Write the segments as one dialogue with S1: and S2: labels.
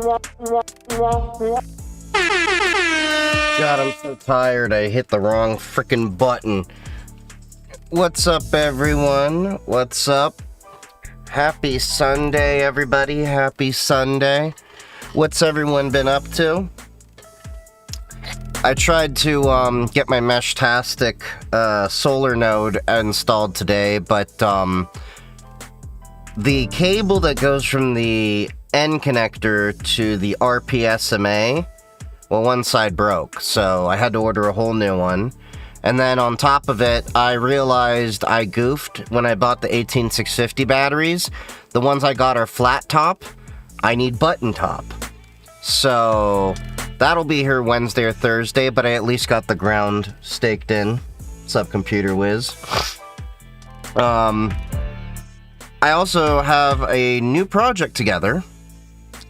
S1: God, I'm so tired. I hit the wrong frickin' button. What's up, everyone? What's up? Happy Sunday, everybody. Happy Sunday. What's everyone been up to? I tried to get my Meshtastic solar node installed today, but the cable that goes from the N connector to the RPSMA, well, one side broke, so I had to order a whole new one. And then on top of it, I realized I goofed when I bought the 18650 batteries. The ones I got are flat top. I need button top. So that'll be here Wednesday or Thursday, but I at least got the ground staked in. What's up, Computer Whiz? I also have a new project together.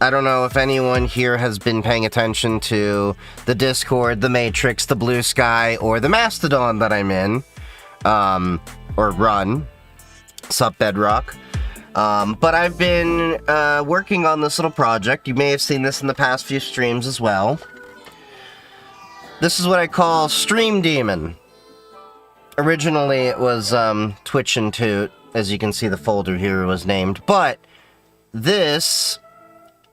S1: I don't know if anyone here has been paying attention to the Discord, the Matrix, the Blue Sky, or the Mastodon that I'm in, or run. Sup, Bedrock. But I've been working on this little project. You may have seen this in the past few streams as well. This is what I call Stream Daemon. Originally, it was Twitch and Toot. As you can see, the folder here was named. But this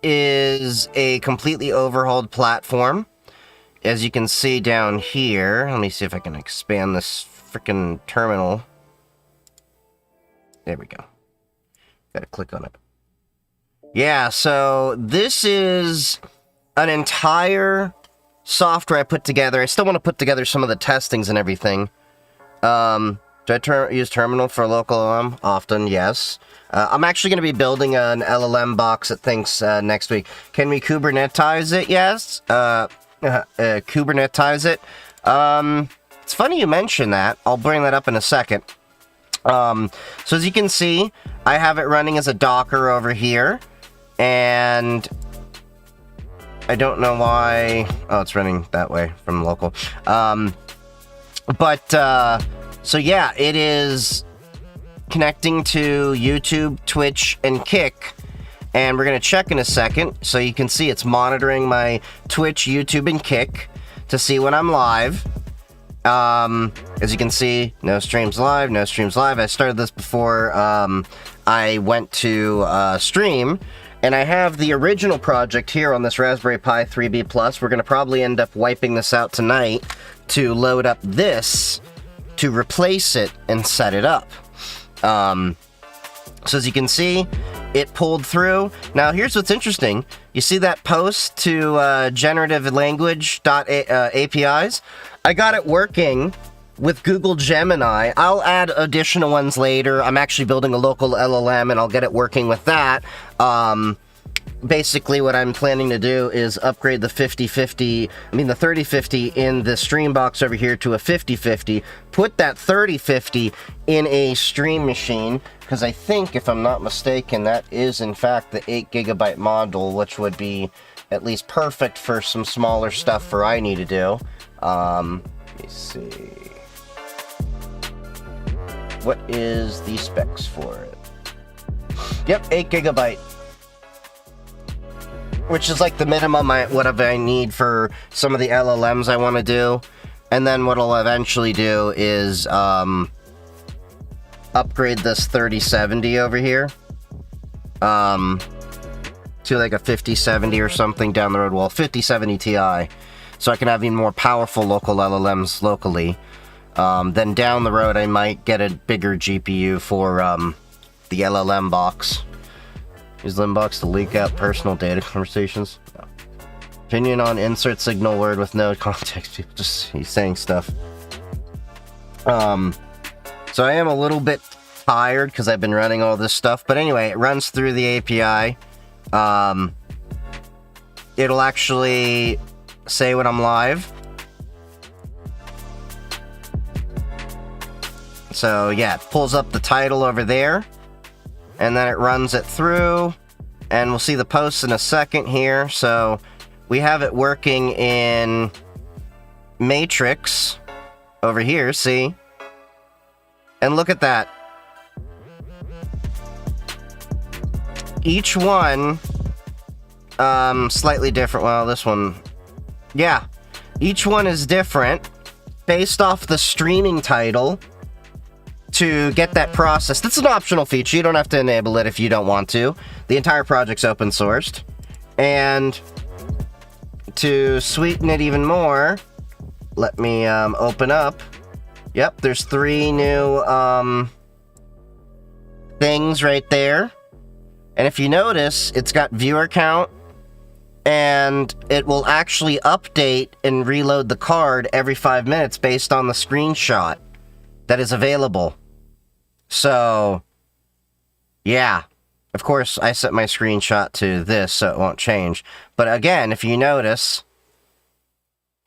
S1: is a completely overhauled platform. As you can see down here, let me see if I can expand this freaking terminal. There we go. Gotta click on it. Yeah, so this is an entire software I put together. I still want to put together some of the testings and everything. Do I use terminal for local LLM? Often, yes. I'm actually going to be building an LLM box that thinks next week. Can we Kubernetize it? Yes. Kubernetize it. It's funny you mention that. I'll bring that up in a second. So as you can see, I have it running as a Docker over here. And I don't know why. Oh, it's running that way from local. So yeah, it is connecting to YouTube, Twitch, and Kick. And we're going to check in a second. So you can see it's monitoring my Twitch, YouTube, and Kick to see when I'm live. As you can see, no streams live, no streams live. I started this before I went to stream. And I have the original project here on this Raspberry Pi 3B+. We're going to probably end up wiping this out tonight to load up this to replace it and set it up. So as you can see, it pulled through. Now here's what's interesting. You see that post to generative language APIs? I got it working with Google Gemini. I'll add additional ones later. I'm actually building a local LLM and I'll get it working with that. Basically, what I'm planning to do is upgrade the 3050 in the stream box over here to a 5050. Put that 3050 in a stream machine, because I think, if I'm not mistaken, that is in fact the 8GB module, which would be at least perfect for some smaller stuff for I need to do. Let me see. What is the specs for it? Yep, 8GB. Which is like the minimum whatever I need for some of the LLMs I want to do. And then what I'll eventually do is upgrade this 3070 over here to like a 5070 or something down the road. Well, 5070 Ti. So I can have even more powerful local LLMs locally. Then down the road I might get a bigger GPU for the LLM box. Use Limbox to leak out personal data conversations. No. Opinion on insert signal word with no context. People just he's saying stuff. So I am a little bit tired because I've been running all this stuff. But anyway, it runs through the API. It'll actually say when I'm live. So yeah, it pulls up the title over there. And then it runs it through, and we'll see the posts in a second here. So we have it working in Matrix over here, see? And look at that. Each one slightly different. Well, this one, yeah, each one is different based off the streaming title to get that processed. It's an optional feature. You don't have to enable it if you don't want to. The entire project's open sourced. And to sweeten it even more, let me open up. Yep, there's 3 new things right there. And if you notice, it's got viewer count, and it will actually update and reload the card every 5 minutes based on the screenshot that is available. So, yeah. Of course, I set my screenshot to this, so it won't change. But again, if you notice,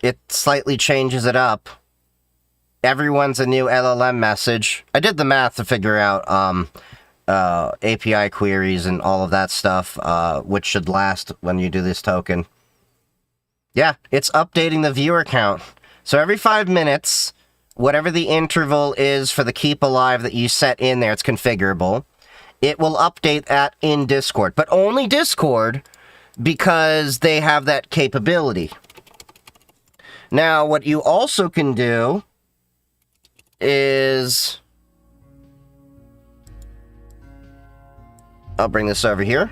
S1: it slightly changes it up. Everyone's a new LLM message. I did the math to figure out API queries and all of that stuff, which should last when you do this token. Yeah, it's updating the viewer count. So every 5 minutes, whatever the interval is for the keep alive that you set in there, it's configurable. It will update that in Discord, but only Discord because they have that capability. Now, what you also can do is... I'll bring this over here.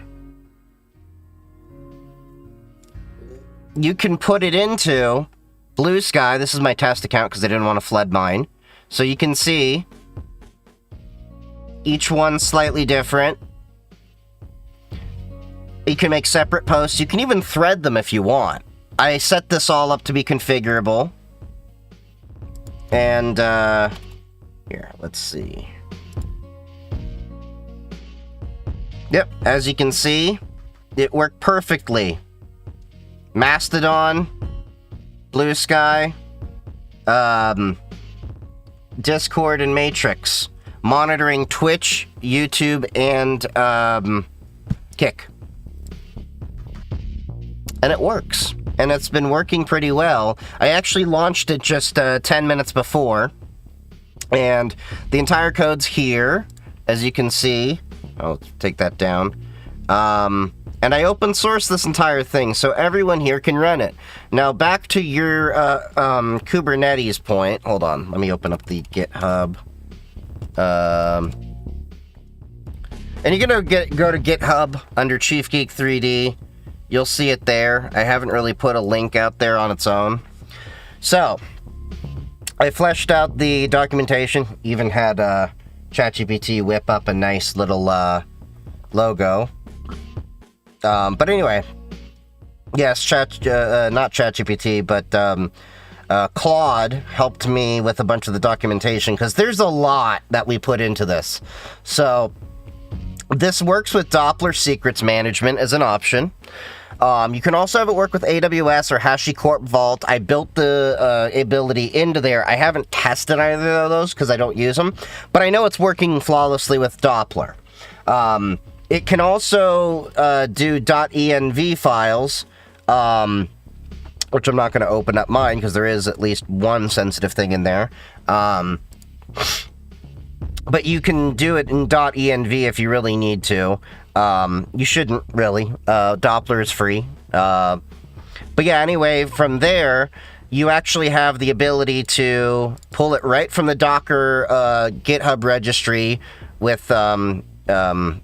S1: You can put it into Blue Sky. This is my test account because I didn't want to flood mine. So you can see each one slightly different. You can make separate posts. You can even thread them if you want. I set this all up to be configurable. And, here, let's see. Yep, as you can see, it worked perfectly. Mastodon, Blue Sky, Discord, and Matrix. Monitoring Twitch, YouTube, and Kick. And it works. And it's been working pretty well. I actually launched it just 10 minutes before. And the entire code's here, as you can see. I'll take that down. And I open source this entire thing, so everyone here can run it. Now, back to your Kubernetes point. Hold on, let me open up the GitHub. And you're gonna go to GitHub under Chief Geek 3D. You'll see it there. I haven't really put a link out there on its own. So, I fleshed out the documentation, even had ChatGPT whip up a nice little logo. But anyway, yes, not ChatGPT, but Claude helped me with a bunch of the documentation, because there's a lot that we put into this. So, this works with Doppler secrets management as an option. You can also have it work with AWS or HashiCorp Vault. I built the ability into there. I haven't tested either of those because I don't use them, but I know it's working flawlessly with Doppler. It can also do .env files, which I'm not going to open up mine because there is at least one sensitive thing in there. But you can do it in .env if you really need to. You shouldn't, really. Doppler is free. But yeah, anyway, from there, you actually have the ability to pull it right from the Docker GitHub registry with GitHub.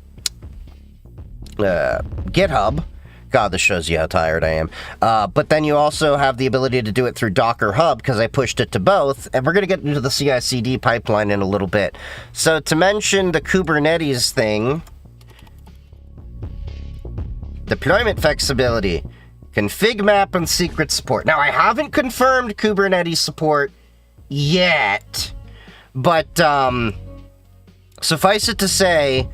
S1: God, this shows you how tired I am. But then you also have the ability to do it through Docker Hub, because I pushed it to both, and we're going to get into the CI/CD pipeline in a little bit. So to mention the Kubernetes thing, deployment flexibility, config map, and secret support. Now, I haven't confirmed Kubernetes support yet, but suffice it to say,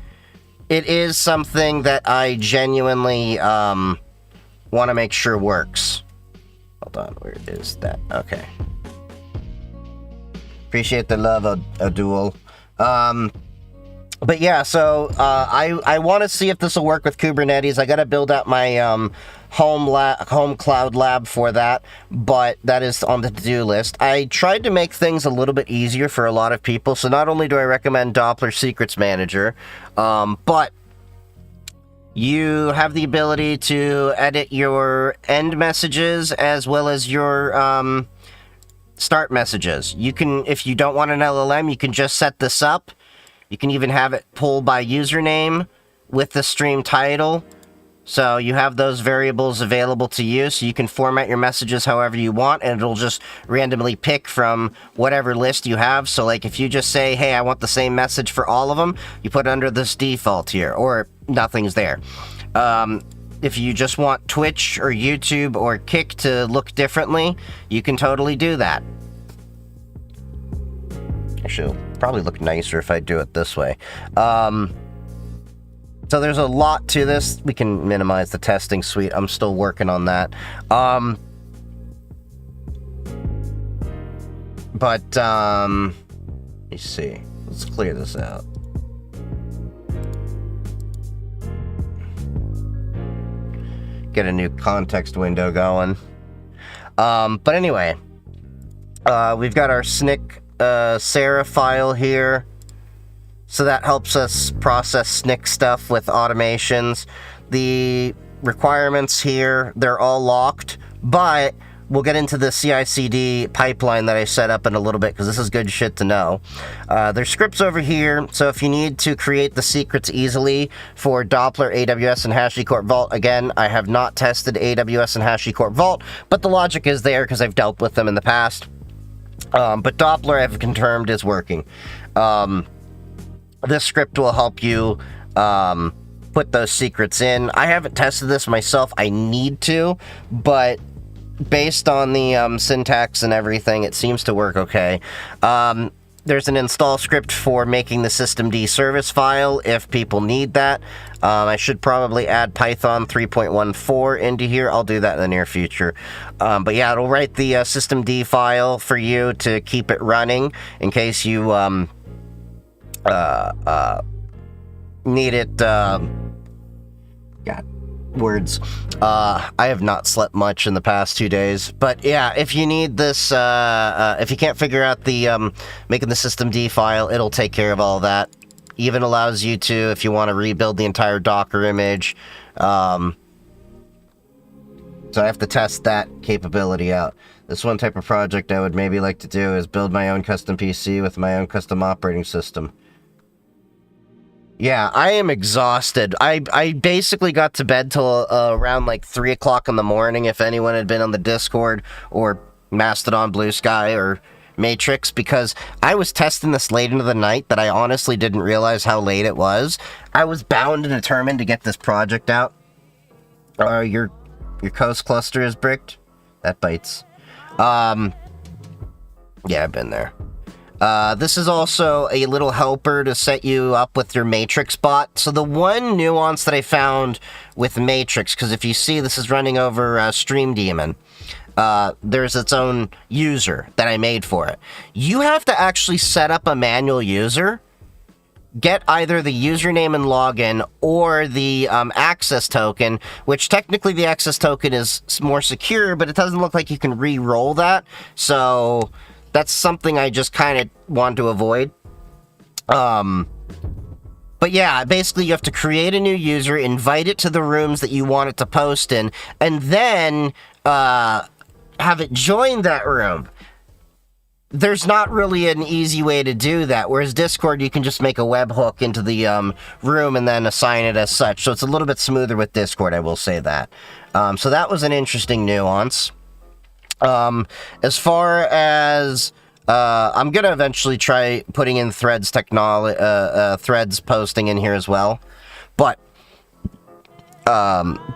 S1: it is something that I genuinely want to make sure works. Hold on, where is that? Okay. Appreciate the love, Adul. But yeah, so I want to see if this will work with Kubernetes. I got to build out my home cloud lab for that, but that is on the to-do list. I tried to make things a little bit easier for a lot of people, so not only do I recommend Doppler Secrets Manager, but You have the ability to edit your end messages as well as your start messages. You can, if you don't want an LLM, you can just set this up. You can even have it pull by username with the stream title. So you have those variables available to you, so you can format your messages however you want, and it'll just randomly pick from whatever list you have. So like if you just say, hey, I want the same message for all of them, you put it under this default here, or nothing's there. If you just want Twitch or YouTube or Kick to look differently, you can totally do that. Actually, it'll probably look nicer if I do it this way. So there's a lot to this. We can minimize the testing suite. I'm still working on that. Let me see. Let's clear this out. Get a new context window going. But anyway, we've got our SNCC Sarah file here. So that helps us process SNCC stuff with automations. The requirements here, they're all locked, but we'll get into the CI/CD pipeline that I set up in a little bit, because this is good shit to know. There's scripts over here, so if you need to create the secrets easily for Doppler, AWS, and HashiCorp Vault, again, I have not tested AWS and HashiCorp Vault, but the logic is there because I've dealt with them in the past. But Doppler, I've confirmed, is working. This script will help you put those secrets in. I haven't tested this myself. I need to, but based on the syntax and everything, it seems to work okay. There's an install script for making the systemd service file if people need that. I should probably add Python 3.14 into here. I'll do that in the near future. But yeah, it'll write the systemd file for you to keep it running in case you need it. God, words. I have not slept much in the past 2 days, but yeah, if you need this, if you can't figure out the making the systemd file, it'll take care of all that. Even allows you to, if you want to rebuild the entire Docker image. So I have to test that capability out. This one type of project I would maybe like to do is build my own custom PC with my own custom operating system. Yeah, I am exhausted. I basically got to bed till around like 3 o'clock in the morning, if anyone had been on the Discord or Mastodon, Blue Sky, or Matrix, because I was testing this late into the night that I honestly didn't realize how late it was. I was bound and determined to get this project out. Your coast cluster is bricked? That bites. Yeah, I've been there. This is also a little helper to set you up with your Matrix bot. So the one nuance that I found with Matrix, because if you see this is running over Stream Daemon, there's its own user that I made for it. You have to actually set up a manual user, get either the username and login or the access token, which technically the access token is more secure, but it doesn't look like you can re-roll that. So that's something I just kind of want to avoid. But yeah, basically you have to create a new user, invite it to the rooms that you want it to post in, and then have it join that room. There's not really an easy way to do that, whereas Discord, you can just make a webhook into the room and then assign it as such. So it's a little bit smoother with Discord, I will say that. So that was an interesting nuance. As far as I'm gonna eventually try putting in Threads technology, Threads posting in here as well, but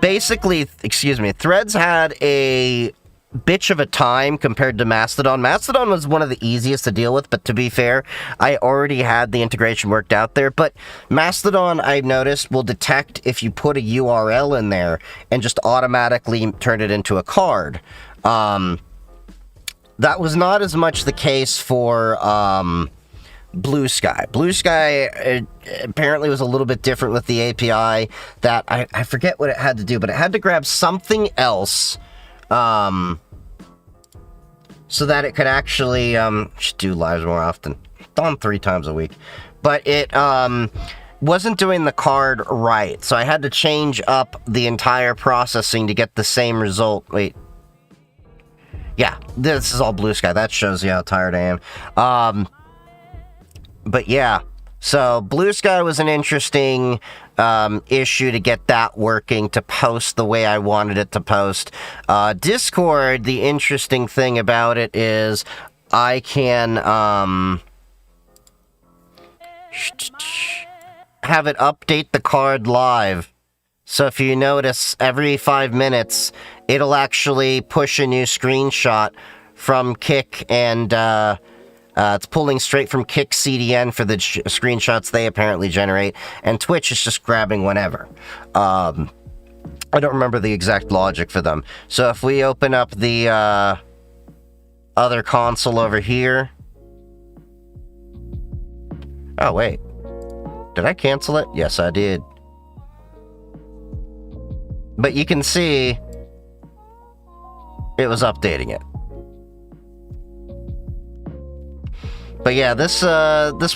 S1: basically, excuse me, Threads had a bitch of a time compared to Mastodon. Mastodon was one of the easiest to deal with, but to be fair, I already had the integration worked out there. But Mastodon, I've noticed, will detect if you put a URL in there and just automatically turn it into a card. That was not as much the case for Blue Sky. Blue Sky apparently was a little bit different with the API that I forget what it had to do, but it had to grab something else so that it could actually should do lives more often. On 3 times a week. But it wasn't doing the card right, so I had to change up the entire processing to get the same result. Wait. Yeah, this is all blue sky. That shows you how tired I am. But yeah, so blue sky was an interesting issue to get that working, to post the way I wanted it to post. Discord, the interesting thing about it is I can have it update the card live. So if you notice, every 5 minutes, it'll actually push a new screenshot from Kick, and it's pulling straight from Kick CDN for the screenshots they apparently generate, and Twitch is just grabbing whenever. I don't remember the exact logic for them. So if we open up the other console over here... Oh, wait. Did I cancel it? Yes, I did. But you can see it was updating it. But yeah, this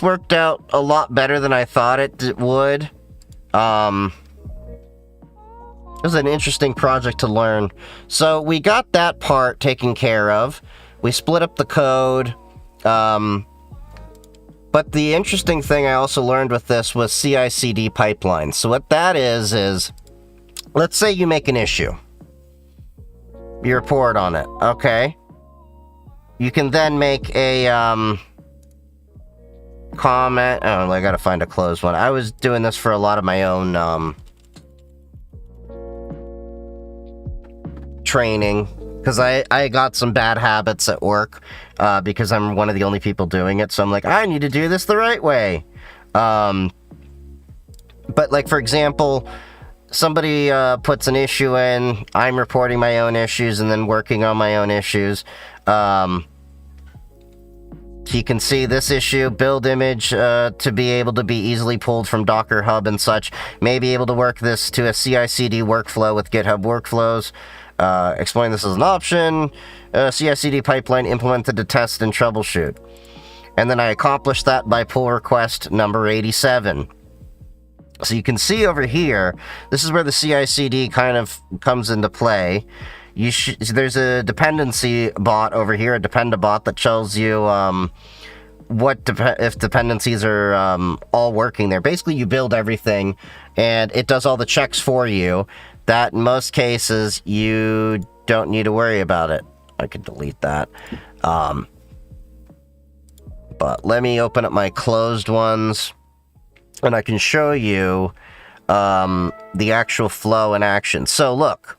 S1: worked out a lot better than I thought it would. It was an interesting project to learn. So we got that part taken care of. We split up the code. But the interesting thing I also learned with this was CI/CD pipelines. So what that is let's say you make an issue. You report on it, okay? You can then make a comment. Oh, I gotta find a closed one. I was doing this for a lot of my own training, because I got some bad habits at work, because I'm one of the only people doing it, so I'm like, I need to do this the right way. But like, for example, somebody puts an issue in, I'm reporting my own issues and then working on my own issues. You can see this issue, build image to be able to be easily pulled from Docker Hub and such. May be able to work this to a CI/CD workflow with GitHub Workflows. Explain this as an option. CI/CD pipeline implemented to test and troubleshoot. And then I accomplished that by pull request number 87. So you can see over here, this is where the CI/CD kind of comes into play. There's a dependency bot over here, a dependabot, that tells you if dependencies are all working there. Basically, you build everything, and it does all the checks for you. That, in most cases, you don't need to worry about it. I could delete that. But let me open up my closed ones, and I can show you the actual flow in action. So look,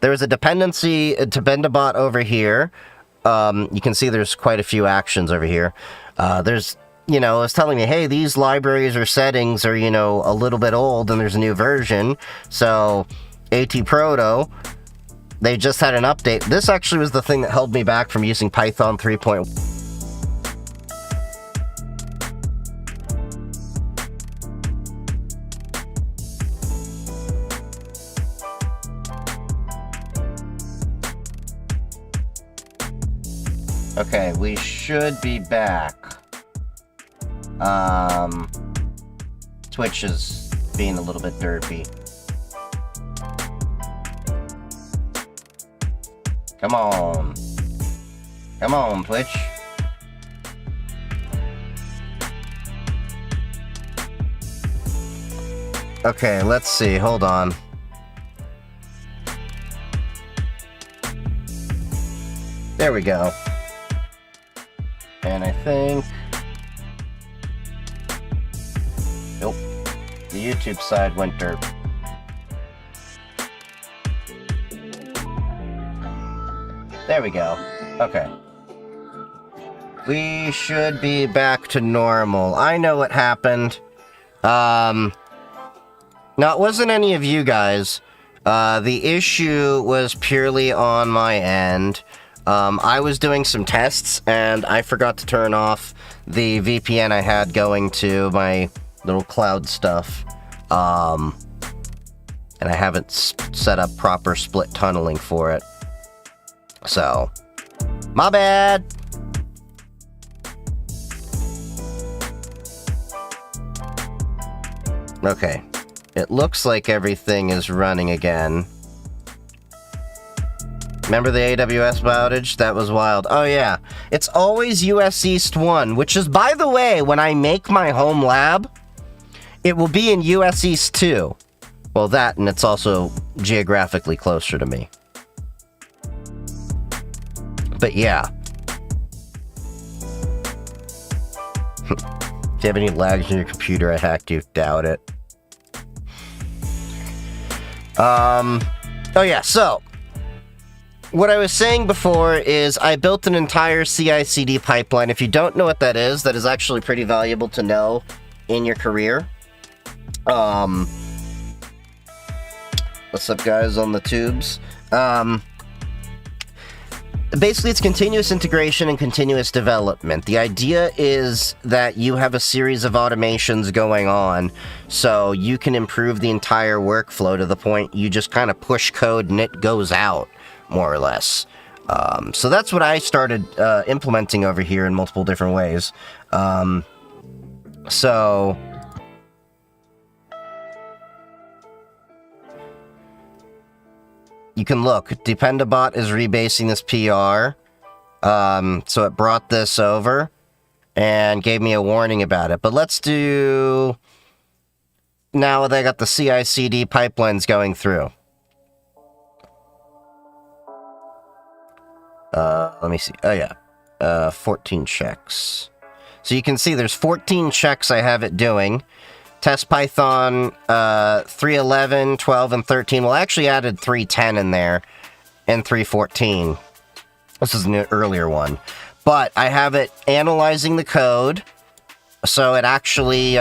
S1: there is a dependabot over here. You can see there's quite a few actions over here. There's, it's telling me, hey, these libraries or settings are, a little bit old, and there's a new version. So AT-Proto, they just had an update. This actually was the thing that held me back from using Python 3.1. Okay, we should be back. Twitch is being a little bit derpy. Come on. Come on, Twitch. Okay, let's see. Hold on. There we go. And I think... Nope. The YouTube side went derp. There we go. Okay. We should be back to normal. I know what happened. Now, it wasn't any of you guys. The issue was purely on my end. I was doing some tests, and I forgot to turn off the VPN I had going to my little cloud stuff. And I haven't set up proper split tunneling for it. So, my bad! Okay. It looks like everything is running again. Remember the AWS outage? That was wild. Oh yeah. It's always US East 1, which is, by the way, when I make my home lab, it will be in US East 2. Well, that, and it's also geographically closer to me. But yeah. Do you have any lags in your computer? I hacked you. Doubt it. Oh yeah, so what I was saying before is I built an entire CI/CD pipeline. If you don't know what that is actually pretty valuable to know in your career. What's up, guys, on the tubes? Basically, it's continuous integration and continuous development. The idea is that you have a series of automations going on, so you can improve the entire workflow to the point you just kind of push code and it goes out, more or less. So that's what I started implementing over here in multiple different ways. So you can look, Dependabot is rebasing this PR. So it brought this over and gave me a warning about it. But let's do, now they got the CI/CD pipelines going through. Let me see. Oh yeah, 14 checks. So you can see there's 14 checks I have it doing. Test Python 3.11, 12, and 13. Well, I actually added 3.10 in there and 3.14. This is an earlier one. But I have it analyzing the code, so it actually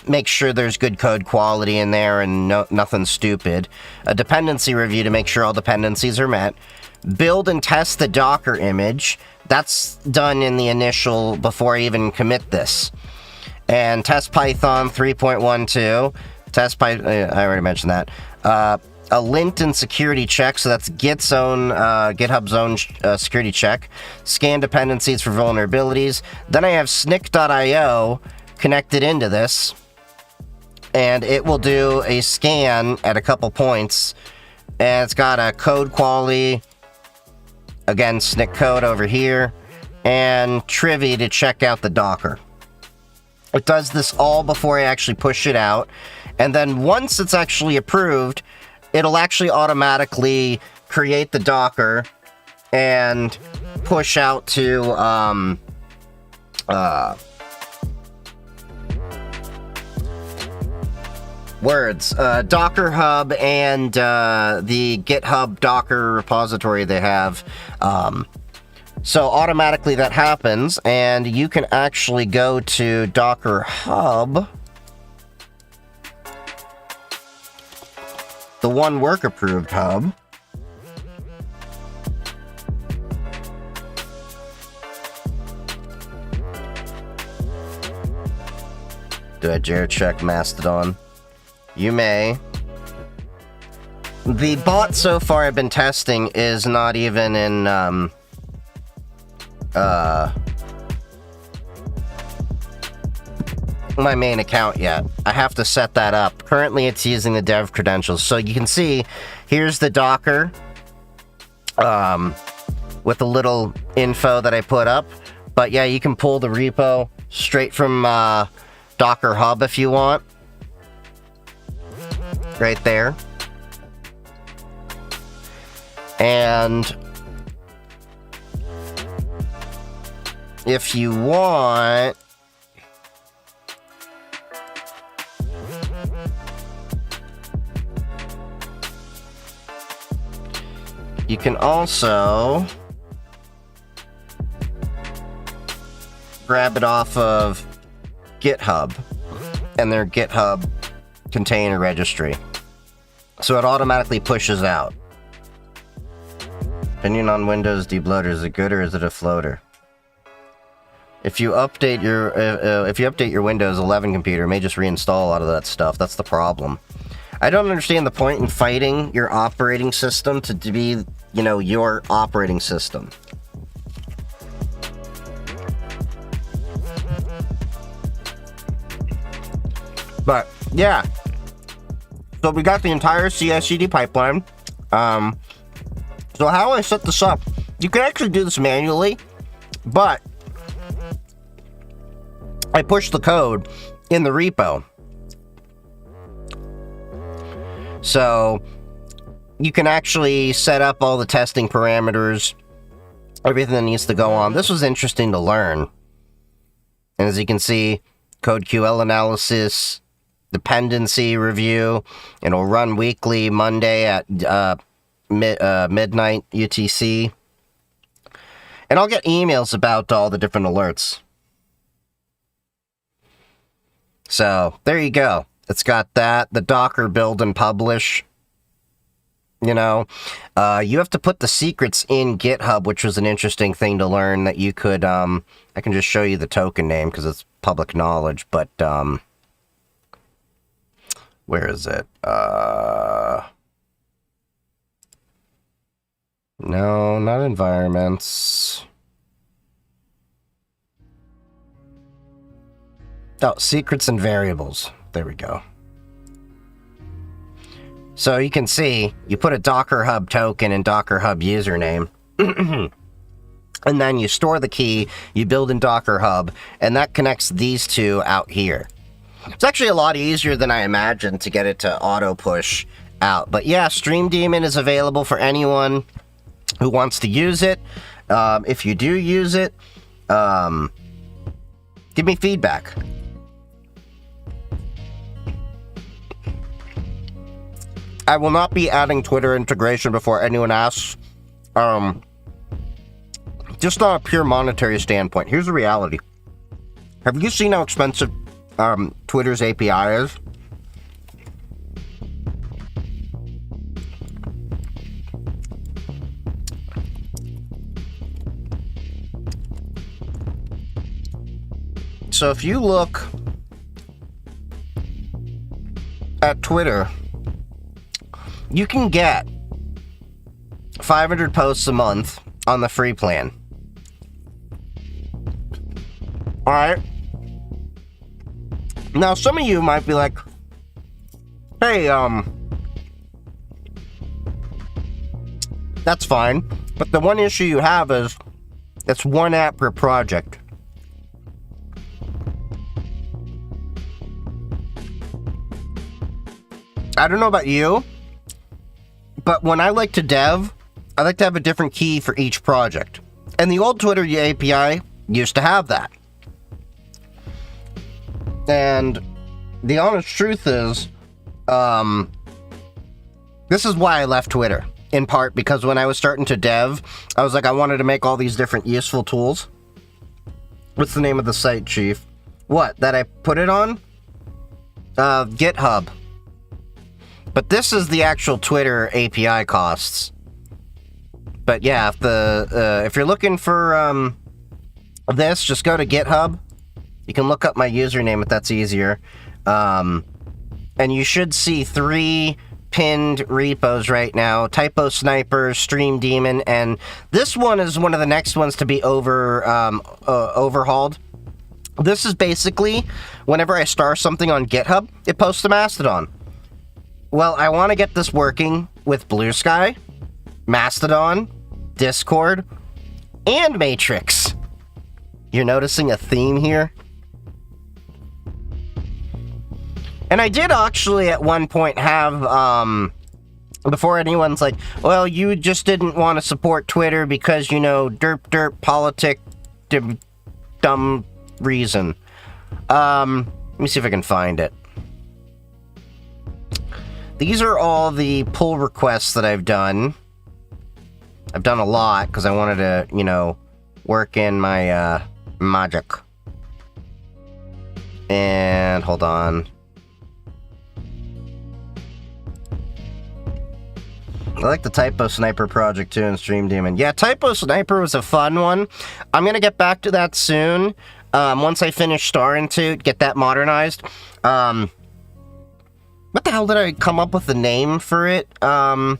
S1: makes sure there's good code quality in there and nothing stupid. A dependency review to make sure all dependencies are met. Build and test the Docker image. That's done in the initial, before I even commit this. And test Python 3.12, test Python, I already mentioned that. A lint and security check, so that's Git's own, GitHub's own security check. Scan dependencies for vulnerabilities. Then I have snick.io connected into this, and it will do a scan at a couple points, and it's got a code quality, again, snick code over here, and Trivy to check out the Docker. It does this all before I actually push it out. And then once it's actually approved, it'll actually automatically create the Docker and push out to Docker Hub and the GitHub Docker repository they have. So automatically that happens, and you can actually go to Docker Hub, the one work approved hub. Do I dare check Mastodon? You may. The bot so far I've been testing is not even in my main account yet. I have to set that up. Currently it's using the dev credentials. So you can see, here's the Docker with the little info that I put up. But yeah, you can pull the repo straight from Docker Hub if you want. Right there. And if you want, you can also grab it off of GitHub and their GitHub container registry. So it automatically pushes out. Opinion on Windows debloater, is it good or is it a floater? If you update your Windows 11 computer, it may just reinstall a lot of that stuff. That's the problem. I don't understand the point in fighting your operating system to be, you know, your operating system. But yeah. So we got the entire CI/CD pipeline. So how I set this up, you can actually do this manually, but I push the code in the repo. So you can actually set up all the testing parameters, everything that needs to go on. This was interesting to learn. And as you can see, code QL analysis, dependency review. It'll run weekly, Monday at midnight UTC. And I'll get emails about all the different alerts. So, there you go. It's got that, the Docker build and publish. You know, you have to put the secrets in GitHub, which was an interesting thing to learn that you could, I can just show you the token name because it's public knowledge, but, where is it? No, not environments. Oh, secrets and variables. There we go. So you can see, you put a Docker Hub token and Docker Hub username. And then you store the key, you build in Docker Hub, and that connects these two out here. It's actually a lot easier than I imagined to get it to auto push out. But yeah, Stream Daemon is available for anyone who wants to use it. If you do use it, give me feedback. I will not be adding Twitter integration before anyone asks. Just on a pure monetary standpoint, here's the reality. Have you seen how expensive Twitter's API is? So if you look at Twitter, you can get 500 posts a month on the free plan. Alright. Now, some of you might be like, hey, that's fine. But the one issue you have is it's one app per project. I don't know about you, but when I like to dev, I like to have a different key for each project. And the old Twitter API used to have that. And the honest truth is, this is why I left Twitter. In part because when I was starting to dev, I was like, I wanted to make all these different useful tools. What's the name of the site, Chief? What, that I put it on? GitHub. But this is the actual Twitter API costs. But yeah, if you're looking for this, just go to GitHub. You can look up my username if that's easier. And you should see 3 pinned repos right now. Typo Sniper, Stream Daemon, and this one is one of the next ones to be overhauled. This is basically, whenever I star something on GitHub, it posts to Mastodon. Well, I want to get this working with Blue Sky, Mastodon, Discord, and Matrix. You're noticing a theme here? And I did actually at one point have, before anyone's like, well, you just didn't want to support Twitter because, you know, derp, politic, dumb reason. Let me see if I can find it. These are all the pull requests that I've done. I've done a lot because I wanted to, you know, work in my magic. And hold on. I like the Typo Sniper project too in Stream Daemon. Yeah, Typo Sniper was a fun one. I'm gonna get back to that soon. Once I finish Star into get that modernized. What the hell did I come up with a name for it? I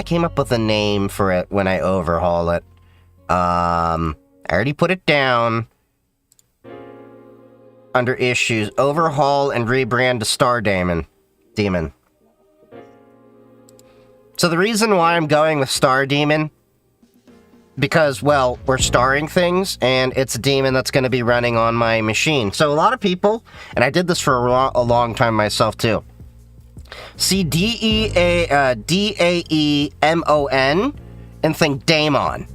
S1: came up with a name for it when I overhaul it. I already put it down. under issues, overhaul and rebrand to Star Daemon. So the reason why I'm going with Star Daemon, because, well, we're starring things, and it's a demon that's going to be running on my machine. So a lot of people, and I did this for a long time myself too, see Daemon and think Daemon,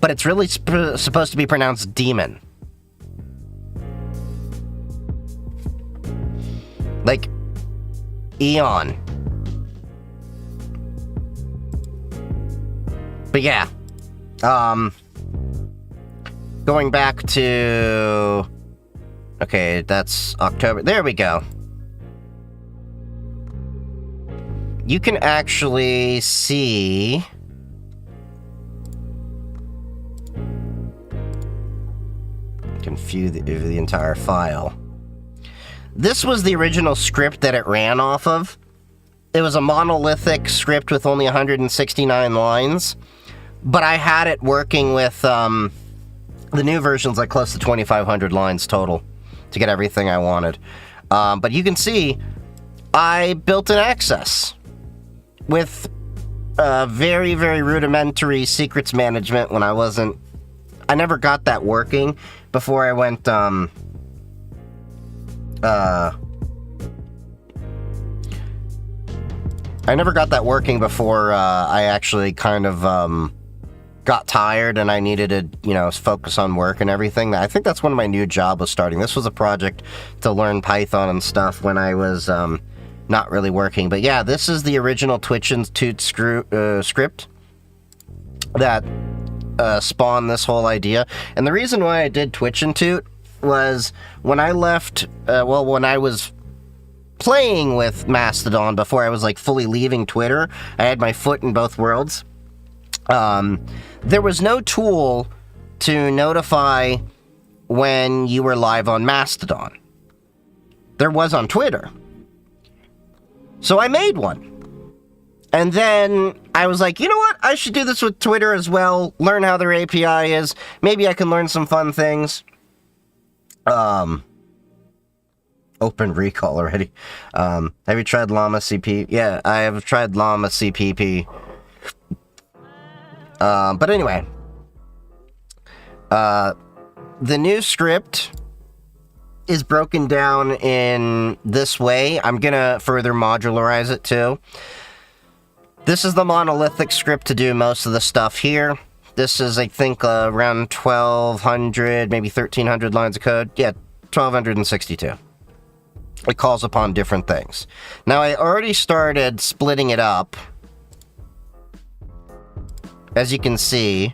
S1: but it's really supposed to be pronounced demon. Like Eon. But yeah, going back to, okay, that's October. There we go. You can actually see view the entire file. This was the original script that it ran off of. It was a monolithic script with only 169 lines, but I had it working with the new versions like close to 2,500 lines total to get everything I wanted. But you can see I built an access with very, very rudimentary secrets management when I never got that working before I went, I never got that working before I actually kind of got tired and I needed to, focus on work and everything. I think that's when my new job was starting. This was a project to learn Python and stuff when I was not really working. But yeah, this is the original Twitch and Toot script that spawned this whole idea. And the reason why I did Twitch and Toot was when I left, when I was playing with Mastodon before I was like fully leaving Twitter, I had my foot in both worlds. There was no tool to notify when you were live on Mastodon. There was on Twitter. So I made one. And then I was like, you know what? I should do this with Twitter as well. Learn how their API is. Maybe I can learn some fun things. Open recall already. Have you tried Llama CP? Yeah, I have tried Llama CPP. But anyway. The new script is broken down in this way. I'm gonna further modularize it too. This is the monolithic script to do most of the stuff here. This is, I think, around 1,200, maybe 1,300 lines of code. Yeah, 1,262. It calls upon different things. Now, I already started splitting it up. As you can see.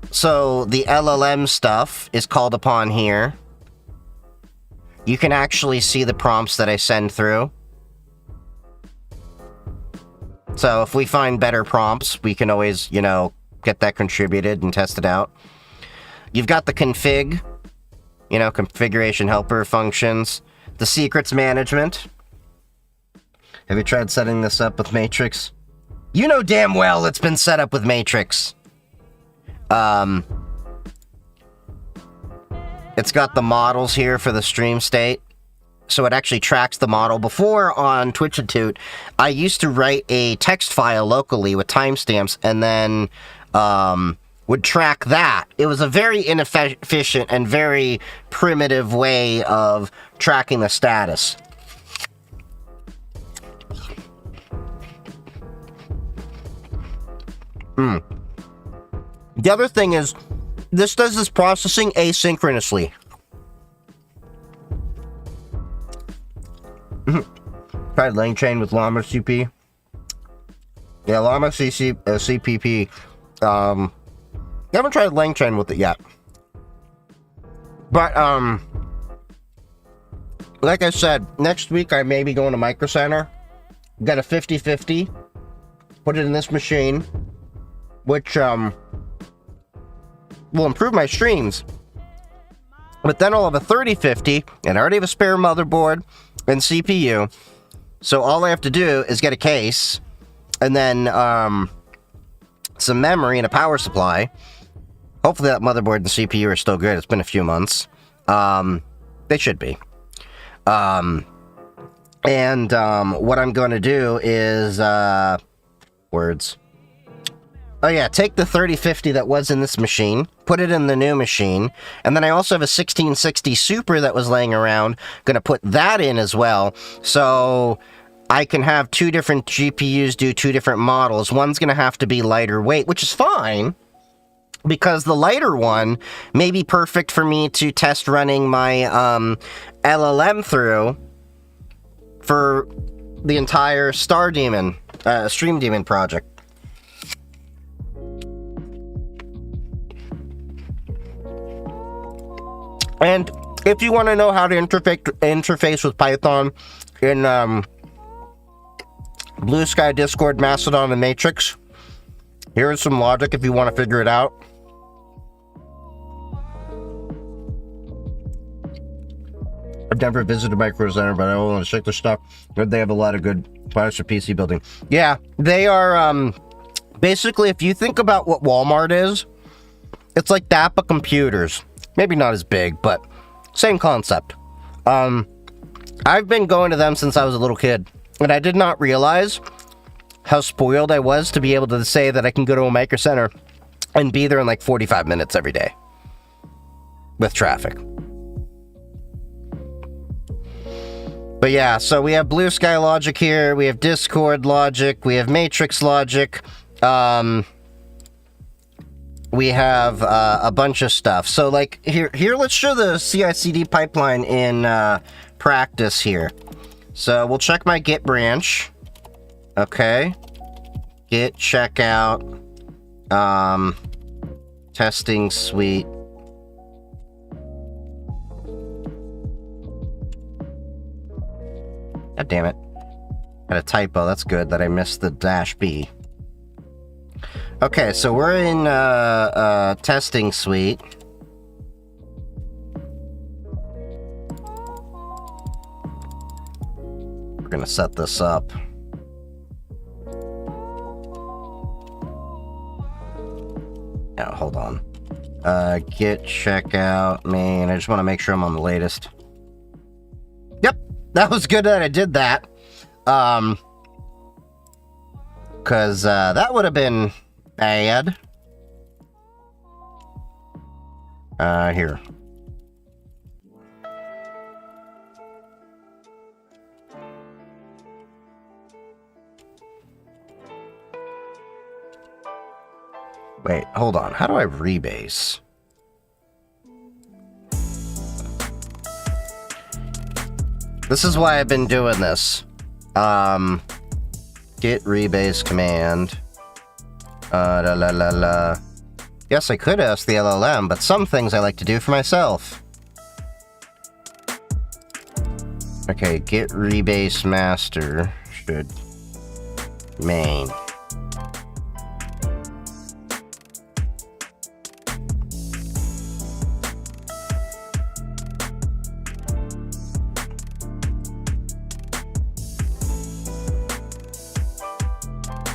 S1: So, the LLM stuff is called upon here. You can actually see the prompts that I send through. So, if we find better prompts, we can always, get that contributed and test it out. You've got the config, configuration helper functions, the secrets management. Have you tried setting this up with Matrix? You know damn well it's been set up with Matrix. It's got the models here for the stream state. So it actually tracks the model. Before on Twitch and Toot, I used to write a text file locally with timestamps and then would track that. It was a very inefficient and very primitive way of tracking the status. The other thing is, this does this processing asynchronously. Tried LangChain with Llama CP. Yeah, Llama CPP. Haven't tried LangChain with it yet. But, like I said, next week I may be going to Micro Center. Got a 50-50. Put it in this machine. Which, will improve my streams. But then I'll have a 30-50, and I already have a spare motherboard and CPU. So all I have to do is get a case, and then some memory and a power supply. Hopefully that motherboard and CPU are still good. It's been a few months. They should be. What I'm going to do is, words. Oh yeah, take the 3050 that was in this machine, put it in the new machine, and then I also have a 1660 Super that was laying around. Gonna put that in as well, so I can have two different GPUs do two different models. One's gonna have to be lighter weight, which is fine, because the lighter one may be perfect for me to test running my LLM through for the entire Stream Daemon project. And if you want to know how to interface with Python in Blue Sky, Discord, Mastodon, and Matrix, here is some logic if you want to figure it out. I've never visited Micro Center, but I want to check their stuff. They have a lot of good products for PC building. Yeah, they are, basically, if you think about what Walmart is, it's like that, but computers. Maybe not as big, but same concept. I've been going to them since I was a little kid, and I did not realize how spoiled I was to be able to say that I can go to a Micro Center and be there in like 45 minutes every day with traffic. But yeah, so we have Blue Sky logic here, we have Discord logic, we have Matrix logic, we have a bunch of stuff. So like here let's show the CI/CD pipeline in practice here. So we'll check my Git branch. Okay. Git checkout. Testing suite. God damn it. Had a typo. That's good that I missed the -B. Okay, so we're in testing suite. We're gonna set this up. Oh, hold on. Git checkout main. I just want to make sure I'm on the latest. Yep, that was good that I did that. Cause that would have been bad. Here. Wait, hold on. How do I rebase? This is why I've been doing this. Git rebase command. Yes, I could ask the LLM, but some things I like to do for myself. Okay, git rebase master should main.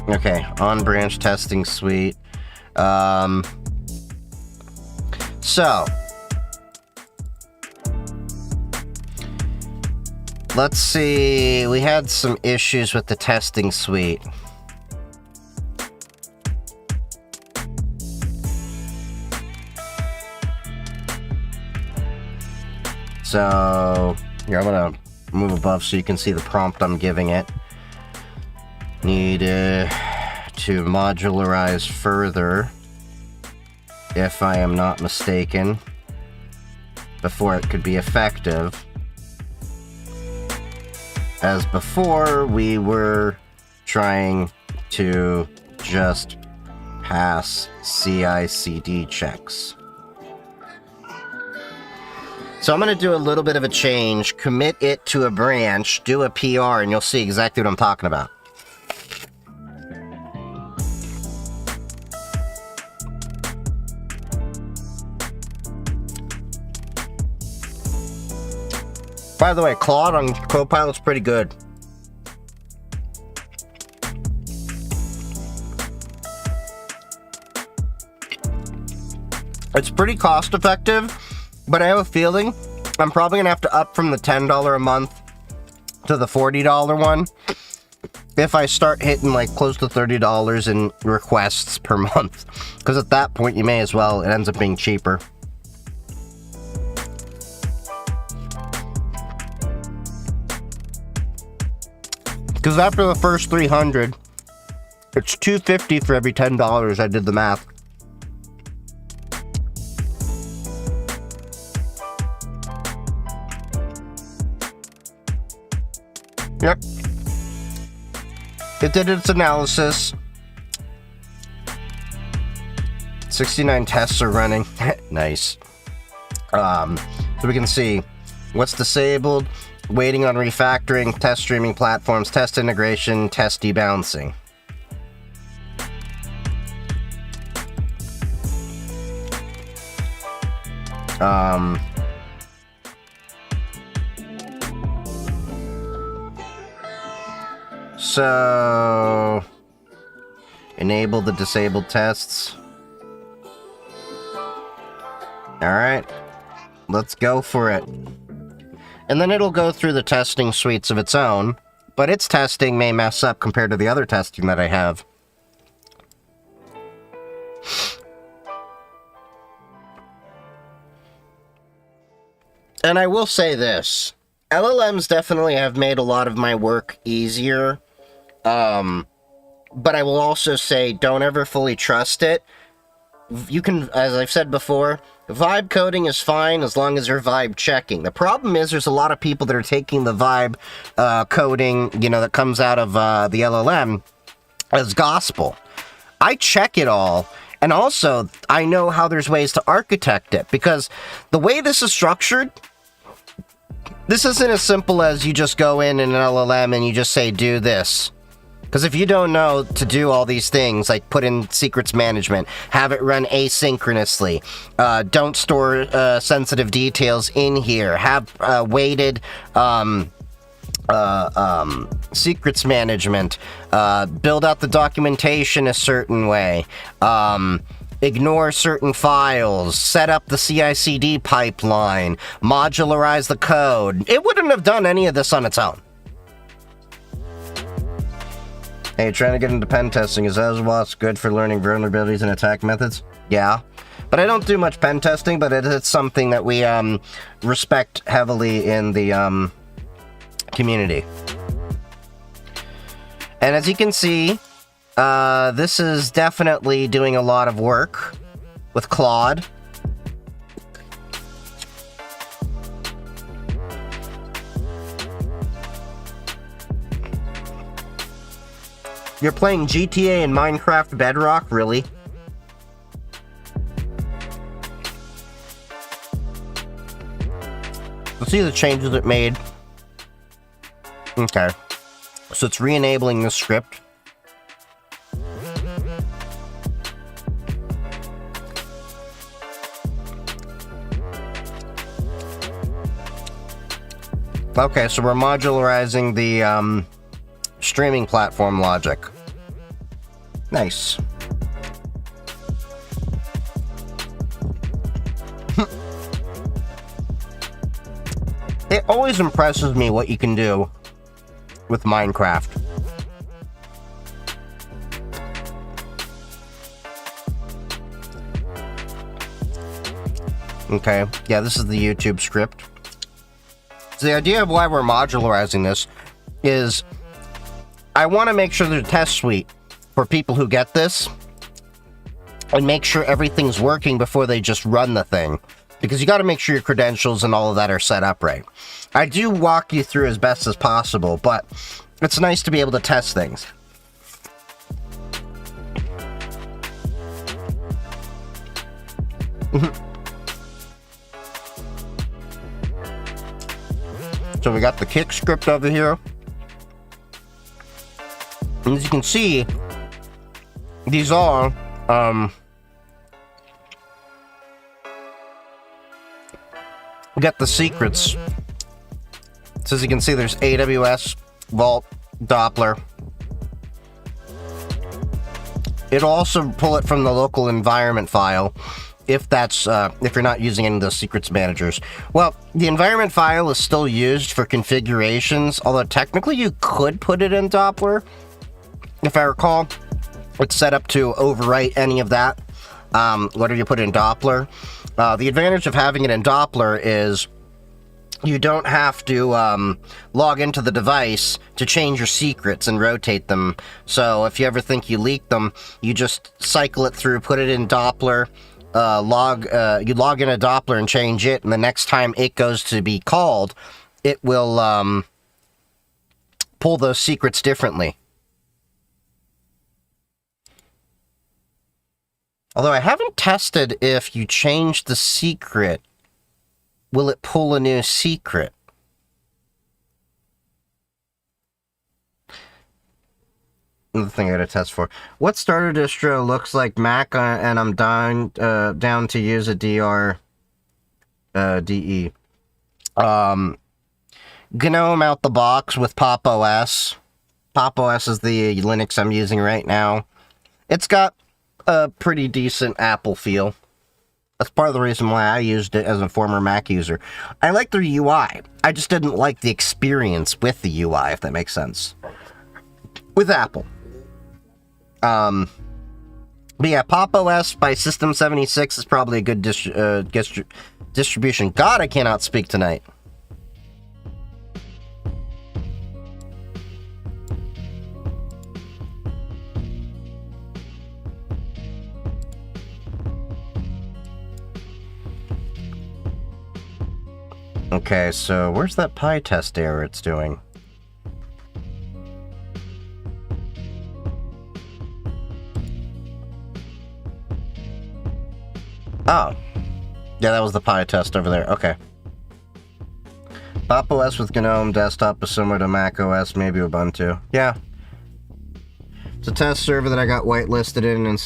S1: Okay, on branch testing suite. So let's see. We had some issues with the testing suite. So here, I'm gonna move above so you can see the prompt I'm giving it. Need to modularize further, if I am not mistaken, before it could be effective. As before, we were trying to just pass CI/CD checks. So I'm going to do a little bit of a change, commit it to a branch, do a PR, and you'll see exactly what I'm talking about. By the way, Claude on Copilot's pretty good. It's pretty cost effective But I have a feeling I'm probably going to have to up from the $10 a month to the $40 one if I start hitting like close to $30 in requests per month. Because at that point, you may as well, it ends up being cheaper. Because after the first 300, it's $250 for every $10. I did the math. Yep. It did its analysis. 69 tests are running. Nice. So we can see what's disabled, waiting on refactoring, test streaming platforms, test integration, test debouncing. So enable the disabled tests. Alright, let's go for it. And then it'll go through the testing suites of its own, but its testing may mess up compared to the other testing that I have. And I will say this, LLMs definitely have made a lot of my work easier, but I will also say don't ever fully trust it. You can, as I've said before, vibe coding is fine as long as you're vibe checking. The problem is there's a lot of people that are taking the vibe coding, you know, that comes out of the LLM as gospel. I check it all, and also I know how there's ways to architect it, because the way this is structured, this isn't as simple as you just go in an LLM and you just say, do this. Because if you don't know to do all these things, like put in secrets management, have it run asynchronously, don't store sensitive details in here, have weighted secrets management, build out the documentation a certain way, ignore certain files, set up the CI/CD pipeline, modularize the code. It wouldn't have done any of this on its own. Hey, trying to get into pen testing. Is Azawat's good for learning vulnerabilities and attack methods? Yeah. But I don't do much pen testing, but it's something that we respect heavily in the community. And as you can see, this is definitely doing a lot of work with Claude. You're playing GTA and Minecraft Bedrock, really? Let's see the changes it made. Okay. So it's re-enabling the script. Okay, so we're modularizing the streaming platform logic. Nice. It always impresses me what you can do with Minecraft. Okay, yeah, this is the YouTube script. So the idea of why we're modularizing this is I want to make sure there's a test suite for people who get this and make sure everything's working before they just run the thing. Because you got to make sure your credentials and all of that are set up right. I do walk you through as best as possible, but it's nice to be able to test things. So we got the kick script over here. And as you can see, these are we got the secrets. So as you can see, there's AWS, Vault, Doppler. It'll also pull it from the local environment file if that's if you're not using any of those secrets managers. Well, the environment file is still used for configurations, although technically you could put it in Doppler. If I recall, it's set up to overwrite any of that, whatever you put in Doppler. The advantage of having it in Doppler is you don't have to log into the device to change your secrets and rotate them. So if you ever think you leaked them, you just cycle it through, put it in Doppler, you log in a Doppler and change it, and the next time it goes to be called, it will pull those secrets differently. Although I haven't tested if you change the secret, will it pull a new secret? Another thing I gotta test for. What starter distro looks like Mac and I'm down to use a DE? GNOME out the box with Pop OS. Pop OS is the Linux I'm using right now. It's got a pretty decent Apple feel. That's part of the reason why I used it as a former Mac user. I like their UI. I just didn't like the experience with the UI, if that makes sense. With Apple. But yeah, Pop OS by System 76 is probably a good distribution. God, I cannot speak tonight. Okay, so where's that PyTest error it's doing? Oh. Yeah, that was the PyTest over there. Okay. Pop OS with GNOME desktop is similar to Mac OS, maybe Ubuntu. Yeah. It's a test server that I got whitelisted in and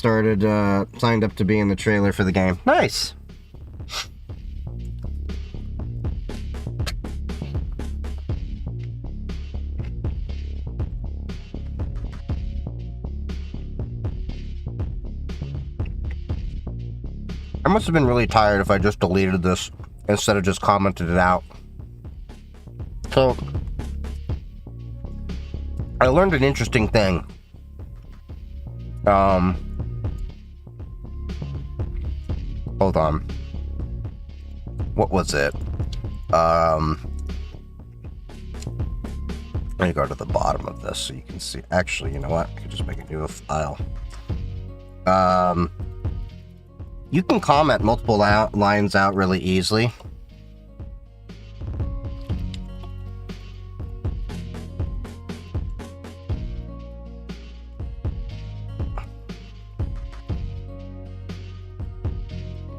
S1: signed up to be in the trailer for the game. Nice! I must have been really tired if I just deleted this instead of just commented it out. So, I learned an interesting thing. Hold on. What was it? Let me go to the bottom of this so you can see. Actually, you know what? I could just make a new file. You can comment multiple lines out really easily.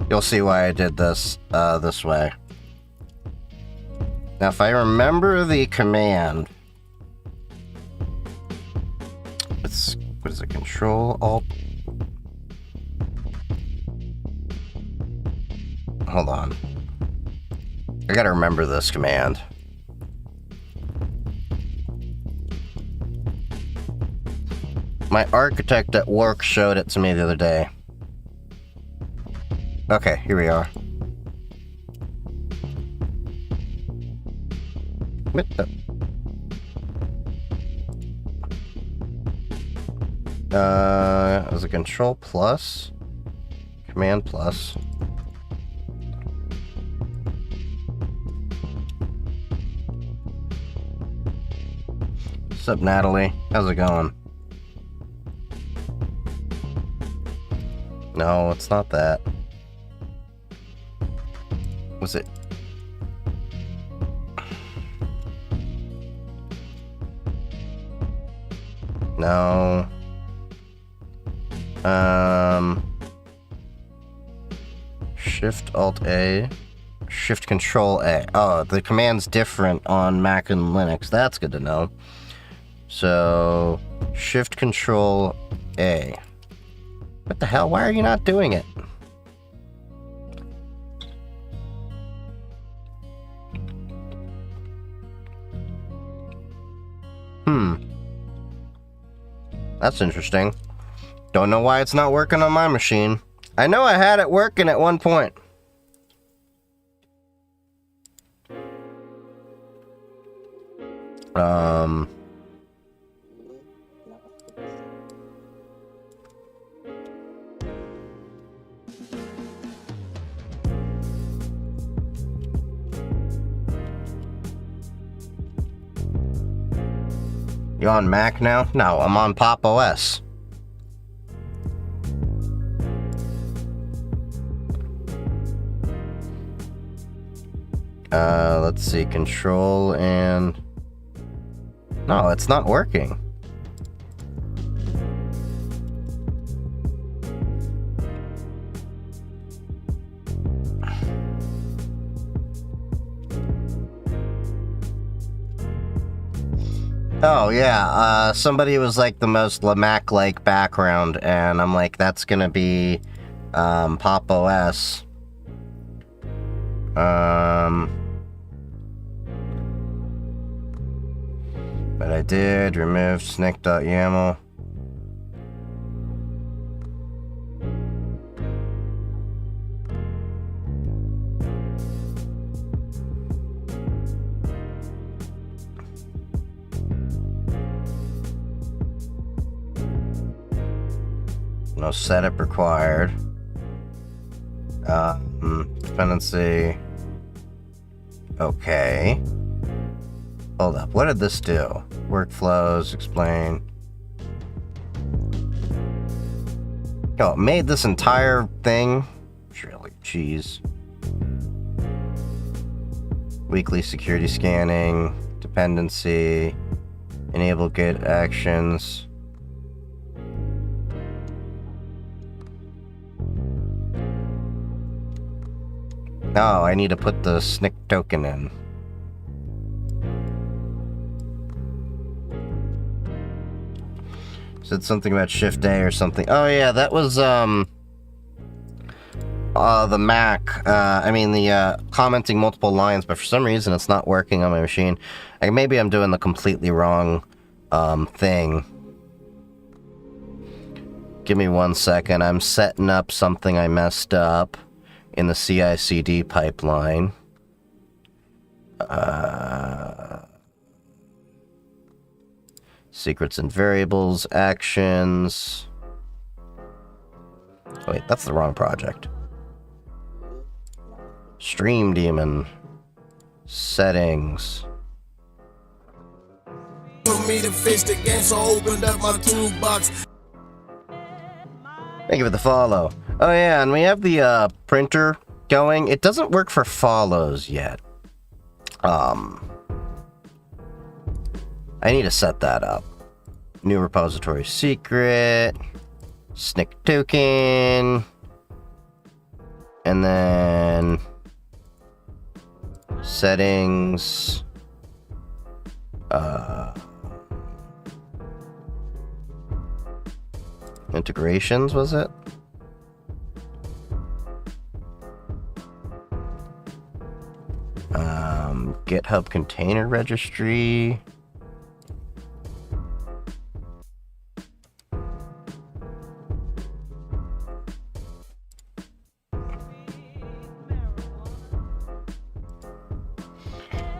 S1: You'll see why I did this this way. Now, if I remember the command, it's, what is it, Control Alt? Hold on. I gotta remember this command. My architect at work showed it to me the other day. Okay, here we are. What the? Is it Control plus? Command plus. What's up, Natalie? How's it going? No, it's not that. Was it? No. Shift Alt A. Shift Control A. Oh, the command's different on Mac and Linux. That's good to know. So, Shift Control A. What the hell? Why are you not doing it? That's interesting. Don't know why it's not working on my machine. I know I had it working at one point. You on Mac now? No, I'm on Pop OS. Let's see, control and... No, it's not working. Oh, yeah, somebody was like the most Mac-like background, and I'm like, that's gonna be, Pop OS. But I did remove snick.yaml. No setup required. Dependency. Okay. Hold up. What did this do? Workflows, explain. Oh, it made this entire thing? Really, jeez. Weekly security scanning, dependency, enable Git actions. Oh, I need to put the SNCC token in. Said something about Shift A or something. Oh yeah, that was the Mac. I mean the commenting multiple lines, but for some reason it's not working on my machine. Like, maybe I'm doing the completely wrong thing. Give me 1 second. I'm setting up something I messed up in the CI/CD pipeline. Secrets and variables, actions. Oh, wait, that's the wrong project. Stream Daemon. Settings.
S2: For me to fix the game, so I opened up my toolbox.
S1: Thank you for the follow. Oh yeah, and we have the printer going. It doesn't work for follows yet. I need to set that up. New repository secret, SNCC token, and then settings. Integrations, was it? GitHub container registry.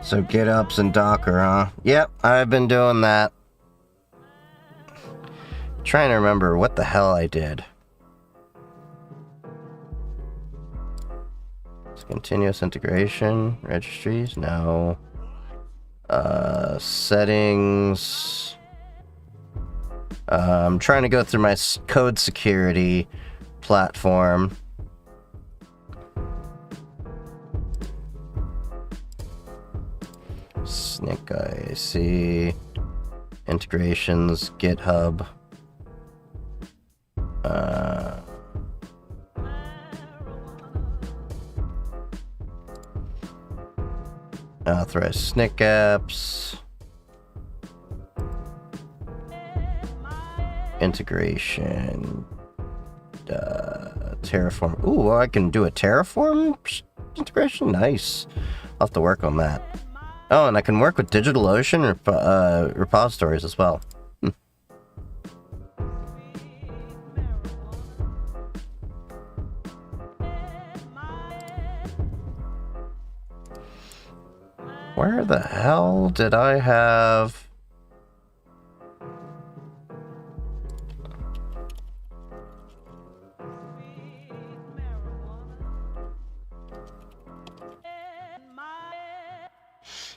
S1: So GitHubs and Docker, huh? Yep, I've been doing that. Trying to remember what the hell I did. Continuous integration, registries, no. Settings. I'm trying to go through my code security platform. SNCC IAC, integrations, GitHub. Authorize SNCC apps. Integration. Terraform. Ooh, I can do a Terraform integration? Nice. I'll have to work on that. Oh, and I can work with DigitalOcean repositories as well. Where the hell did I have...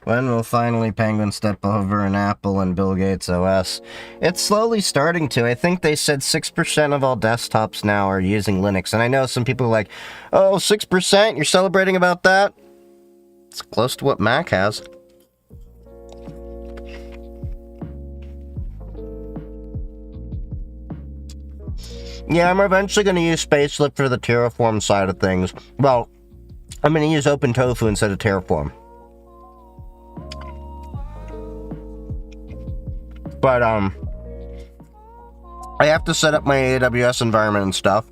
S1: When will finally Penguin step over an Apple and Bill Gates OS? It's slowly starting to. I think they said 6% of all desktops now are using Linux. And I know some people are like, oh, 6%? You're celebrating about that? It's close to what Mac has. Yeah, I'm eventually going to use Spacelift for the Terraform side of things. Well, I'm going to use OpenTofu instead of Terraform. But, I have to set up my AWS environment and stuff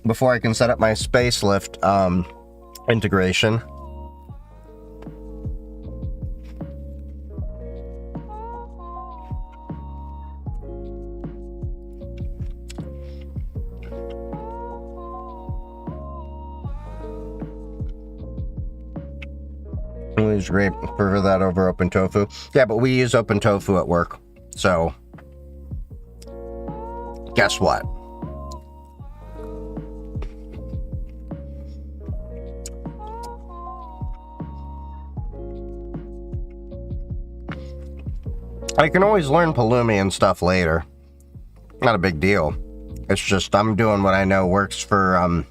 S1: before I can set up my Spacelift, integration. We use great, prefer that over OpenTofu. Yeah, but we use OpenTofu at work. So, guess what? I can always learn Pulumi and stuff later. Not a big deal. It's just I'm doing what I know works for,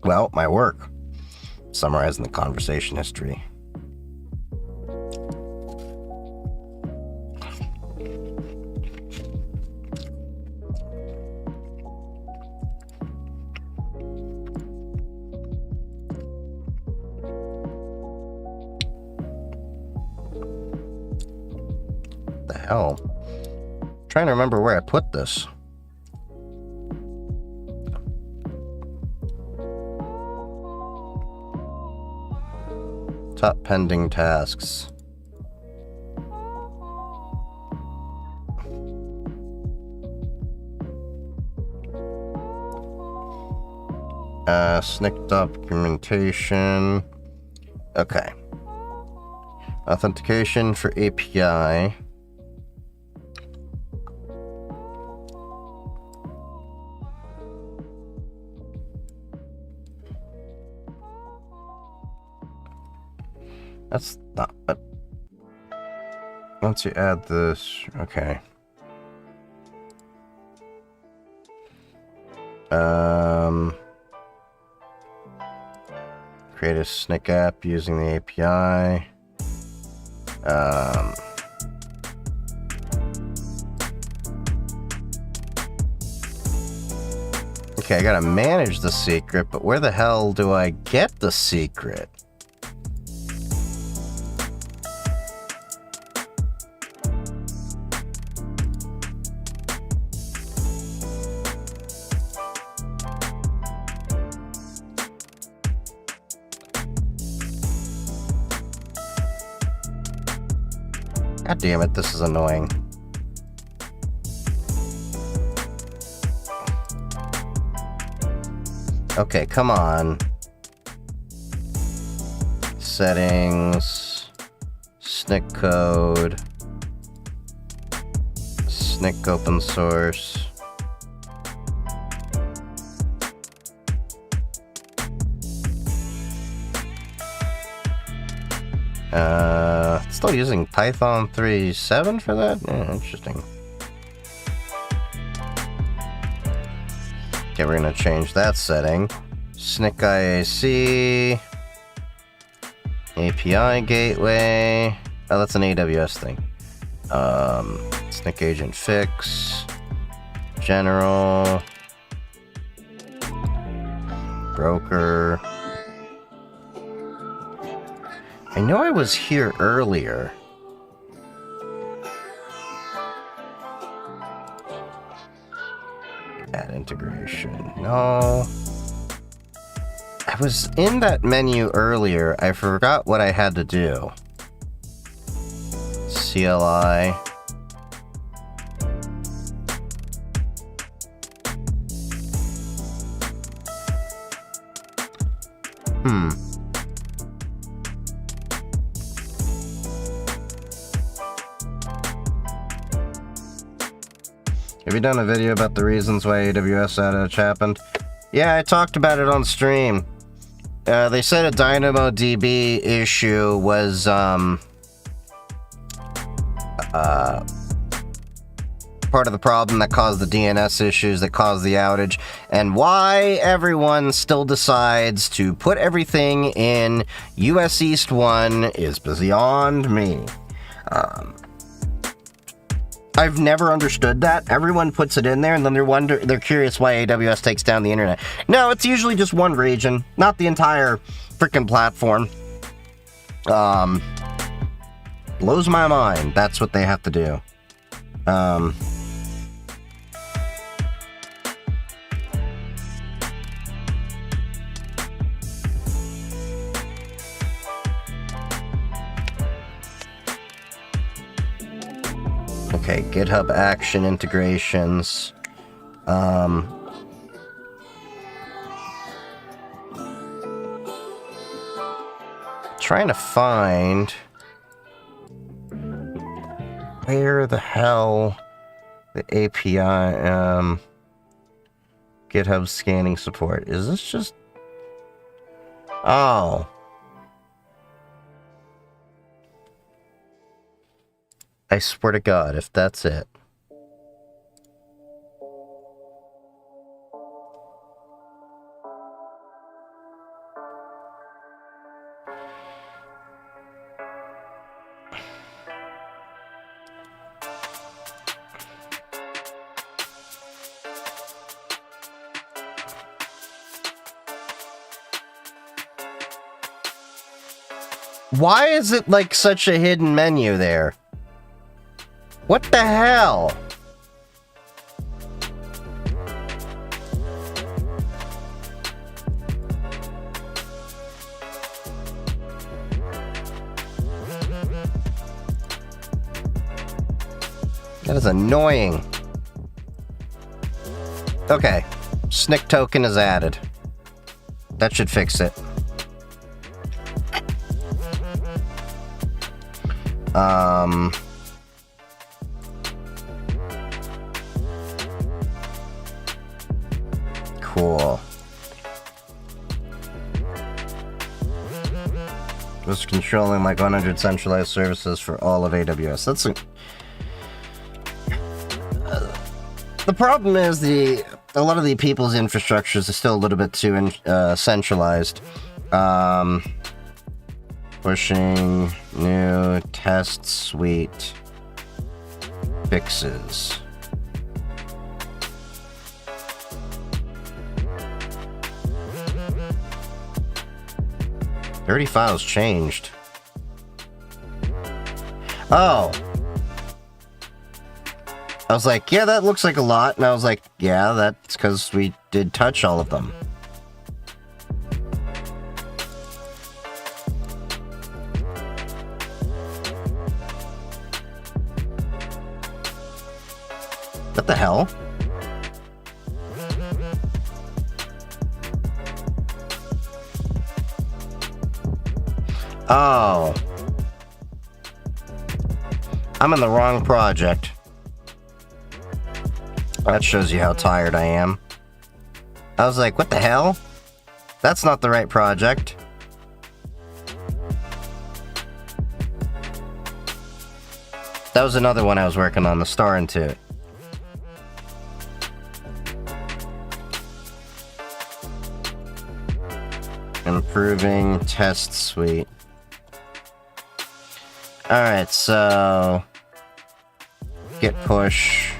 S1: well, my work. Summarizing the conversation history. Hell, I'm trying to remember where I put this. Top pending tasks. SNCC documentation. Okay. Authentication for API. That's not... Once you add this... Okay. Create a SNCC app using the API. Okay, I gotta manage the secret, but where the hell do I get the secret? God damn it, this is annoying. Okay, come on. Settings. SNCC code. SNCC open source. Still using Python 3.7 for that? Yeah, interesting. Okay, we're gonna change that setting. SNCC IAC. API gateway. Oh, that's an AWS thing. SNCC agent fix. General. Broker. I know I was here earlier. Add integration. No. I was in that menu earlier. I forgot what I had to do. CLI. Have you done a video about the reasons why AWS outage happened? Yeah, I talked about it on stream. They said a DynamoDB issue was, part of the problem that caused the DNS issues that caused the outage, and why everyone still decides to put everything in US East 1 is beyond me. I've never understood that. Everyone puts it in there, and then they're curious why AWS takes down the internet. No, it's usually just one region, not the entire freaking platform. Blows my mind. That's what they have to do. Okay, GitHub Action integrations. Trying to find where the hell the API, GitHub scanning support. Is this just... Oh. I swear to God, if that's it. Why is it like such a hidden menu there? What the hell? That is annoying. Okay, SNCC token is added. That should fix it. Cool. Was controlling like 100 centralized services for all of AWS. That's the problem is a lot of the people's infrastructures are still a little bit too centralized. Pushing new test suite fixes. 30 files changed. Oh. I was like, yeah, that looks like a lot. And I was like, yeah, that's because we did touch all of them. What the hell? Oh. I'm in the wrong project. That shows you how tired I am. I was like, what the hell? That's not the right project. That was another one I was working on, the Star Into. Improving test suite. Alright, so git push.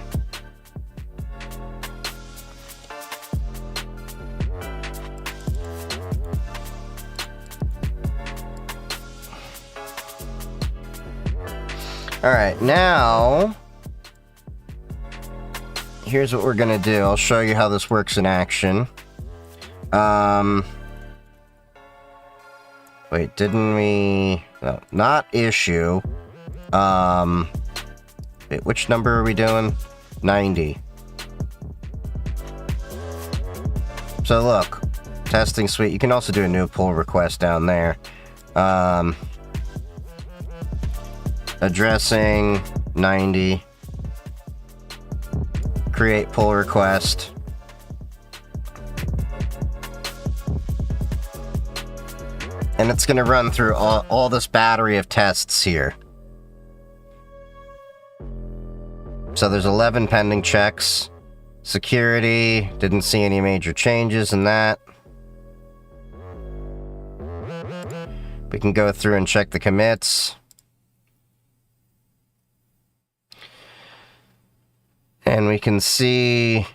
S1: Alright, now here's what we're gonna do. I'll show you how this works in action. Wait, didn't we... No, not issue. Wait, which number are we doing? 90. So look, testing suite. You can also do a new pull request down there. Addressing 90. create pull request. And it's going to run through all this battery of tests here. So there's 11 pending checks. Security, didn't see any major changes in that. We can go through and check the commits. And we can see...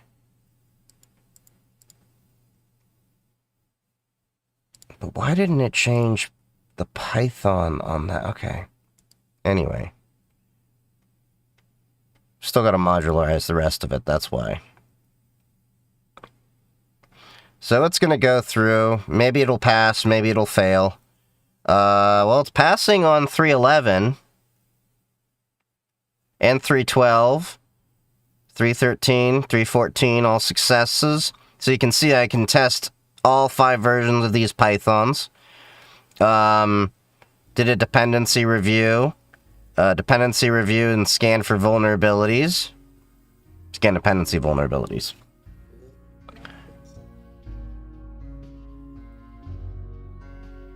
S1: But why didn't it change the Python on that? Okay. Anyway. Still got to modularize the rest of it, that's why. So it's going to go through. Maybe it'll pass, maybe it'll fail. Well, it's passing on 3.11 and 3.12, 3.13, 3.14, all successes. So you can see I can test all 5 versions of these Pythons. Did a dependency review. Dependency review and scan for vulnerabilities. Scan dependency vulnerabilities.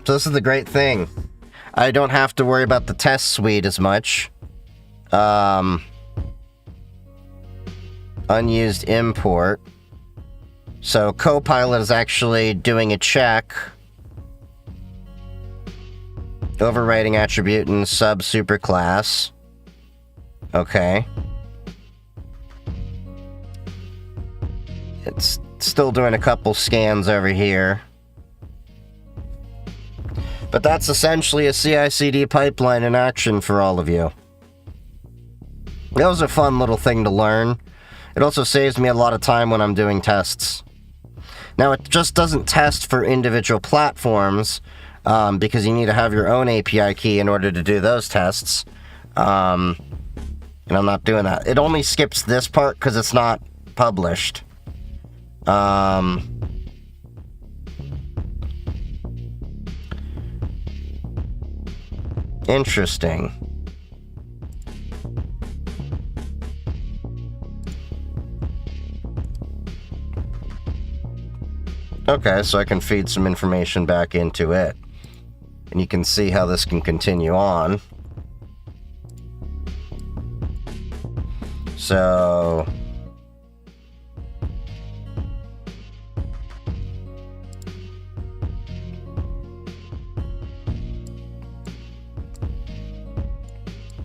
S1: So this is the great thing. I don't have to worry about the test suite as much. Unused import. So Copilot is actually doing a check. Overwriting attribute in sub superclass. Okay. It's still doing a couple scans over here. But that's essentially a CI/CD pipeline in action for all of you. That was a fun little thing to learn. It also saves me a lot of time when I'm doing tests. Now, it just doesn't test for individual platforms, because you need to have your own API key in order to do those tests. And I'm not doing that. It only skips this part because it's not published. Interesting. Okay, so I can feed some information back into it. And you can see how this can continue on. So...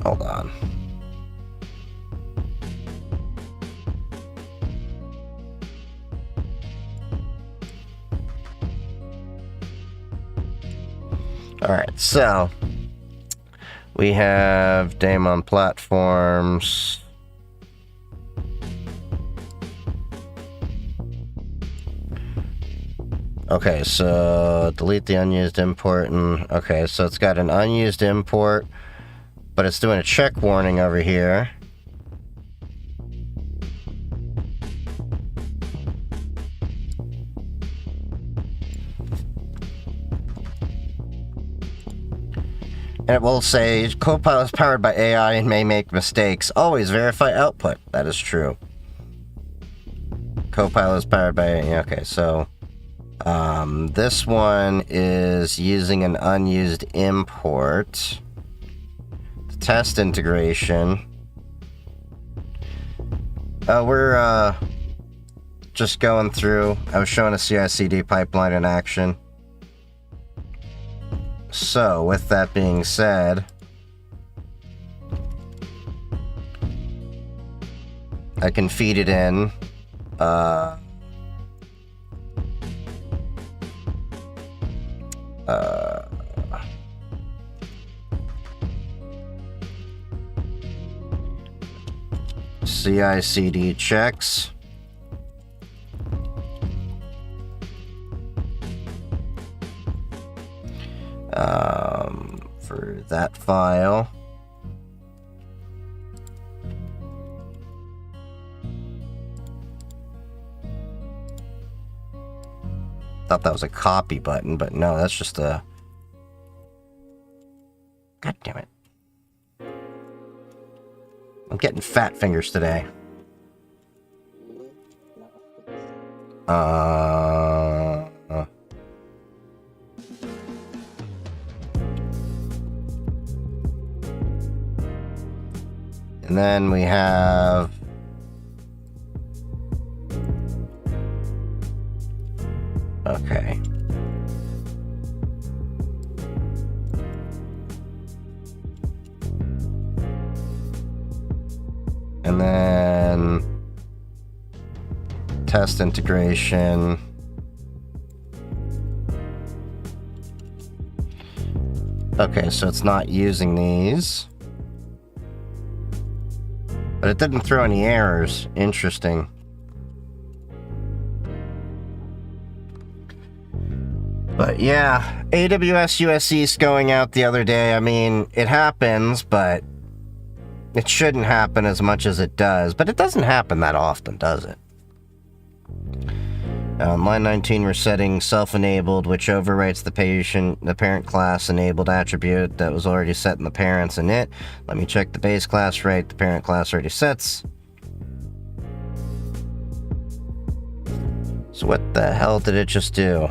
S1: hold on. Alright, so we have Daemon platforms. Okay, so delete the unused import and okay, so it's got an unused import, but it's doing a check warning over here. And it will say, Copilot is powered by AI and may make mistakes. Always verify output. That is true. Copilot is powered by... okay, so... this one is using an unused import. The test integration. We're, just going through. I was showing a CI/CD pipeline in action. So, with that being said, I can feed it in, CI/CD checks. For that file. Thought that was a copy button, but no, that's just a... God damn it. I'm getting fat fingers today. Uh... And then we have... Okay. And then... Test integration. Okay, so it's not using these. But it didn't throw any errors. Interesting. But yeah, AWS US East going out the other day. I mean, it happens, but it shouldn't happen as much as it does. But it doesn't happen that often, does it? Line 19, we're setting self-enabled, which overwrites the parent class enabled attribute that was already set in the parents init. Let me check the base class right. The parent class already sets. So what the hell did it just do?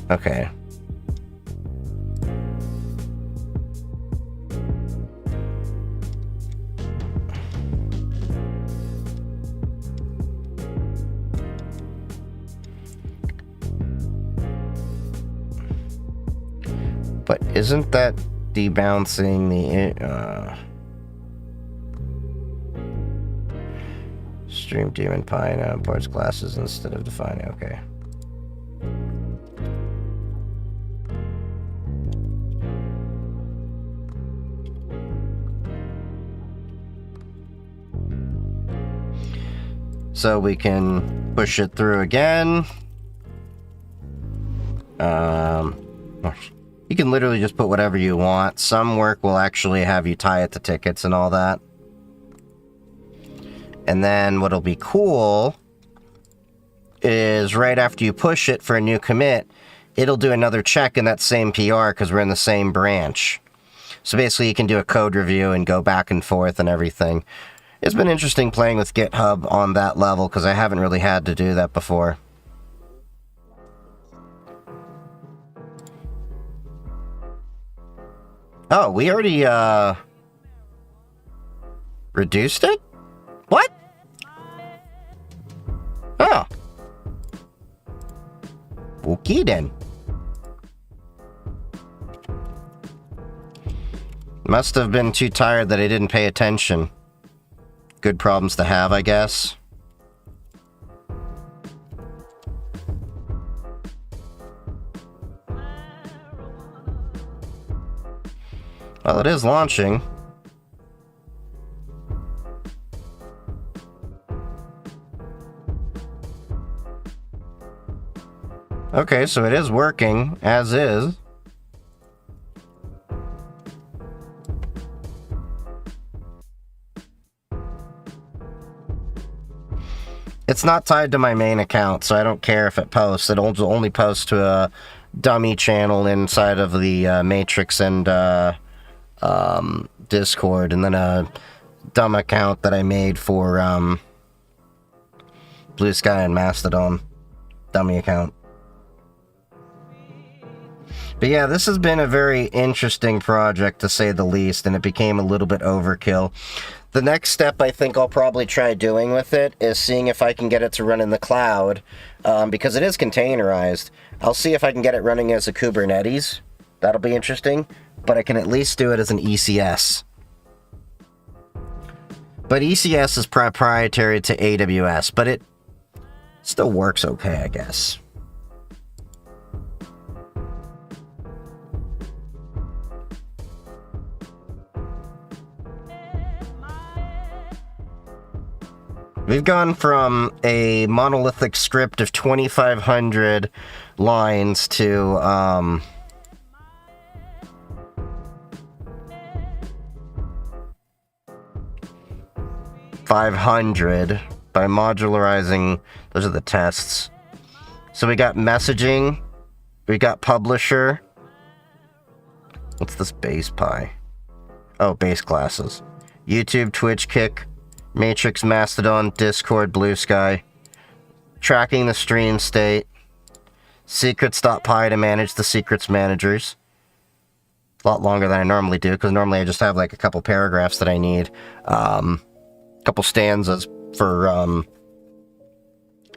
S1: Okay. But isn't that debouncing the stream Daemon Pi now imports classes instead of defining? Okay. So we can push it through again. You can literally just put whatever you want. Some work will actually have you tie it to tickets and all that. And then what'll be cool is right after you push it for a new commit, it'll do another check in that same PR because we're in the same branch. So basically you can do a code review and go back and forth and everything. It's been interesting playing with GitHub on that level because I haven't really had to do that before. Oh, we already, reduced it? What? Oh. Okay, then. Must have been too tired that I didn't pay attention. Good problems to have, I guess. Well, it is launching. Okay, so it is working, as is. It's not tied to my main account, so I don't care if it posts. It'll only post to a dummy channel inside of the Matrix and Discord, and then a dumb account that I made for Blue Sky and Mastodon. Dummy account. But yeah, this has been a very interesting project, to say the least, and it became a little bit overkill. The next step I think I'll probably try doing with it is seeing if I can get it to run in the cloud, because it is containerized. I'll see if I can get it running as a Kubernetes. That'll be interesting, but I can at least do it as an ECS. But ECS is proprietary to AWS, but it still works okay, I guess. We've gone from a monolithic script of 2,500 lines to 500 by modularizing. Those are the tests. So we got messaging, we got publisher. What's this base pie? Oh, base classes. YouTube, Twitch, Kick, Matrix, Mastodon, Discord, Blue Sky. Tracking the stream state. Secrets.py to manage the secrets managers. A lot longer than I normally do, because normally I just have like a couple paragraphs that I need. Couple stanzas for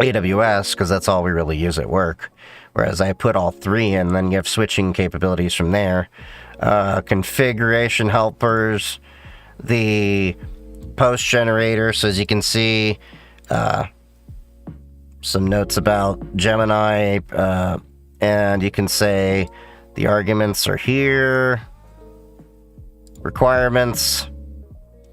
S1: AWS, because that's all we really use at work. Whereas I put all three in, and then you have switching capabilities from there. Configuration helpers, the post generator, so as you can see, some notes about Gemini, and you can say the arguments are here, requirements,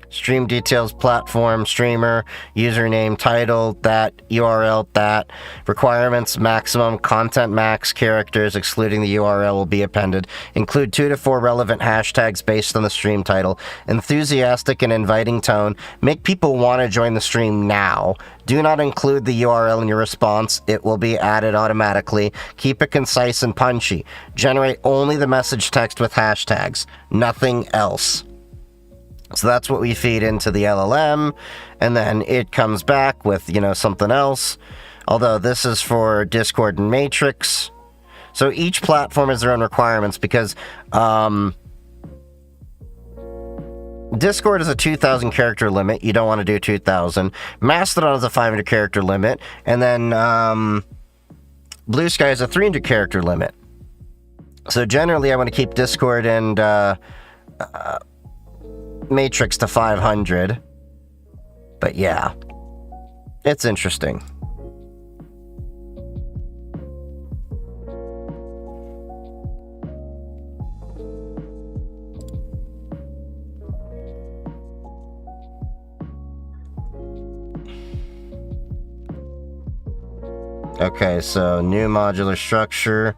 S1: stream details, platform, streamer, username, title, that, URL, that, requirements, maximum, content max, characters, excluding the URL will be appended, include 2 to 4 relevant hashtags based on the stream title, enthusiastic and inviting tone, make people want to join the stream now, do not include the URL in your response, it will be added automatically, keep it concise and punchy, generate only the message text with hashtags, nothing else. So that's what we feed into the LLM, and then it comes back with, something else. Although this is for Discord and Matrix. So each platform has their own requirements, because Discord is a 2,000 character limit. You don't want to do 2,000. Mastodon is a 500 character limit. And then Blue Sky is a 300 character limit. So generally I want to keep Discord and Matrix to 500, but yeah, it's interesting. Okay, so new modular structure.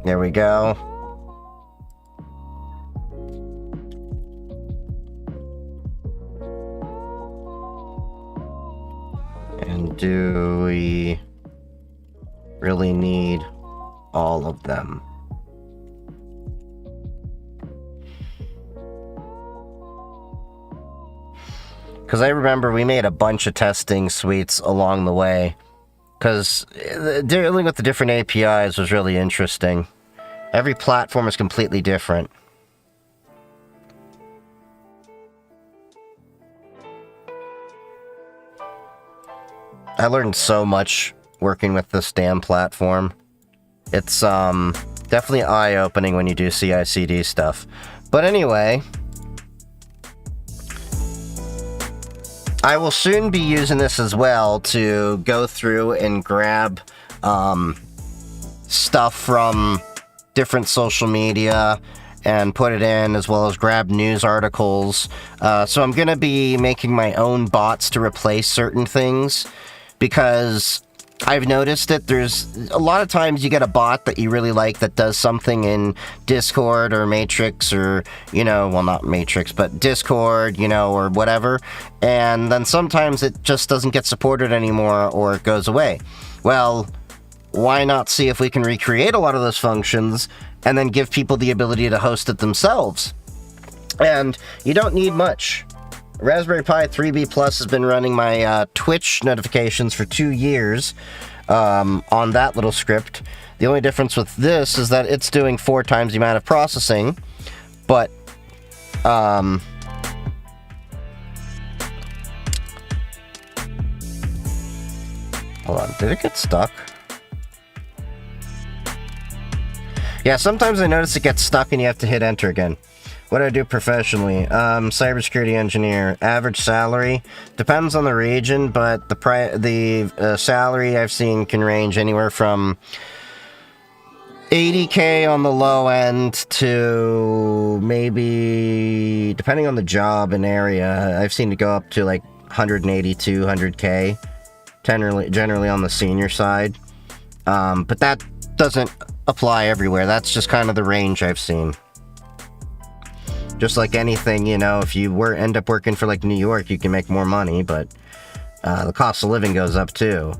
S1: There we go. And do we really need all of them? Because I remember we made a bunch of testing suites along the way. Because dealing with the different APIs was really interesting. Every platform is completely different. I learned so much working with this damn platform. It's definitely eye-opening when you do CI/CD stuff. But anyway, I will soon be using this as well to go through and grab stuff from different social media and put it in, as well as grab news articles. So I'm going to be making my own bots to replace certain things, because I've noticed that there's a lot of times you get a bot that you really like that does something in Discord or Matrix, or, well, not Matrix, but Discord, or whatever, and then sometimes it just doesn't get supported anymore, or it goes away. Well, why not see if we can recreate a lot of those functions and then give people the ability to host it themselves? And you don't need much. Raspberry Pi 3B Plus has been running my Twitch notifications for 2 years on that little script. The only difference with this is that it's doing 4 times the amount of processing, but hold on, did it get stuck? Yeah, sometimes I notice it gets stuck and you have to hit enter again. What do I do professionally? Cybersecurity engineer. Average salary depends on the region, but the salary I've seen can range anywhere from $80K on the low end to maybe, depending on the job and area, I've seen it go up to like 180, 200K, generally on the senior side. But that doesn't apply everywhere. That's just kind of the range I've seen. Just like anything, if you end up working for like New York, you can make more money, but the cost of living goes up too.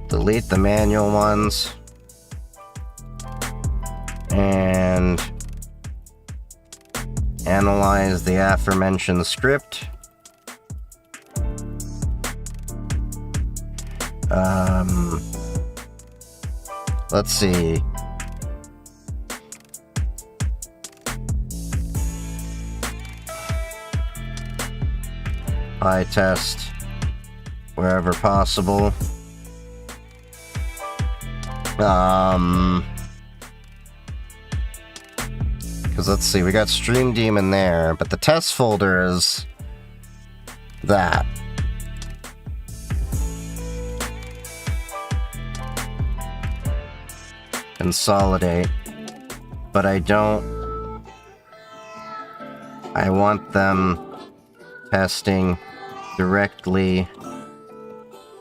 S1: Delete the manual ones. And analyze the aforementioned script. Let's see. Eye test wherever possible. Because let's see, we got Stream Daemon there, but the test folder is that. Consolidate, but I want them testing directly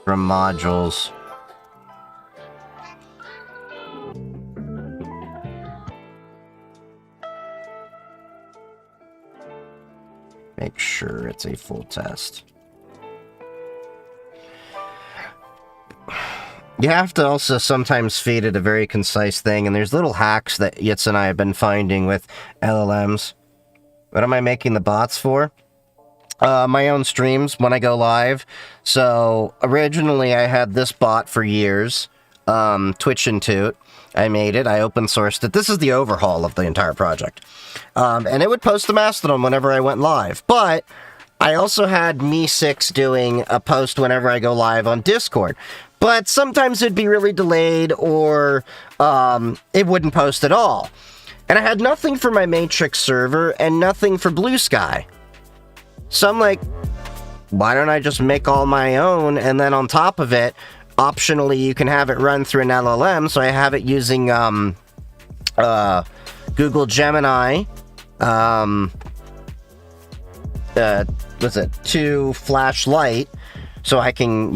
S1: from modules. Make sure it's a full test. You have to also sometimes feed it a very concise thing, and there's little hacks that Yitz and I have been finding with LLMs. What am I making the bots for? My own streams when I go live. So originally I had this bot for years, Twitch and Toot. I made it, I open sourced it. This is the overhaul of the entire project. And it would post to Mastodon whenever I went live. But I also had Me6 doing a post whenever I go live on Discord. But sometimes it'd be really delayed, or it wouldn't post at all. And I had nothing for my Matrix server and nothing for Blue Sky. So I'm like, why don't I just make all my own, and then on top of it, optionally you can have it run through an LLM, so I have it using Google Gemini, what's it, 2 Flashlight, so I can,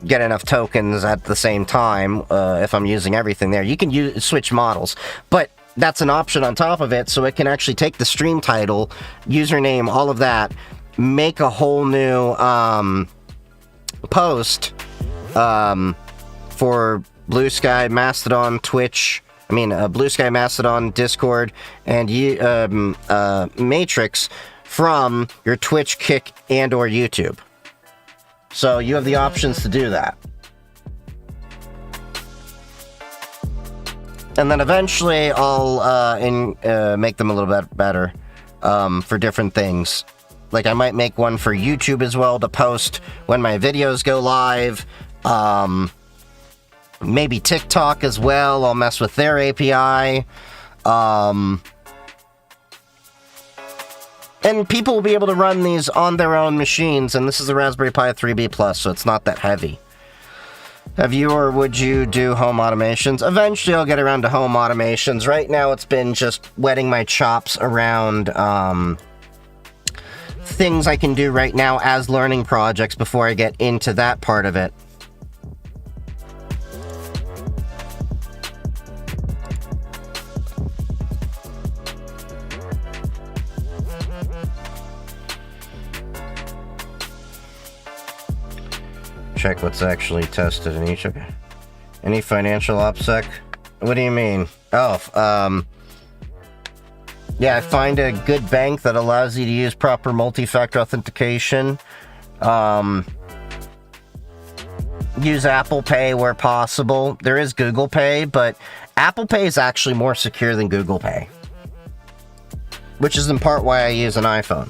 S1: get enough tokens at the same time if I'm using everything there. You can switch models, but that's an option on top of it, so it can actually take the stream title, username, all of that, make a whole new post for Blue Sky, Mastodon, Twitch, Blue Sky, Mastodon, Discord, and Matrix from your Twitch, Kick, and or YouTube. So you have the options to do that. And then eventually I'll make them a little bit better for different things. Like I might make one for YouTube as well to post when my videos go live. Maybe TikTok as well. I'll mess with their API. And people will be able to run these on their own machines, and this is a Raspberry Pi 3B Plus, so it's not that heavy. Have you or would you do home automations? Eventually I'll get around to home automations. Right now it's been just whetting my chops around things I can do right now as learning projects before I get into that part of it. Check what's actually tested in each of you. Any financial OPSEC? What do you mean? Oh, yeah, find a good bank that allows you to use proper multi-factor authentication. Use Apple Pay where possible. There is Google Pay, but Apple Pay is actually more secure than Google Pay, which is in part why I use an iPhone.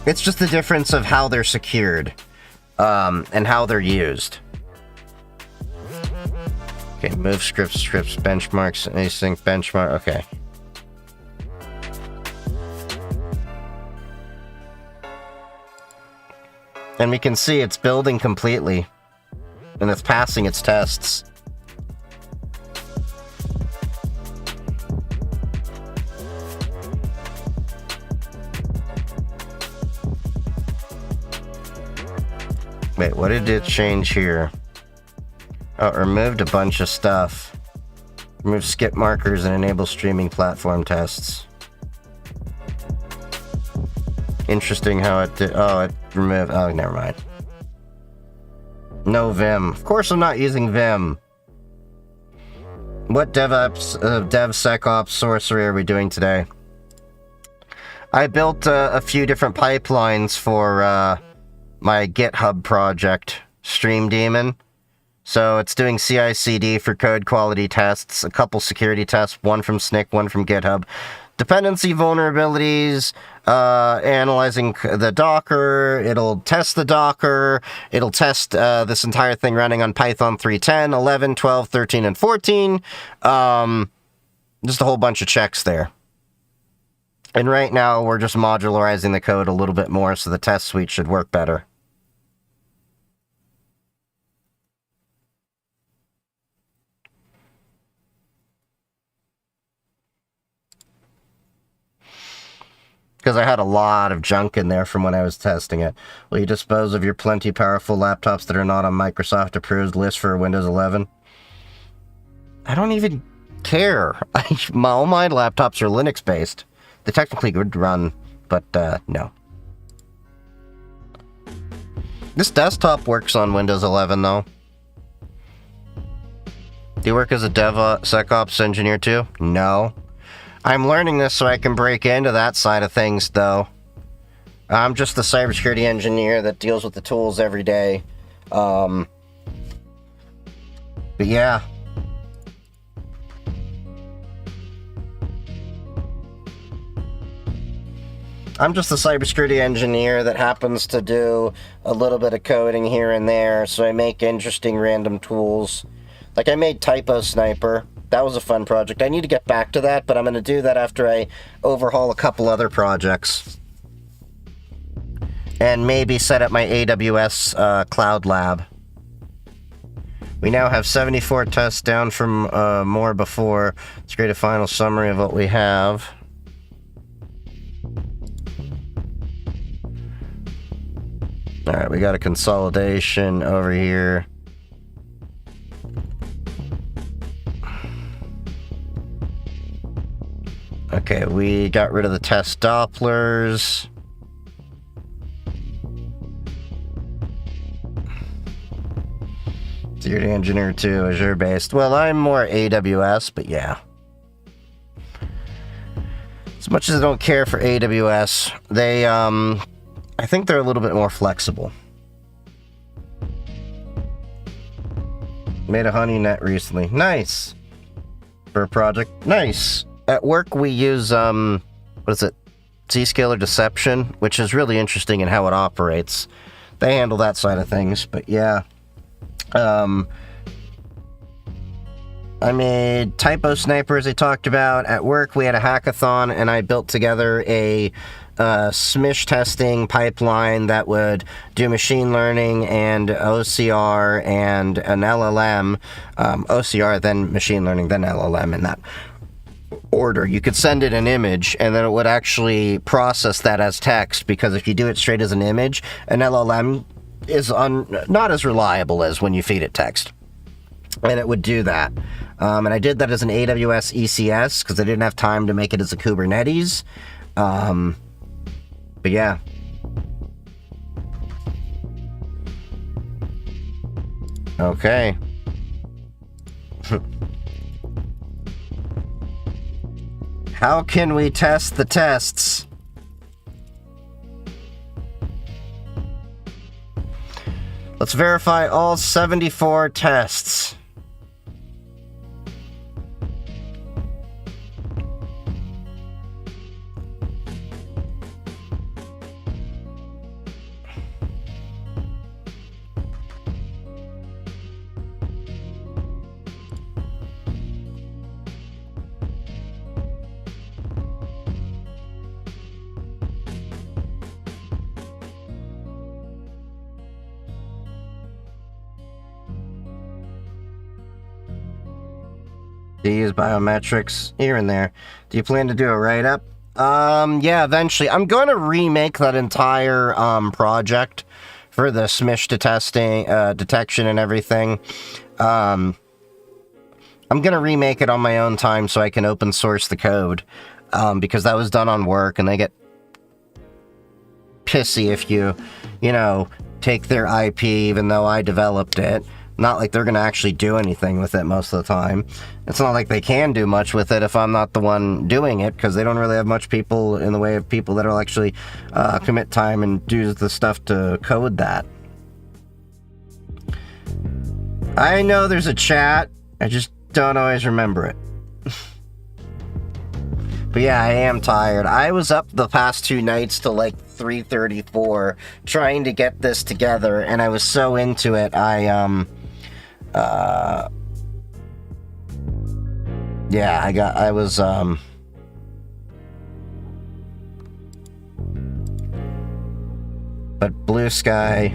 S1: It's just the difference of how they're secured, and how they're used. Okay, move scripts, benchmarks, async, benchmark, okay. And we can see it's building completely, and it's passing its tests. Wait, what did it change here? Oh, it removed a bunch of stuff. Remove skip markers and enable streaming platform tests. Interesting how it did. Oh, it removed. Oh, never mind. No Vim. Of course I'm not using Vim. What DevSecOps sorcery are we doing today? I built a few different pipelines for my GitHub project, Stream Daemon. So it's doing CI/CD for code quality tests, a couple security tests, one from SNCC, one from GitHub. Dependency vulnerabilities, analyzing the Docker, it'll test the Docker, it'll test this entire thing running on Python 3.10, 11, 12, 13, and 14. Just a whole bunch of checks there. And right now, we're just modularizing the code a little bit more, so the test suite should work better. Because I had a lot of junk in there from when I was testing it. Will you dispose of your plenty powerful laptops that are not on Microsoft approved list for Windows 11? I don't even care. All my laptops are Linux based. They technically would run, but no. This desktop works on Windows 11 though. Do you work as a DevSecOps engineer too? No. I'm learning this so I can break into that side of things, though. I'm just the cybersecurity engineer that deals with the tools every day. But yeah. I'm just the cybersecurity engineer that happens to do a little bit of coding here and there, so I make interesting random tools. Like I made Typo Sniper. That was a fun project. I need to get back to that, but I'm going to do that after I overhaul a couple other projects. And maybe set up my AWS Cloud Lab. We now have 74 tests down from more before. Let's create a final summary of what we have. Alright, we got a consolidation over here. Okay, we got rid of the test Dopplers. Security Engineer 2, Azure based. Well, I'm more AWS, but yeah. As much as I don't care for AWS, they, I think they're a little bit more flexible. Made a honeynet recently. Nice! For a project. Nice! At work, we use, what is it? Zscaler Deception, which is really interesting in how it operates. They handle that side of things, but yeah. I made Typo Sniper, as I talked about. At work, we had a hackathon, and I built together a SMISH testing pipeline that would do machine learning and OCR and an LLM. OCR, then machine learning, then LLM, in that order. You could send it an image and then it would actually process that as text, because if you do it straight as an image, an LLM is not as reliable as when you feed it text. And it would do that. And I did that as an AWS ECS because I didn't have time to make it as a Kubernetes. But yeah. Okay. How can we test the tests? Let's verify all 74 tests. Do you use biometrics here and there? Do you plan to do a write-up? Yeah, eventually. I'm going to remake that entire project for the SMISH detection and everything. I'm going to remake it on my own time so I can open source the code, because that was done on work and they get pissy if you know, take their IP even though I developed it. Not like they're going to actually do anything with it most of the time. It's not like they can do much with it if I'm not the one doing it, because they don't really have much people in the way of people that'll actually commit time and do the stuff to code that. I know there's a chat, I just don't always remember it. But yeah, I am tired. I was up the past 2 nights till like 3:34 trying to get this together, and I was so into it, but Blue Sky...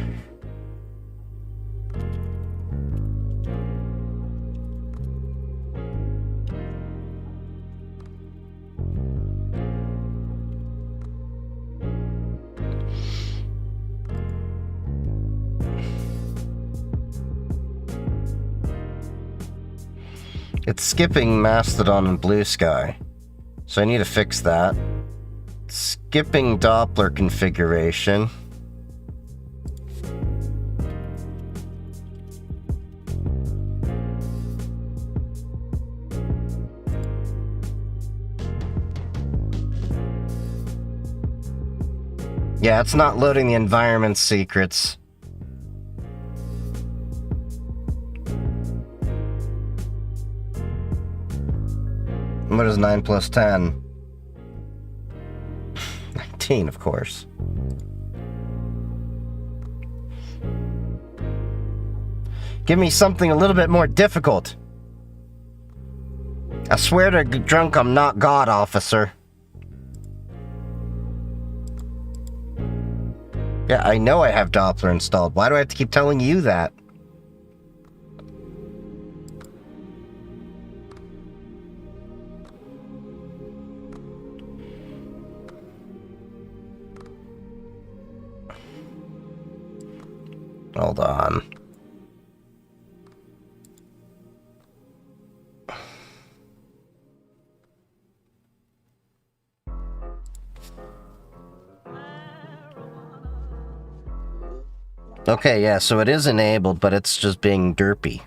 S1: It's skipping Mastodon and Blue Sky, so I need to fix that. Skipping Doppler configuration. Yeah, it's not loading the environment secrets. What is 9 plus 10? 19, of course. Give me something a little bit more difficult. I swear to drunk I'm not God, officer. Yeah, I know I have Doppler installed. Why do I have to keep telling you that? Hold on. Okay, yeah, so it is enabled, but it's just being derpy.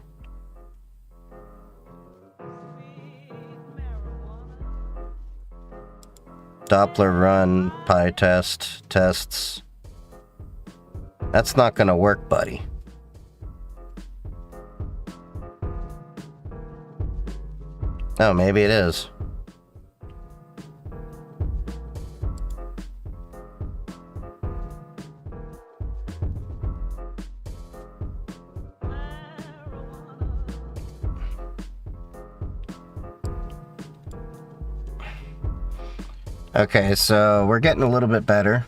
S1: Doppler run, PyTest, tests. That's not gonna work, buddy. Oh, maybe it is. Okay, so we're getting a little bit better.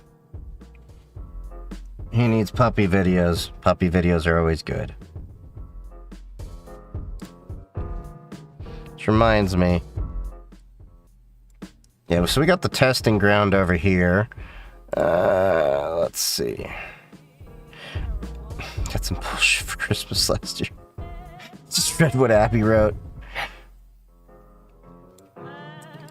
S1: He needs puppy videos. Puppy videos are always good. Which reminds me. Yeah, so we got the testing ground over here. Let's see. Got some bullshit for Christmas last year. Just read what Abby wrote.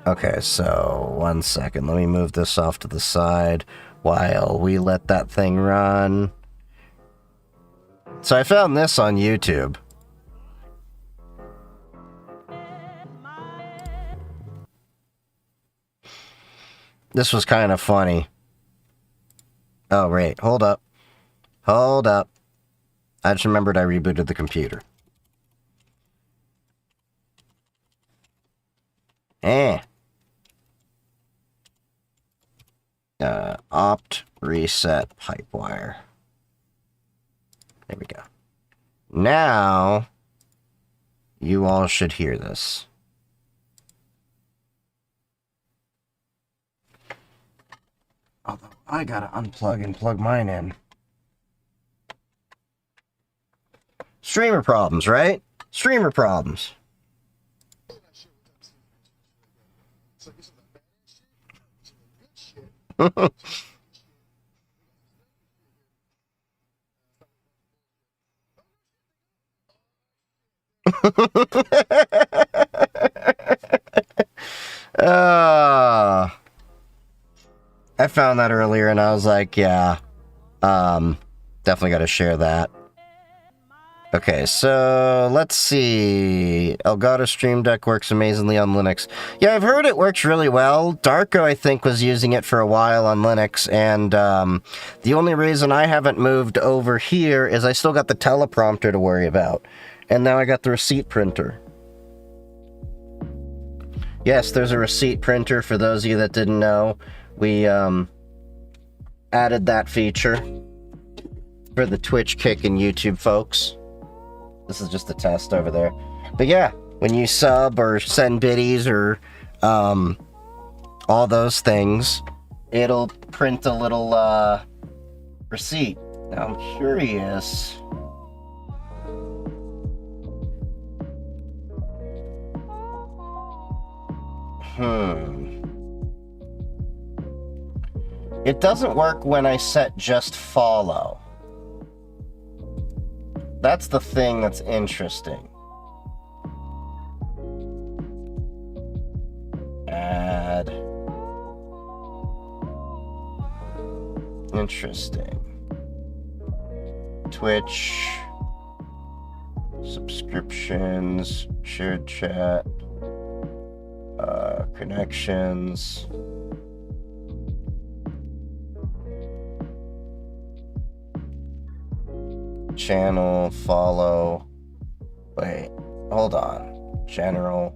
S1: Okay, so 1 second. Let me move this off to the side while we let that thing run. So I found this on YouTube. This was kind of funny. Oh, wait. Hold up. Hold up. I just remembered I rebooted the computer. Opt reset pipe wire. There we go. Now, you all should hear this. Although, I gotta unplug and plug mine in. Streamer problems, right? Streamer problems. I I found that earlier and I was like, yeah, definitely got to share that. Okay, so let's see. Elgato Stream Deck works amazingly on Linux. Yeah, I've heard it works really well. Darko, I think, was using it for a while on Linux, and the only reason I haven't moved over here is I still got the teleprompter to worry about. And now I got the receipt printer. Yes, there's a receipt printer for those of you that didn't know. We added that feature for the Twitch, Kick, and YouTube folks. This is just a test over there. But yeah, when you sub or send biddies or all those things, it'll print a little receipt. Now I'm curious. It doesn't work when I set just follow. That's the thing that's interesting. Add. Interesting. Twitch. Subscriptions. Shared chat. Connections. Channel, follow. Wait, hold on. General.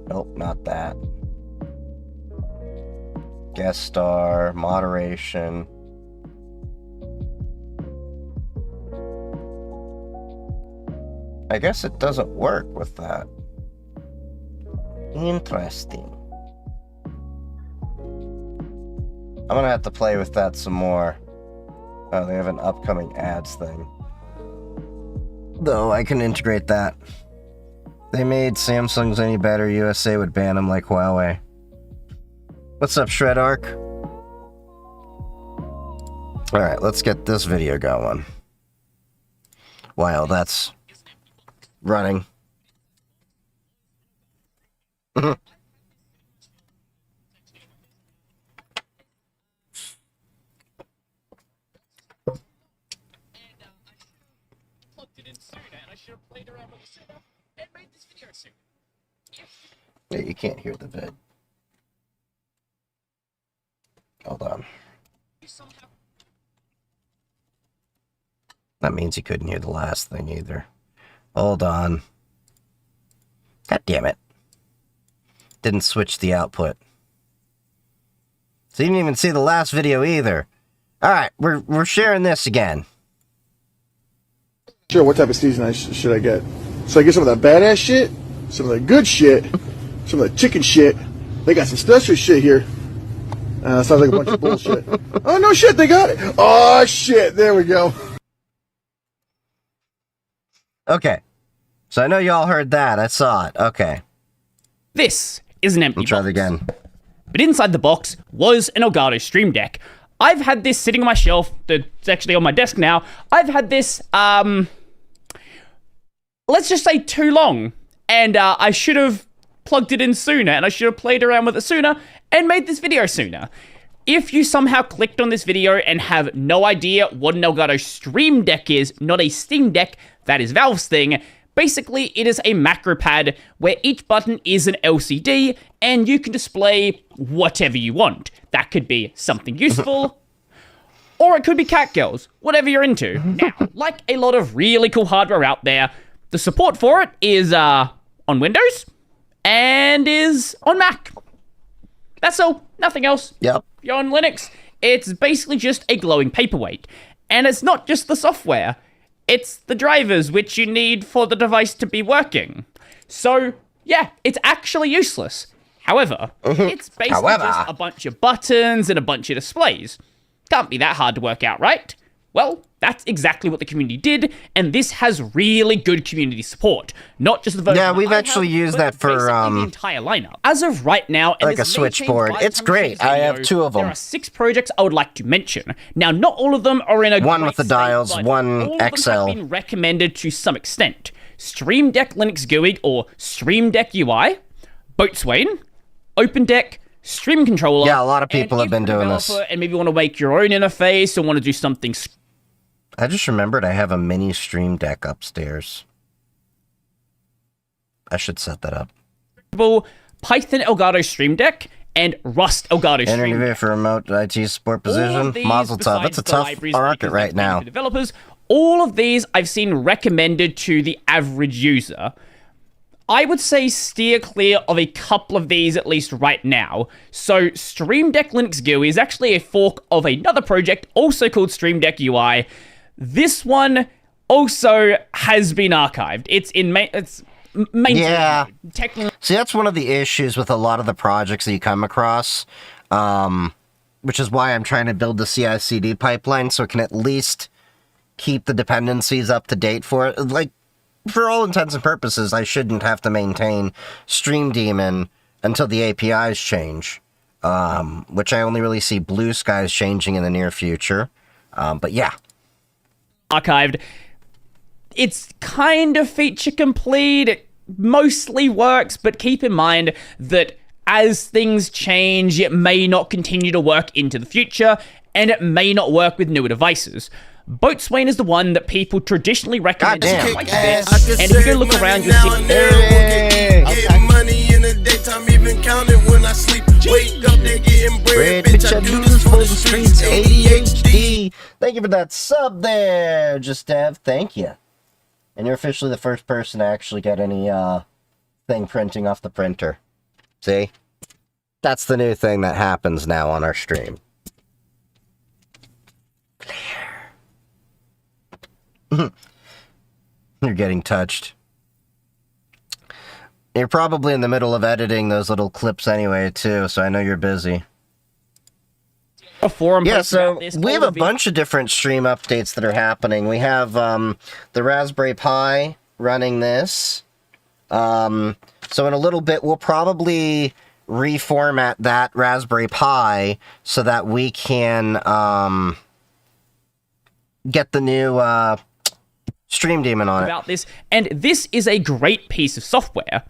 S1: Nope, not that. Guest star, moderation. I guess it doesn't work with that. Interesting. I'm gonna have to play with that some more. Oh, they have an upcoming ads thing. Though I can integrate that. They made Samsung's any better, USA would ban them like Huawei. What's up, Shred Arc? Alright, let's get this video going. While that's running. Yeah, you can't hear the vid. Hold on. That means you couldn't hear the last thing either. Hold on. God damn it. Didn't switch the output. So you didn't even see the last video either. Alright, we're sharing this again.
S3: Sure, what type of season should I get? So I get some of that badass shit, some of the good shit, some of the chicken shit. They got some special shit here. Sounds like a bunch of bullshit. Oh, no shit, they got it. Oh, shit, there we go.
S1: Okay. So I know y'all heard that. I saw it. Okay.
S4: This is an empty
S1: We'll try
S4: box.
S1: it again.
S4: But inside the box was an Elgato Stream Deck. I've had this sitting on my shelf. It's actually on my desk now. I've had this, let's just say too long. And I should have plugged it in sooner, and I should have played around with it sooner and made this video sooner. If you somehow clicked on this video and have no idea what an Elgato Stream Deck is, not a Steam Deck, that is Valve's thing, basically it is a macro pad where each button is an LCD and you can display whatever you want. That could be something useful, or it could be cat girls, whatever you're into. Now, like a lot of really cool hardware out there, the support for it is on Windows and is on Mac. That's all, nothing else.
S1: Yep.
S4: If you're on Linux, it's basically just a glowing paperweight. And it's not just the software, it's the drivers which you need for the device to be working. So, yeah, it's actually useless. However, it's basically just a bunch of buttons and a bunch of displays. Can't be that hard to work out, right? Well, that's exactly what the community did, and this has really good community support. Not just the version
S1: Yeah, we've
S4: I
S1: actually
S4: have,
S1: used
S4: but
S1: that for,
S4: basically the entire lineup. As of right now, and
S1: like
S4: this
S1: a
S4: may change
S1: switchboard.
S4: by the
S1: It's
S4: time I
S1: great.
S4: see this
S1: I have
S4: video,
S1: 2 of them.
S4: There are 6 projects I would like to mention. Now, not all of them are in a
S1: One
S4: great
S1: with the
S4: state,
S1: dials,
S4: but
S1: one
S4: all of
S1: XL.
S4: them have been recommended to some extent. Stream Deck Linux GUI or Stream Deck UI, Boatswain, Open Deck, Stream Controller.
S1: Yeah, a lot of people
S4: And
S1: have been
S4: if you're a
S1: doing this.
S4: developer and maybe want to make your own interface or want to do something
S1: I just remembered I have a mini Stream Deck upstairs. I should set that up.
S4: Python Elgato Stream Deck and Rust Elgato Stream Deck.
S1: Interview for remote IT support position. Mazel tov. That's a tough market right now.
S4: Developers, all of these I've seen recommended to the average user. I would say steer clear of a couple of these at least right now. So Stream Deck Linux GUI is actually a fork of another project also called Stream Deck UI. This one also has been archived. It's in maintenance.
S1: Yeah.
S4: Technically.
S1: See, that's one of the issues with a lot of the projects that you come across, which is why I'm trying to build the CI/CD pipeline so it can at least keep the dependencies up to date for it. Like, for all intents and purposes, I shouldn't have to maintain Stream Daemon until the APIs change, which I only really see blue skies changing in the near future. But yeah.
S4: Archived. It's kind of feature complete. It mostly works, but keep in mind that as things change, it may not continue to work into the future, and it may not work with newer devices. Boatswain is the one that people traditionally recommend like this, and if you go look around, you'll see.
S2: Getting money in the daytime, even counting when I sleep. Wake up, they getting bread, bitch. I do this for the streets.
S1: ADHD. Thank you for that sub there, Just Dev. Thank you. And you're officially the first person to actually get any thing printing off the printer. See? That's the new thing that happens now on our stream. You're getting touched. You're probably in the middle of editing those little clips anyway, too, so I know you're busy.
S4: A forum
S1: Yeah,
S4: post
S1: so
S4: about this,
S1: we have
S4: all
S1: a
S4: of it.
S1: bunch of different stream updates that are happening. We have the Raspberry Pi running this. So in a little bit, we'll probably reformat that Raspberry Pi so that we can get the new Stream Daemon on it.
S4: About this, and this is a great piece of software.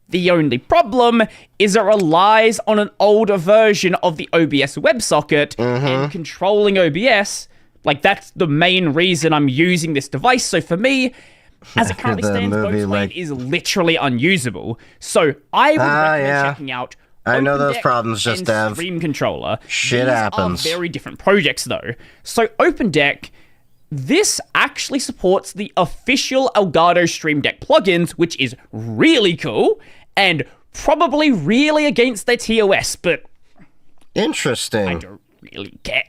S4: The only problem is it relies on an older version of the OBS WebSocket, and controlling OBS, like, that's the main reason I'm using this device. So for me, as it currently
S1: The
S4: stands,
S1: movie,
S4: Boatswain
S1: like-
S4: is literally unusable. So I would recommend
S1: yeah.
S4: checking out
S1: I know those
S4: OpenDeck
S1: problems, Just
S4: and
S1: Dev.
S4: Stream Controller.
S1: Shit
S4: These
S1: happens.
S4: are very different projects, though. So OpenDeck, this actually supports the official Elgato Stream Deck plugins, which is really cool, and probably really against their TOS, but
S1: Interesting.
S4: I don't really care.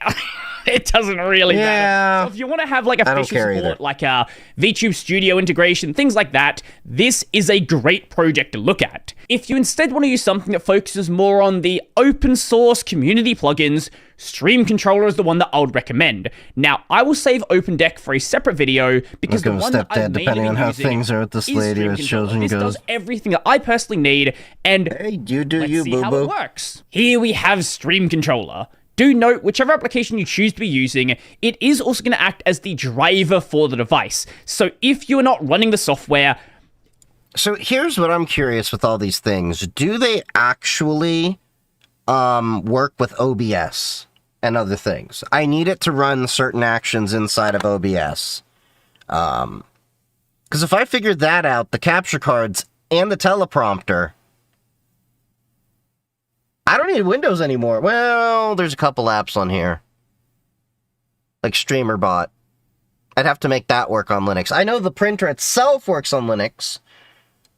S4: It doesn't really
S1: Yeah.
S4: matter. So if you want to have like
S1: don't
S4: official
S1: care
S4: support,
S1: either.
S4: like VTube Studio integration, things like that, this is a great project to look at. If you instead want to use something that focuses more on the open source community plugins, Stream Controller is the one that I would recommend. Now, I will save OpenDeck for a separate video because the
S1: Welcome,
S4: one that I'm
S1: Stepdad,
S4: mainly
S1: depending on how
S4: using
S1: things are with this
S4: is
S1: lady
S4: Stream
S1: or as
S4: Controller.
S1: children
S4: This
S1: goes.
S4: does everything that I personally need, and
S1: Hey, you do
S4: let's
S1: you,
S4: see how it
S1: boo-boo.
S4: works. Here we have Stream Controller. Do note, whichever application you choose to be using, it is also going to act as the driver for the device. So if you are not running the software...
S1: So here's what I'm curious with all these things. Do they actually work with OBS and other things? I need it to run certain actions inside of OBS. Because if I figured that out, the capture cards and the teleprompter... I don't need Windows anymore. Well, there's a couple apps on here. Like StreamerBot. I'd have to make that work on Linux. I know the printer itself works on Linux,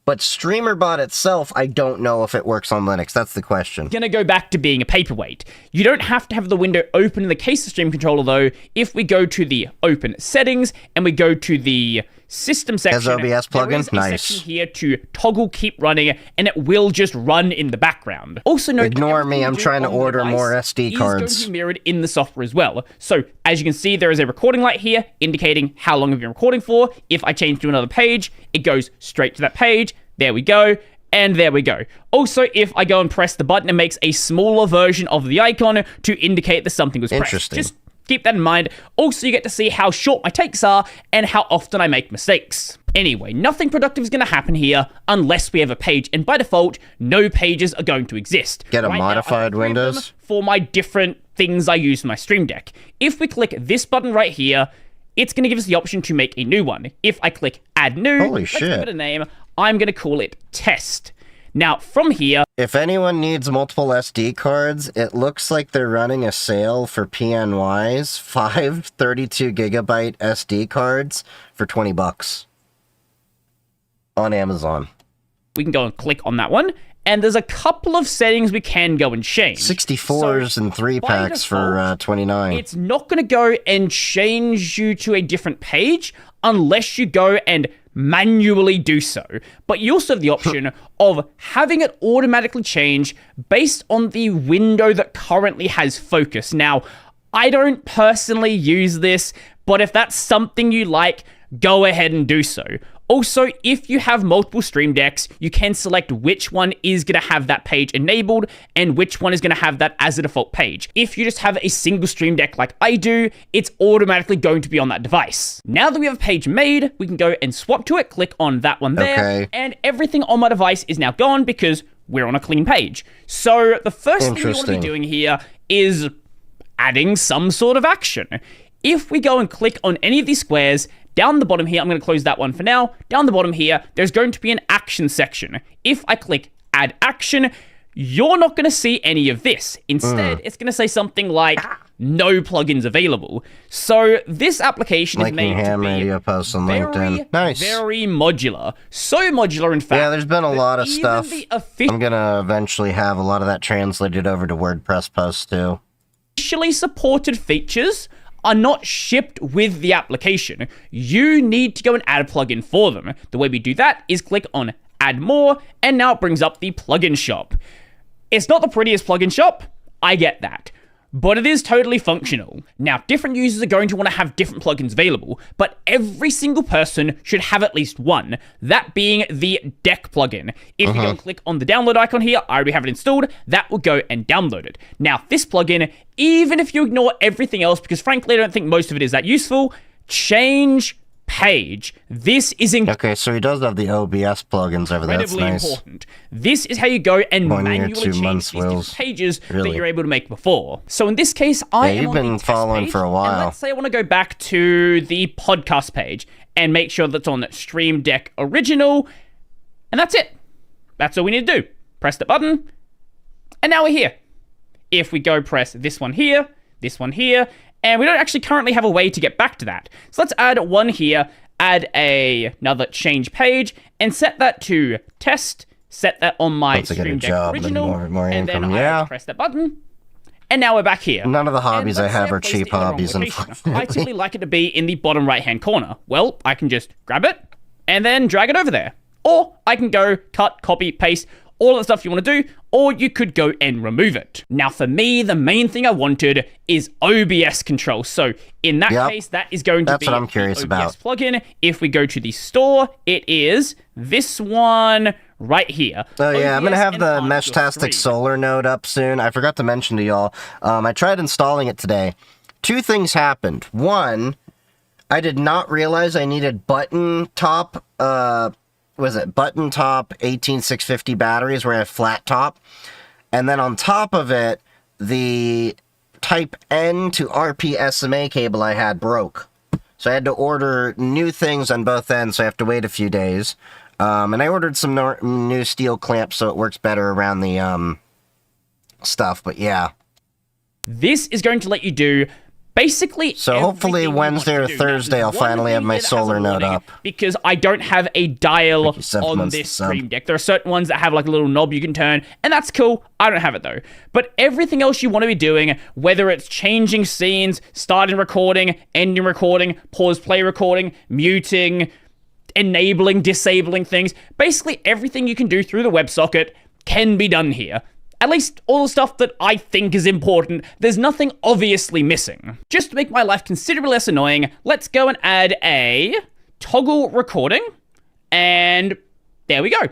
S1: but StreamerBot itself, I don't know if it works on Linux. That's the question.
S4: Going to go back to being a paperweight. You don't have to have the window open in the case of Stream Controller, though. If we go to the Open Settings and we go to the System section,
S1: Has OBS plugin?
S4: there is a
S1: Nice.
S4: section here to toggle keep running, and it will just run in the background. Also note,
S1: Ignore me,
S4: everything
S1: I'm
S4: you do
S1: trying to
S4: on the
S1: order
S4: device
S1: more SD
S4: is going
S1: cards.
S4: to be mirrored in the software as well. So, as you can see, there is a recording light here indicating how long you've been recording for. If I change to another page, it goes straight to that page. There we go. And there we go. Also, if I go and press the button, it makes a smaller version of the icon to indicate that something was pressed.
S1: Interesting.
S4: Just keep that in mind. Also, you get to see how short my takes are and how often I make mistakes. Anyway, nothing productive is going to happen here unless we have a page, and by default, no pages are going to exist.
S1: Get a
S4: Right now,
S1: modified
S4: I've got 3 of them
S1: Windows?
S4: for my different things I use in my Stream Deck. If we click this button right here, it's going to give us the option to make a new one. If I click add new,
S1: Holy
S4: let's
S1: shit.
S4: give it a name. I'm going to call it test. Now, from here,
S1: If anyone needs multiple SD cards, it looks like they're running a sale for PNYs, 5 32 gigabyte SD cards for $20 on Amazon.
S4: we can go and click on that one. And there's a couple of settings we can go and change.
S1: 64s and 3
S4: by
S1: packs for
S4: default,
S1: 29.
S4: It's not going to go and change you to a different page unless you go and manually do so. But you also have the option of having it automatically change based on the window that currently has focus. Now, I don't personally use this, but if that's something you like, go ahead and do so. Also, if you have multiple Stream Decks, you can select which one is going to have that page enabled and which one is going to have that as a default page. If you just have a single Stream Deck like I do, it's automatically going to be on that device. Now that we have a page made, we can go and swap to it, click on that one there,
S1: Okay.
S4: and everything on my device is now gone because we're on a clean page. So the first thing we want to be
S1: Interesting.
S4: doing here is adding some sort of action. If we go and click on any of these squares, down the bottom here, I'm going to close that one for now. Down the bottom here, there's going to be an action section. If I click add action, you're not going to see any of this. Instead, it's going to say something like no plugins available. So this application is
S1: Liking
S4: made to
S1: ham
S4: be
S1: radio posts on
S4: very,
S1: LinkedIn. Nice.
S4: very modular. So modular, in fact.
S1: Yeah, there's been a
S4: that
S1: lot of
S4: even
S1: stuff.
S4: the official
S1: I'm gonna eventually have a lot of that translated over to WordPress posts too.
S4: officially supported features are not shipped with the application. You need to go and add a plugin for them. The way we do that is click on add more, and now it brings up the plugin shop. It's not the prettiest plugin shop, I get that, but it is totally functional. Now, different users are going to want to have different plugins available, but every single person should have at least one, that being the deck plugin. If you go and click on the download icon here, I already have it installed, that will go and download it. Now, this plugin, even if you ignore everything else, because frankly, I don't think most of it is that useful, change page. This is
S1: Okay, so he does have the OBS plugins over there. That's
S4: incredibly
S1: nice.
S4: important. This is how you go and
S1: 1 year,
S4: manually
S1: 2
S4: change
S1: months,
S4: these different
S1: Wills.
S4: pages that
S1: Really?
S4: you're able to make before. So in this case, I am
S1: you've
S4: on the
S1: been
S4: test
S1: following
S4: page,
S1: for a
S4: and
S1: while.
S4: let's say I want to go back to the podcast page and make sure that's on Stream Deck Original, and that's it. That's all we need to do. Press the button, and now we're here. If we go press this one here, and we don't actually currently have a way to get back to that. So let's add one here, add another change page, and set that to test, set that on my
S1: Once I get a
S4: Stream Deck
S1: job and
S4: Original,
S1: more
S4: and then
S1: income,
S4: I
S1: yeah.
S4: press that button, and now we're back here.
S1: None of the
S4: And
S1: hobbies I
S4: let's say
S1: have are
S4: placed it
S1: cheap
S4: in the wrong
S1: hobbies,
S4: location. I
S1: unfortunately.
S4: typically like it to be in the bottom right-hand corner. Well, I can just grab it, and then drag it over there. Or I can go cut, copy, paste, all the stuff you want to do, or you could go and remove it. Now, for me, the main thing I wanted is OBS control. So in that
S1: Yep.
S4: case, that is going to
S1: That's
S4: be
S1: what I'm curious
S4: the
S1: about.
S4: OBS plugin. If we go to the store, it is this one right here.
S1: Oh yeah, I'm gonna
S4: OBS
S1: have the
S4: Enhance Your
S1: Meshtastic
S4: Stream.
S1: Solar node up soon. I forgot to mention to y'all. I tried installing it today. 2 things happened. One, I did not realize I needed button top. Button top 18650 batteries where I have flat top, and then on top of it, the Type N to RP-SMA cable I had broke. So I had to order new things on both ends, so I have to wait a few days. And I ordered some new steel clamps so it works better around the stuff, but yeah.
S4: This is going to let you do basically
S1: So hopefully
S4: everything you want
S1: Wednesday
S4: to
S1: or
S4: do. Now,
S1: Thursday
S4: there's
S1: I'll
S4: one
S1: finally have
S4: thing
S1: my
S4: that has a
S1: solar node
S4: warning,
S1: up.
S4: because I don't have a dial
S1: Thank you, 7
S4: on
S1: months
S4: this
S1: to sub.
S4: Stream Deck. There are certain ones that have like a little knob you can turn, and that's cool. I don't have it though. But everything else you want to be doing, whether it's changing scenes, starting recording, ending recording, pause play recording, muting, enabling, disabling things, basically everything you can do through the WebSocket can be done here. At least all the stuff that I think is important, there's nothing obviously missing. Just to make my life considerably less annoying, let's go and add a toggle recording, and there we go.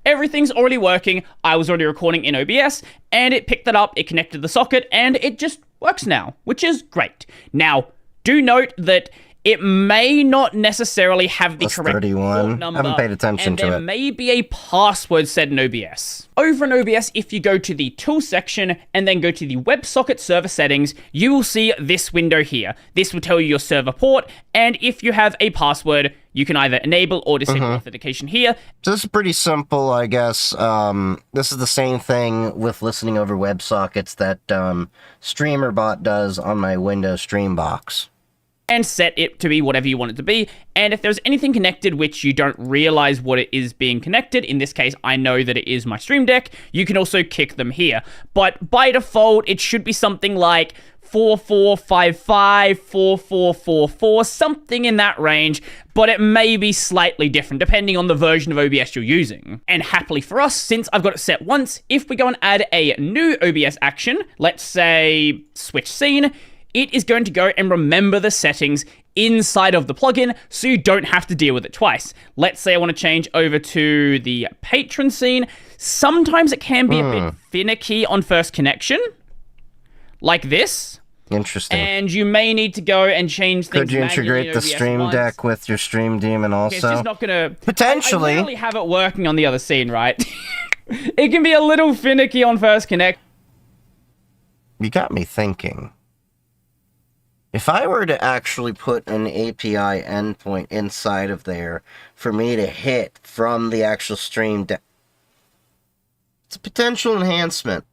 S4: Everything's already working. I was already recording in OBS, and it picked that up, it connected the socket, and it just works now, which is great. Now, do note that it may not necessarily have the
S1: That's
S4: correct
S1: 31.
S4: port number.
S1: Haven't paid attention
S4: and
S1: to
S4: there
S1: it.
S4: may be a password set in OBS. Over in OBS, if you go to the Tools section and then go to the WebSocket server settings, you will see this window here. This will tell you your server port, and if you have a password, you can either enable or disable authentication here.
S1: So this is pretty simple, I guess. This is the same thing with listening over WebSockets that StreamerBot does on my Windows Streambox.
S4: And set it to be whatever you want it to be. And if there's anything connected which you don't realize what it is being connected, in this case, I know that it is my Stream Deck, you can also kick them here. But by default, it should be something like 4455, 4444, something in that range, but it may be slightly different depending on the version of OBS you're using. And happily for us, since I've got it set once, if we go and add a new OBS action, let's say switch scene, it is going to go and remember the settings inside of the plugin, so you don't have to deal with it twice. Let's say I want to change over to the patron scene. Sometimes it can be a bit finicky on first connection, like this.
S1: Interesting.
S4: And you may need to go and change things.
S1: Could you integrate the Stream Deck with your Stream Daemon also?
S4: Okay, it's just not gonna...
S1: Potentially.
S4: I rarely have it working on the other scene, right? It can be a little finicky on first connect.
S1: You got me thinking. If I were to actually put an API endpoint inside of there for me to hit from the actual Stream Deck, it's a potential enhancement.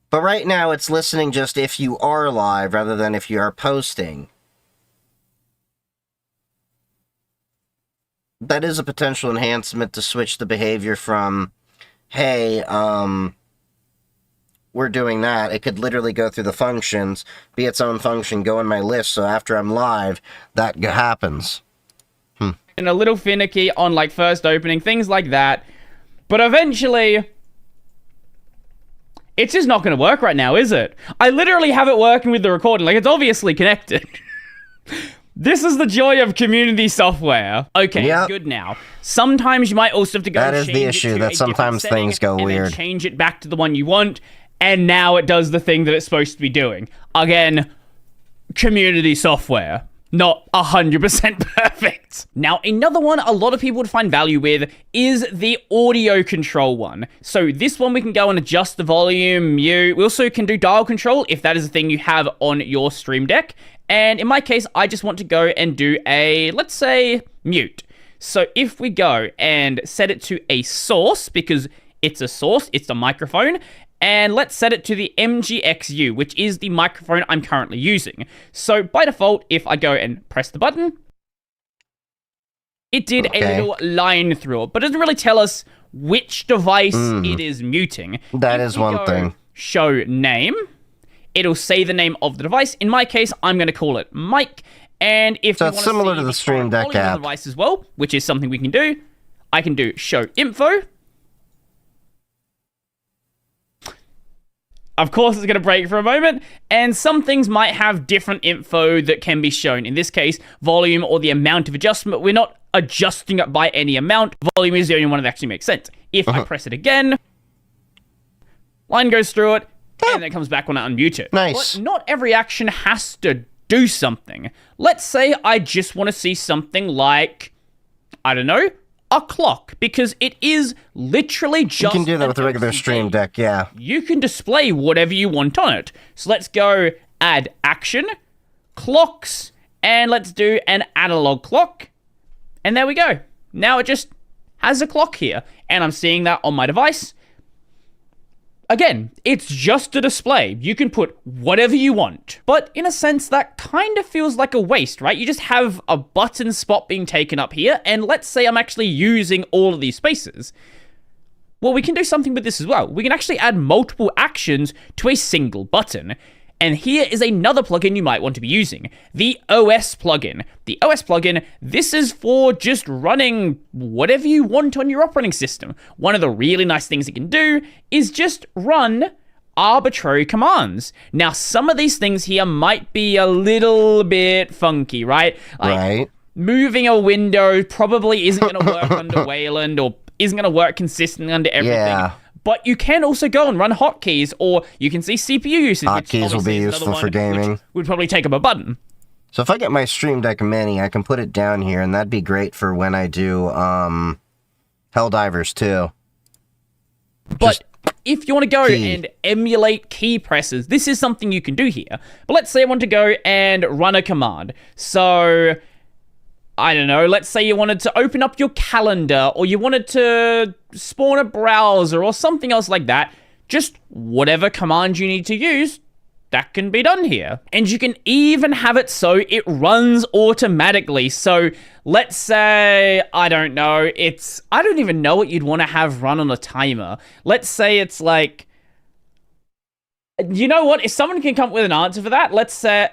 S1: But right now it's listening just if you are live rather than if you are posting. That is a potential enhancement to switch the behavior from, hey, we're doing that. It could literally go through the functions, be its own function, go in my list, so after I'm live, that happens.
S4: And a little finicky on like first opening, things like that. But eventually, it's just not going to work right now, is it? I literally have it working with the recording, like it's obviously connected. This is the joy of community software. Okay,
S1: Yep.
S4: It's good now. Sometimes you might also have to go
S1: That
S4: and
S1: is the
S4: change it
S1: issue,
S4: to
S1: that
S4: a
S1: sometimes
S4: different
S1: things go
S4: setting and then
S1: weird.
S4: change it back to the one you want, and now it does the thing that it's supposed to be doing. Again, community software. Not 100% perfect. Now, another one a lot of people would find value with is the audio control one. So this one we can go and adjust the volume, mute. We also can do dial control if that is a thing you have on your Stream Deck. And in my case, I just want to go and do a, let's say, mute. So if we go and set it to a source, because it's a source, it's a microphone, and let's set it to the MGXU, which is the microphone I'm currently using. So by default, if I go and press the button, it did a little line through it, but it doesn't really tell us which device it is muting.
S1: That is one thing.
S4: Show name, it'll say the name of the device. In my case, I'm going to call it Mike. And if
S1: So
S4: you
S1: it's
S4: want
S1: similar
S4: see
S1: to the Stream Deck
S4: volume on the
S1: app.
S4: device as well, which is something we can do, I can do show info. Of course, it's going to break for a moment, and some things might have different info that can be shown. In this case, volume or the amount of adjustment. We're not adjusting it by any amount. Volume is the only one that actually makes sense. If I press it again, line goes through it, and then it comes back when I unmute it.
S1: Nice.
S4: But not every action has to do something. Let's say I just want to see something like, I don't know, a clock, because it is literally just
S1: You can do that with a
S4: an
S1: regular
S4: LCD.
S1: Stream Deck, yeah.
S4: You can display whatever you want on it. So let's go add action, clocks, and let's do an analog clock. And there we go. Now it just has a clock here, and I'm seeing that on my device. Again, it's just a display. You can put whatever you want. But in a sense, that kind of feels like a waste, right? You just have a button spot being taken up here, and let's say I'm actually using all of these spaces. Well, we can do something with this as well. We can actually add multiple actions to a single button. And here is another plugin you might want to be using, the OS plugin. The OS plugin, this is for just running whatever you want on your operating system. One of the really nice things it can do is just run arbitrary commands. Now, some of these things here might be a little bit funky, right? Like, moving a window probably isn't going to work under Wayland, or isn't going to work consistently under everything.
S1: Yeah.
S4: But you can also go and run hotkeys, or you can see CPU usage.
S1: Hotkeys will be useful for gaming.
S4: Would probably take up a button.
S1: So if I get my Stream Deck Mini, I can put it down here, and that'd be great for when I do Helldivers too.
S4: But if you want to go and emulate key presses, this is something you can do here. But let's say I want to go and run a command. So, I don't know, let's say you wanted to open up your calendar, or you wanted to spawn a browser, or something else like that. Just whatever command you need to use, that can be done here. And you can even have it so it runs automatically. So let's say, I don't know, I don't even know what you'd want to have run on a timer. Let's say it's like, you know what? If someone can come up with an answer for that, let's say,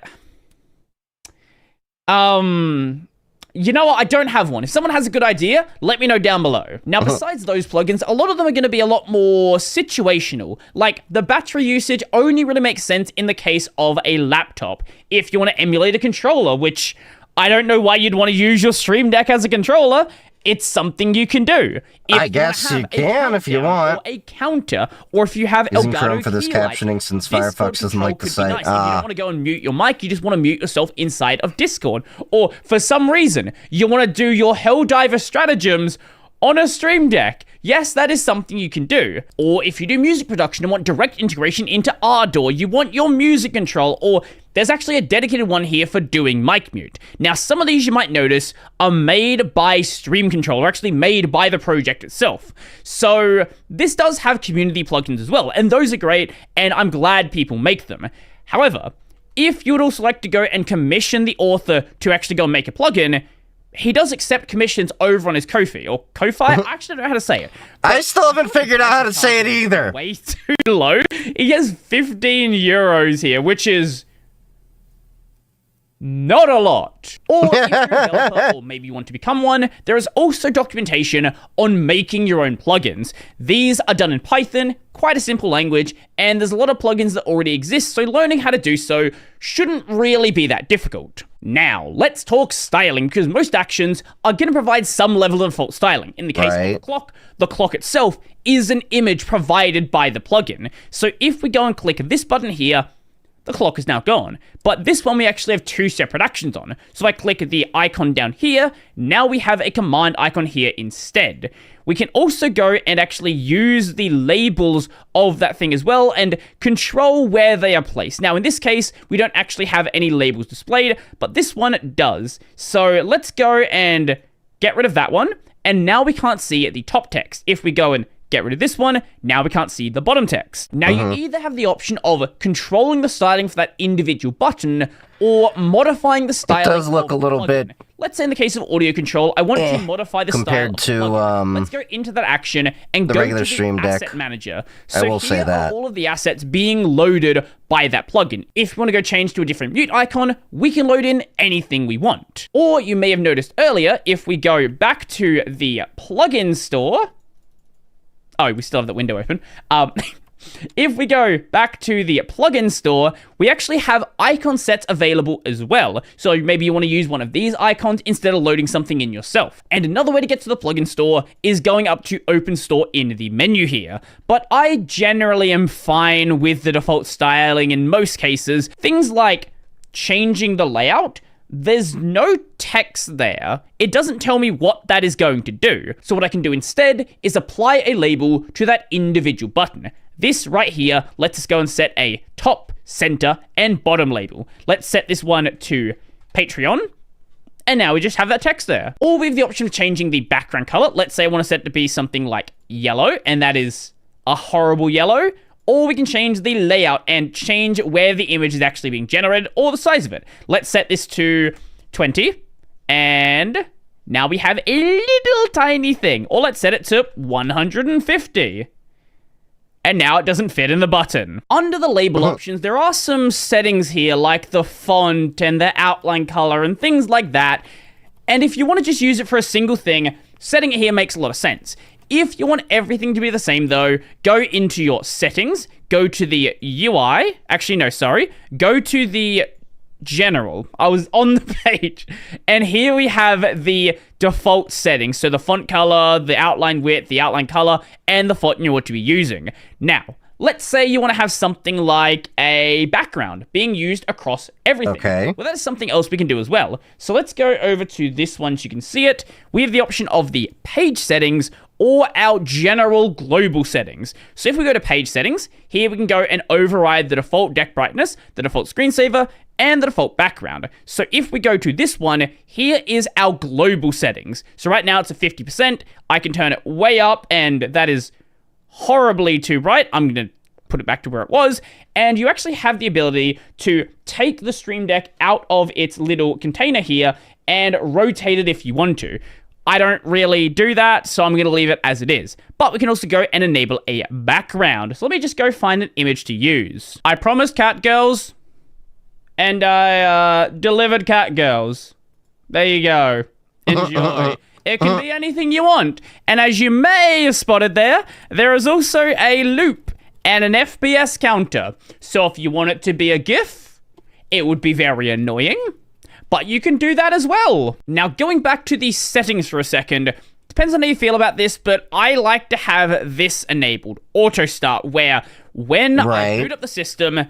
S4: you know what? I don't have one. If someone has a good idea, let me know down below. Now, besides those plugins, a lot of them are going to be a lot more situational. Like, the battery usage only really makes sense in the case of a laptop. If you want to emulate a controller, which I don't know why you'd want to use your Stream Deck as a controller, it's something you can do.
S1: I guess you can if you want.
S4: Or a counter, or if you have
S1: Using
S4: Elgato
S1: Chrome for this captioning since Firefox doesn't like the site.
S4: Nice. If you don't want to go and mute your mic, you just want to mute yourself inside of Discord. Or for some reason, you want to do your Helldiver stratagems on a Stream Deck. Yes, that is something you can do. Or if you do music production and want direct integration into Ardor, you want your music control, or there's actually a dedicated one here for doing mic mute. Now, some of these you might notice are made by Stream Controller, actually made by the project itself. So this does have community plugins as well, and those are great, and I'm glad people make them. However, if you would also like to go and commission the author to actually go and make a plugin, he does accept commissions over on his Ko-fi, or Ko-fi? I actually don't know how to say it.
S1: I still haven't figured out how to say it either.
S4: Way too low. He has 15 euros here, which is not a lot. Or if you're a developer, or maybe you want to become one, there is also documentation on making your own plugins. These are done in Python, quite a simple language, and there's a lot of plugins that already exist, so learning how to do so shouldn't really be that difficult. Now, let's talk styling, because most actions are going to provide some level of default styling. In the case of the clock itself is an image provided by the plugin. So if we go and click this button here, the clock is now gone. But this one we actually have two separate actions on. So if I click the icon down here, now we have a command icon here instead. We can also go and actually use the labels of that thing as well and control where they are placed. Now in this case, we don't actually have any labels displayed, but this one does. So let's go and get rid of that one. And now we can't see the top text. If we go and get rid of this one, now we can't see the bottom text. Now you either have the option of controlling the styling for that individual button or modifying the styling.
S1: It does look a little bit.
S4: Let's say in the case of audio control, I want to modify the
S1: compared
S4: style
S1: to
S4: let's go into that action and
S1: the
S4: go
S1: regular
S4: to the
S1: Stream Deck.
S4: asset manager.
S1: I
S4: So
S1: will say
S4: here
S1: that.
S4: are all of the assets being loaded by that plugin. If you want to go change to a different mute icon, we can load in anything we want. Or you may have noticed earlier, if we go back to the plugin store. Oh, we still have that window open. If we go back to the plugin store, we actually have icon sets available as well. So maybe you want to use one of these icons instead of loading something in yourself. And another way to get to the plugin store is going up to open store in the menu here. But I generally am fine with the default styling in most cases. Things like changing the layout, there's no text there. It doesn't tell me what that is going to do. So what I can do instead is apply a label to that individual button. This right here lets us go and set a top, center, and bottom label. Let's set this one to Patreon. And now we just have that text there. Or we have the option of changing the background color. Let's say I want to set it to be something like yellow, and that is a horrible yellow. Or we can change the layout and change where the image is actually being generated or the size of it. Let's set this to 20. And now we have a little tiny thing. Or let's set it to 150. And now it doesn't fit in the button. Under the label options, there are some settings here like the font and the outline color and things like that. And if you want to just use it for a single thing, setting it here makes a lot of sense. If you want everything to be the same though, go into your settings, go to the UI, actually no, sorry, go to the general. I was on the page, and here we have the default settings. So the font color, the outline width, the outline color, and the font you want to be using. Now, let's say you want to have something like a background being used across everything.
S1: Okay.
S4: Well, that is something else we can do as well. So let's go over to this one so you can see it. We have the option of the page settings or our general global settings. So if we go to page settings, here we can go and override the default deck brightness, the default screensaver, and the default background. So if we go to this one, here is our global settings. So right now it's at 50%. I can turn it way up, and that is horribly too bright. I'm going to put it back to where it was. And you actually have the ability to take the Stream Deck out of its little container here and rotate it if you want to. I don't really do that, so I'm going to leave it as it is. But we can also go and enable a background. So let me just go find an image to use. I promised cat girls, and I delivered cat girls. There you go. Enjoy. It can be anything you want. And as you may have spotted there is also a loop and an FPS counter. So if you want it to be a GIF, it would be very annoying. But you can do that as well. Now, going back to the settings for a second, depends on how you feel about this, but I like to have this enabled, auto start, where when I boot up the system,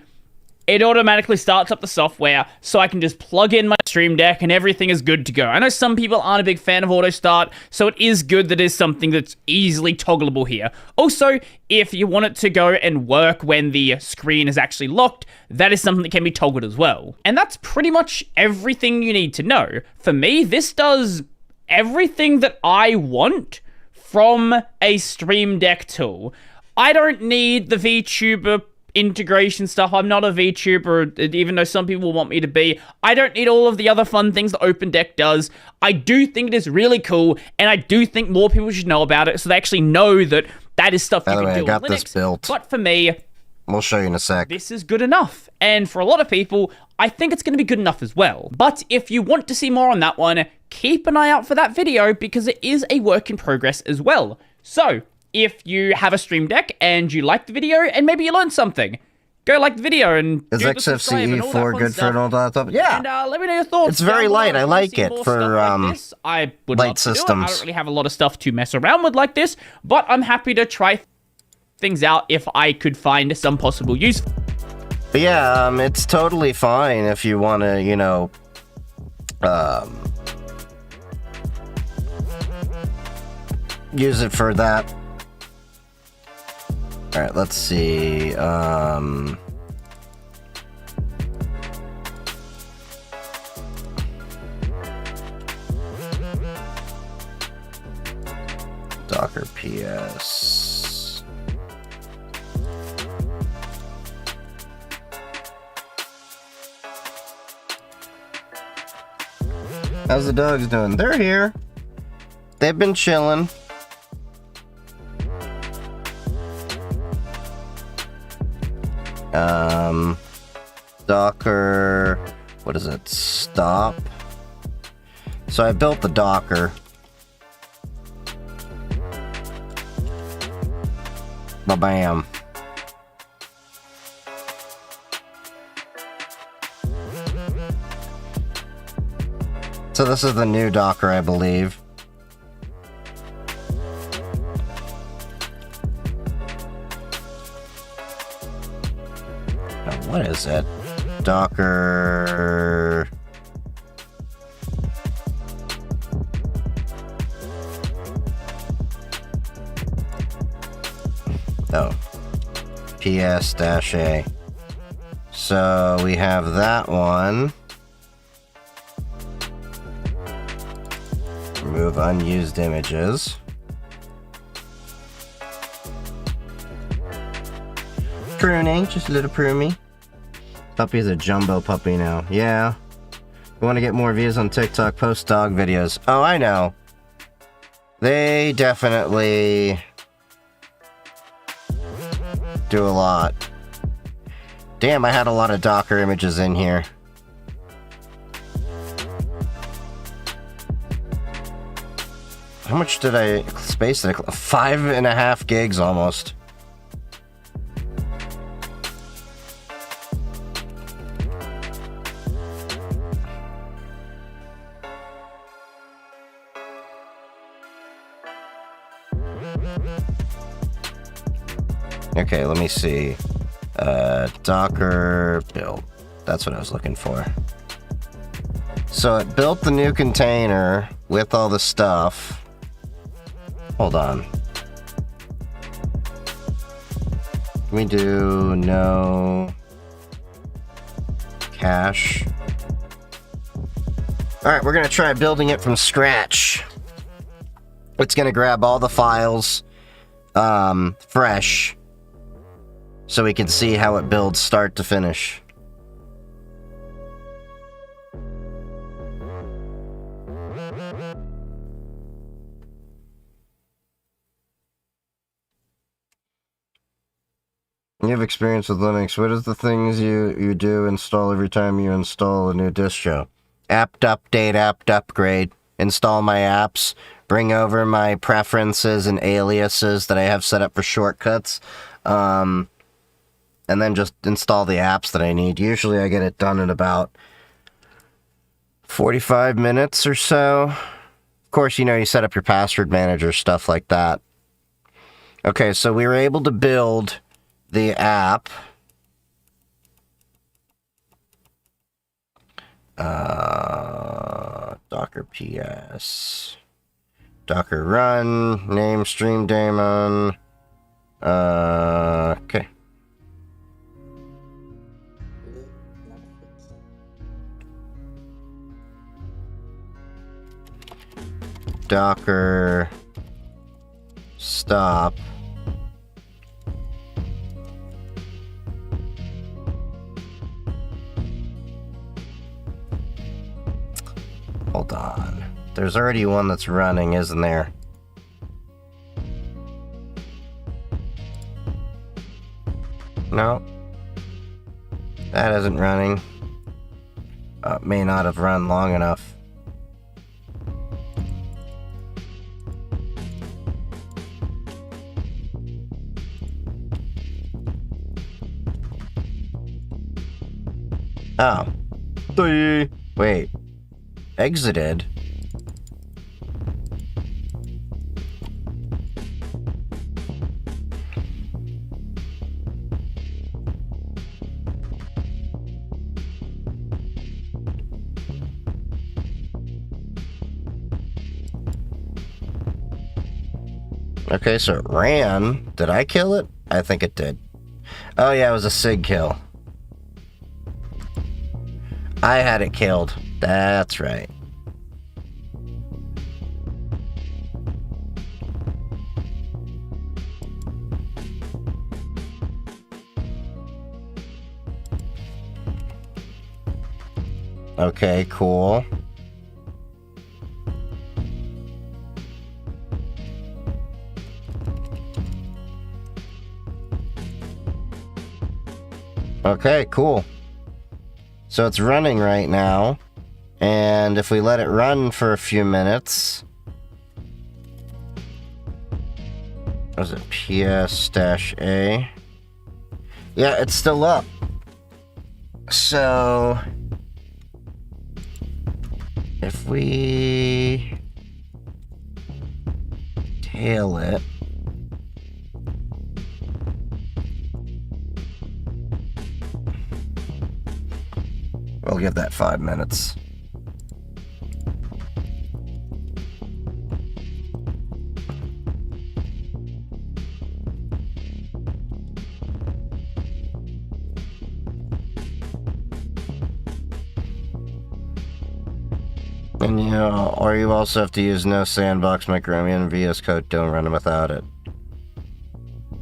S4: it automatically starts up the software, so I can just plug in my Stream Deck and everything is good to go. I know some people aren't a big fan of auto start, so it is good that it's something that's easily toggleable here. Also, if you want it to go and work when the screen is actually locked, that is something that can be toggled as well. And that's pretty much everything you need to know. For me, this does everything that I want from a Stream Deck tool. I don't need the VTuber integration stuff. I'm not a VTuber, even though some people want me to be. I don't need all of the other fun things that Open Deck does. I do think it is really cool, and I do think more people should know about it so they actually know that that is stuff you can do on Linux. I got this built. But for me,
S1: we'll show you in a sec.
S4: This is good enough. And for a lot of people, I think it's going to be good enough as well. But if you want to see more on that one, keep an eye out for that video because it is a work in progress as well. So, if you have a Stream Deck and you like the video and maybe you learned something, go like the video and
S1: is XFCE4 good for an old laptop? Yeah.
S4: And let me know your thoughts.
S1: It's very light. I like it for
S4: I would light systems. I don't really have a lot of stuff to mess around with like this, but I'm happy to try things out if I could find some possible use.
S1: But yeah, it's totally fine if you want to, you know, use it for that. All right, let's see. Docker PS. How's the dogs doing? They're here. They've been chilling. Docker, what is it? Stop. So I built the Docker. Ba-bam. So this is the new Docker, I believe. What is it? Docker. Oh. PS-A. So we have that one. Remove unused images. Pruning, just a little pruny. Puppy's a jumbo puppy now. Yeah. You want to get more views on TikTok, post dog videos. Oh, I know. They definitely do a lot. Damn, I had a lot of Docker images in here. How much did I space it? 5.5 gigs almost. Okay, let me see. Docker build. That's what I was looking for. So it built the new container with all the stuff. Hold on. Can we do no cache? Alright, we're gonna try building it from scratch. It's gonna grab all the files fresh so we can see how it builds start to finish. You have experience with Linux. What is the things you do install every time you install a new distro? Apt update, apt upgrade, install my apps, bring over my preferences and aliases that I have set up for shortcuts, and then just install the apps that I need. Usually I get it done in about 45 minutes or so. Of course, you know, you set up your password manager, stuff like that. Okay, so we were able to build the app. Docker ps. Docker run. Name stream daemon. Okay. Docker stop. Hold on. There's already one that's running, isn't there? No. That isn't running. May not have run long enough. Oh. Wait. Exited? Okay, so it ran. Did I kill it? I think it did. Oh yeah, it was a SIG kill. I had it killed. That's right. Okay, cool. Okay, cool. So it's running right now. And if we let it run for a few minutes... Was it PS-A? Yeah, it's still up. So... if we... tail it... we'll give that 5 minutes. And you know, or you also have to use no sandbox, micro and VS Code, don't run them without it.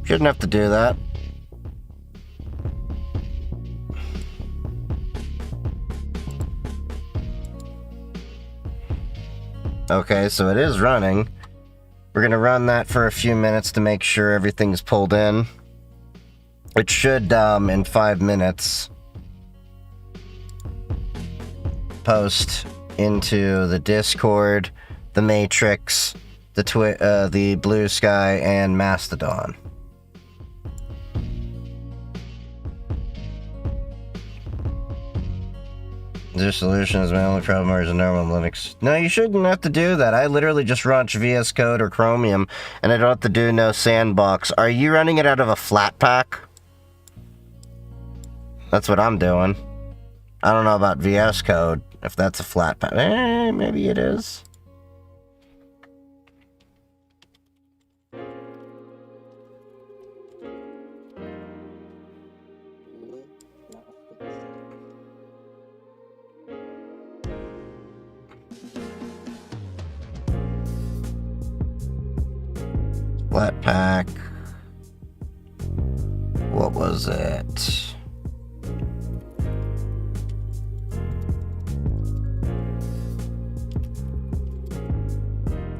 S1: Shouldn't have to do that. Okay, so it is running. We're gonna run that for a few minutes to make sure everything's pulled in. It should, in 5 minutes, post into the Discord, the Matrix, the Blue Sky, and Mastodon. Their solution is my only problem or is a normal Linux. No, you shouldn't have to do that. I literally just launch VS Code or Chromium, and I don't have to do no sandbox. Are you running it out of a flat pack? That's what I'm doing. I don't know about VS Code, if that's a flat pack. Maybe it is. Flat pack. What was it?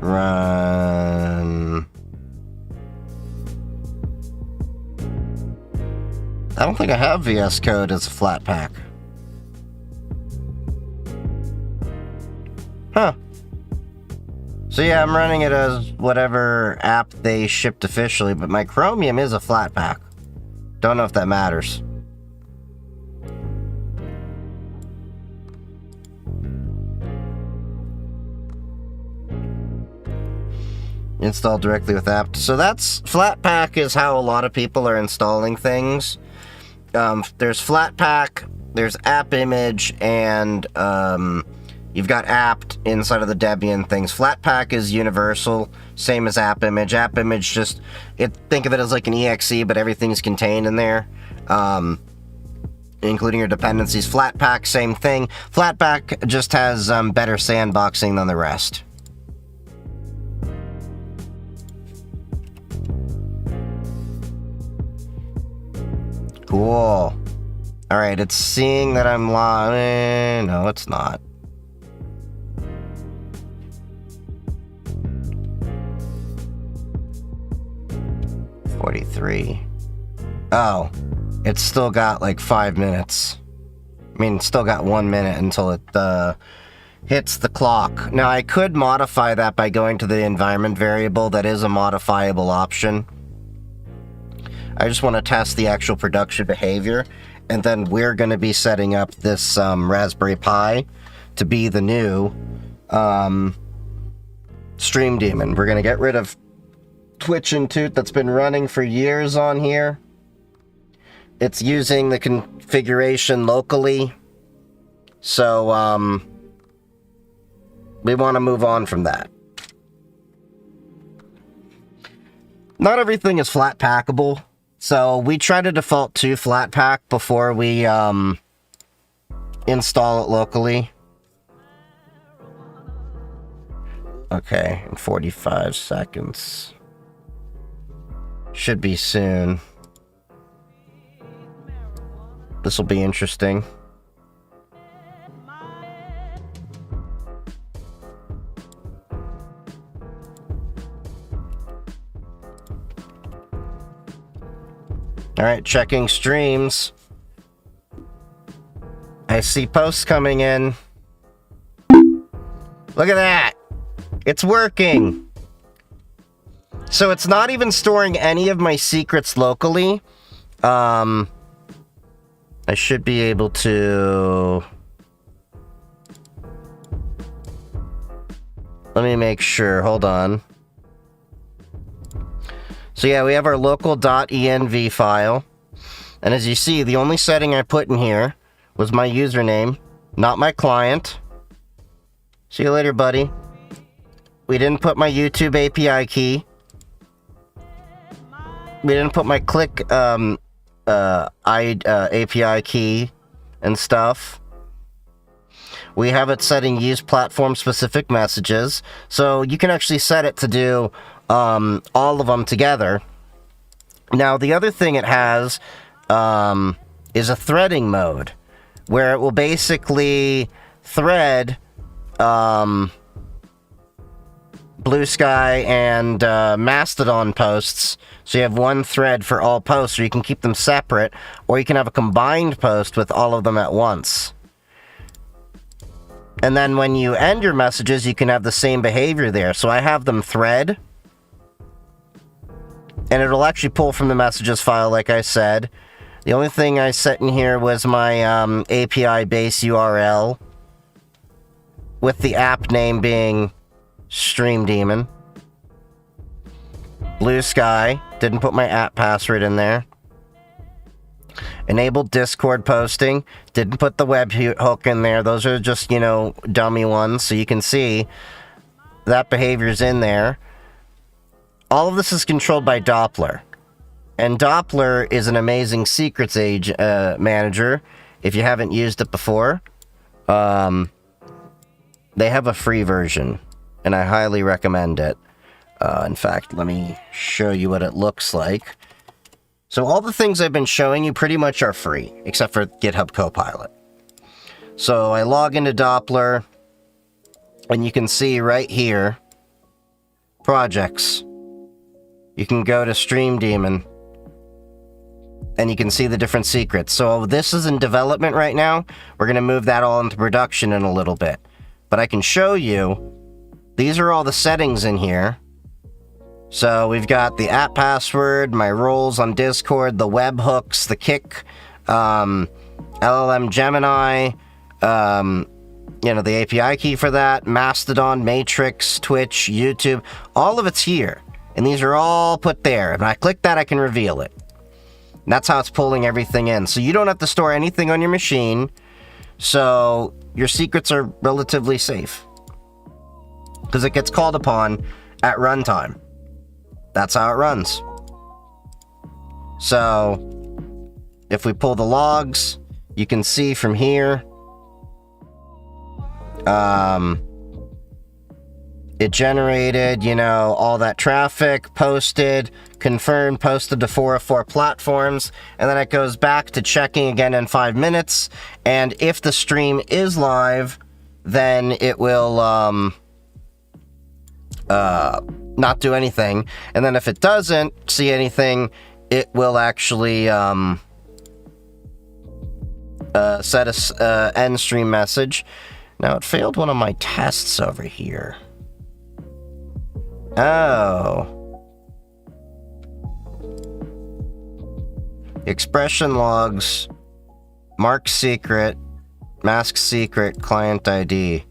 S1: Run. I don't think I have VS Code as a flat pack. Huh. So yeah, I'm running it as whatever app they shipped officially, but my Chromium is a flat pack. Don't know if that matters. Install directly with app. So that's Flatpak is how a lot of people are installing things. There's Flatpak, there's app image, and you've got apt inside of the Debian things. Flatpak is universal, same as app image. App image just think of it as like an exe, but everything's contained in there, including your dependencies. Flatpak, same thing. Flatpak just has better sandboxing than the rest. Cool. Alright, it's seeing that I'm live. No, it's not. Oh, it's still got like 5 minutes. I mean, it's still got 1 minute until it hits the clock. Now, I could modify that by going to the environment variable. That is a modifiable option. I just want to test the actual production behavior, and then we're going to be setting up this Raspberry Pi to be the new Stream Daemon. We're going to get rid of Twitch and Toot that's been running for years on here. It's using the configuration locally, so we want to move on from that. Not everything is flat packable, so we try to default to flat pack before we install it locally. Okay, in 45 seconds. Should be soon. This will be interesting. Alright, checking streams. I see posts coming in. Look at that! It's working! So it's not even storing any of my secrets locally. I should be able to... Let me make sure. Hold on. So yeah, we have our local .env file. And as you see, the only setting I put in here was my username, not my client. See you later, buddy. We didn't put my YouTube API key. We didn't put my click API key and stuff. We have it setting use platform specific messages, so you can actually set it to do all of them together. Now the other thing it has is a threading mode, where it will basically thread Blue Sky and Mastodon posts. So you have one thread for all posts, or you can keep them separate, or you can have a combined post with all of them at once. And then when you end your messages, you can have the same behavior there. So I have them thread, and it'll actually pull from the messages file, like I said. The only thing I set in here was my API base URL, with the app name being Stream Daemon. Blue Sky, didn't put my app password in there. Enabled Discord posting, didn't put the webhook in there. Those are just, you know, dummy ones, so you can see that behavior's in there. All of this is controlled by Doppler. And Doppler is an amazing secrets manager, if you haven't used it before. They have a free version, and I highly recommend it. In fact, let me show you what it looks like. So all the things I've been showing you pretty much are free, except for GitHub Copilot. So I log into Doppler, and you can see right here, projects. You can go to Stream Daemon, and you can see the different secrets. So this is in development right now. We're going to move that all into production in a little bit. But I can show you, these are all the settings in here. So we've got the app password, my roles on Discord, the webhooks, the kick, LLM Gemini, you know, the API key for that, Mastodon, Matrix, Twitch, YouTube, all of it's here. And these are all put there. If I click that, I can reveal it. And that's how it's pulling everything in. So you don't have to store anything on your machine. So your secrets are relatively safe, because it gets called upon at runtime. That's how it runs. So if we pull the logs, you can see from here, it generated, you know, all that traffic, posted, confirmed, posted to 4 of 4 platforms, and then it goes back to checking again in 5 minutes, and if the stream is live, then it will, not do anything, and then if it doesn't see anything, it will actually, set a end stream message. Now, it failed one of my tests over here. Oh. Expression logs, mark secret, mask secret, client ID.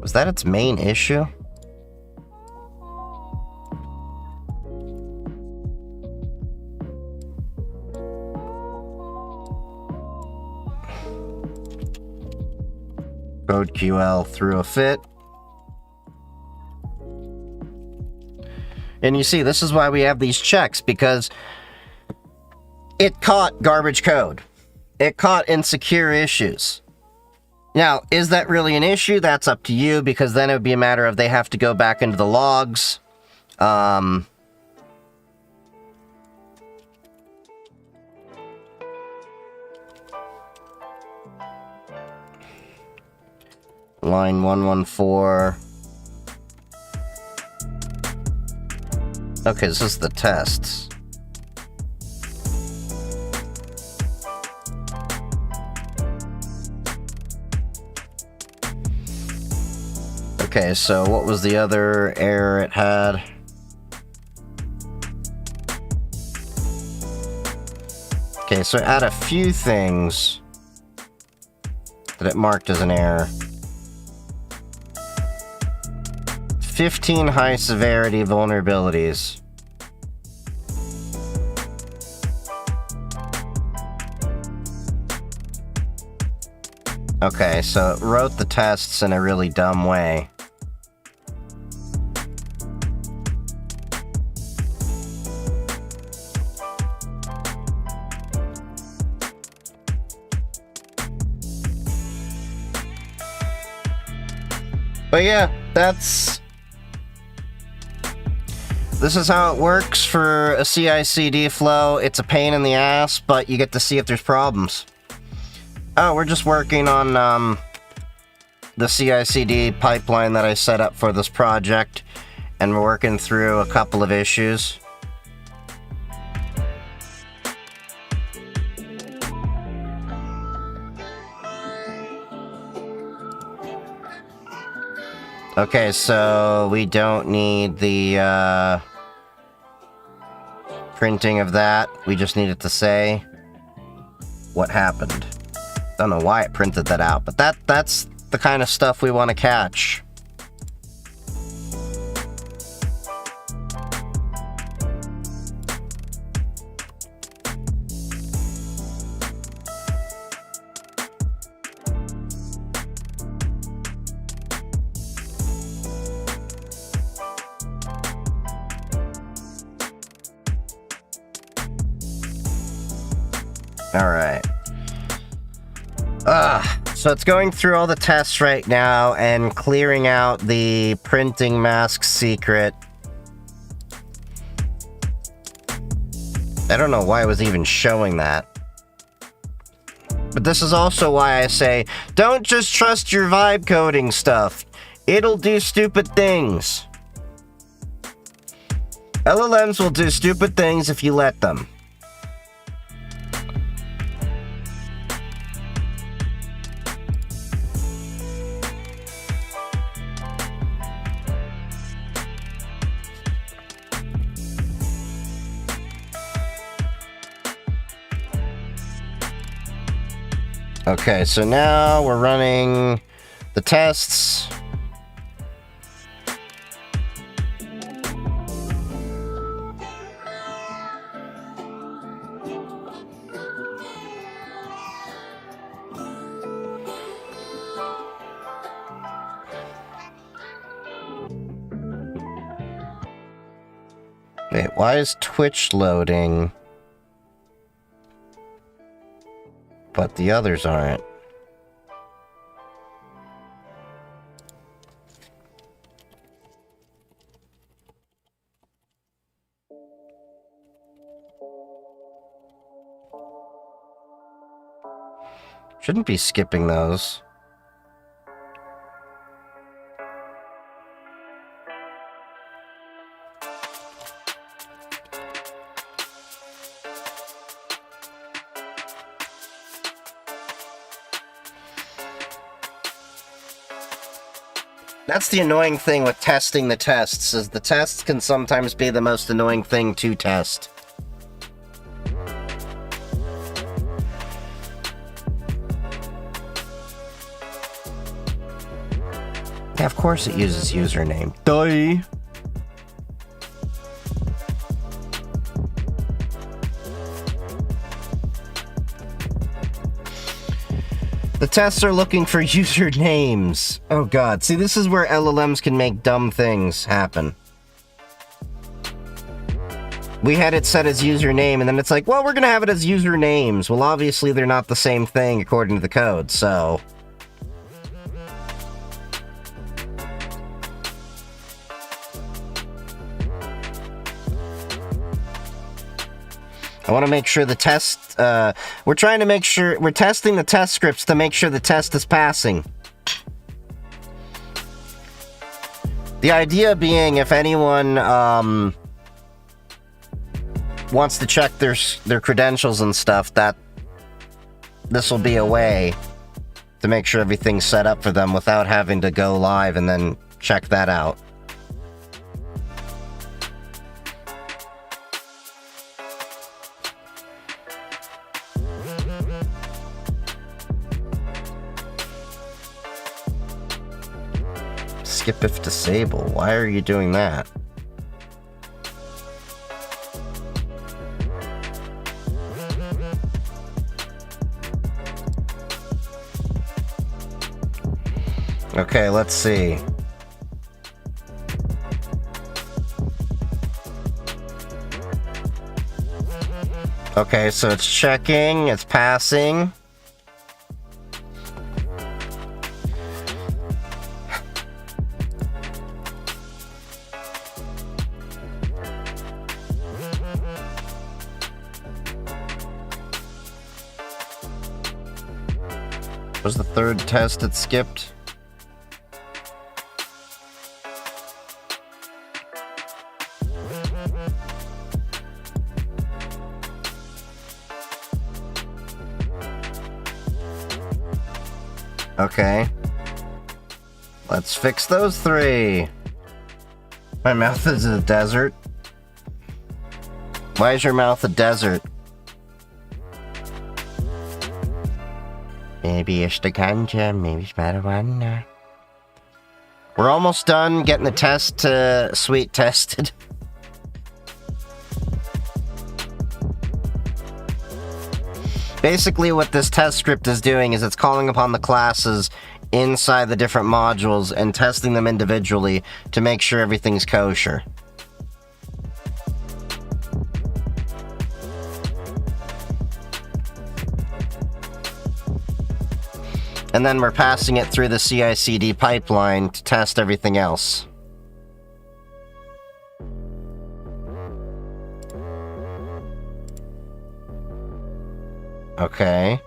S1: Was that its main issue? Code QL threw a fit. And you see, this is why we have these checks, because it caught garbage code. It caught insecure issues. Now, is that really an issue? That's up to you, because then it would be a matter of they have to go back into the logs. Line 114. Okay, this is the tests. Okay, so what was the other error it had? Okay, so it had a few things that it marked as an error. 15 high severity vulnerabilities. Okay, so it wrote the tests in a really dumb way. But yeah, this is how it works for a CI/CD flow. It's a pain in the ass, but you get to see if there's problems. Oh, we're just working on the CI/CD pipeline that I set up for this project, and we're working through a couple of issues. Okay, so we don't need the printing of that. We just needed to say what happened. Don't know why it printed that out, but that's the kind of stuff we want to catch. Alright. So it's going through all the tests right now and clearing out the printing mask secret. I don't know why it was even showing that. But this is also why I say, don't just trust your vibe coding stuff. It'll do stupid things. LLMs will do stupid things if you let them. Okay, so now we're running the tests. Wait, why is Twitch loading? But the others aren't. Shouldn't be skipping those. That's the annoying thing with testing the tests, is the tests can sometimes be the most annoying thing to test. Yeah, of course it uses username. Duh. The tests are looking for usernames. Oh god, see, this is where LLMs can make dumb things happen. We had it set as username, and then it's like, well, we're gonna have it as usernames. Well, obviously they're not the same thing according to the code, so... I want to make sure the test, we're trying to make sure, we're testing the test scripts to make sure the test is passing. The idea being, if anyone, wants to check their credentials and stuff, that this will be a way to make sure everything's set up for them without having to go live and then check that out. Skip if disable. Why are you doing that? Okay, let's see. Okay, so it's checking, it's passing. Was the third test it skipped? Okay. Let's fix those three. My mouth is a desert. Why is your mouth a desert? Maybe it's the ganja, maybe it's marijuana. We're almost done getting the test suite tested. Basically what this test script is doing is it's calling upon the classes inside the different modules and testing them individually to make sure everything's kosher. And then we're passing it through the CI/CD pipeline to test everything else. Okay.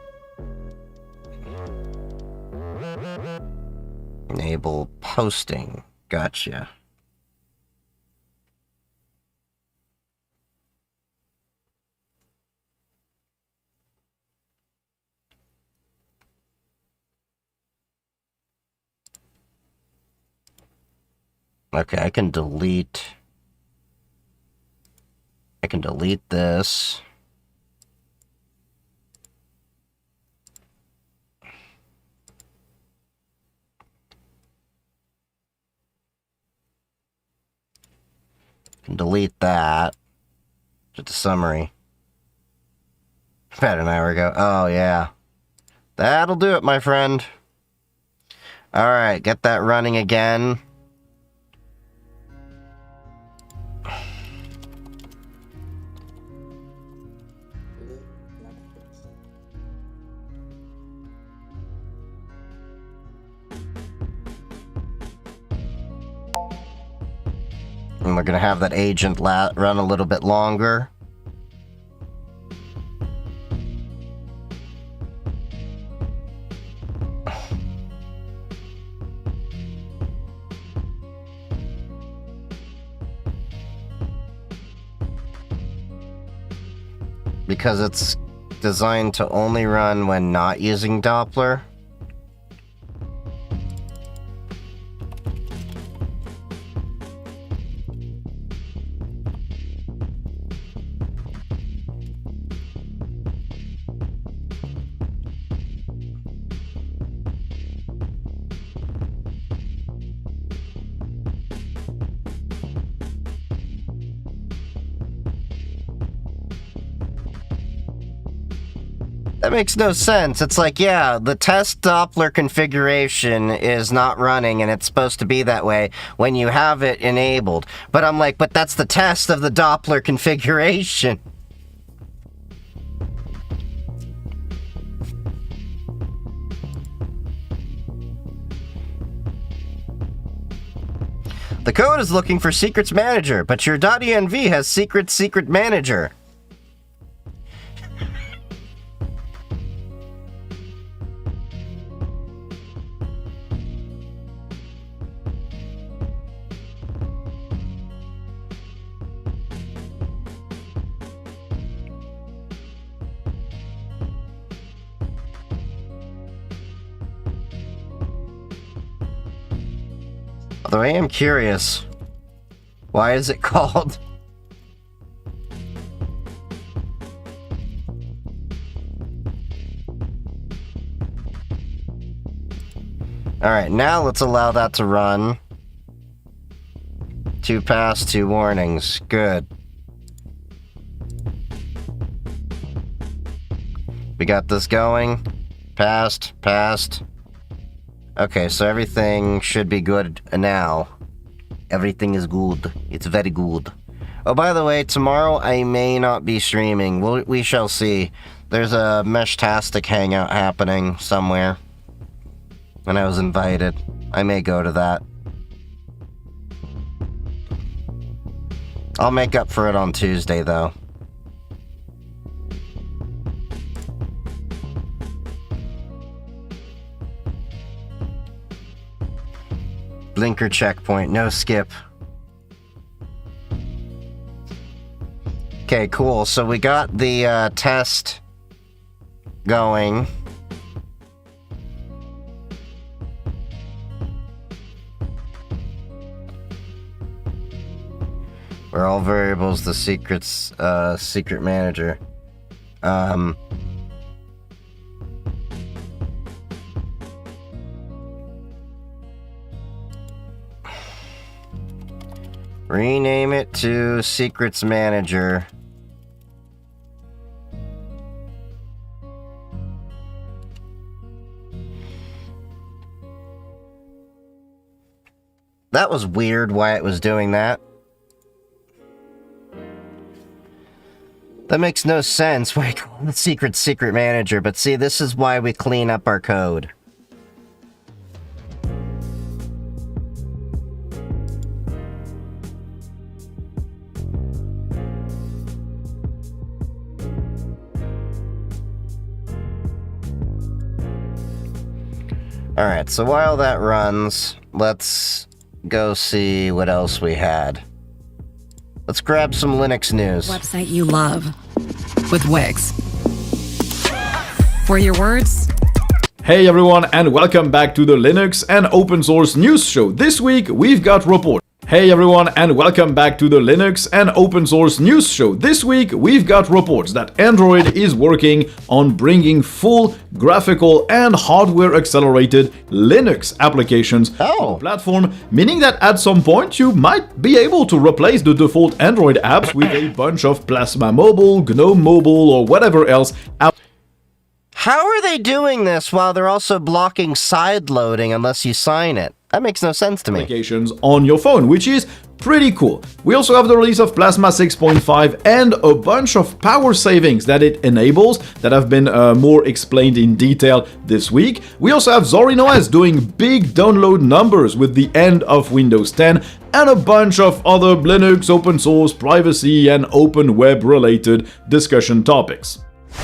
S1: Enable posting. Gotcha. Okay, I can delete this. Can delete that. Just a summary. About an hour ago. Oh, yeah. That'll do it, my friend. Alright, get that running again. And we're gonna have that agent run a little bit longer. Because it's designed to only run when not using Doppler. That makes no sense. It's like, yeah, the test Doppler configuration is not running and it's supposed to be that way when you have it enabled. But I'm like, but that's the test of the Doppler configuration. The code is looking for secrets manager, but your .env has secret manager. Although I am curious, why is it called? Alright, now let's allow that to run. 2 pass, 2 warnings. Good. We got this going. Passed, passed. Okay, so everything should be good now. Everything is good. It's very good. Oh, by the way, tomorrow I may not be streaming. We shall see. There's a Meshtastic hangout happening somewhere. And I was invited. I may go to that. I'll make up for it on Tuesday, though. Blinker checkpoint, no skip. Okay, cool. So we got the test going. For all variables, the secret manager. Rename it to Secrets Manager. That was weird why it was doing that. That makes no sense why I call it Secret Manager, but see, this is why we clean up our code. Alright, so while that runs, let's go see what else we had. Let's grab some Linux news.
S5: Website you love with Wix. For your words?
S6: Hey everyone, and welcome back to the Linux and Open Source News Show. This week we've got reports. Hey everyone, and welcome back to the Linux and Open Source News Show. This week we've got reports that Android is working on bringing full graphical and hardware accelerated Linux applications to the platform, meaning that at some point you might be able to replace the default Android apps with a bunch of Plasma Mobile, GNOME Mobile, or whatever else out.
S1: How are they doing this while they're also blocking side loading unless you sign it? That makes no sense to me.
S6: Applications on your phone, which is pretty cool. We also have the release of Plasma 6.5 and a bunch of power savings that it enables that have been more explained in detail this week. We also have Zorin OS doing big download numbers with the end of Windows 10 and a bunch of other Linux, open source, privacy, and open web related discussion topics.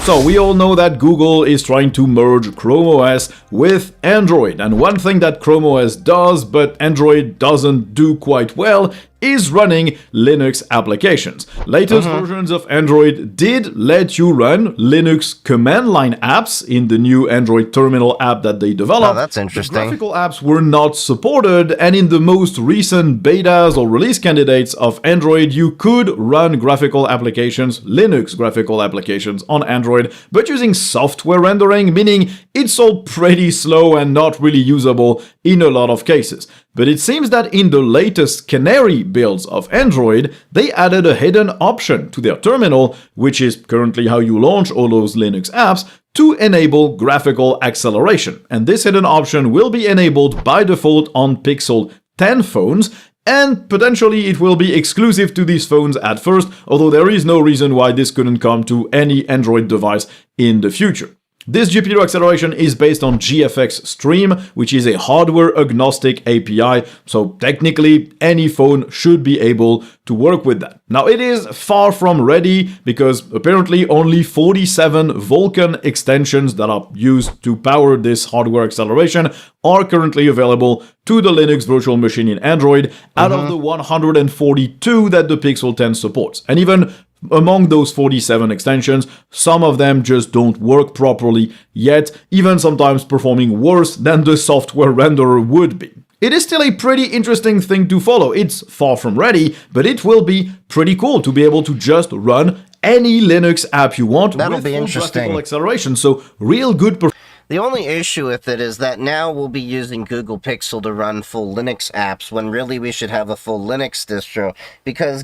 S6: So we all know that Google is trying to merge Chrome OS with Android, and one thing that Chrome OS does but Android doesn't do quite well is running Linux applications. Latest versions of Android did let you run Linux command line apps in the new Android terminal app that they developed.
S1: Oh, that's interesting.
S6: The graphical apps were not supported, and in the most recent betas or release candidates of Android, you could run graphical applications, Linux graphical applications on Android, but using software rendering, meaning it's all pretty slow and not really usable in a lot of cases. But it seems that in the latest Canary builds of Android, they added a hidden option to their terminal, which is currently how you launch all those Linux apps, to enable graphical acceleration. And this hidden option will be enabled by default on Pixel 10 phones, and potentially it will be exclusive to these phones at first, although there is no reason why this couldn't come to any Android device in the future. This GPU acceleration is based on GFX Stream, which is a hardware-agnostic API, so technically any phone should be able to work with that. Now, it is far from ready because apparently only 47 Vulkan extensions that are used to power this hardware acceleration are currently available to the Linux virtual machine in Android out of the 142 that the Pixel 10 supports. And even among those 47 extensions, some of them just don't work properly yet, even sometimes performing worse than the software renderer would be. It is still a pretty interesting thing to follow. It's far from ready, but it will be pretty cool to be able to just run any Linux app you want
S1: That'll
S6: with
S1: be
S6: full
S1: interesting.
S6: graphical acceleration, so real good performance.
S1: The only issue with it is that now we'll be using Google Pixel to run full Linux apps when really we should have a full Linux distro, because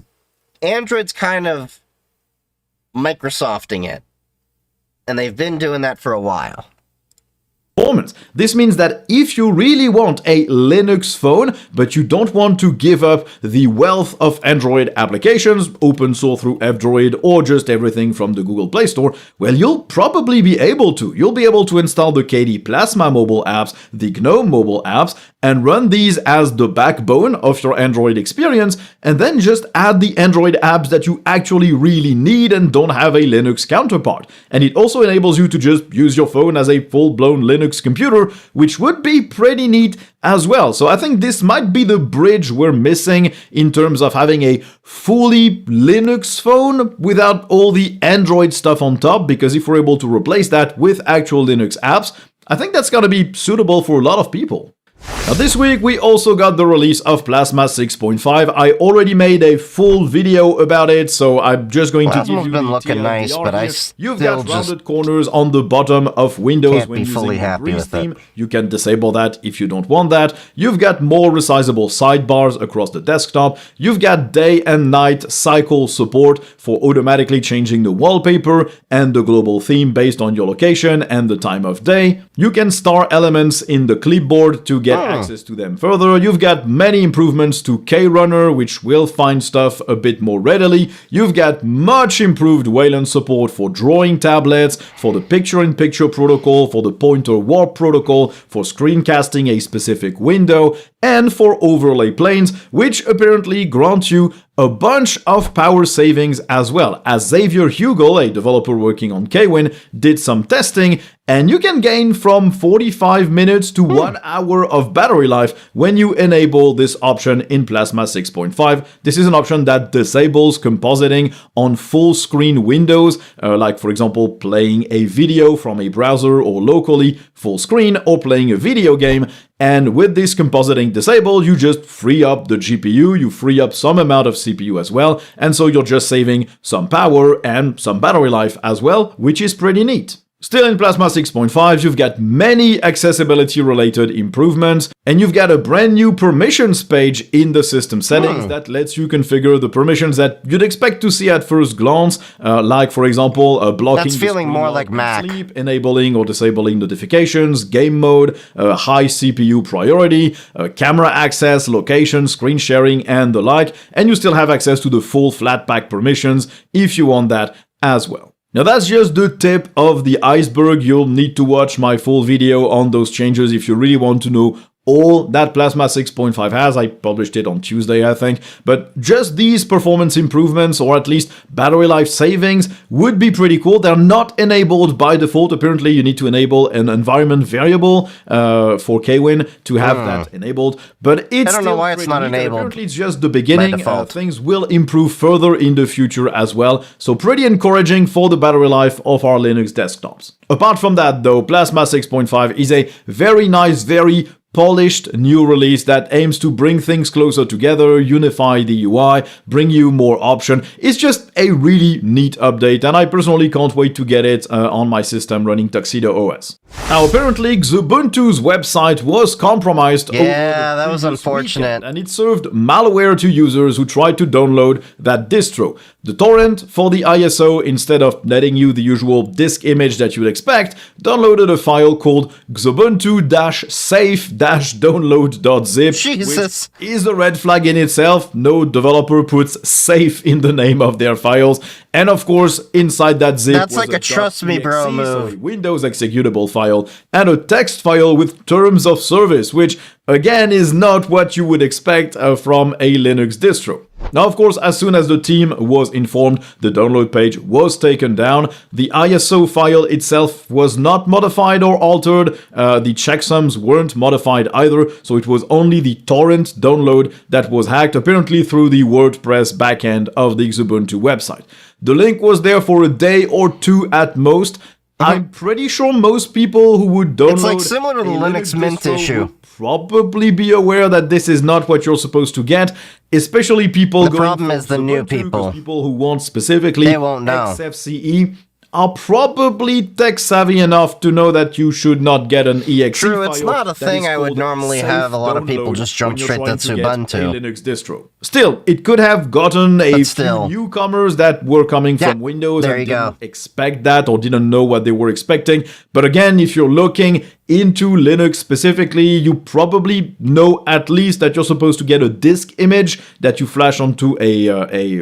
S1: Android's kind of Microsofting it, and they've been doing that for a while.
S6: This means that if you really want a Linux phone, but you don't want to give up the wealth of Android applications, open source through F-Droid, or just everything from the Google Play Store, well, you'll probably be able to. You'll be able to install the KD Plasma mobile apps, the GNOME mobile apps, and run these as the backbone of your Android experience, and then just add the Android apps that you actually really need and don't have a Linux counterpart. And it also enables you to just use your phone as a full-blown Linux computer, which would be pretty neat as well. So I think this might be the bridge we're missing in terms of having a fully Linux phone without all the Android stuff on top, because if we're able to replace that with actual Linux apps, I think that's going to be suitable for a lot of people. Now this week we also got the release of Plasma 6.5. I already made a full video about it, so I'm just going to give
S1: Plasma's
S6: you
S1: been
S6: the
S1: looking
S6: TLDR
S1: nice, but I
S6: here. You've got
S1: still just
S6: rounded corners on the bottom of Windows
S1: can't
S6: when
S1: be
S6: using
S1: fully
S6: the
S1: happy
S6: Breeze
S1: with it.
S6: theme. You can disable that if you don't want that. You've got more resizable sidebars across the desktop. You've got day and night cycle support for automatically changing the wallpaper and the global theme based on your location and the time of day. You can star elements in the clipboard to get access to them further. You've got many improvements to KRunner, which will find stuff a bit more readily. You've got much improved Wayland support for drawing tablets, for the picture-in-picture protocol, for the pointer warp protocol, for screencasting a specific window, and for overlay planes, which apparently grant you a bunch of power savings as well. As Xavier Hugel, a developer working on Kwin, did some testing, and you can gain from 45 minutes to 1 hour of battery life when you enable this option in Plasma 6.5. This is an option that disables compositing on full screen windows, like for example playing a video from a browser or locally full screen, or playing a video game. And with this compositing disabled, you just free up the GPU, you free up some amount of CPU as well, and so you're just saving some power and some battery life as well, which is pretty neat. Still in Plasma 6.5, you've got many accessibility-related improvements, and you've got a brand new permissions page in the system settings that lets you configure the permissions that you'd expect to see at first glance, like, for example, blocking
S1: That's
S6: the
S1: feeling
S6: screen
S1: more
S6: while
S1: like
S6: you
S1: Mac.
S6: sleep, enabling or disabling notifications, game mode, high CPU priority, camera access, location, screen sharing, and the like, and you still have access to the full Flatpak permissions if you want that as well. Now that's just the tip of the iceberg. You'll need to watch my full video on those changes if you really want to know all that Plasma 6.5 has. I published it on Tuesday, I think. But just these performance improvements, or at least battery life savings, would be pretty cool. They're not enabled by default. Apparently, you need to enable an environment variable for Kwin to have that enabled. But it's
S1: I don't know
S6: still
S1: why it's
S6: pretty
S1: not
S6: neat, and
S1: enabled
S6: apparently, it's just the beginning.
S1: by default.
S6: Things will improve further in the future as well. So pretty encouraging for the battery life of our Linux desktops. Apart from that, though, Plasma 6.5 is a very nice, very polished new release that aims to bring things closer together, unify the UI, bring you more option. It's just a really neat update, and I personally can't wait to get it on my system running Tuxedo OS. Now, apparently, Xubuntu's website was compromised over the
S1: that was
S6: previous
S1: unfortunate.
S6: weekend, and it served malware to users who tried to download that distro. The torrent for the ISO, instead of letting you the usual disk image that you'd expect, downloaded a file called xubuntu-safe-download.zip,
S1: Jesus.
S6: which is a red flag in itself. No developer puts safe in the name of their files. And of course, inside that zip
S1: That's
S6: was
S1: like a trust me, bro
S6: .exe, so
S1: move.
S6: a Windows executable file, and a text file with terms of service, which again is not what you would expect from a Linux distro. Now, of course, as soon as the team was informed, the download page was taken down. The ISO file itself was not modified or altered. The checksums weren't modified either, so it was only the torrent download that was hacked, apparently through the WordPress backend of the Xubuntu website. The link was there for a day or two at most. I'm pretty sure most people who would download
S1: It's like similar to the
S6: a
S1: Linux Mint
S6: distro
S1: issue.
S6: would probably be aware that this is not what you're supposed to get, especially people
S1: The
S6: going
S1: problem
S6: from
S1: is the new
S6: Ubuntu, 'cause
S1: people.
S6: people who want specifically
S1: They won't know.
S6: XFCE are probably tech savvy enough to know that you should not get an exe
S1: True, it's
S6: file
S1: not a
S6: that
S1: thing
S6: is
S1: I would
S6: called
S1: normally
S6: safe
S1: have a lot of people
S6: download
S1: just jump
S6: when you're
S1: straight
S6: trying
S1: to
S6: get
S1: Ubuntu.
S6: a Linux distro. Still, it could have gotten a
S1: But
S6: few
S1: still.
S6: newcomers that were coming
S1: Yeah,
S6: from Windows
S1: there
S6: and
S1: you
S6: didn't
S1: go.
S6: expect that or didn't know what they were expecting. But again, if you're looking into Linux specifically, you probably know at least that you're supposed to get a disk image that you flash onto a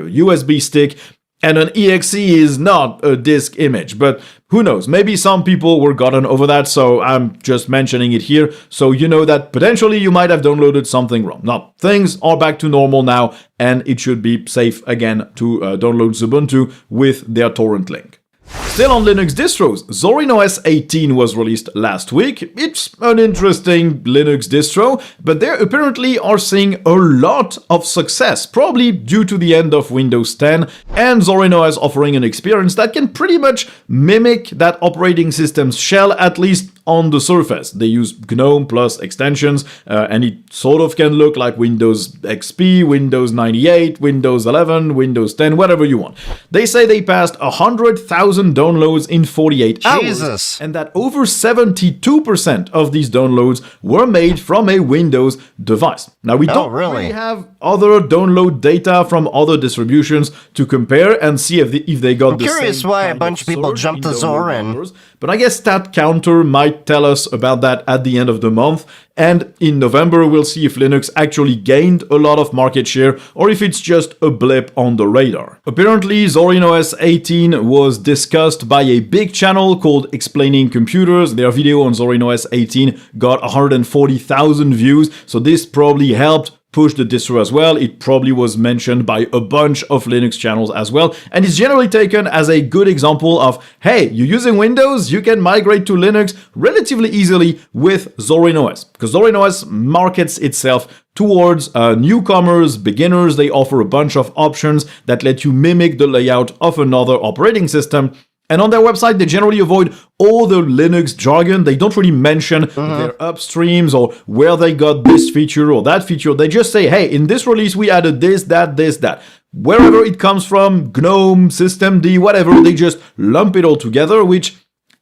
S6: USB stick, and an exe is not a disk image. But who knows, maybe some people were gotten over that, so I'm just mentioning it here, so you know that potentially you might have downloaded something wrong. Now, things are back to normal now, and it should be safe again to download Xubuntu with their torrent link. Still on Linux distros, Zorin OS 18 was released last week. It's an interesting Linux distro, but they apparently are seeing a lot of success, probably due to the end of Windows 10, and Zorin OS offering an experience that can pretty much mimic that operating system's shell, at least on the surface. They use GNOME plus extensions, and it sort of can look like Windows XP, Windows 98, Windows 11, Windows 10, whatever you want. They say they passed 100,000 downloads in 48
S1: Jesus.
S6: hours, and that over 72% of these downloads were made from a Windows device. Now, we don't really have other download data from other distributions to compare and see if they got the same. I'm
S1: curious why a bunch of people jumped to Zorin.
S6: But I guess StatCounter might tell us about that at the end of the month. And in November, we'll see if Linux actually gained a lot of market share or if it's just a blip on the radar. Apparently, Zorin OS 18 was discussed by a big channel called Explaining Computers. Their video on Zorin OS 18 got 140,000 views, so this probably helped push the distro as well. It probably was mentioned by a bunch of Linux channels as well, and it's generally taken as a good example of, hey, you're using Windows, you can migrate to Linux relatively easily with Zorin OS, because Zorin OS markets itself towards newcomers, beginners. They offer a bunch of options that let you mimic the layout of another operating system. And on their website, they generally avoid all the Linux jargon. They don't really mention their upstreams or where they got this feature or that feature. They just say, hey, in this release, we added this, that. Wherever it comes from, GNOME, Systemd, whatever, they just lump it all together, which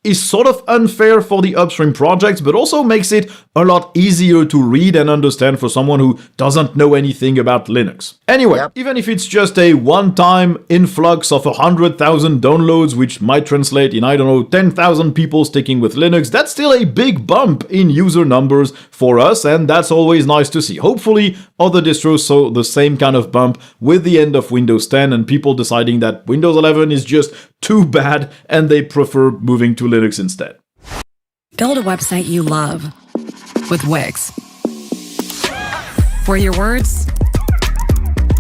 S6: is sort of unfair for the upstream projects, but also makes it a lot easier to read and understand for someone who doesn't know anything about Linux. Anyway, even if it's just a one-time influx of 100,000 downloads, which might translate in, I don't know, 10,000 people sticking with Linux, that's still a big bump in user numbers for us, and that's always nice to see. Hopefully, other distros saw the same kind of bump with the end of Windows 10 and people deciding that Windows 11 is just too bad and they prefer moving to Linux instead.
S5: Build a website you love with Wix, where your words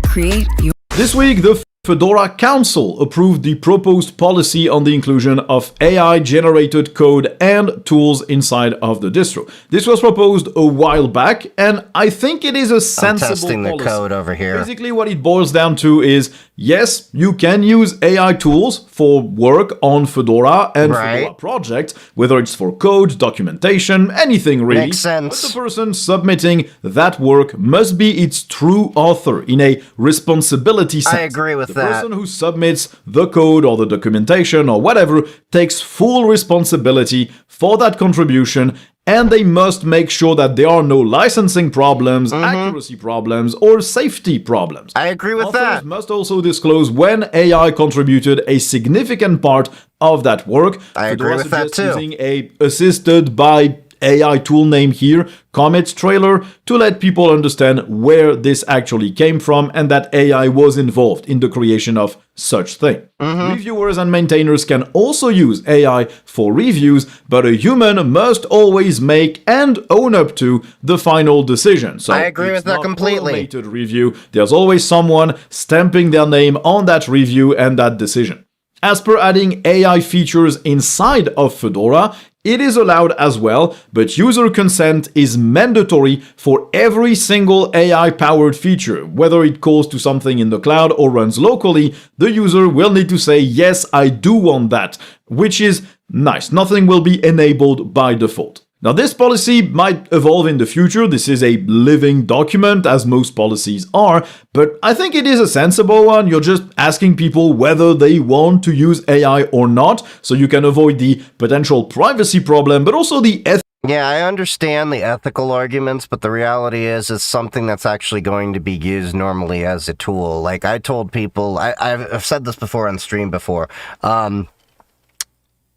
S5: create your...
S6: This week, the Fedora Council approved the proposed policy on the inclusion of AI-generated code and tools inside of the distro. This was proposed a while back, and I think it is a sensible policy.
S1: I'm testing the code over here.
S6: Basically, what it boils down to is, yes, you can use AI tools for work on Fedora and Fedora projects, whether it's for code, documentation, anything really.
S1: Makes sense.
S6: But the person submitting that work must be its true author in a responsibility sense.
S1: I agree with
S6: the person who submits the code or the documentation or whatever takes full responsibility for that contribution, and they must make sure that there are no licensing problems, accuracy problems, or safety problems.
S1: I agree with
S6: Authors
S1: that.
S6: must also disclose when AI contributed a significant part of that work.
S1: I agree with that too.
S6: Using a assisted by AI tool name here, Comet trailer, to let people understand where this actually came from and that AI was involved in the creation of such thing. Reviewers and maintainers can also use AI for reviews, but a human must always make and own up to the final decision. So
S1: I agree with that completely.
S6: Automated review. There's always someone stamping their name on that review and that decision. As per adding AI features inside of Fedora, it is allowed as well, but user consent is mandatory for every single AI-powered feature. Whether it calls to something in the cloud or runs locally, the user will need to say, yes, I do want that, which is nice. Nothing will be enabled by default. Now, this policy might evolve in the future. This is a living document, as most policies are, but I think it is a sensible one. You're just asking people whether they want to use AI or not, so you can avoid the potential privacy problem, but also the
S1: Yeah, I understand the ethical arguments, but the reality is it's something that's actually going to be used normally as a tool. Like, I told people, I've said this before on stream before,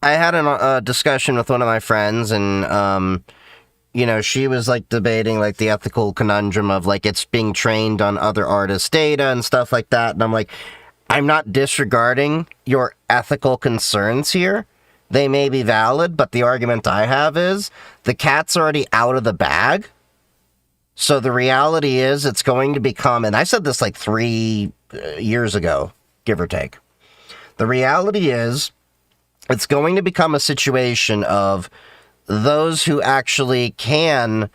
S1: I had a discussion with one of my friends, and, you know, she was, like, debating, like, the ethical conundrum of, like, it's being trained on other artists' data and stuff like that, and I'm like, I'm not disregarding your ethical concerns here. They may be valid, but the argument I have is, the cat's already out of the bag, so the reality is it's going to become, and I said this, like, 3 years ago, give or take. The reality is, it's going to become a situation of those who actually can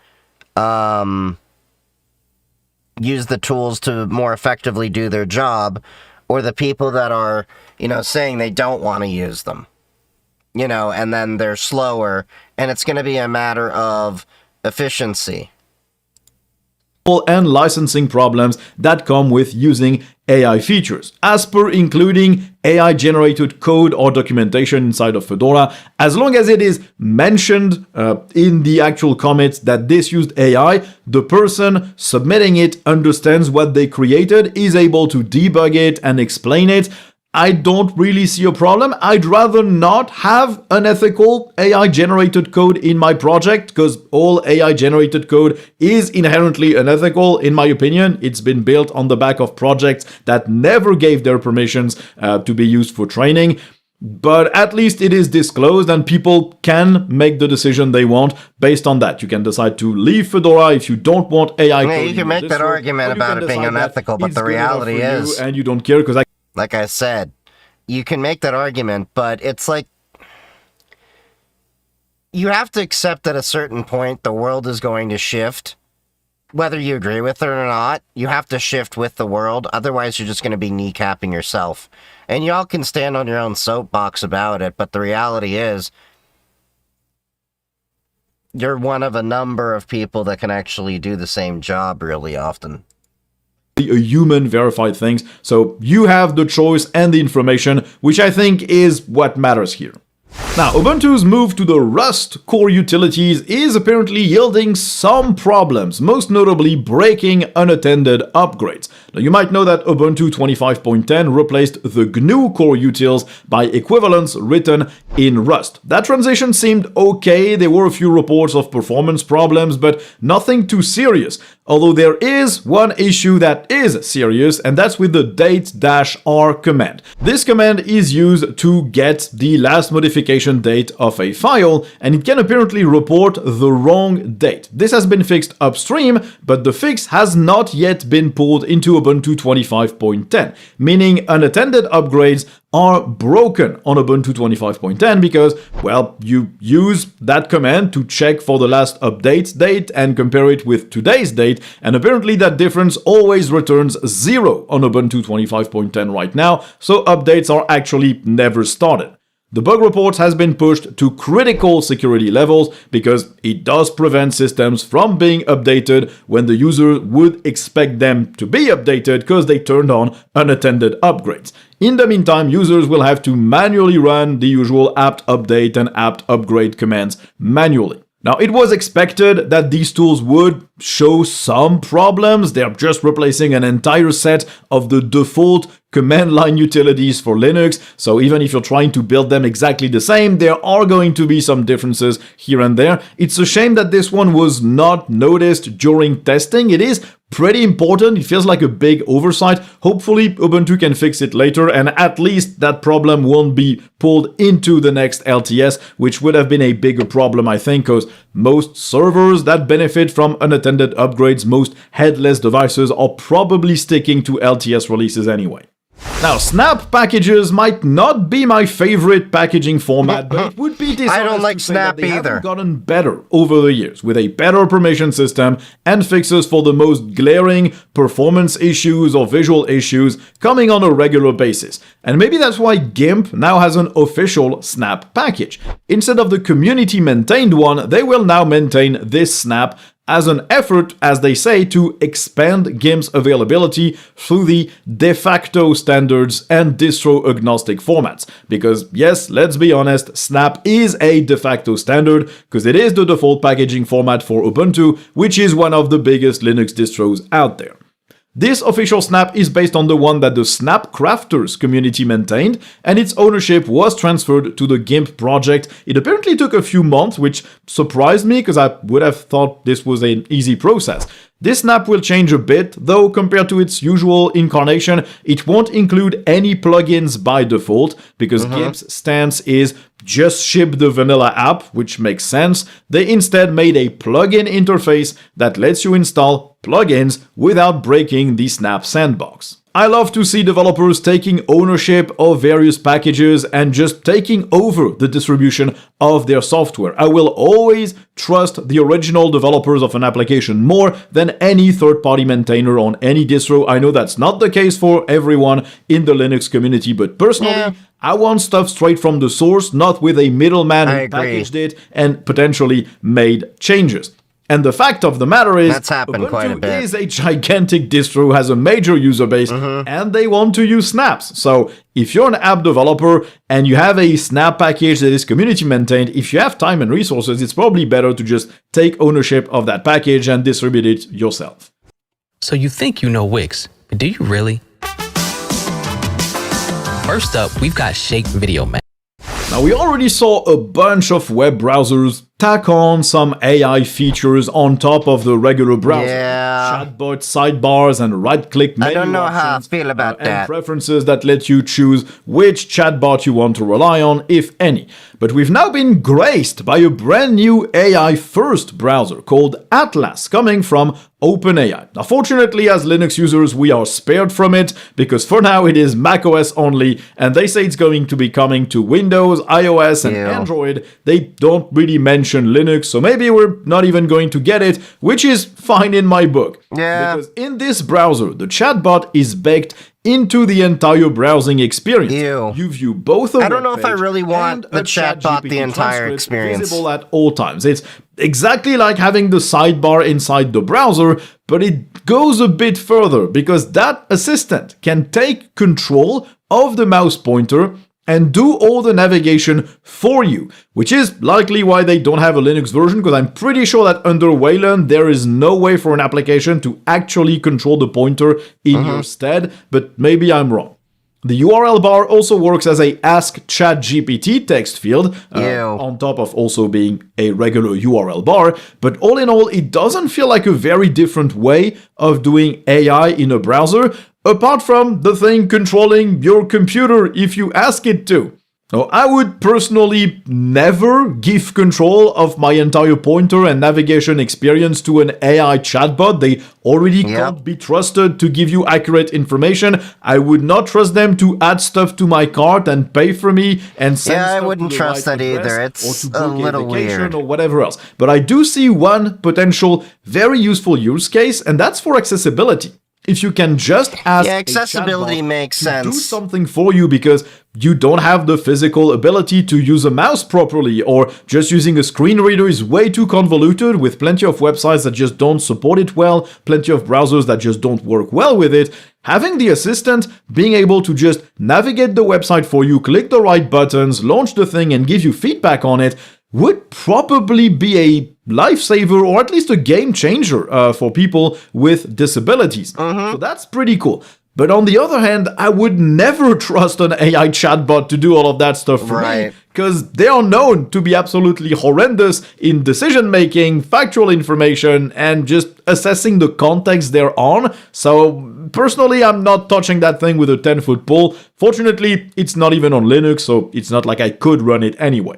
S1: use the tools to more effectively do their job, or the people that are, you know, saying they don't want to use them. and then they're slower, and it's going to be a matter of efficiency.
S6: And licensing problems that come with using AI features, as per including AI-generated code or documentation inside of Fedora, as long as it is mentioned in the actual commits that this used AI, the person submitting it understands what they created, is able to debug it and explain it. I don't really see a problem. I'd rather not have unethical AI-generated code in my project, because all AI-generated code is inherently unethical, in my opinion. It's been built on the back of projects that never gave their permissions to be used for training. But at least it is disclosed and people can make the decision they want based on that. You can decide to leave Fedora if you don't want AI code.
S1: You can make that argument about it being unethical, but the reality is...
S6: And you don't care because
S1: like I said, you can make that argument, but it's like... You have to accept at a certain point the world is going to shift. Whether you agree with it or not, you have to shift with the world. Otherwise, you're just going to be kneecapping yourself. And y'all can stand on your own soapbox about it, but the reality is... You're one of a number of people that can actually do the same job really often.
S6: A human verified things, so you have the choice and the information, which I think is what matters here. Now, Ubuntu's move to the Rust core utilities is apparently yielding some problems, most notably breaking unattended upgrades. Now, you might know that Ubuntu 25.10 replaced the GNU core utils by equivalents written in Rust. That transition seemed okay, there were a few reports of performance problems, but nothing too serious. Although there is one issue that is serious, and that's with the date-r command. This command is used to get the last modification date of a file, and it can apparently report the wrong date. This has been fixed upstream, but the fix has not yet been pulled into Ubuntu 25.10, meaning unattended upgrades are broken on Ubuntu 25.10 because, well, you use that command to check for the last update date and compare it with today's date, and apparently that difference always returns 0 on Ubuntu 25.10 right now, so updates are actually never started. The bug report has been pushed to critical security levels because it does prevent systems from being updated when the user would expect them to be updated because they turned on unattended upgrades. In the meantime, users will have to manually run the usual apt update and apt upgrade commands manually. Now, it was expected that these tools would show some problems. They're just replacing an entire set of the default command line utilities for Linux, so even if you're trying to build them exactly the same, there are going to be some differences here and there. It's a shame that this one was not noticed during testing. It is pretty important. It feels like a big oversight. Hopefully Ubuntu can fix it later, and at least that problem won't be pulled into the next LTS, which would have been a bigger problem, I think, because most servers that benefit from unattended upgrades, most headless devices, are probably sticking to LTS releases anyway. Now, Snap packages might not be my favorite packaging format, but it would be dishonest
S1: I don't like
S6: to say
S1: Snap
S6: that they
S1: either.
S6: haven't gotten better over the years, with a better permission system and fixes for the most glaring performance issues or visual issues coming on a regular basis. And maybe that's why GIMP now has an official Snap package. Instead of the community-maintained one, they will now maintain this Snap as an effort, as they say, to expand GIMP's availability through the de facto standards and distro-agnostic formats. Because, yes, let's be honest, Snap is a de facto standard, because it is the default packaging format for Ubuntu, which is one of the biggest Linux distros out there. This official Snap is based on the one that the Snap Crafters community maintained, and its ownership was transferred to the GIMP project. It apparently took a few months, which surprised me because I would have thought this was an easy process. This Snap will change a bit, though compared to its usual incarnation, it won't include any plugins by default, because GIMP's stance is just ship the vanilla app, which makes sense. They instead made a plugin interface that lets you install plugins without breaking the Snap sandbox. I love to see developers taking ownership of various packages and just taking over the distribution of their software. I will always trust the original developers of an application more than any third-party maintainer on any distro. I know that's not the case for everyone in the Linux community, but personally, I want stuff straight from the source, not with a middleman who packaged it and potentially made changes. And the fact of the matter is,
S1: that's happened quite a bit.
S6: is a gigantic distro, has a major user base, and they want to use snaps. So if you're an app developer and you have a snap package that is community maintained, if you have time and resources, it's probably better to just take ownership of that package and distribute it yourself.
S7: So you think you know Wix, but do you really? First up, we've got Shake Video Man.
S6: Now, we already saw a bunch of web browsers tack on some AI features on top of the regular browser.
S1: Yeah.
S6: Chatbot sidebars and right-click menu
S1: I don't know how I
S6: options,
S1: feel about
S6: and
S1: that.
S6: preferences that let you choose which chatbot you want to rely on, if any. But we've now been graced by a brand new AI-first browser called Atlas, coming from OpenAI. Now, fortunately, as Linux users, we are spared from it, because for now it is macOS only, and they say it's going to be coming to Windows, iOS, and Android. They don't really mention Linux, so maybe we're not even going to get it, which is fine in my book.
S1: Yeah.
S6: Because in this browser, the chatbot is baked into the entire browsing experience.
S1: Ew.
S6: You view both a
S1: I don't know if I
S6: web page
S1: really want
S6: and
S1: the
S6: a
S1: chatbot the
S6: ChatGPT
S1: entire
S6: transcript
S1: experience.
S6: visible at all times. It's exactly like having the sidebar inside the browser, but it goes a bit further because that assistant can take control of the mouse pointer and do all the navigation for you, which is likely why they don't have a Linux version, because I'm pretty sure that under Wayland there is no way for an application to actually control the pointer in your stead, but maybe I'm wrong. The URL bar also works as a Ask ChatGPT text field, on top of also being a regular URL bar, but all in all, it doesn't feel like a very different way of doing AI in a browser, apart from the thing controlling your computer if you ask it to. Now, I would personally never give control of my entire pointer and navigation experience to an AI chatbot. They already can't be trusted to give you accurate information. I would not trust them to add stuff to my cart and pay for me and send stuff
S1: I wouldn't
S6: to the
S1: trust
S6: right
S1: that either.
S6: address,
S1: It's
S6: or to book
S1: a little
S6: vacation
S1: weird.
S6: or whatever else. But I do see one potential very useful use case, and that's for accessibility. If you can just ask
S1: accessibility
S6: a chatbot
S1: makes
S6: to
S1: sense.
S6: do something for you because you don't have the physical ability to use a mouse properly, or just using a screen reader is way too convoluted with plenty of websites that just don't support it well, plenty of browsers that just don't work well with it, having the assistant being able to just navigate the website for you, click the right buttons, launch the thing, and give you feedback on it would probably be a lifesaver, or at least a game changer for people with disabilities. So that's pretty cool. But on the other hand, I would never trust an AI chatbot to do all of that stuff for me, because they are known to be absolutely horrendous in decision-making, factual information, and just assessing the context they're on. So personally, I'm not touching that thing with a 10-foot pole. Fortunately, it's not even on Linux, so it's not like I could run it anyway.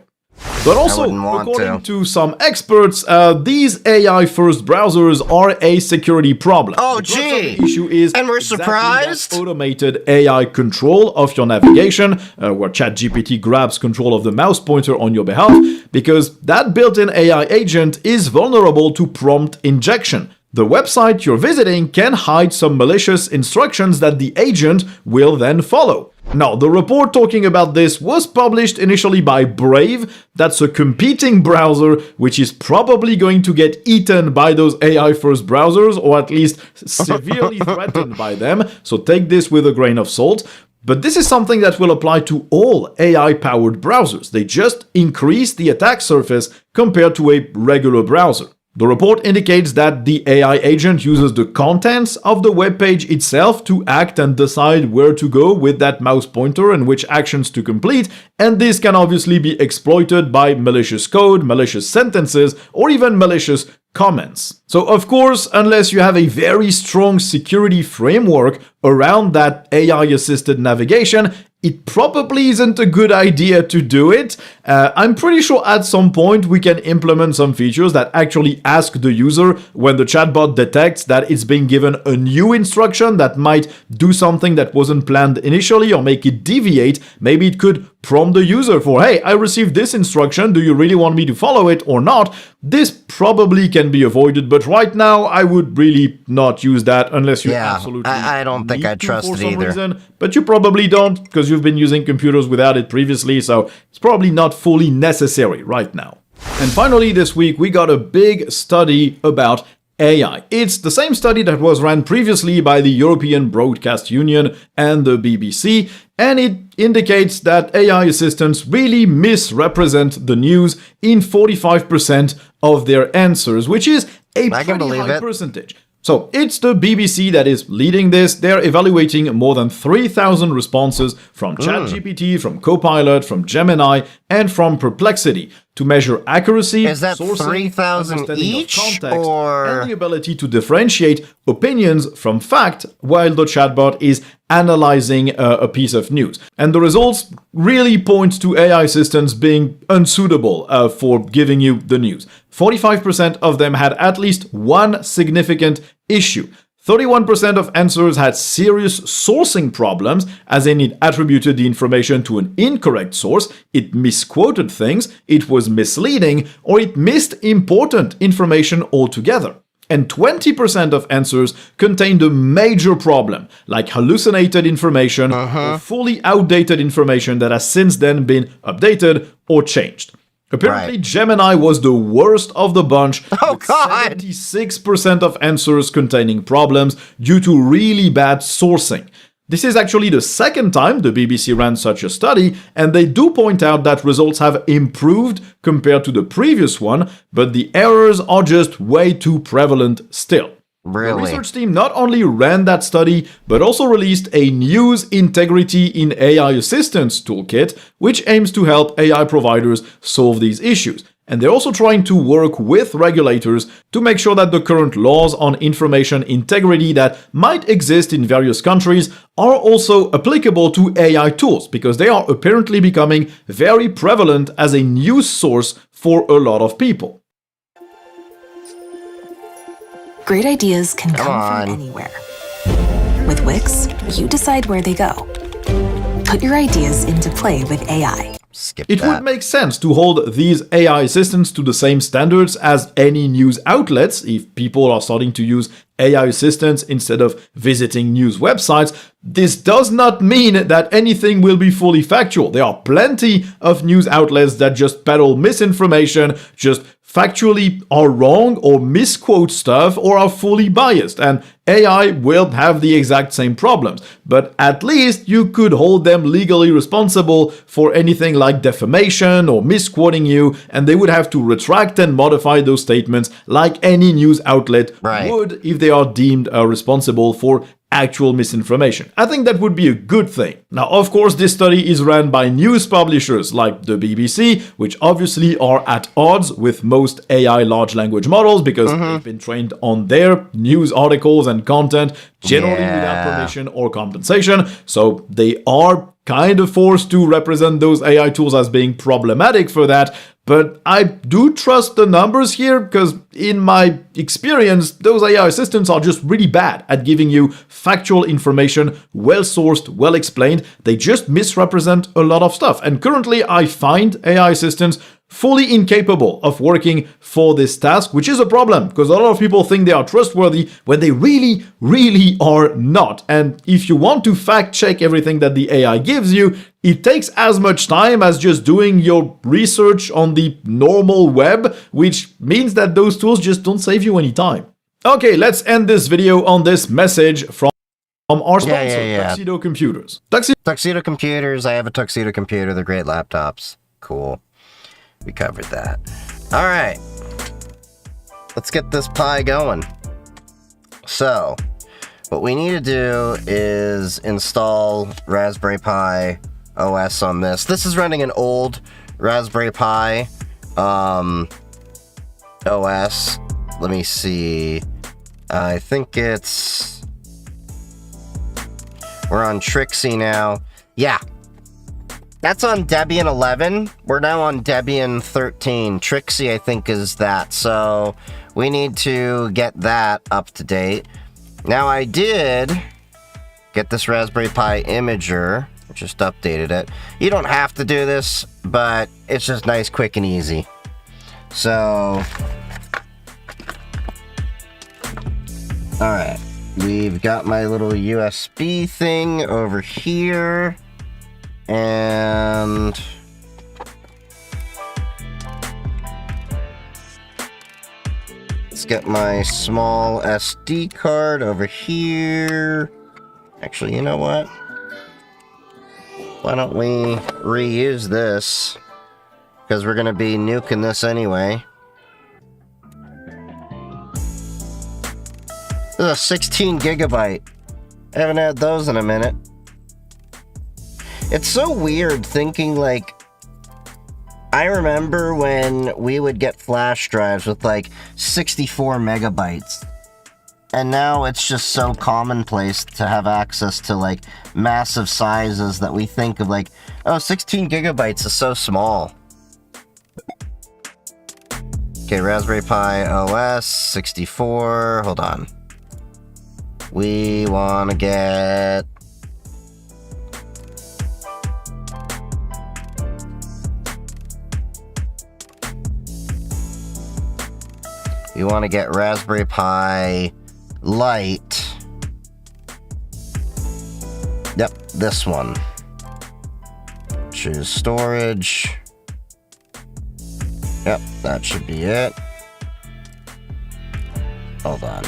S6: But also, according to some experts, these AI-first browsers are a security problem.
S1: Oh,
S6: The
S1: gee!
S6: issue is
S1: And we're
S6: exactly
S1: surprised?
S6: that automated AI control of your navigation, where ChatGPT grabs control of the mouse pointer on your behalf, because that built-in AI agent is vulnerable to prompt injection. The website you're visiting can hide some malicious instructions that the agent will then follow. Now, the report talking about this was published initially by Brave. That's a competing browser, which is probably going to get eaten by those AI-first browsers, or at least severely threatened by them, so take this with a grain of salt. But this is something that will apply to all AI-powered browsers. They just increase the attack surface compared to a regular browser. The report indicates that the AI agent uses the contents of the web page itself to act and decide where to go with that mouse pointer and which actions to complete, and this can obviously be exploited by malicious code, malicious sentences, or even malicious comments. So of course, unless you have a very strong security framework around that AI-assisted navigation, it probably isn't a good idea to do it. I'm pretty sure at some point we can implement some features that actually ask the user when the chatbot detects that it's being given a new instruction that might do something that wasn't planned initially or make it deviate. Maybe it could prompt the user for, hey, I received this instruction, do you really want me to follow it or not? This probably can be avoided, but right now I would really not use that unless you absolutely
S1: I don't think I trust it either.
S6: reason, but you probably don't because you've been using computers without it previously, so it's probably not fully necessary right now. And finally this week we got a big study about AI. It's the same study that was ran previously by the European Broadcast Union and the BBC, and it indicates that AI assistants really misrepresent the news in 45% of their answers, which is a pretty high percentage. So it's the BBC that is leading this. They're evaluating more than 3,000 responses from ChatGPT, from Copilot, from Gemini, and from Perplexity to measure accuracy,
S1: is that
S6: sourcing,
S1: 3,000 each,
S6: context,
S1: or
S6: and the ability to differentiate opinions from fact while the chatbot is analyzing a piece of news. And the results really point to AI assistants being unsuitable for giving you the news. 45% of them had at least one significant issue. 31% of answers had serious sourcing problems, as in it attributed the information to an incorrect source, it misquoted things, it was misleading, or it missed important information altogether. And 20% of answers contained a major problem, like hallucinated information or fully outdated information that has since then been updated or changed. Apparently, Gemini was the worst of the bunch, with 76% of answers containing problems due to really bad sourcing. This is actually the second time the BBC ran such a study, and they do point out that results have improved compared to the previous one, but the errors are just way too prevalent still.
S1: really?
S6: The research team not only ran that study, but also released a News Integrity in AI Assistance toolkit, which aims to help AI providers solve these issues. And they're also trying to work with regulators to make sure that the current laws on information integrity that might exist in various countries are also applicable to AI tools, because they are apparently becoming very prevalent as a news source for a lot of people.
S8: Great ideas can come from anywhere. With Wix, you decide where they go. Put your ideas into play with AI.
S6: It would make sense to hold these AI assistants to the same standards as any news outlets if people are starting to use AI assistants instead of visiting news websites. This does not mean that anything will be fully factual. There are plenty of news outlets that just peddle misinformation, just factually are wrong or misquote stuff or are fully biased, and AI will have the exact same problems, but at least you could hold them legally responsible for anything like defamation or misquoting you, and they would have to retract and modify those statements like any news outlet would if they are deemed responsible for actual misinformation. I think that would be a good thing. Now, of course, this study is ran by news publishers like the BBC, which obviously are at odds with most AI large language models because they've been trained on their news articles and content, generally without permission or compensation, so they are kind of forced to represent those AI tools as being problematic for that. But I do trust the numbers here because in my experience, those AI assistants are just really bad at giving you factual information, well-sourced, well-explained. They just misrepresent a lot of stuff. And currently, I find AI assistants fully incapable of working for this task, which is a problem because a lot of people think they are trustworthy when they really, really are not. And if you want to fact-check everything that the AI gives you, it takes as much time as just doing your research on the normal web, which means that those tools just don't save you any time. Okay, let's end this video on this message from our sponsor, Tuxedo Computers.
S1: Tuxedo Computers, I have a Tuxedo computer, they're great laptops. Cool. We covered that. Alright. Let's get this pie going. So, what we need to do is install Raspberry Pi OS on this. This is running an old Raspberry Pi OS. Let me see. I think it's... We're on Trixie now. Yeah. That's on Debian 11. We're now on Debian 13. Trixie, I think, is that. So we need to get that up to date. Now, I did get this Raspberry Pi imager. Just updated it. You don't have to do this, but it's just nice, quick, and easy. So, alright. We've got my little USB thing over here. And let's get my small SD card over here. Actually, you know what? Why don't we reuse this? Because we're going to be nuking this anyway. This is a 16 gigabyte. I haven't had those in a minute. It's so weird thinking, like, I remember when we would get flash drives with like 64 megabytes. And now it's just so commonplace to have access to like massive sizes that we think of like, oh, 16 gigabytes is so small. Okay, Raspberry Pi OS 64. Hold on. We want to get... We want to get Raspberry Pi Lite. Yep, this one. Choose storage. Yep, that should be it. Hold on.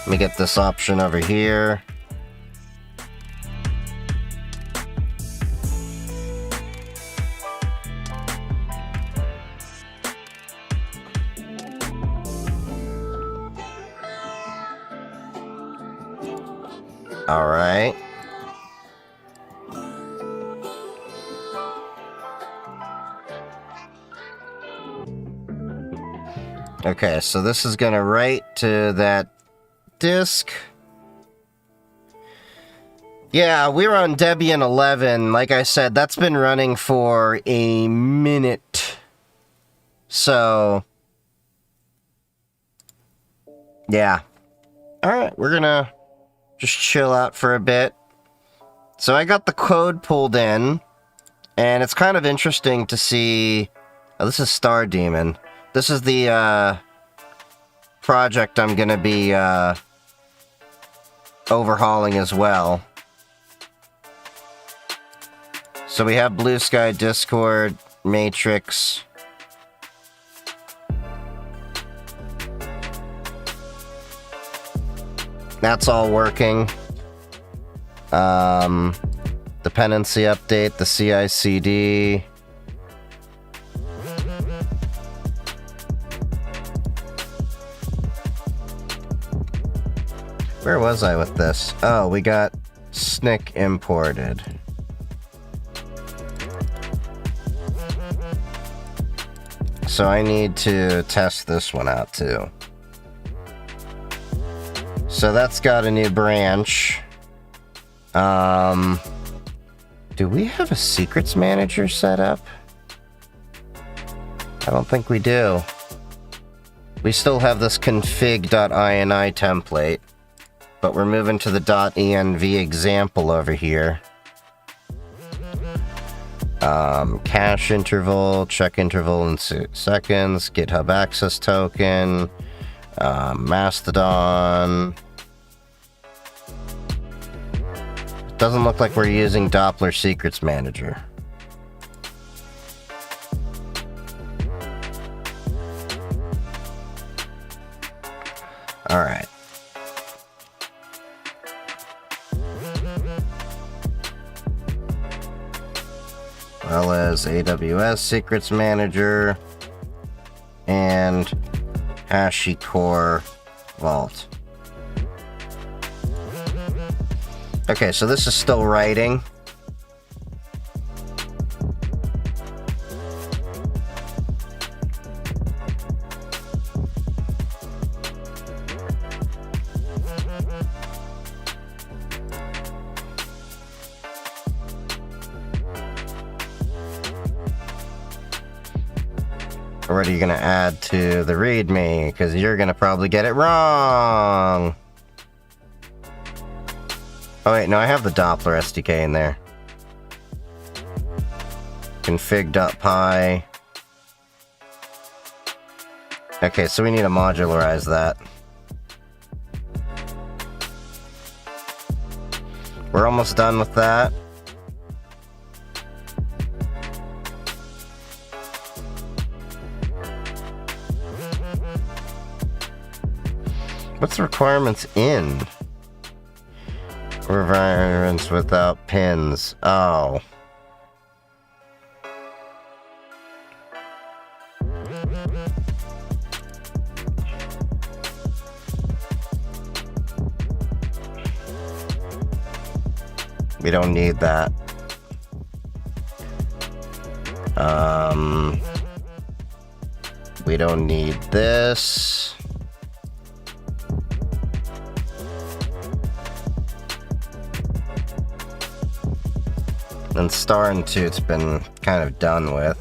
S1: Let me get this option over here. All right. Okay, so this is gonna write to that disk. Yeah, we're on Debian 11. Like I said, that's been running for a minute. So, yeah. All right, we're gonna just chill out for a bit. So I got the code pulled in, and it's kind of interesting to see... Oh, this is Star Daemon. This is the project I'm gonna be overhauling as well. So we have Blue Sky, Discord, Matrix. That's all working. Dependency update, the CI/CD. Where was I with this? Oh, we got SNCC imported. So I need to test this one out too. So that's got a new branch. Do we have a secrets manager set up? I don't think we do. We still have this config.ini template, but we're moving to the .env example over here. Cache interval, check interval in seconds, GitHub access token, Mastodon. Doesn't look like we're using Doppler Secrets Manager. All right. Well as AWS Secrets Manager and HashiCorp Vault. Okay, so this is still writing. Or what are you gonna add to the README? Because you're gonna probably get it wrong. Oh wait, no, I have the Doppler SDK in there. Config.py. Okay, so we need to modularize that. We're almost done with that. What's the requirements in? Requirements without pins. Oh. We don't need that. We don't need this. And star and toot's been kind of done with.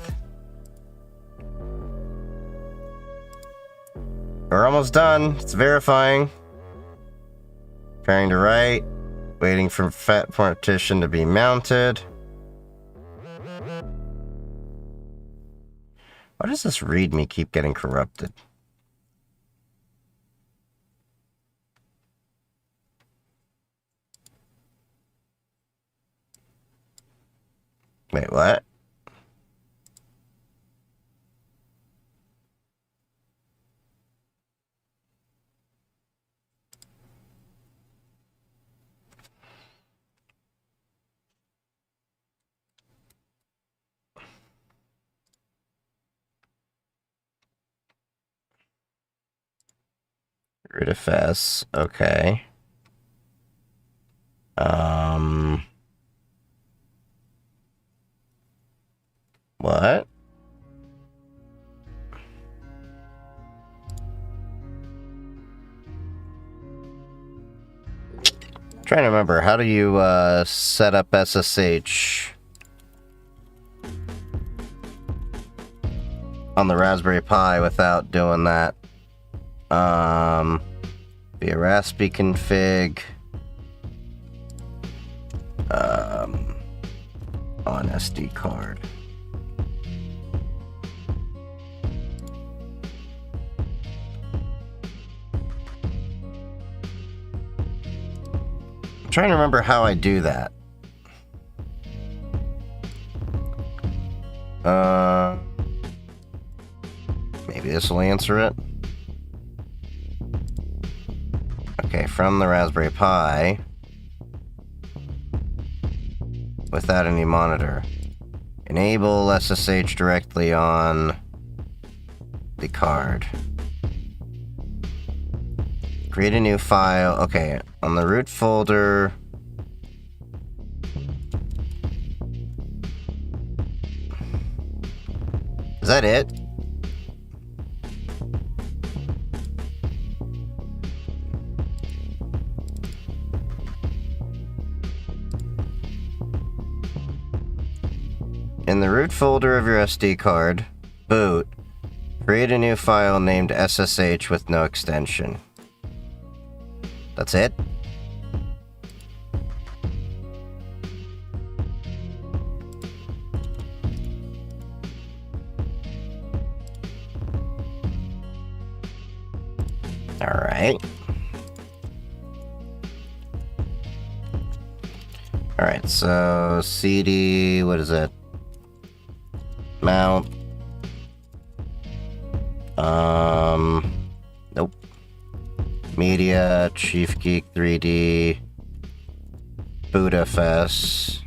S1: We're almost done. It's verifying. Preparing to write. Waiting for FAT partition to be mounted. Why does this README keep getting corrupted? Wait, what? Rid of S, okay. What? Trying to remember, how do you set up SSH on the Raspberry Pi without doing that? Be a Raspberry config. On SD card. I'm trying to remember how I do that. Maybe this will answer it. Okay, from the Raspberry Pi, without any monitor. Enable SSH directly on the card. Create a new file. Okay, on the root folder. Is that it? In the root folder of your SD card, boot, create a new file named SSH with no extension. That's it? Alright. Alright, so CD, what is it? Mount. Nope. Media, Chief Geek 3D, bootfs.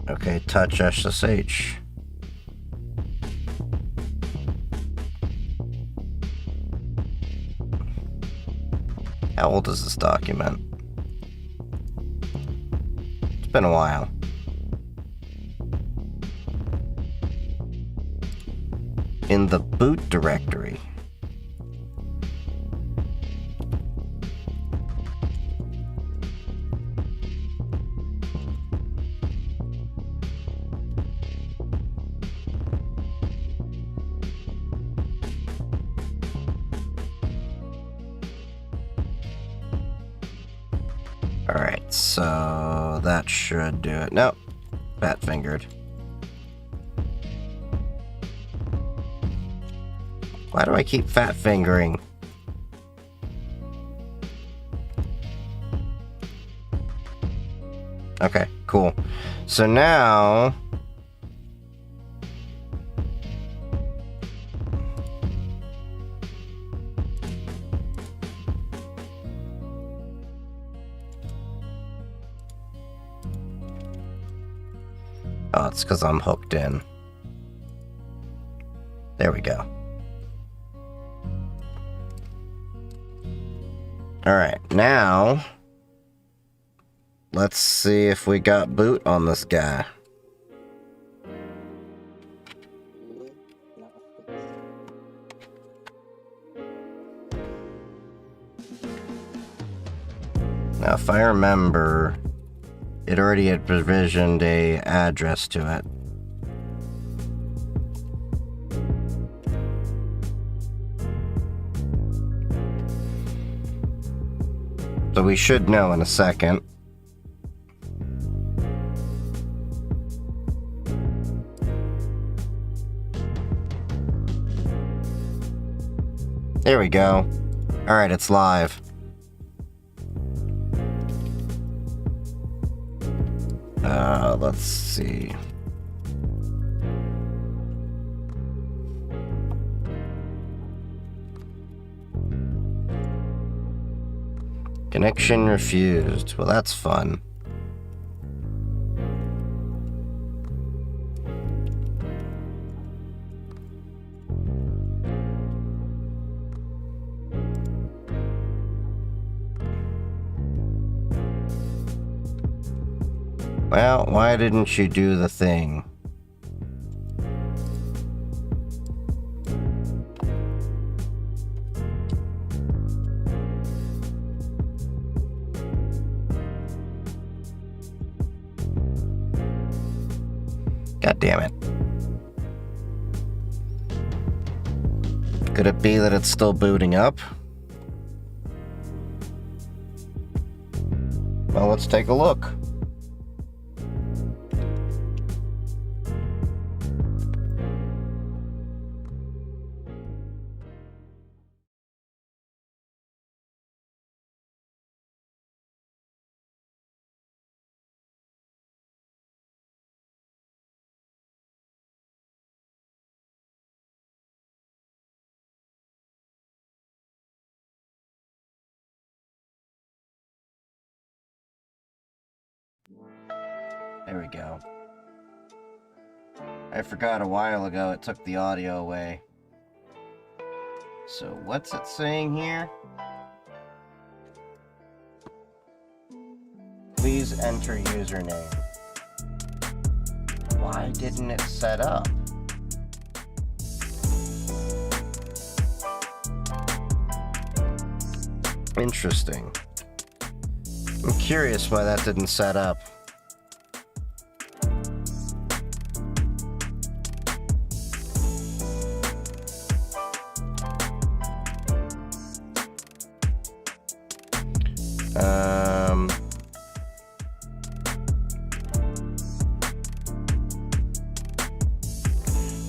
S1: Okay, touch SSH. How old is this document? It's been a while. In the boot directory. So that should do it. Nope. Fat fingered. Why do I keep fat fingering? Okay, cool. So now... Oh, it's because I'm hooked in. There we go. Alright, now... let's see if we got boot on this guy. Now, if I remember, it already had provisioned a address to it. So we should know in a second. There we go. Alright, it's live. Let's see. Connection refused. Well, that's fun. Well, why didn't you do the thing? God damn it. Could it be that it's still booting up? Well, let's take a look. There we go. I forgot a while ago it took the audio away. So what's it saying here? Please enter username. Why didn't it set up? Interesting. I'm curious why that didn't set up.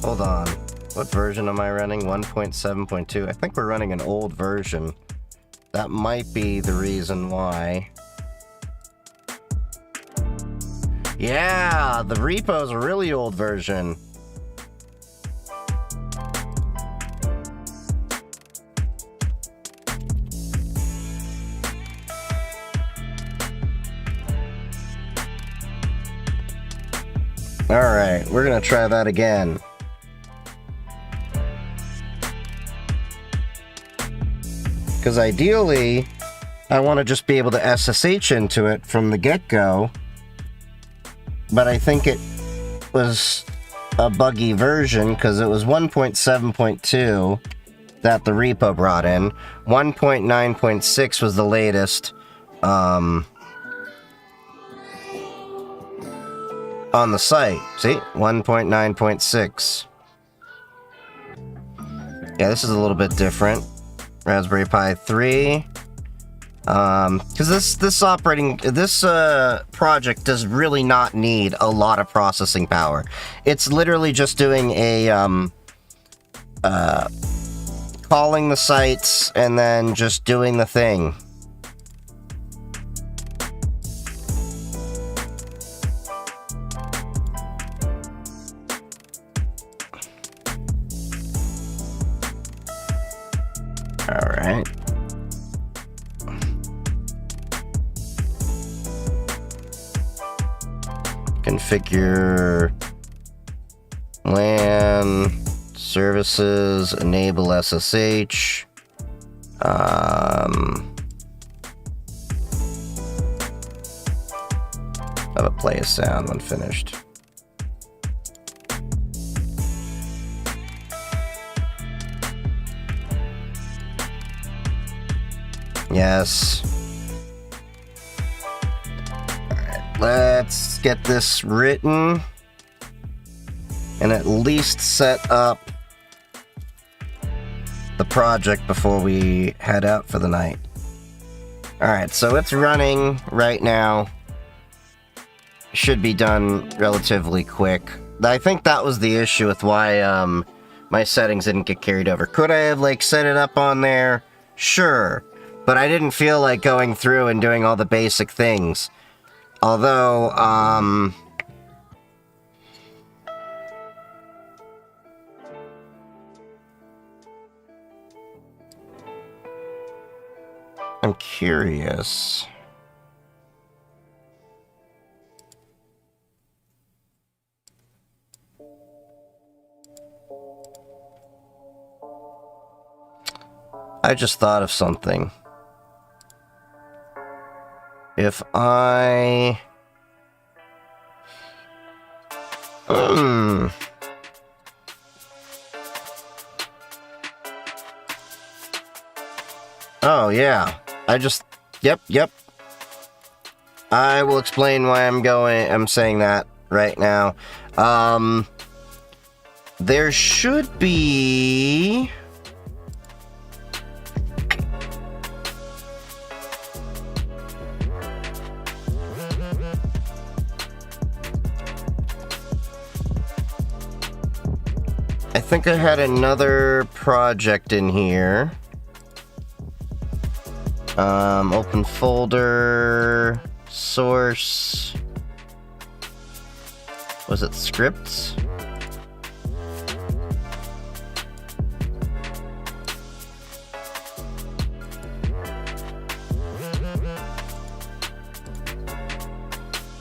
S1: Hold on. What version am I running? 1.7.2. I think we're running an old version. That might be the reason why. Yeah, the repo's a really old version. Alright, we're gonna try that again. Because ideally, I want to just be able to SSH into it from the get-go. But I think it was a buggy version because it was 1.7.2 that the repo brought in. 1.9.6 was the latest on the site. See? 1.9.6. Yeah, this is a little bit different. Raspberry Pi 3. Because this project does really not need a lot of processing power. It's literally just doing a, calling the sites and then just doing the thing. Alright. Configure LAN services, enable SSH. Have it play a sound when finished. Yes. Alright, let's get this written and at least set up the project before we head out for the night. Alright, so it's running right now. Should be done relatively quick. I think that was the issue with why my settings didn't get carried over. Could I have like set it up on there? Sure. But I didn't feel like going through and doing all the basic things. Although, I'm curious. I just thought of something. If I... Oh, yeah. Yep. I will explain why I'm saying that right now. There should be... I think I had another project in here. Open folder, source. Was it scripts?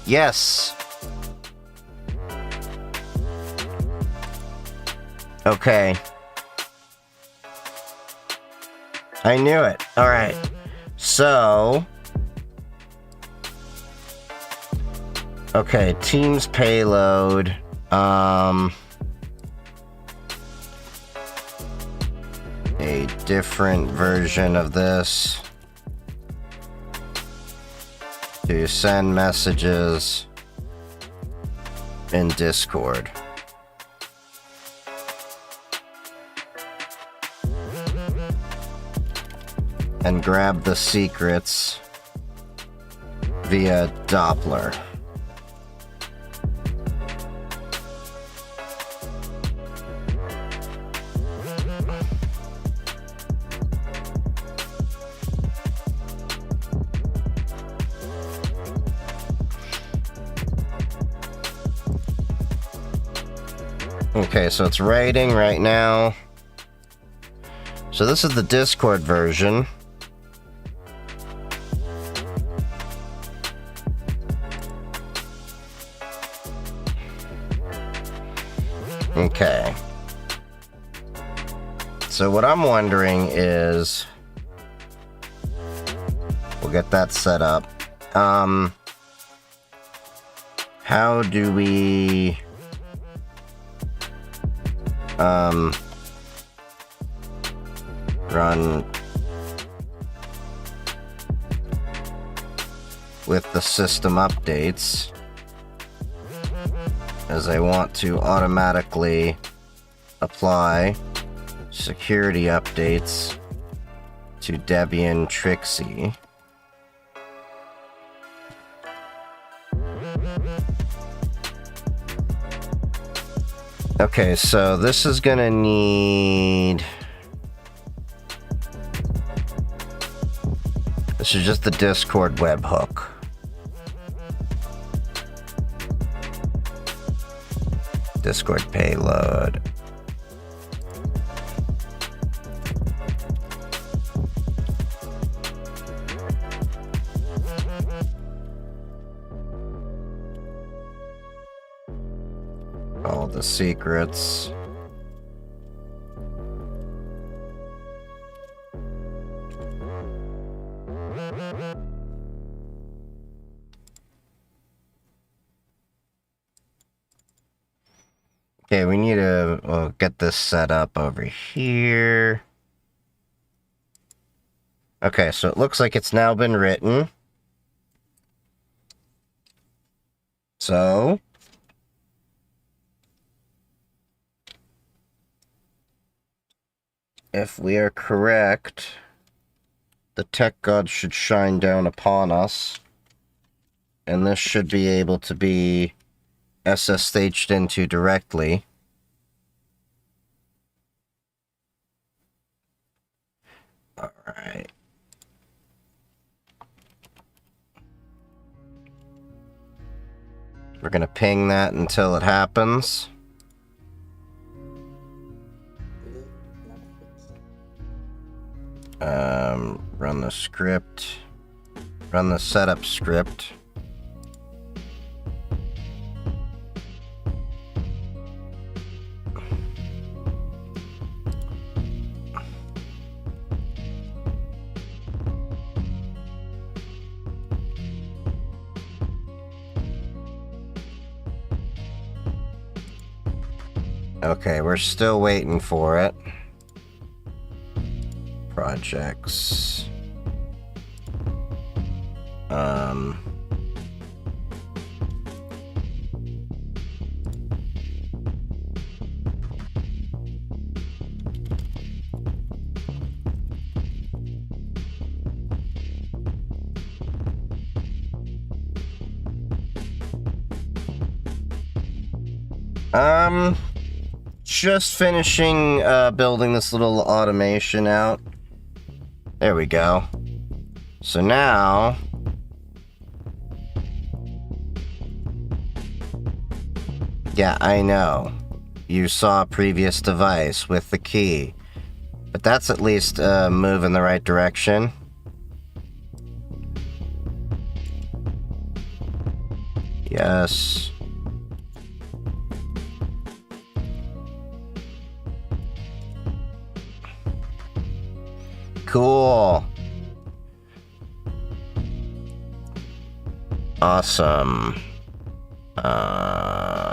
S1: Yes. Okay. I knew it. Alright. So... Okay, Teams payload. A different version of this. To send messages in Discord. And grab the secrets via Doppler. Okay, so it's writing right now. So this is the Discord version. Okay. So what I'm wondering is... We'll get that set up. How do we... run with the system updates, as I want to automatically apply security updates to Debian Trixie. Okay, so this is gonna need... This is just the Discord webhook. Discord payload. All the secrets. Okay, we need to get this set up over here. Okay, so it looks like it's now been written. So... if we are correct, the tech gods should shine down upon us. And this should be able to be SSH'd into directly. Alright. We're gonna ping that until it happens. Run the script. Run the setup script. Okay, we're still waiting for it. Projects. Just finishing building this little automation out. There we go. So now... yeah, I know. You saw a previous device with the key. But that's at least a move in the right direction. Yes. Cool. Awesome.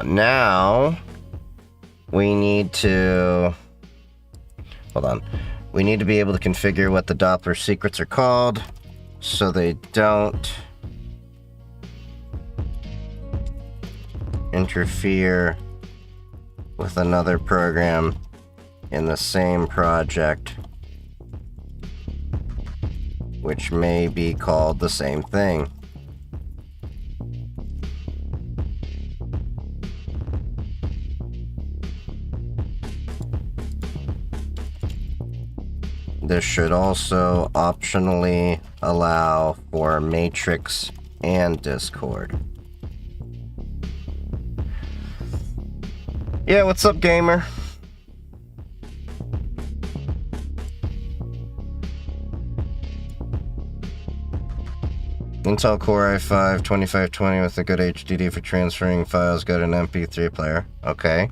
S1: Now we need to... hold on. We need to be able to configure what the Doppler secrets are called so they don't interfere with another program in the same project, which may be called the same thing. This should also optionally allow for Matrix and Discord. Yeah, what's up, gamer? Intel Core i5 2520 with a good HDD for transferring files, got an MP3 player. Okay.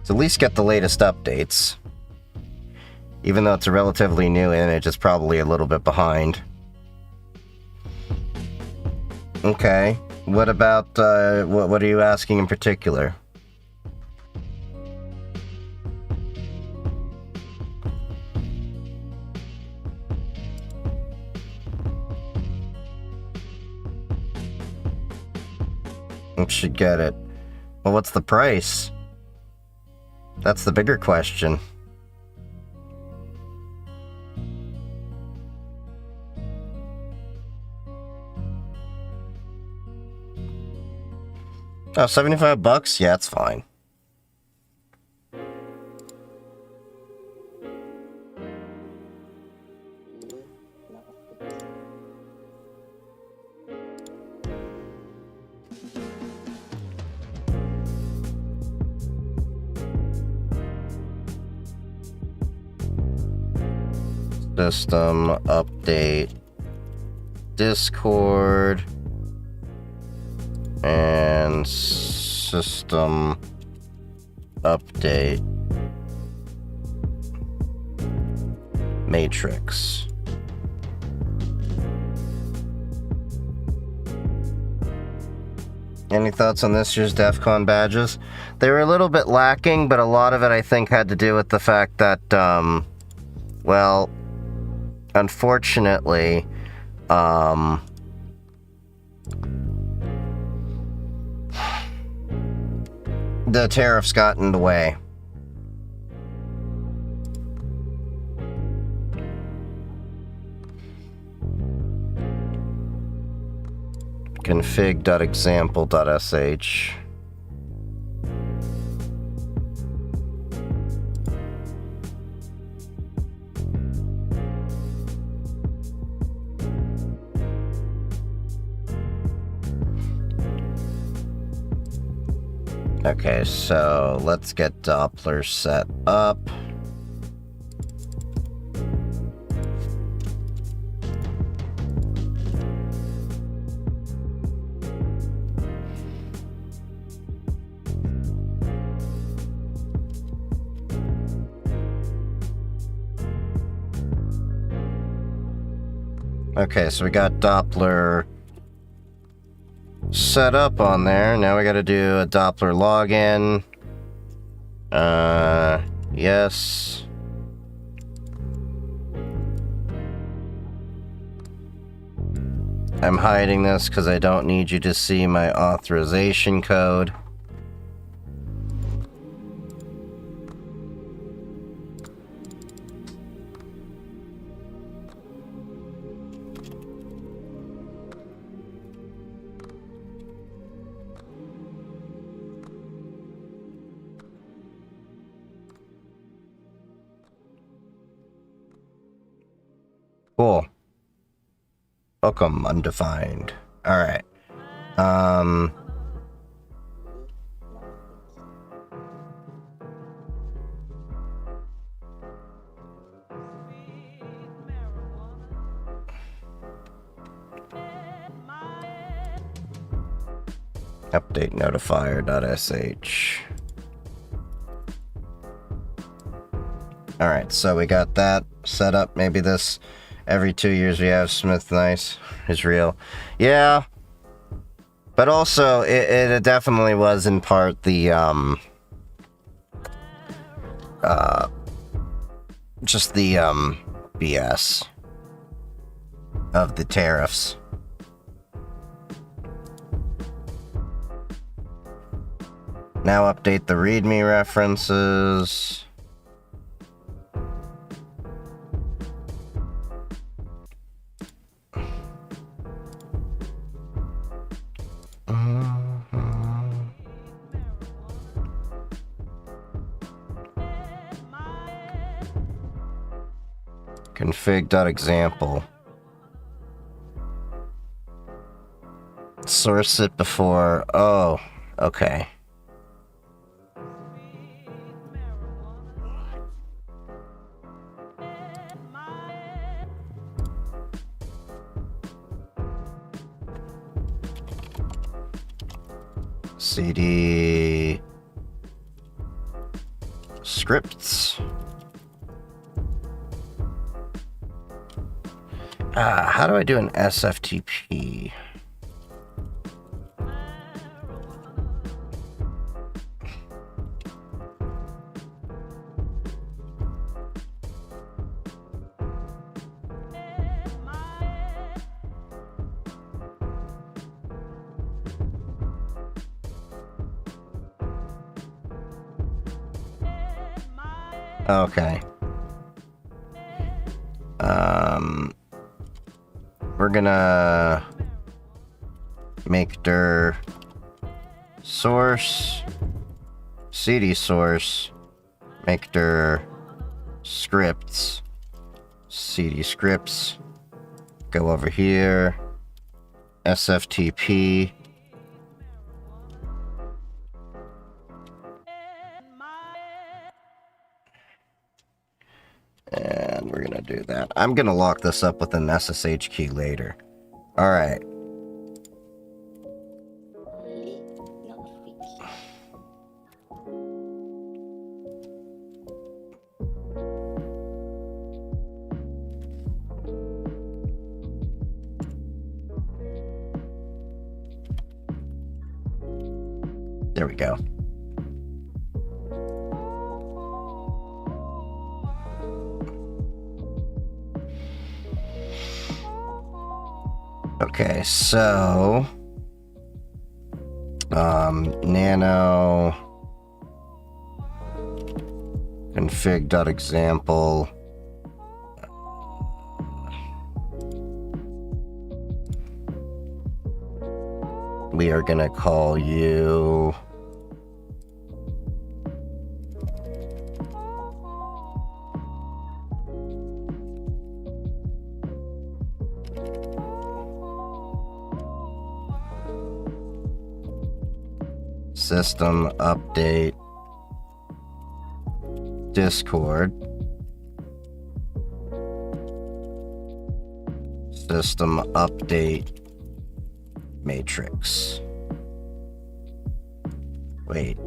S1: So at least get the latest updates. Even though it's a relatively new image, it's probably a little bit behind. Okay. What about, what are you asking in particular? I should get it. Well, what's the price? That's the bigger question. Oh, 75 bucks? Yeah, it's fine. System update Discord and system update Matrix. Any thoughts on this year's DEF CON badges? They were a little bit lacking, but a lot of it I think had to do with the fact that, well, unfortunately, the tariffs got in the way. Config.example.sh. Okay, so let's get Doppler set up. Okay, so we got Doppler set up on there. Now we gotta do a Doppler login. Yes. I'm hiding this because I don't need you to see my authorization code. Cool. Welcome, undefined. Alright. Update notifier.sh. Alright, so we got that set up. Maybe this every 2 years we have Smith Nice is real. Yeah. But also, it definitely was in part the, just the, BS of the tariffs. Now update the README references. Config.example. Source it before. Oh, okay. CD scripts. How do I do an SFTP? Okay. We're gonna make dir source, cd source, make dir scripts, cd scripts, go over here, sftp, and we're gonna do that. I'm gonna lock this up with an SSH key later. Alright. There we go. Okay, so nano config.example we are gonna call you system update Discord, system update matrix. Wait.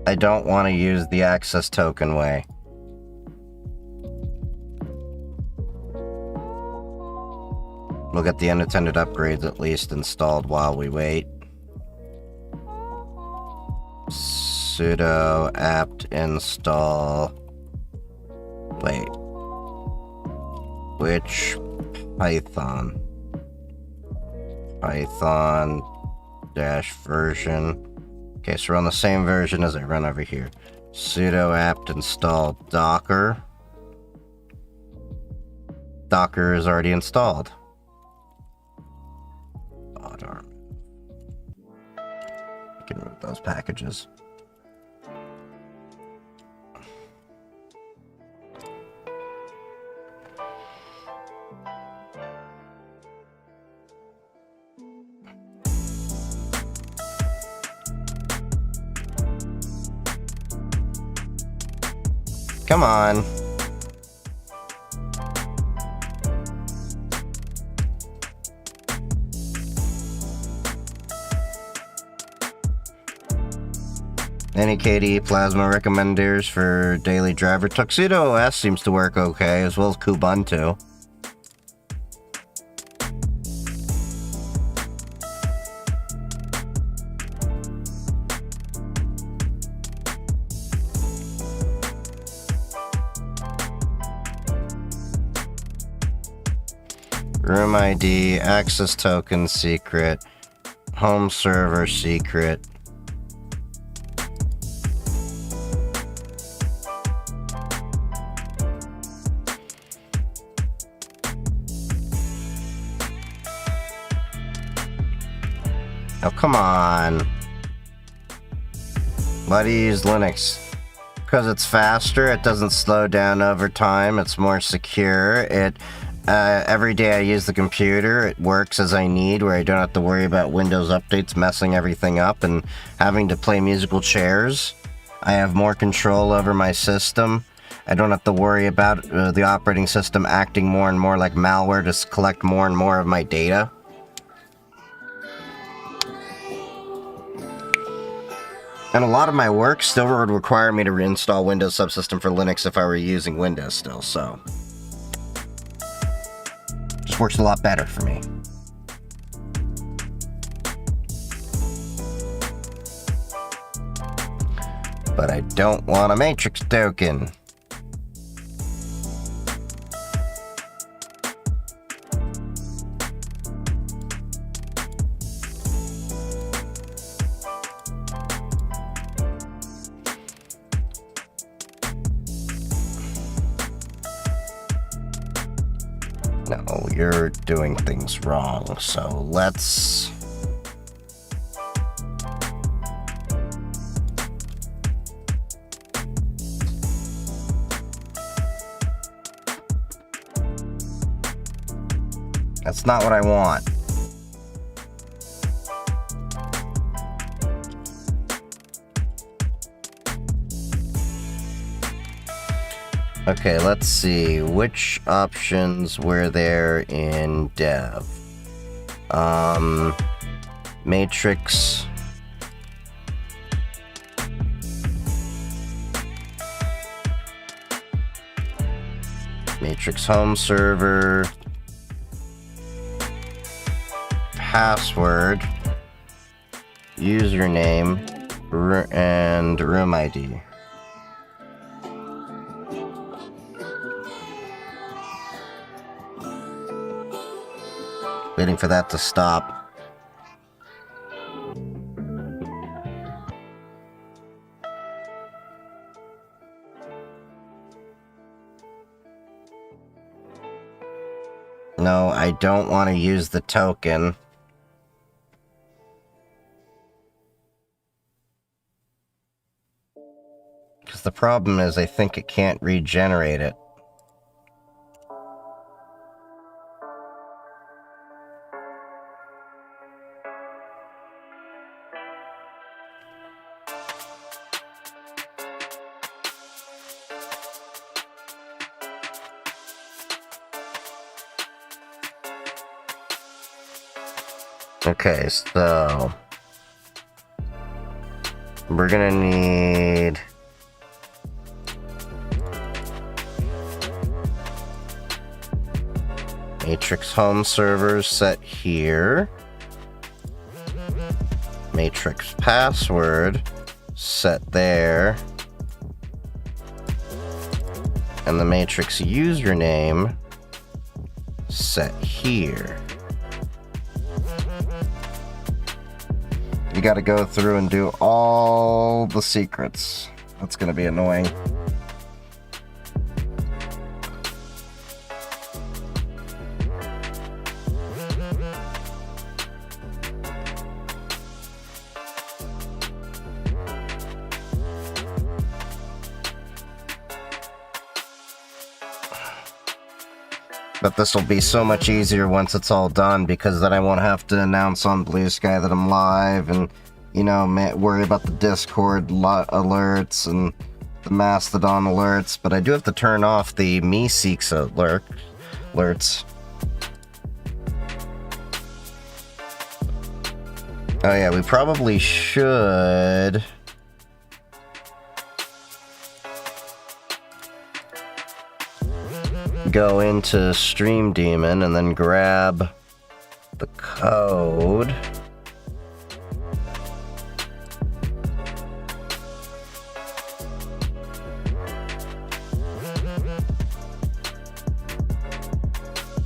S1: I don't want to use the access token way. We'll get the unattended upgrades at least installed while we wait. Sudo apt install. Wait. Which Python? Python dash version. Okay, so we're on the same version as I run over here. Sudo apt install Docker. Docker is already installed. I can remove those packages. Come on. Any KDE Plasma recommenders for daily driver? Tuxedo OS seems to work okay, as well as Kubuntu. Room ID, access token secret, home server secret. Oh, come on. Why do you use Linux? Because it's faster, it doesn't slow down over time, it's more secure, every day I use the computer, it works as I need, where I don't have to worry about Windows updates messing everything up and having to play musical chairs. I have more control over my system. I don't have to worry about the operating system acting more and more like malware to collect more and more of my data. And a lot of my work still would require me to reinstall Windows Subsystem for Linux if I were using Windows still, so... just works a lot better for me. But I don't want a matrix token. No, you're doing things wrong, so let's... That's not what I want. Okay, let's see. Which options were there in dev? Matrix. Matrix home server. Password. Username. And room ID. Waiting for that to stop. No, I don't want to use the token. Because the problem is I think it can't regenerate it. Okay, so we're gonna need Matrix home servers set here. Matrix password set there. And the Matrix username set here. You gotta go through and do all the secrets. That's gonna be annoying. But this will be so much easier once it's all done, because then I won't have to announce on Blue Sky that I'm live and, you know, worry about the Discord alerts and the Mastodon alerts. But I do have to turn off the Me-Seeks alerts. Oh yeah, we probably should... go into Stream Daemon and then grab the code.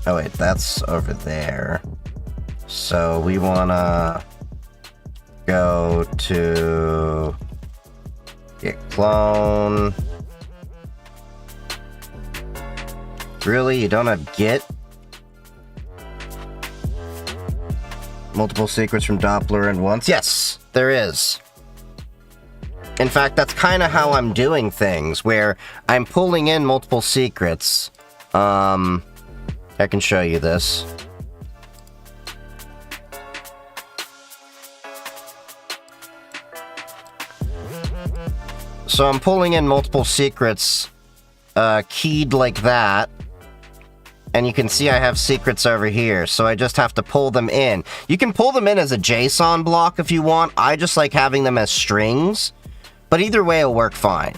S1: Oh wait, that's over there. So we wanna go to git clone. Really? You don't have Git? Multiple secrets from Doppler at once? Yes, there is. In fact, that's kind of how I'm doing things, where I'm pulling in multiple secrets. I can show you this. So I'm pulling in multiple secrets, keyed like that. And you can see I have secrets over here, so I just have to pull them in. You can pull them in as a JSON block if you want. I just like having them as strings, but either way it'll work fine.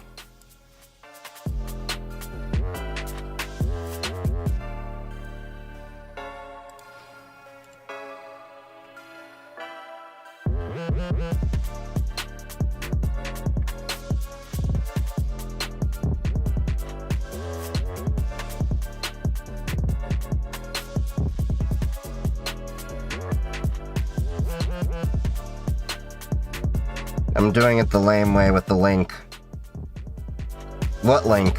S1: I'm doing it the lame way with the link. What link?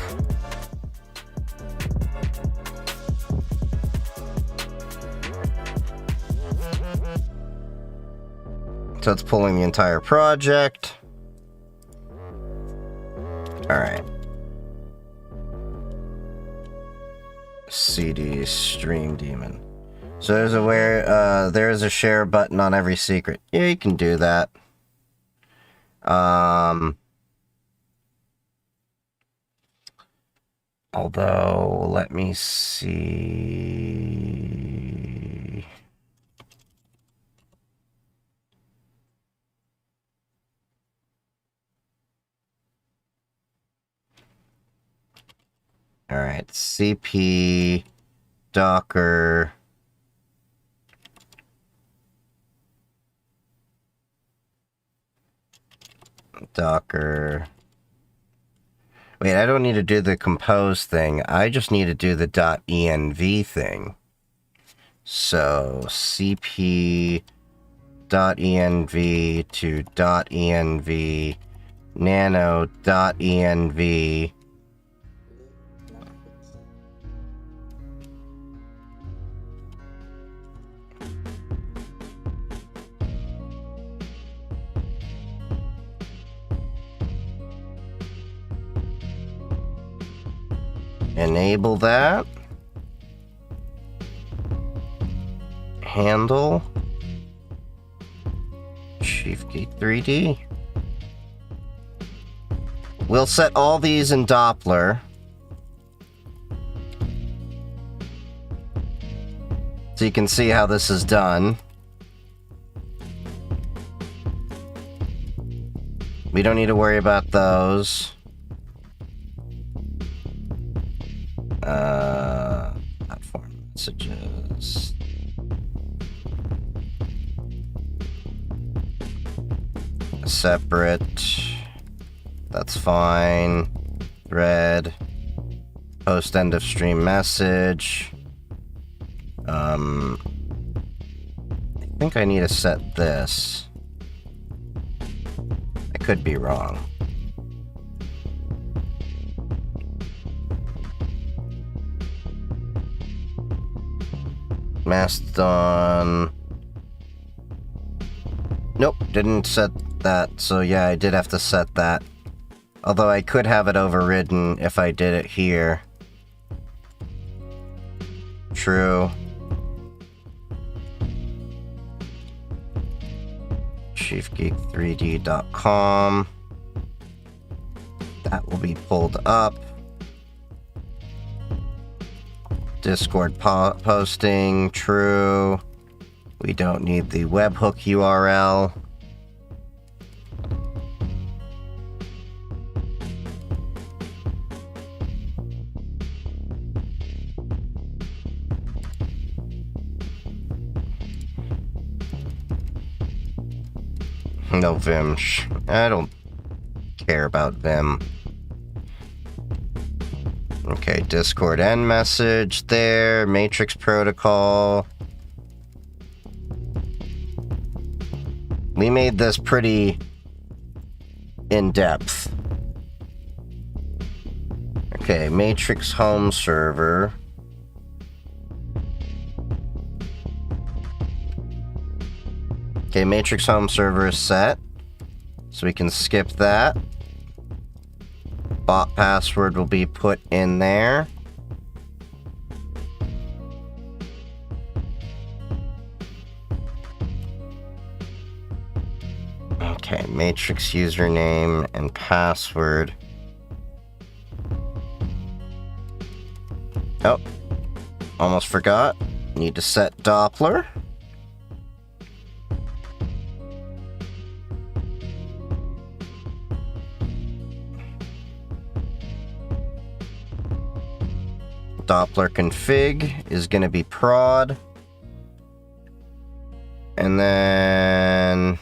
S1: So it's pulling the entire project. Alright. CD stream Daemon. So there's a share button on every secret. Yeah, you can do that. Although, let me see. Alright, CP, Docker. Docker. Wait, I don't need to do the compose thing. I just need to do the .env thing. So cp.env to .env nano.env. Enable that. Handle. Chief Geek 3D. We'll set all these in Doppler. So you can see how this is done. We don't need to worry about those. Platform messages. Separate. That's fine. Thread. Post end of stream message. I think I need to set this. I could be wrong. Mastodon. Nope, didn't set that, so yeah, I did have to set that. Although I could have it overridden if I did it here. True. ChiefGeek3D.com. That will be pulled up. Discord posting, true. We don't need the webhook URL. No Vim. I don't care about Vim. Okay, Discord end message there, Matrix protocol. We made this pretty in-depth. Okay, Matrix home server. Okay, Matrix home server is set, so we can skip that. Bot password will be put in there. Okay, Matrix username and password. Oh, almost forgot. Need to set Doppler. Doppler config is going to be prod. And then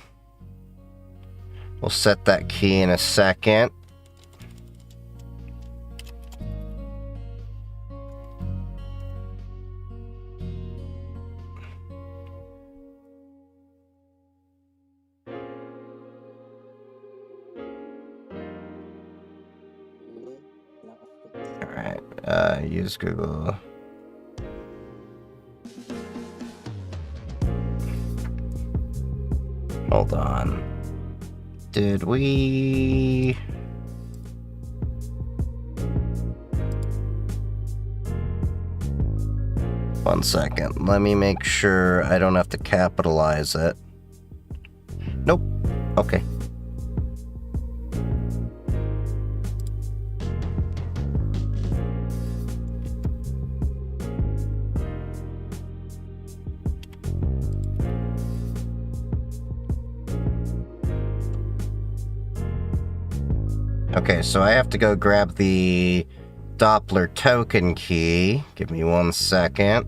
S1: we'll set that key in a second. Use Google. Hold on. Did we... One second. Let me make sure I don't have to capitalize it. Nope. Okay. Okay, so I have to go grab the Doppler token key. Give me 1 second.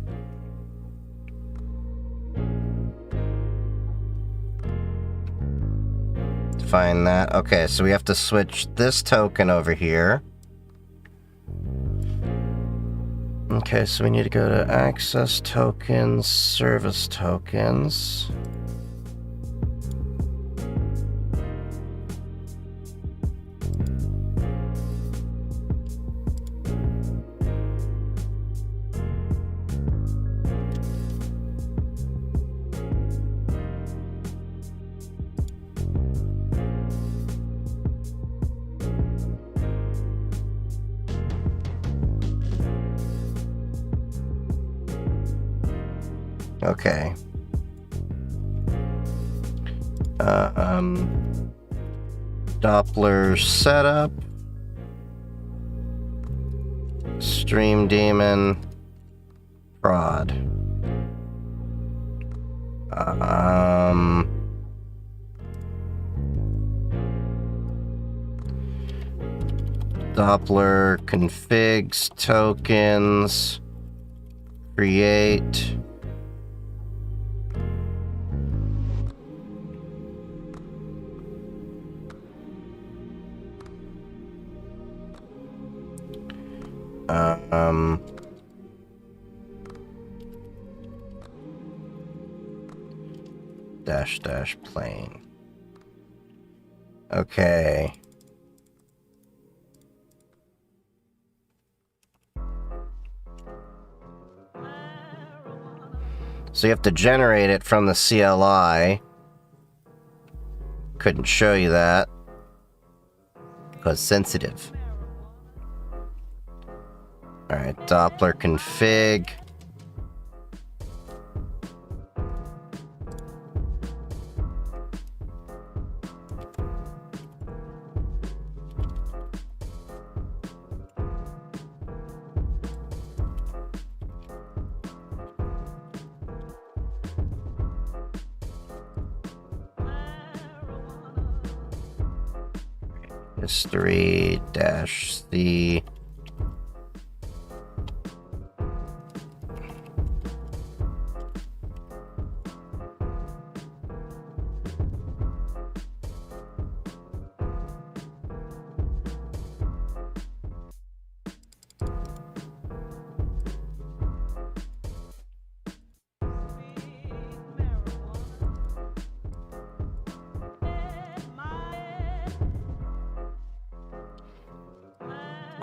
S1: Find that. Okay, so we have to switch this token over here. Okay, so we need to go to access tokens, service tokens. Okay. Doppler setup. Stream Daemon. Prod. Doppler configs tokens. Create. Dash plane. Okay. So you have to generate it from the CLI. Couldn't show you that because sensitive. Alright, Doppler config. History -C.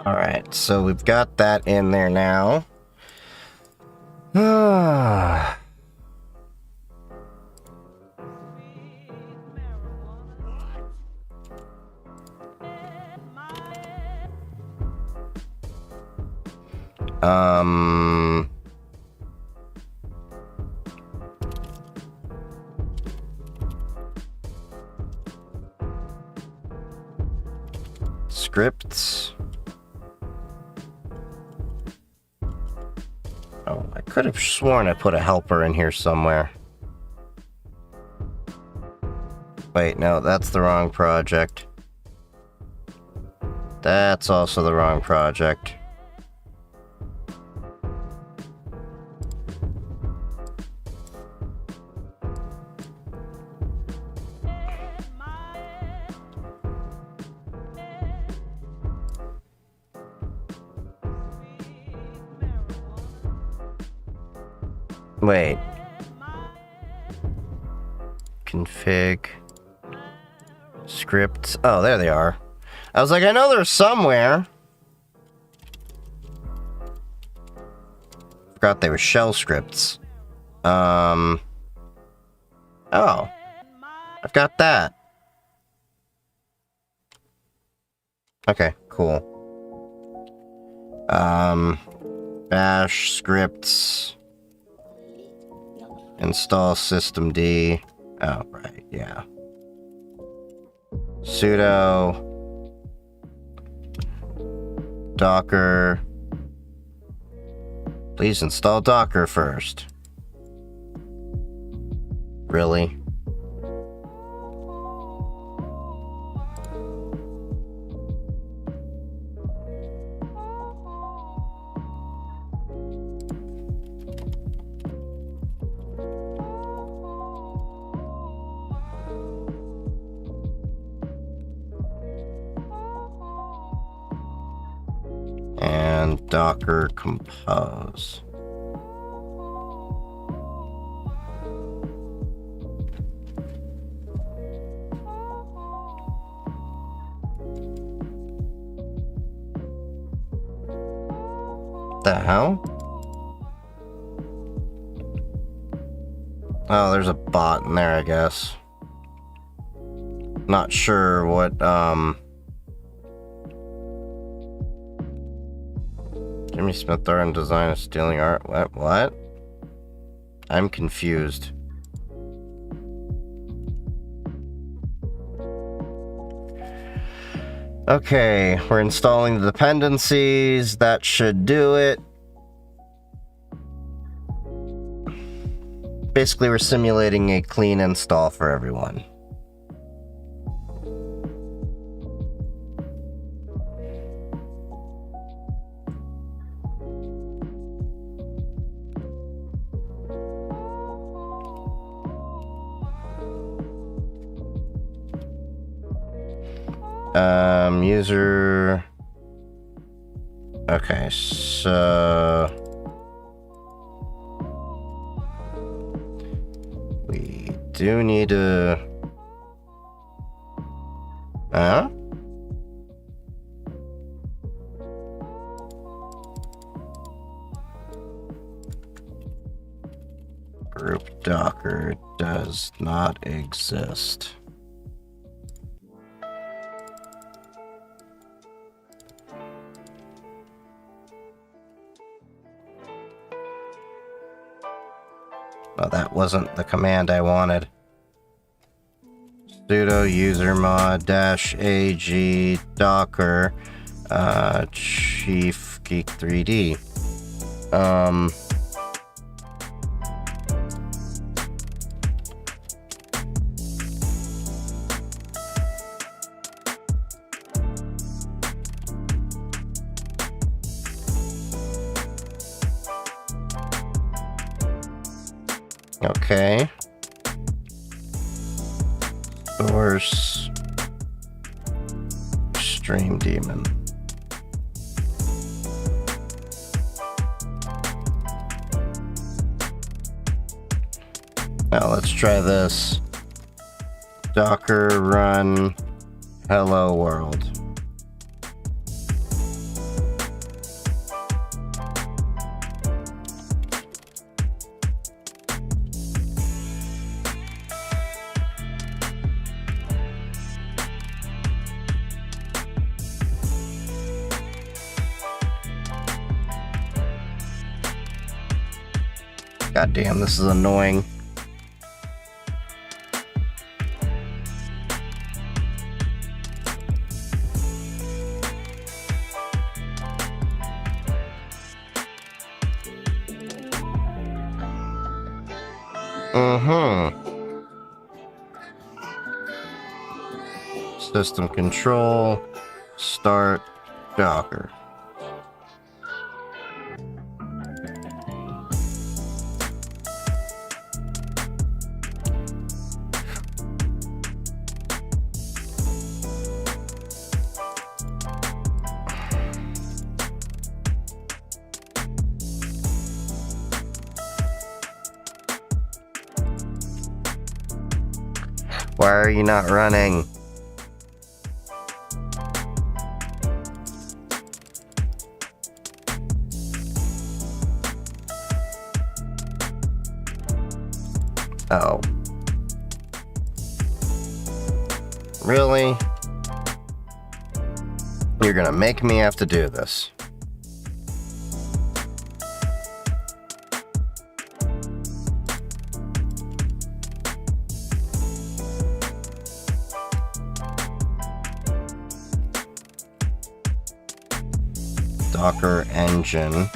S1: Alright, so we've got that in there now. Scripts. Oh, I could have sworn I put a helper in here somewhere. Wait, no, that's the wrong project. That's also the wrong project. Wait. Config. Scripts. Oh, there they are. I was like, I know they're somewhere. Forgot they were shell scripts. Oh. I've got that. Okay, cool. Bash scripts. Install systemd. Oh, right, yeah. Sudo. Docker. Please install Docker first. Really? And Docker compose. The hell? Oh, there's a bot in there, I guess. Not sure what, Jimmy Smith Thornton design of stealing art. What? I'm confused. Okay, we're installing the dependencies. That should do it. Basically, we're simulating a clean install for everyone. User. Okay, so we do need to. Huh? Group Docker does not exist. Oh, that wasn't the command I wanted. Sudo usermod -ag docker chief geek 3d. Okay. Source. Stream Daemon. Now let's try this. Docker run hello world. God damn, this is annoying. System control, start Docker. Why are you not running? Oh. Really? You're gonna make me have to do this. Docker engine.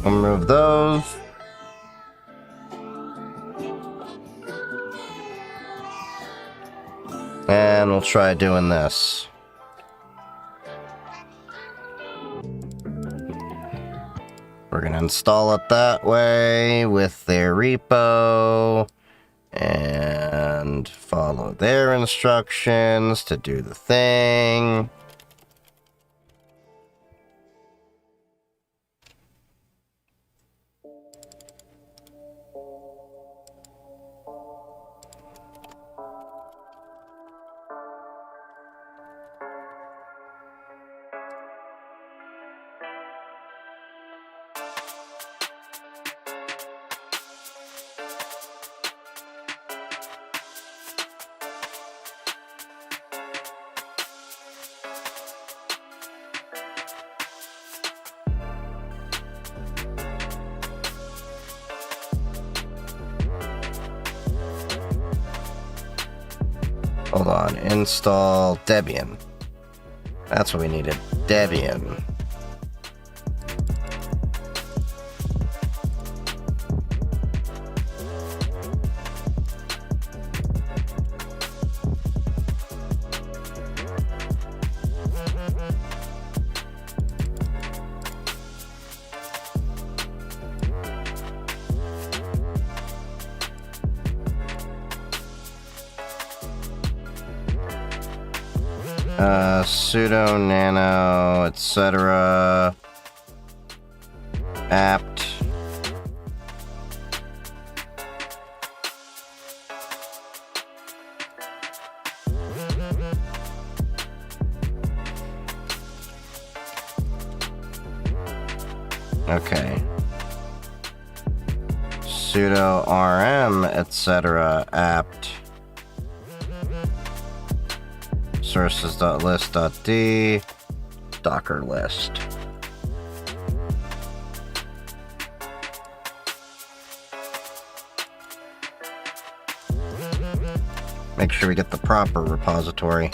S1: Remove those. And we'll try doing this. We're gonna install it that way with their repo and follow their instructions to do the thing. Hold on, install Debian. That's what we needed, Debian. Sudo nano, etc. apt. Okay. Sudo rm, etc. apt. Sources.list.d, Docker list. Make sure we get the proper repository.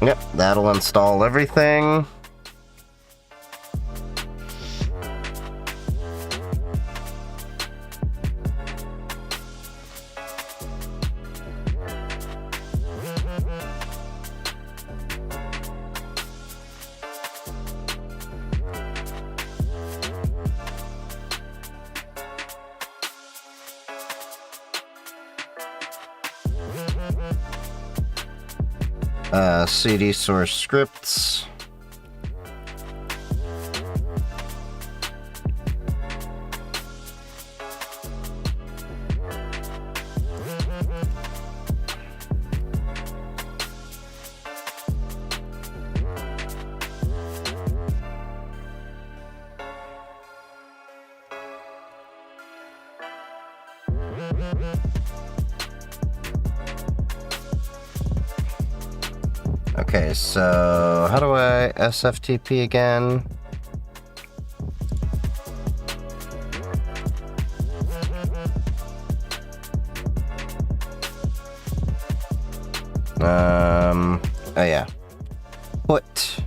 S1: Yep, that'll install everything. CD source scripts. Okay, so how do I SFTP again? Oh yeah. Put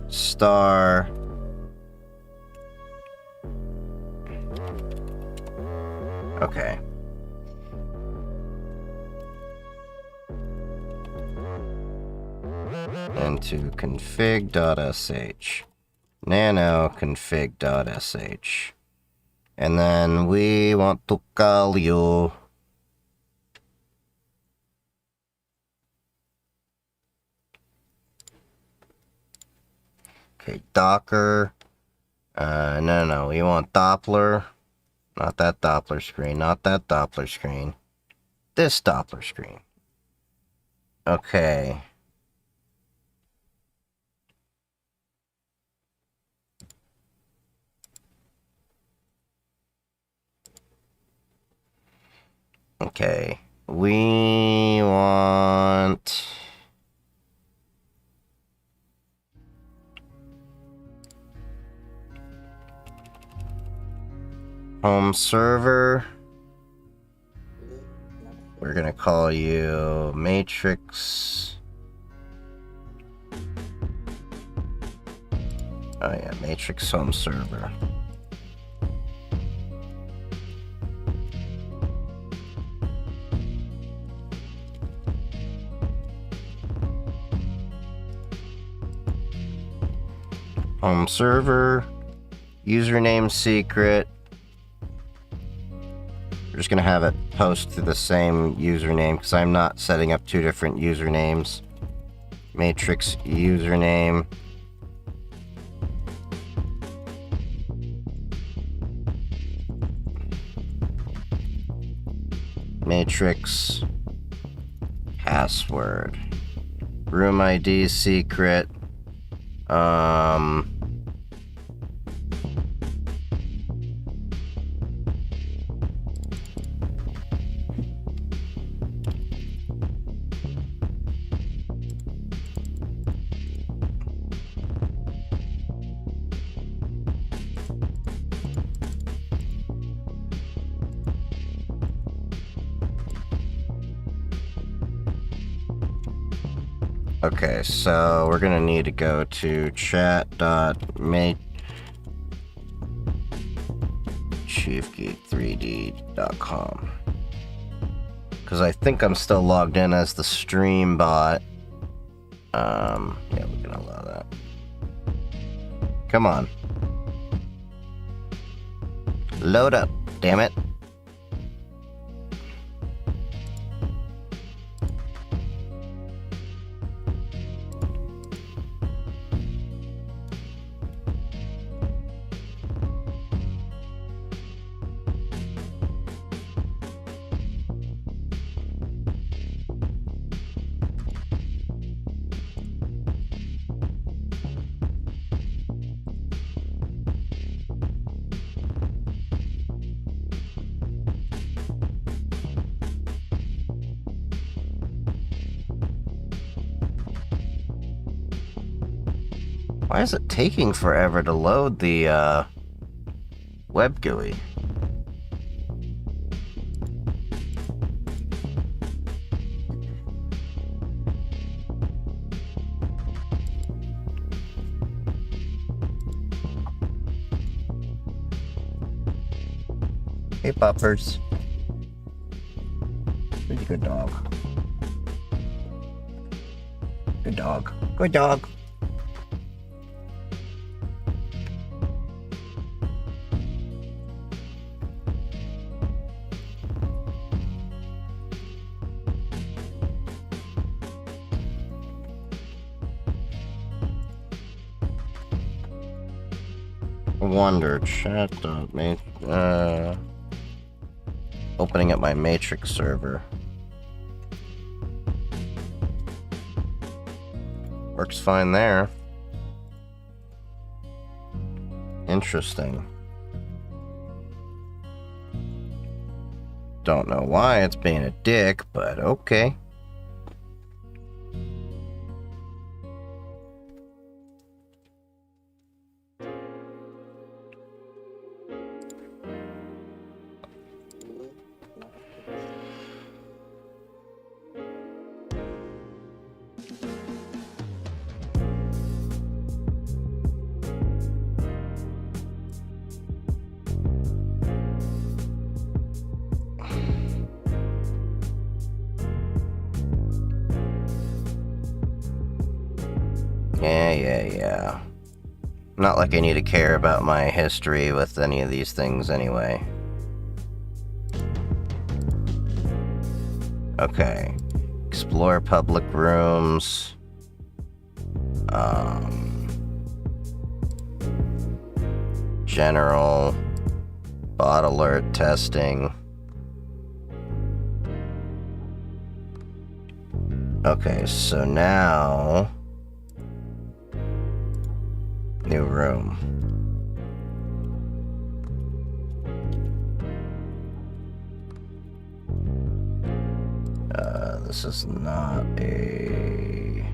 S1: star Okay. Into config.sh. Nano config.sh. And then we want to call you okay, Docker. No, we want Doppler. Not that Doppler screen, not that Doppler screen. This Doppler screen. Okay. Okay. We want... home server. We're gonna call you Matrix. Oh yeah, Matrix home server. Home server, username secret. We're just gonna have it post to the same username because I'm not setting up two different usernames. Matrix username. Matrix password. Room ID secret. Okay, so we're gonna need to go to chat.chiefgeek3d.com because I think I'm still logged in as the stream bot. Yeah, we can allow that. Come on. Load up, damn it. Why is it taking forever to load the web GUI? Hey, puppers. Pretty good dog. Good dog. Good dog. Wonder chat. Opening up my Matrix server. Works fine there. Interesting. Don't know why it's being a dick, but okay. Yeah. Not like I need to care about my history with any of these things anyway. Okay. Explore public rooms. General. Bot alert testing. Okay, so now... New room. This is not a...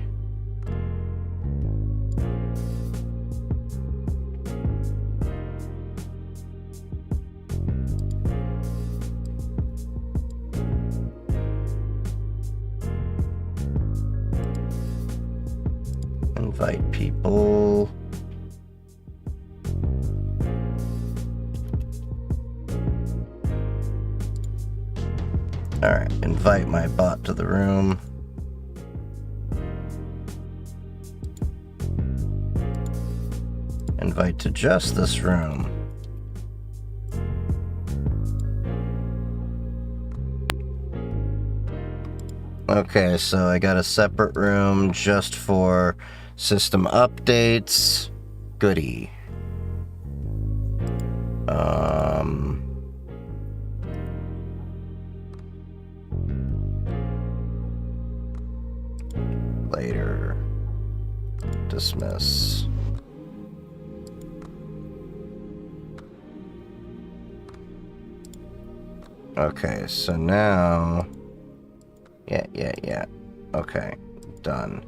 S1: Invite people. Alright, invite my bot to the room. Invite to just this room. Okay, so I got a separate room just for system updates. Goody. Later. Dismiss. Okay, so now... Yeah. Okay, done.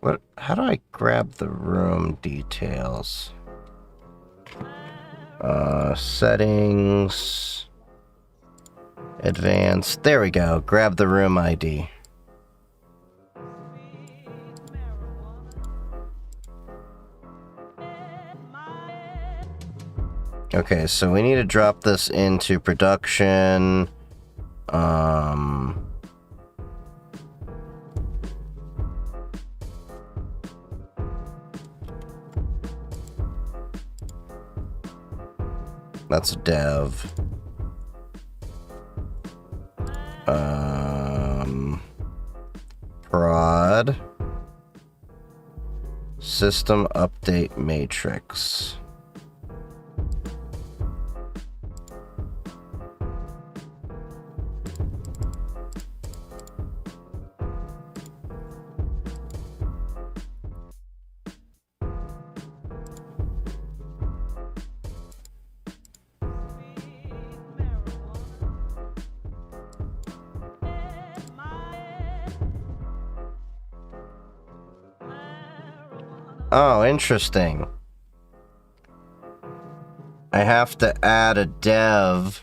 S1: What? How do I grab the room details? Settings. Advanced. There we go. Grab the room ID. Okay, so we need to drop this into production. That's dev. Prod. System update matrix. Oh, interesting. I have to add a dev.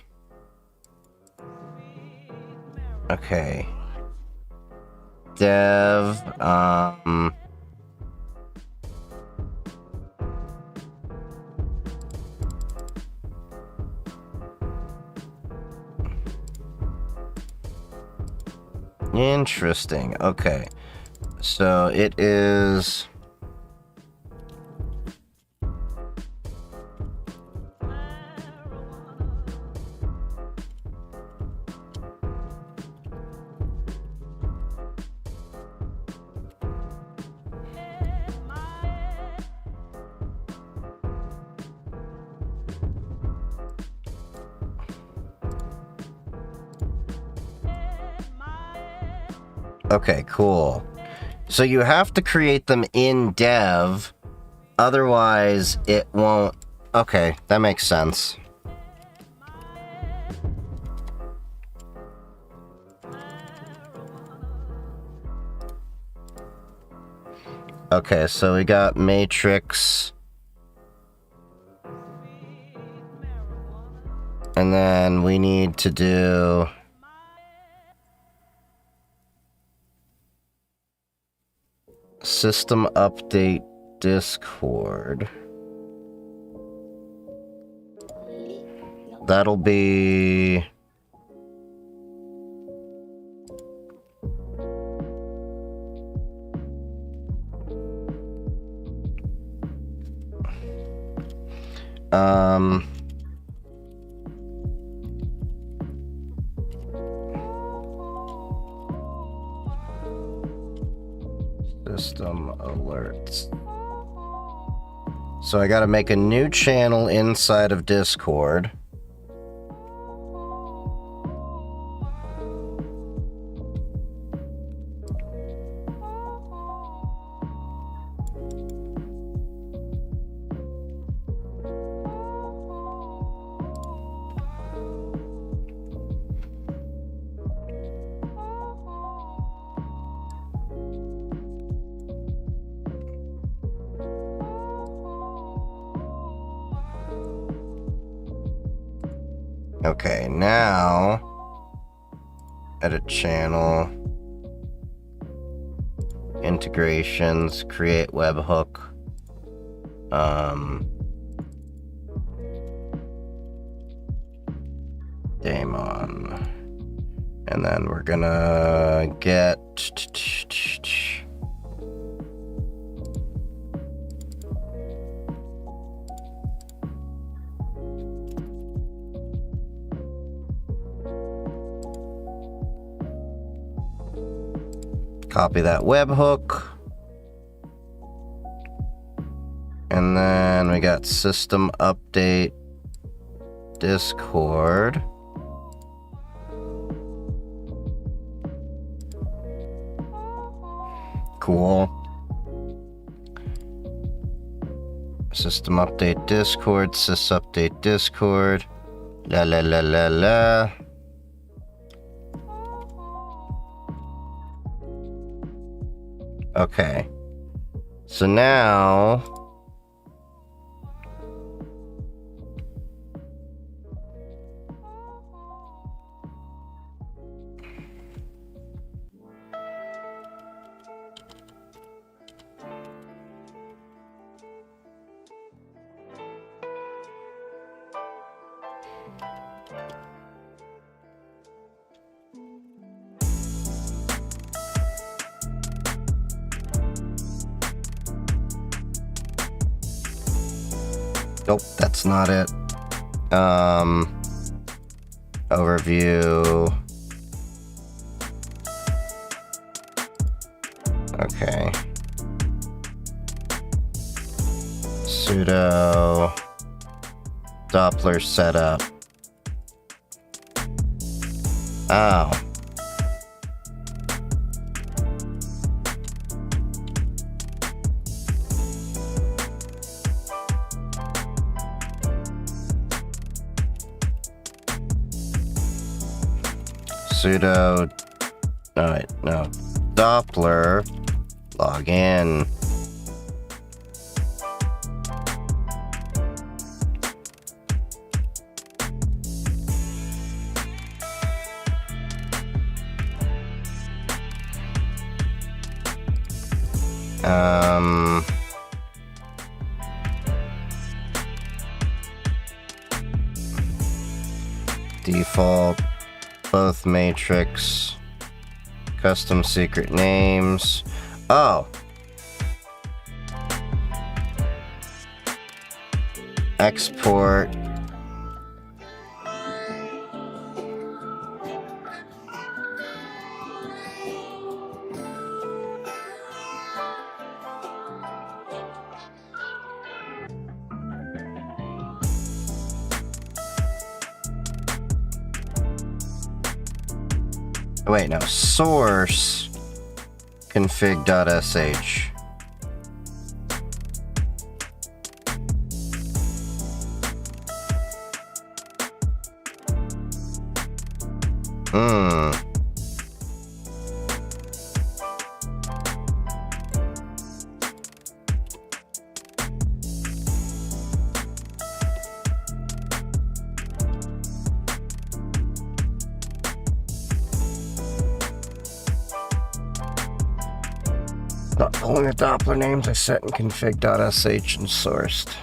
S1: Okay. Dev, Interesting. Okay. So it is... Okay, cool. So you have to create them in dev, otherwise it won't... Okay, that makes sense. Okay, so we got matrix. And then we need to do... System update Discord. That'll be... System alerts. So I gotta make a new channel inside of Discord. Okay, now edit channel, integrations, create webhook. Daemon. And then we're gonna get copy that webhook. And then we got system update Discord. Cool. System update Discord, sys update Discord. La la la la la. Okay. So now nope, that's not it. Overview. Okay. Sudo Doppler setup. Oh. Sudo, oh wait, no, Doppler, log in. Default, both matrix, custom secret names. Oh. Export. Wait, no, source config.sh. Not pulling the Doppler names I set in config.sh and sourced.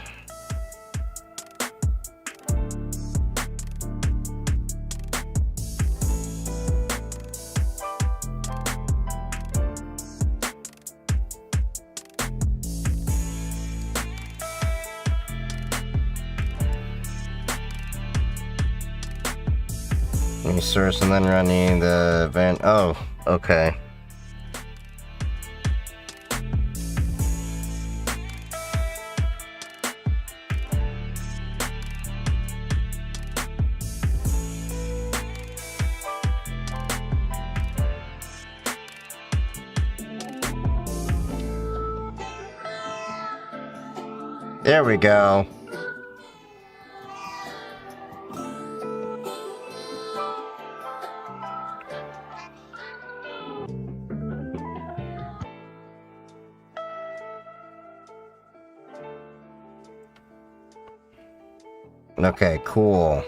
S1: source and then running the event. Oh, okay. There we go. Okay, cool.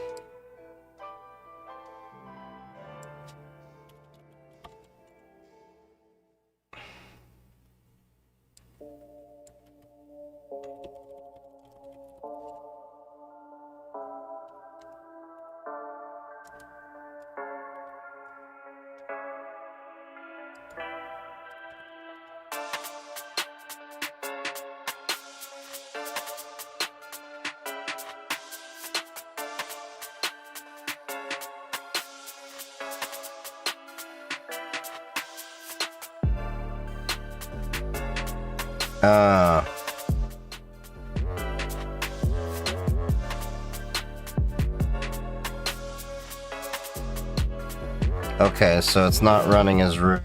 S1: Okay, so it's not running as root.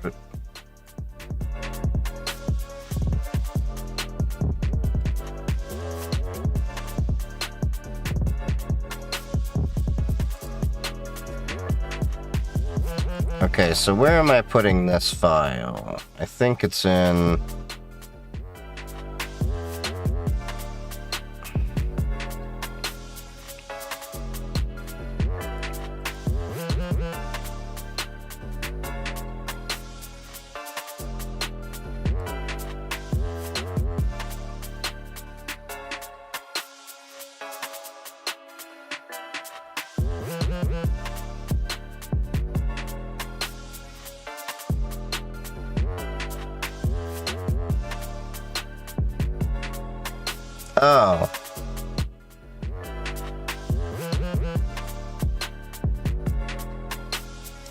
S1: Okay, so where am I putting this file? I think it's in... Oh.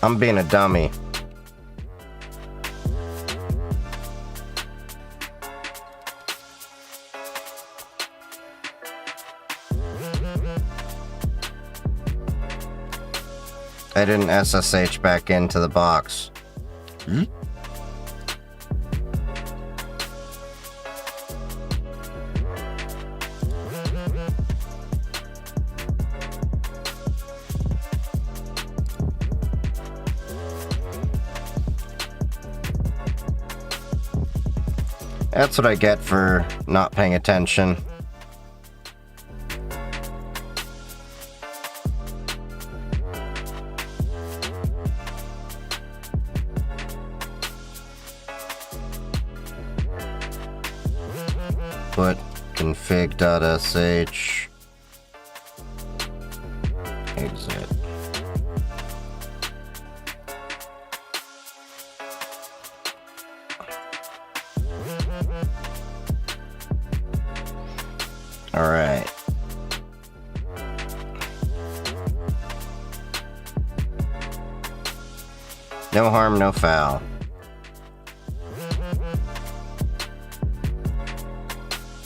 S1: I'm being a dummy. I didn't SSH back into the box.
S9: Hmm?
S1: That's what I get for not paying attention. Put config.sh exit. All right. No harm, no foul.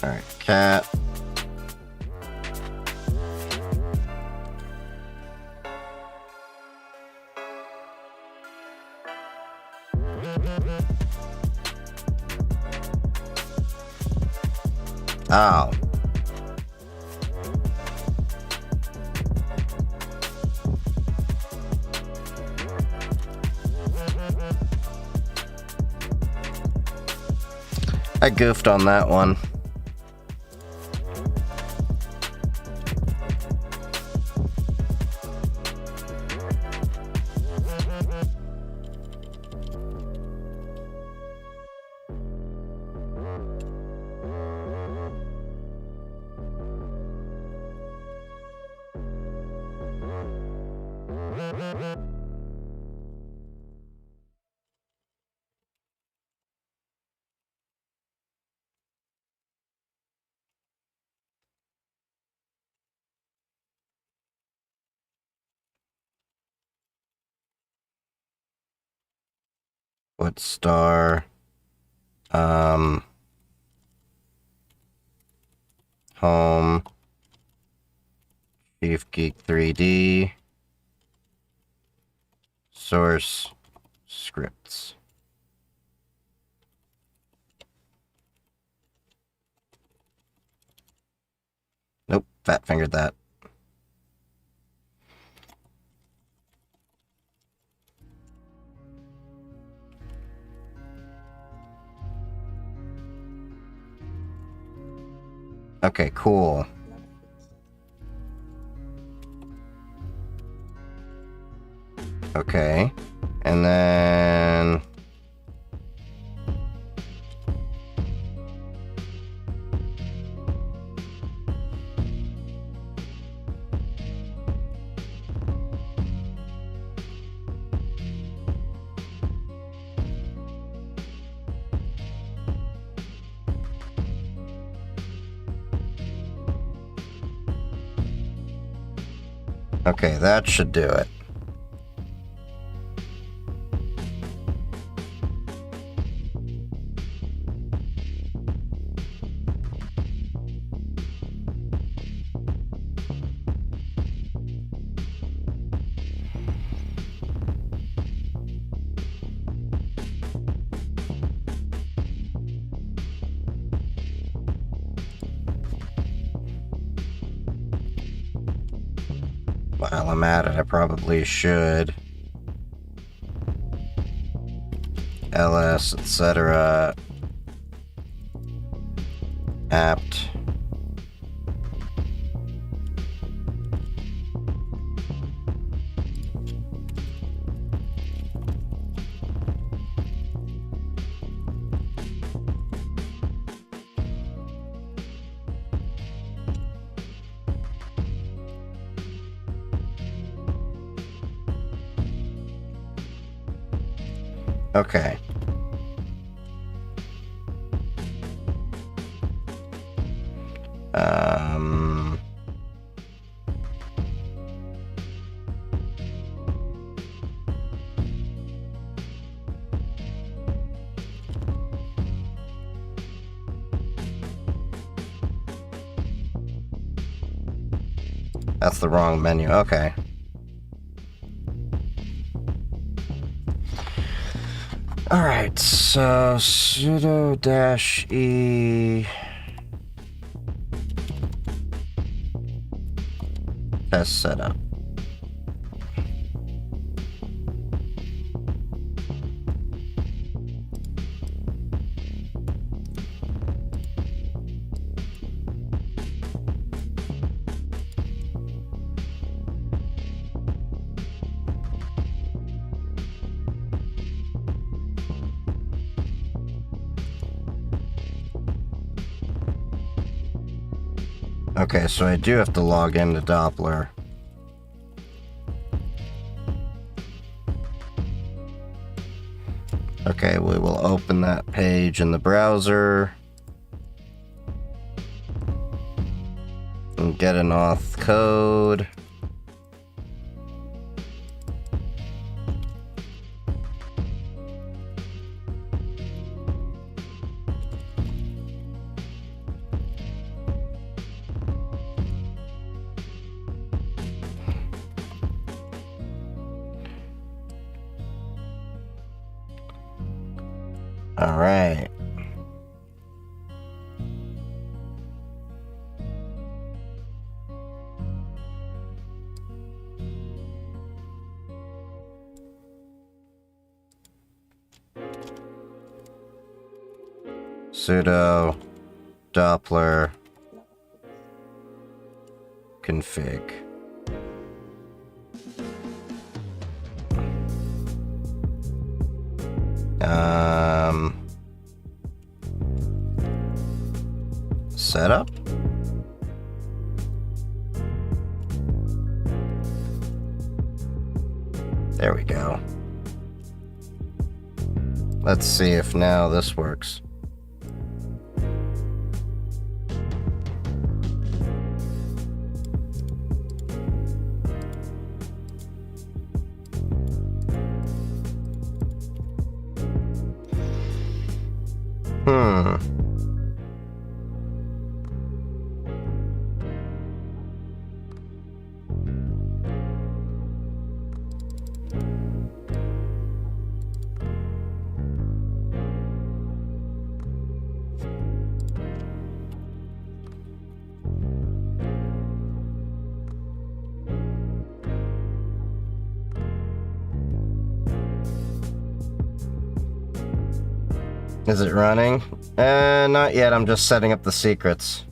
S1: All right, cat. Oh. I goofed on that one. Put star home Chief Geek 3D source scripts. Nope, fat fingered that. Okay, cool. Okay, and then okay, that should do it. While I'm at it, I probably should ls etc apt okay. That's the wrong menu. Okay. Alright, so sudo -e test setup. Okay, so I do have to log into Doppler. Okay, we will open that page in the browser and get an auth code. All right. Sudo Doppler config. Setup? There we go. Let's see if now this works. Is it running? Not yet. I'm just setting up the secrets.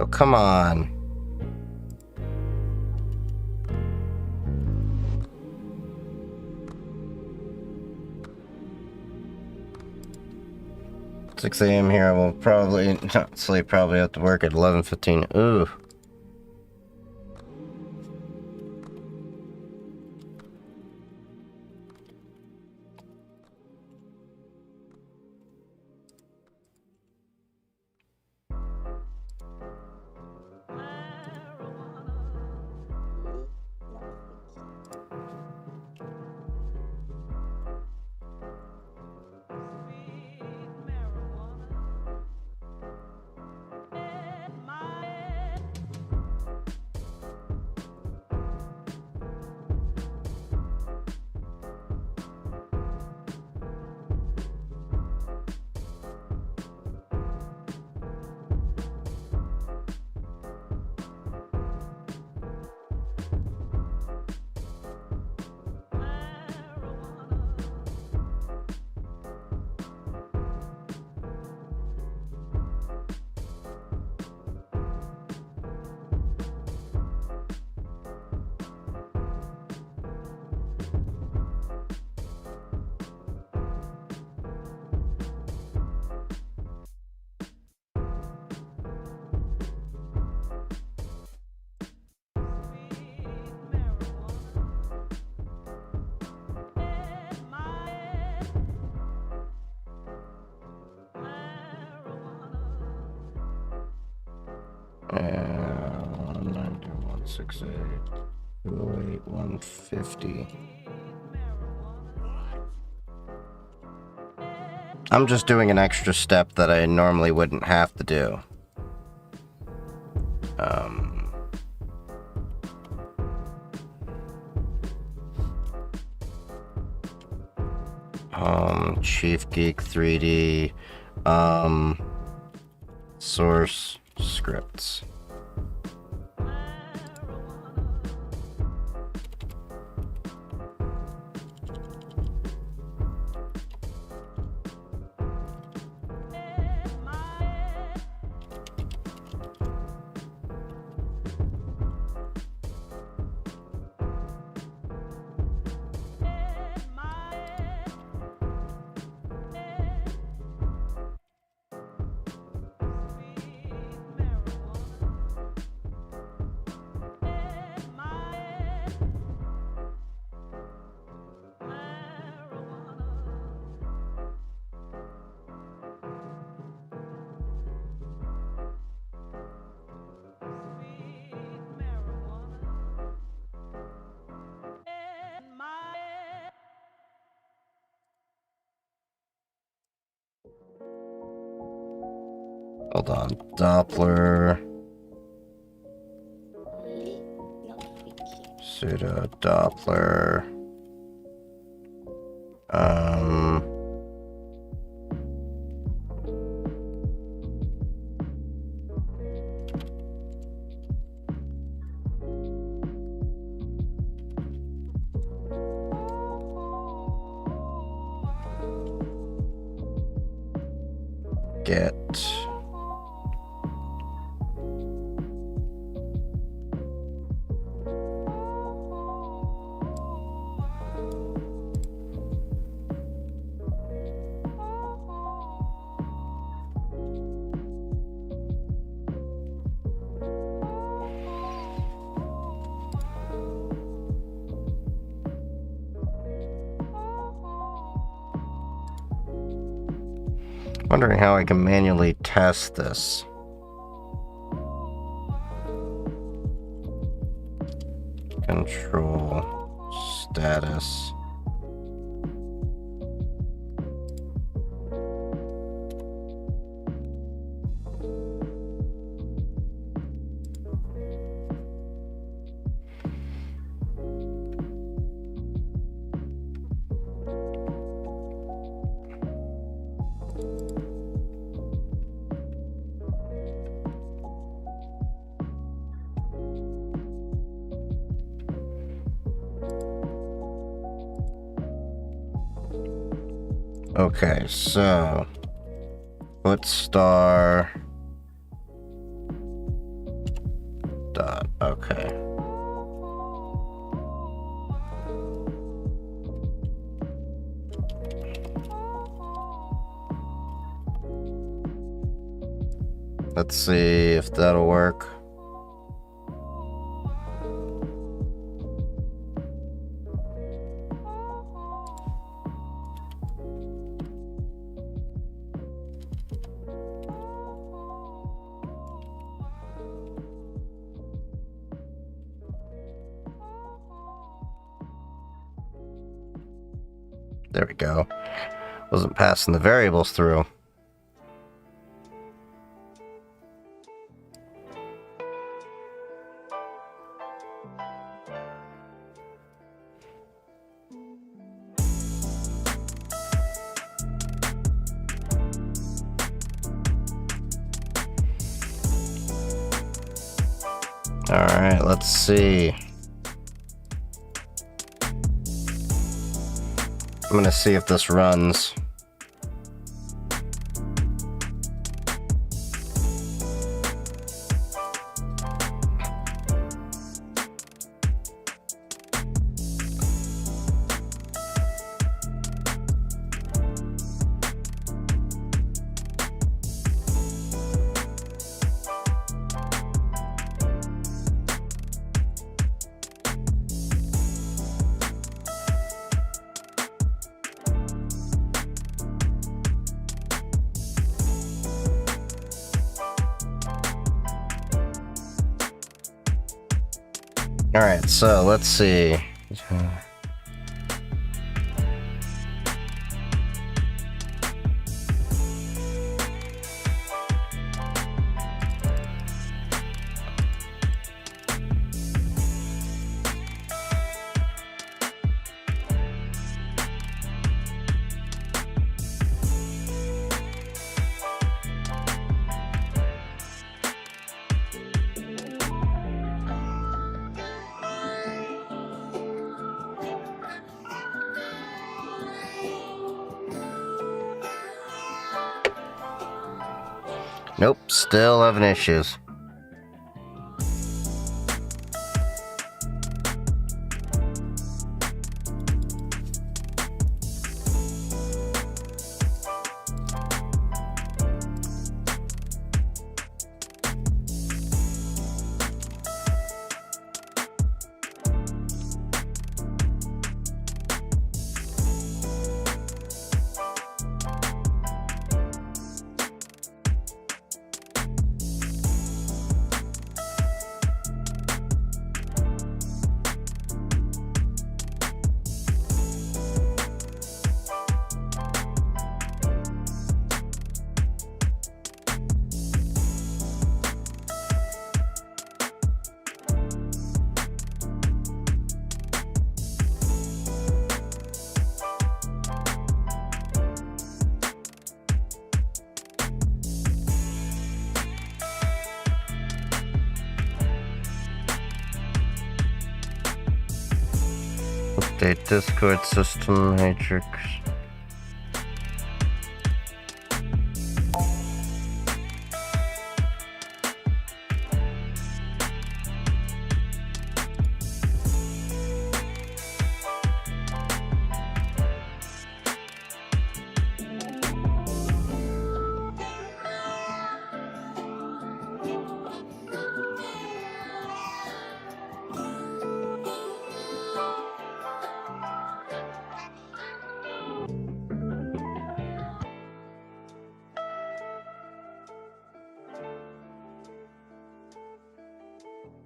S1: Oh, come on. "6 a.m. here. I will probably not sleep. Probably have to work at 11:15. Ooh. And 92168 208 150. I'm just doing an extra step that I normally wouldn't have to do. Chief Geek 3D, source scripts. Hold on. Doppler. Pseudo Doppler. get. Wondering how I can manually test this. Control status. Okay, so put star dot, okay. Let's see if that'll work. There we go. Wasn't passing the variables through. All right, let's see. I'm gonna see if this runs. All right, so let's see. Nope, still having issues. Update Discord system matrix.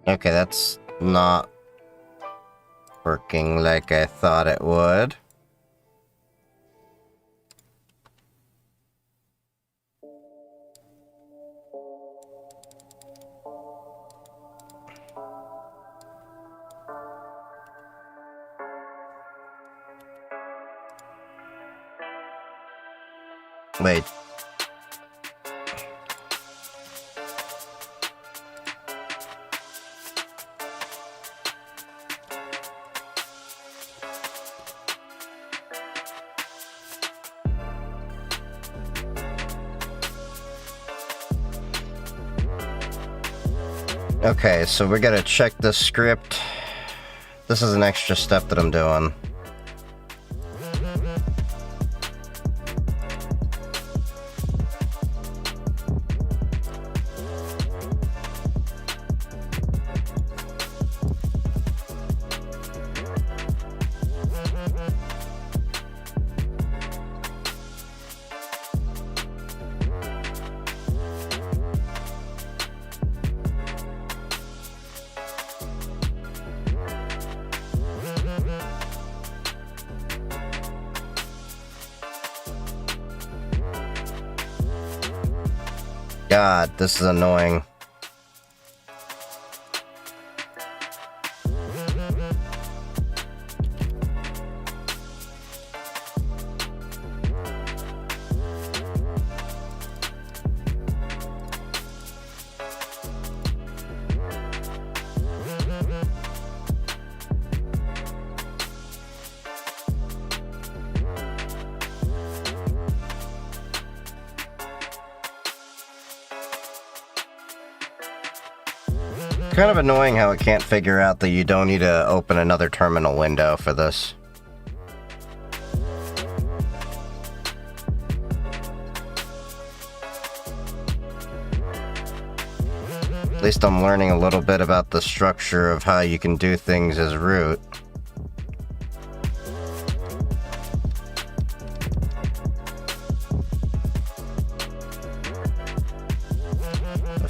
S1: Okay, that's not working like I thought it would. Wait. Okay, so we gotta check the script. This is an extra step that I'm doing. God, this is annoying. Kind of annoying how it can't figure out that you don't need to open another terminal window for this. At least I'm learning a little bit about the structure of how you can do things as root.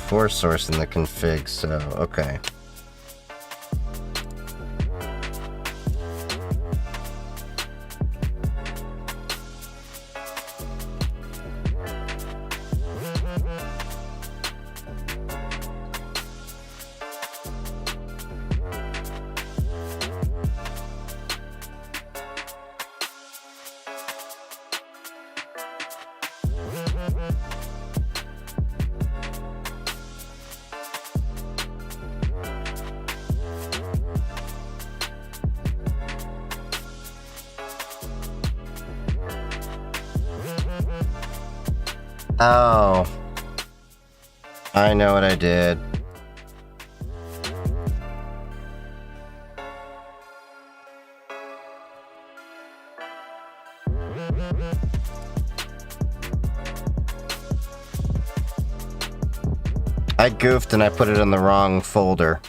S1: Force source in the config, so okay. Oh. I know what I did. I goofed and I put it in the wrong folder.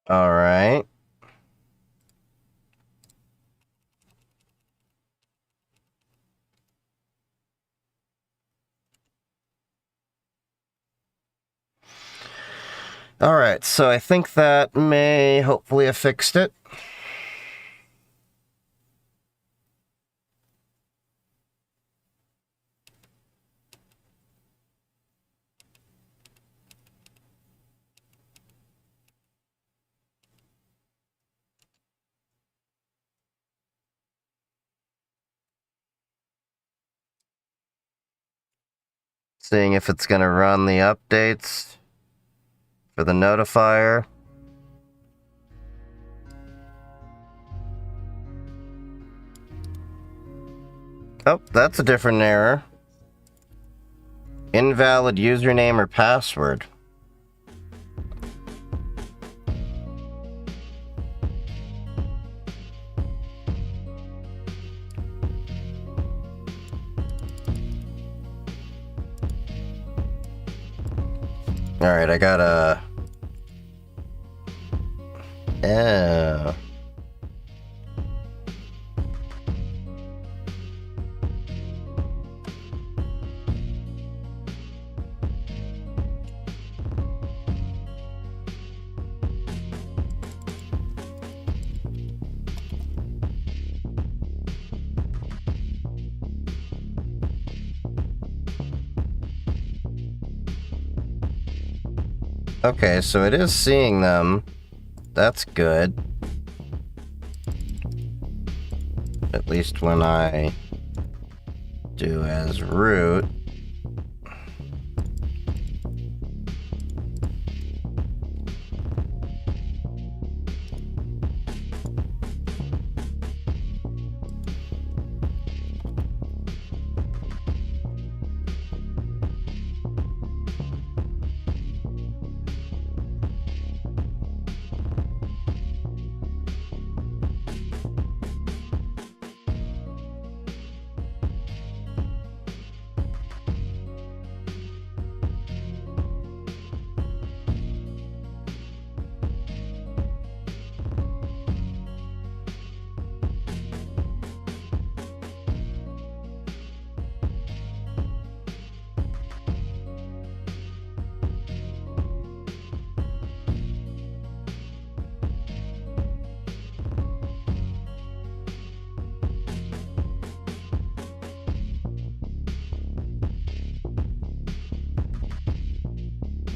S1: All right. All right, so I think that may hopefully have fixed it. Seeing if it's going to run the updates for the notifier. Oh, that's a different error. Invalid username or password. Alright, I gotta... Oh. Okay, so it is seeing them. That's good. At least when I do as root.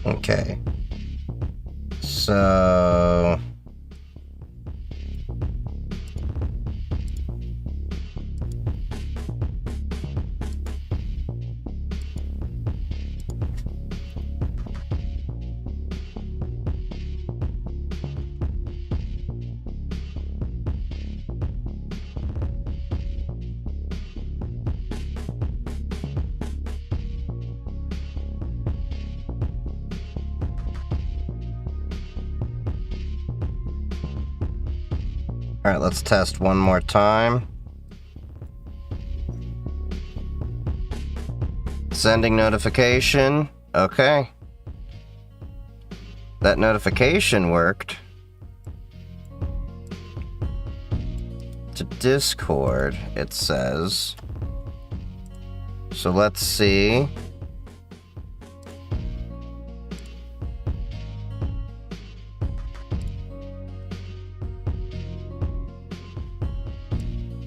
S1: Okay. So... Alright, let's test one more time. Sending notification. Okay. That notification worked. To Discord, it says. So let's see.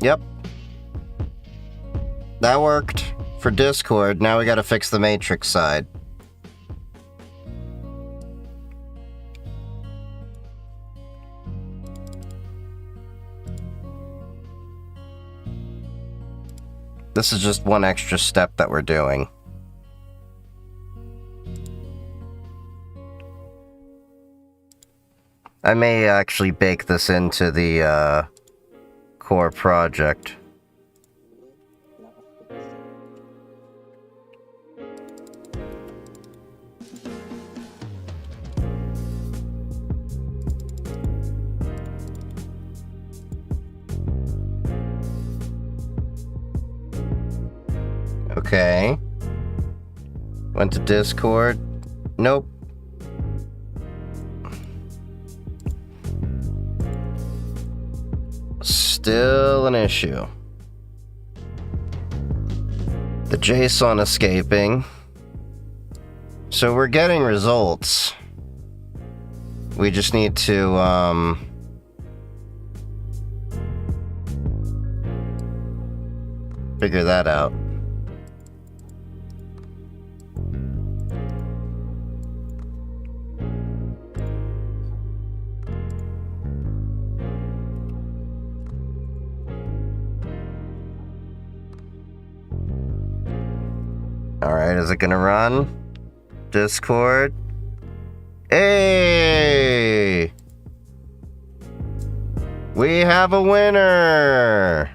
S1: Yep. That worked for Discord. Now we gotta fix the Matrix side. This is just one extra step that we're doing. I may actually bake this into the, core project. Okay. Went to Discord. Nope. Still an issue. The JSON escaping. So we're getting results. We just need to, figure that out. Alright, is it gonna run? Discord? Hey! We have a winner!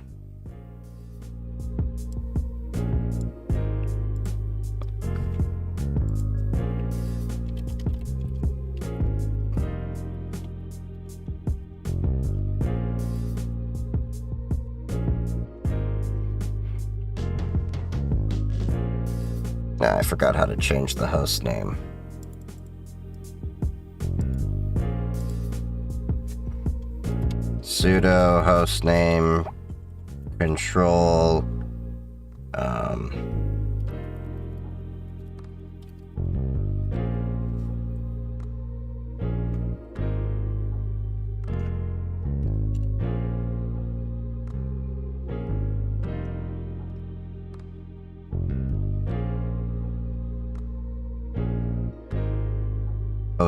S1: Nah, I forgot how to change the host name. Sudo host name control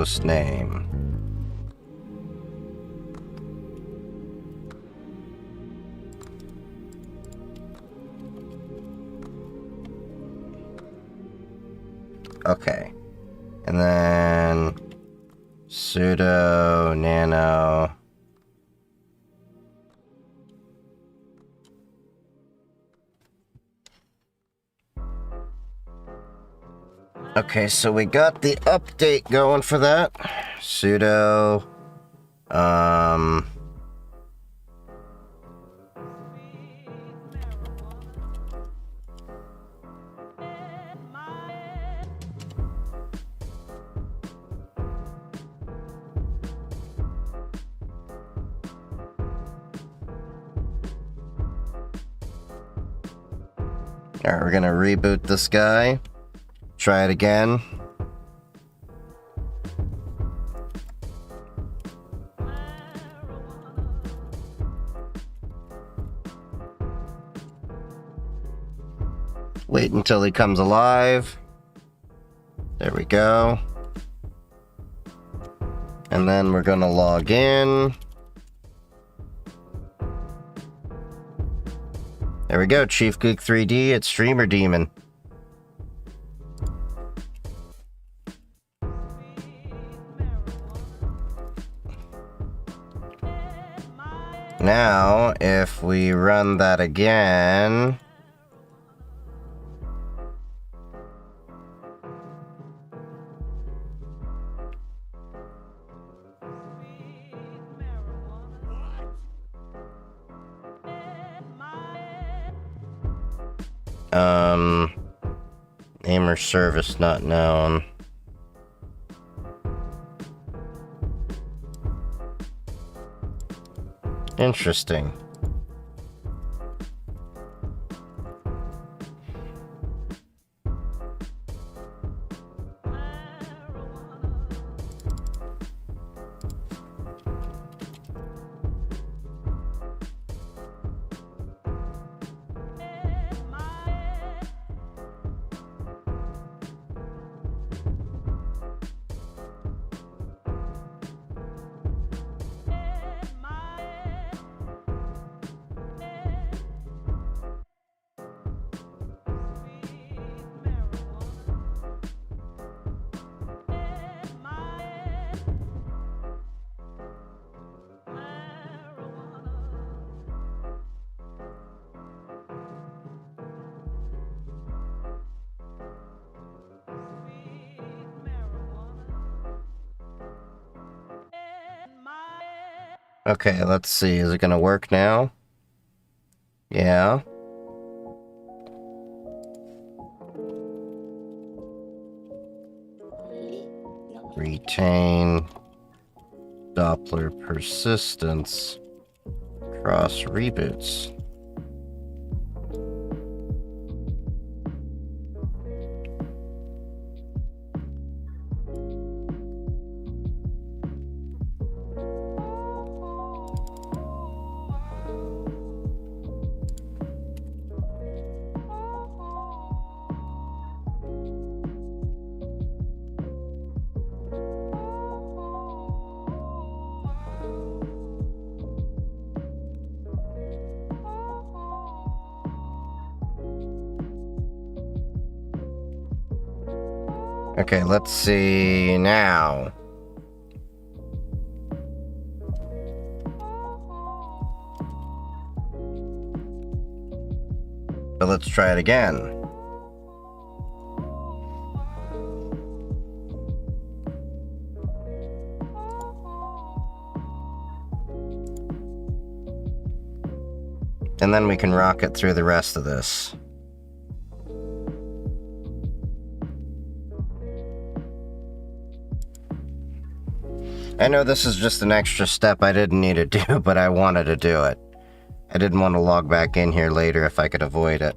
S1: host name. Okay. And then sudo nano Okay, so we got the update going for that. Sudo Alright, we're gonna reboot this guy. Try it again. Wait until he comes alive. There we go. And then we're gonna log in. There we go, Chief Gook 3D, it's Streamer Daemon. Now, if we run that again... name or service not known. Interesting. Okay, let's see. Is it gonna work now? Yeah. Retain Doppler persistence. Cross reboots. Okay, let's see now. But let's try it again. And then we can rock it through the rest of this. I know this is just an extra step I didn't need to do, but I wanted to do it. I didn't want to log back in here later if I could avoid it.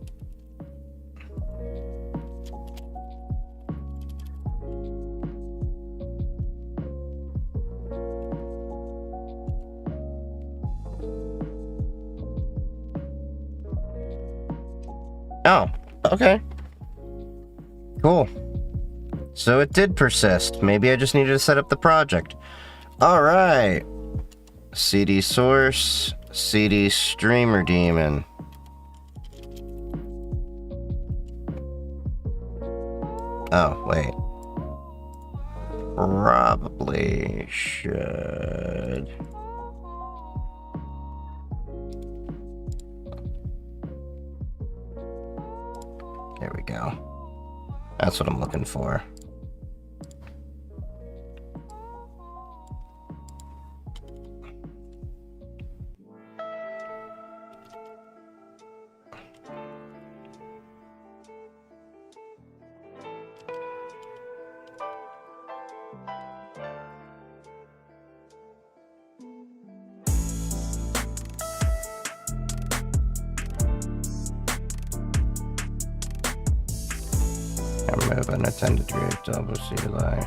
S1: Oh, okay. Cool. So it did persist. Maybe I just needed to set up the project. Alright. CD source, CD streamer daemon. Oh, wait. Probably should. There we go. That's what I'm looking for. Remove unattended direct double CLI.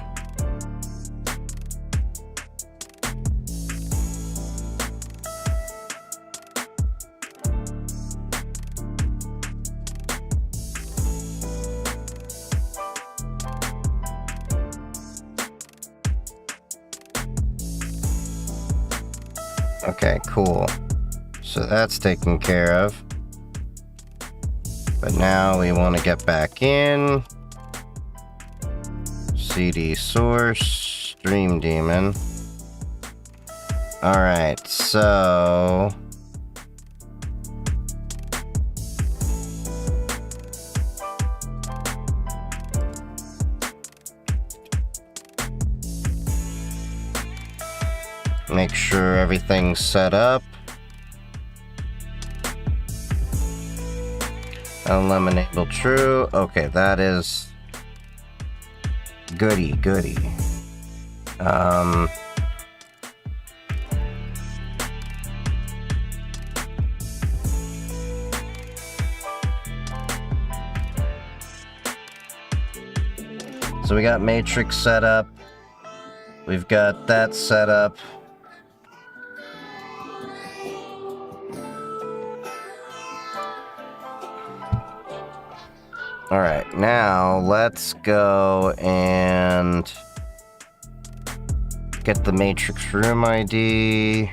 S1: Okay, cool. So that's taken care of. But now we want to get back in. CD source, stream daemon. Alright, so... make sure everything's set up. Enable true. Okay, that is goody. So we got matrix set up. We've got that set up. Alright, now let's go and get the matrix room ID.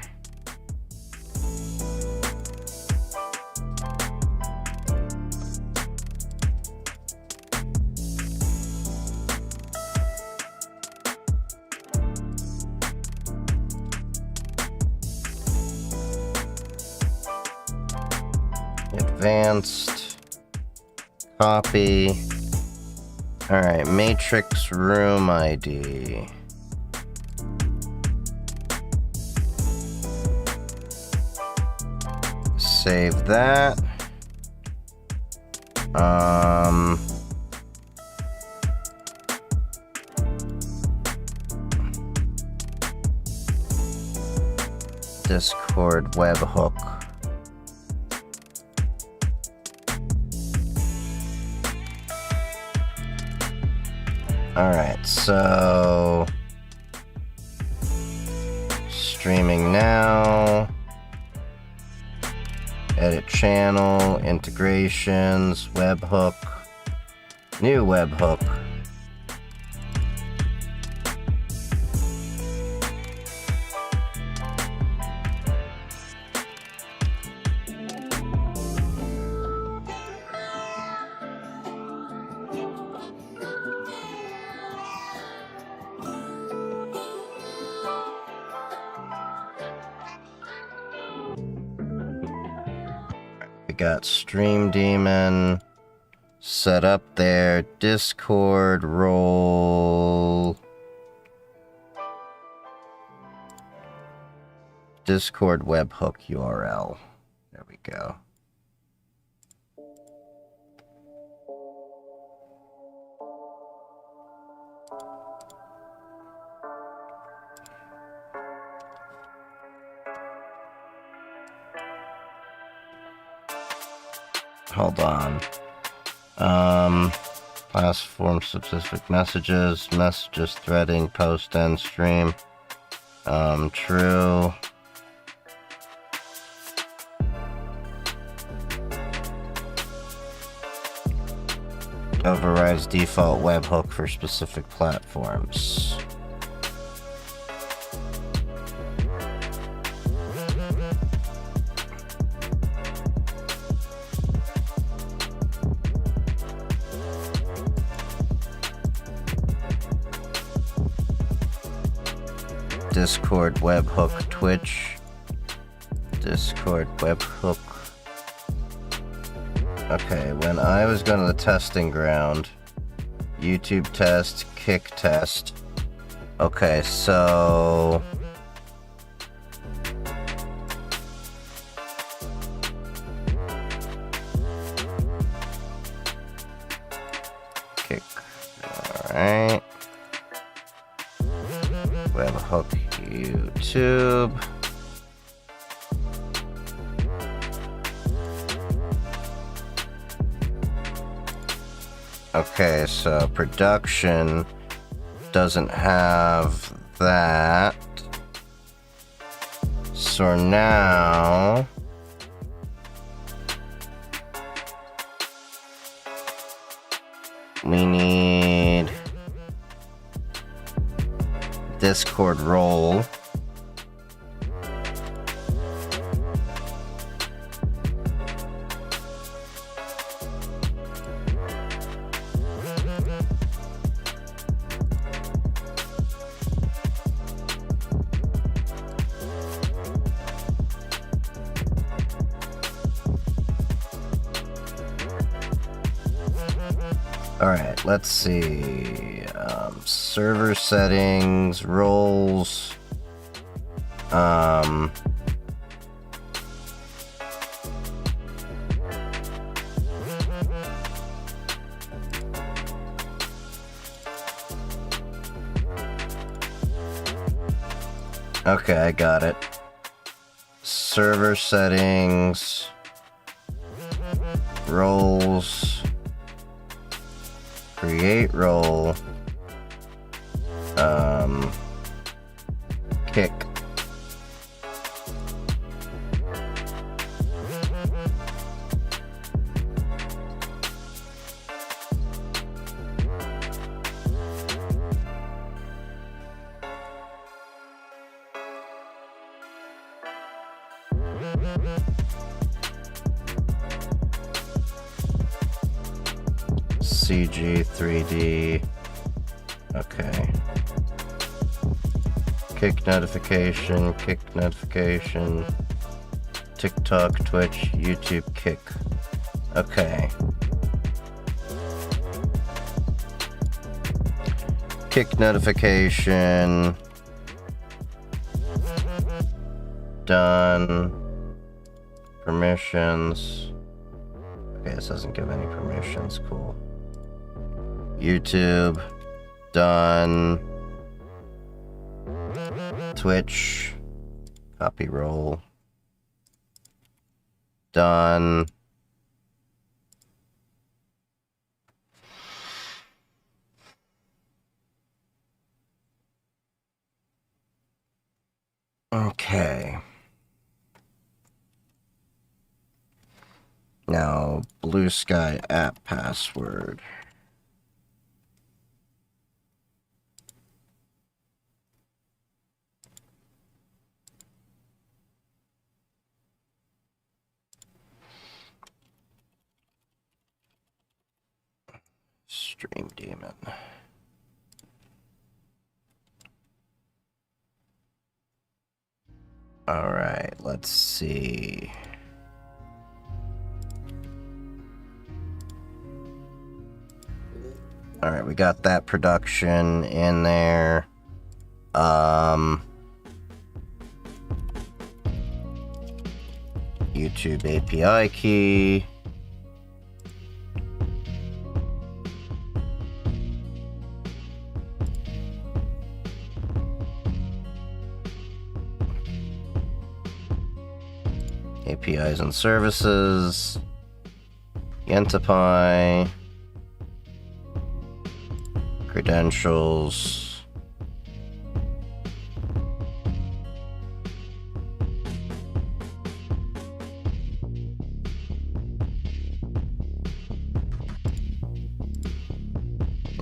S1: Advanced. Copy. Alright, matrix room ID. Save that. Discord webhook. Alright, so streaming now, edit channel, integrations, webhook, new webhook. Got Stream Daemon set up there. Discord role. Discord webhook URL. There we go. hold on. Platform specific messages, threading, post, end, stream. True. Overrides default webhook for specific platforms. Discord webhook Twitch. Discord webhook. Okay, when I was going to the testing ground, YouTube test, kick test. Okay, so... kick. Alright. Webhook YouTube. Okay, so production doesn't have that. So now we need Discord role. Alright, let's see. Server settings, roles. Okay, I got it. Server settings, roles. Create role, kick. CG 3D. Okay. Kick notification, TikTok, Twitch, YouTube, kick. Okay. Kick notification. Done. Permissions. Okay, this doesn't give any permissions. Cool. YouTube, done. Twitch, copy roll, done. Okay. Now, Blue Sky app password. Stream Daemon. All right, let's see. All right, we got that production in there. YouTube API key. APIs and services. Gentify. Credentials.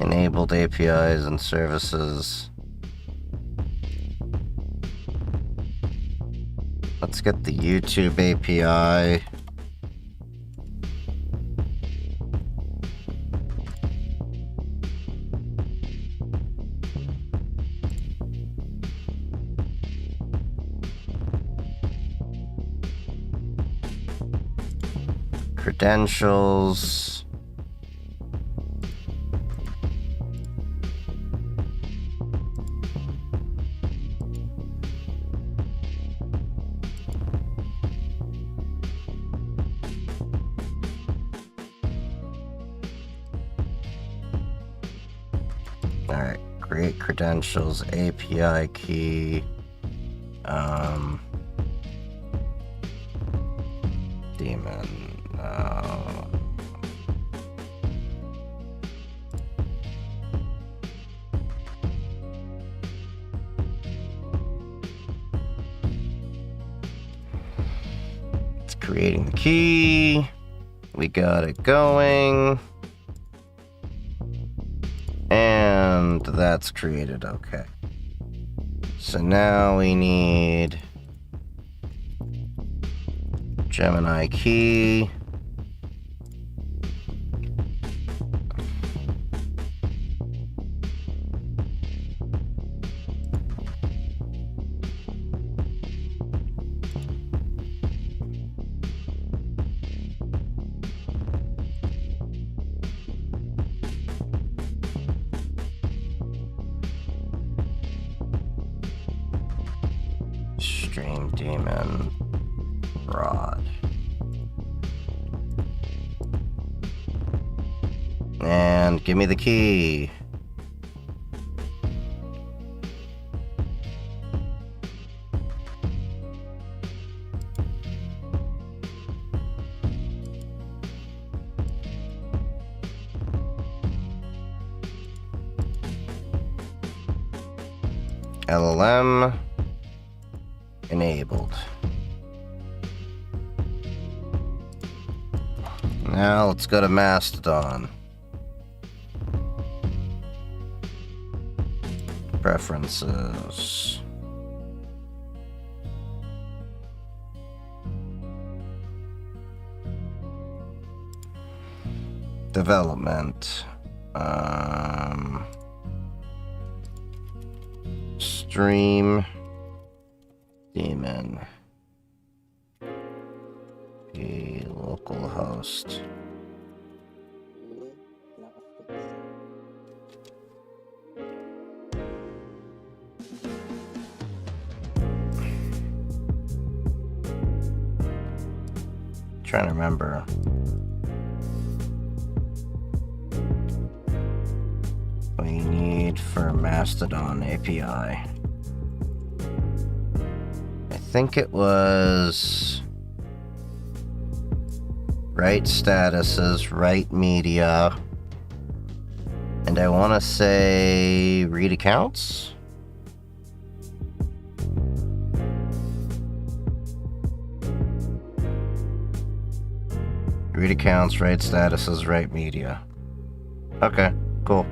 S1: Enabled APIs and services. Let's get the YouTube API. Credentials. Alright, create credentials, API key, Daemon, it's creating the key, we got it going. And that's created, okay. So now we need Gemini key. Stream Daemon rod. And give me the key. LLM enabled. Now let's go to Mastodon. Preferences. Development. Stream Daemon. A local host. Trying to remember. We need for Mastodon API. I think it was write statuses, write media, and I want to say read accounts. Read accounts, write statuses, write media. Okay, cool.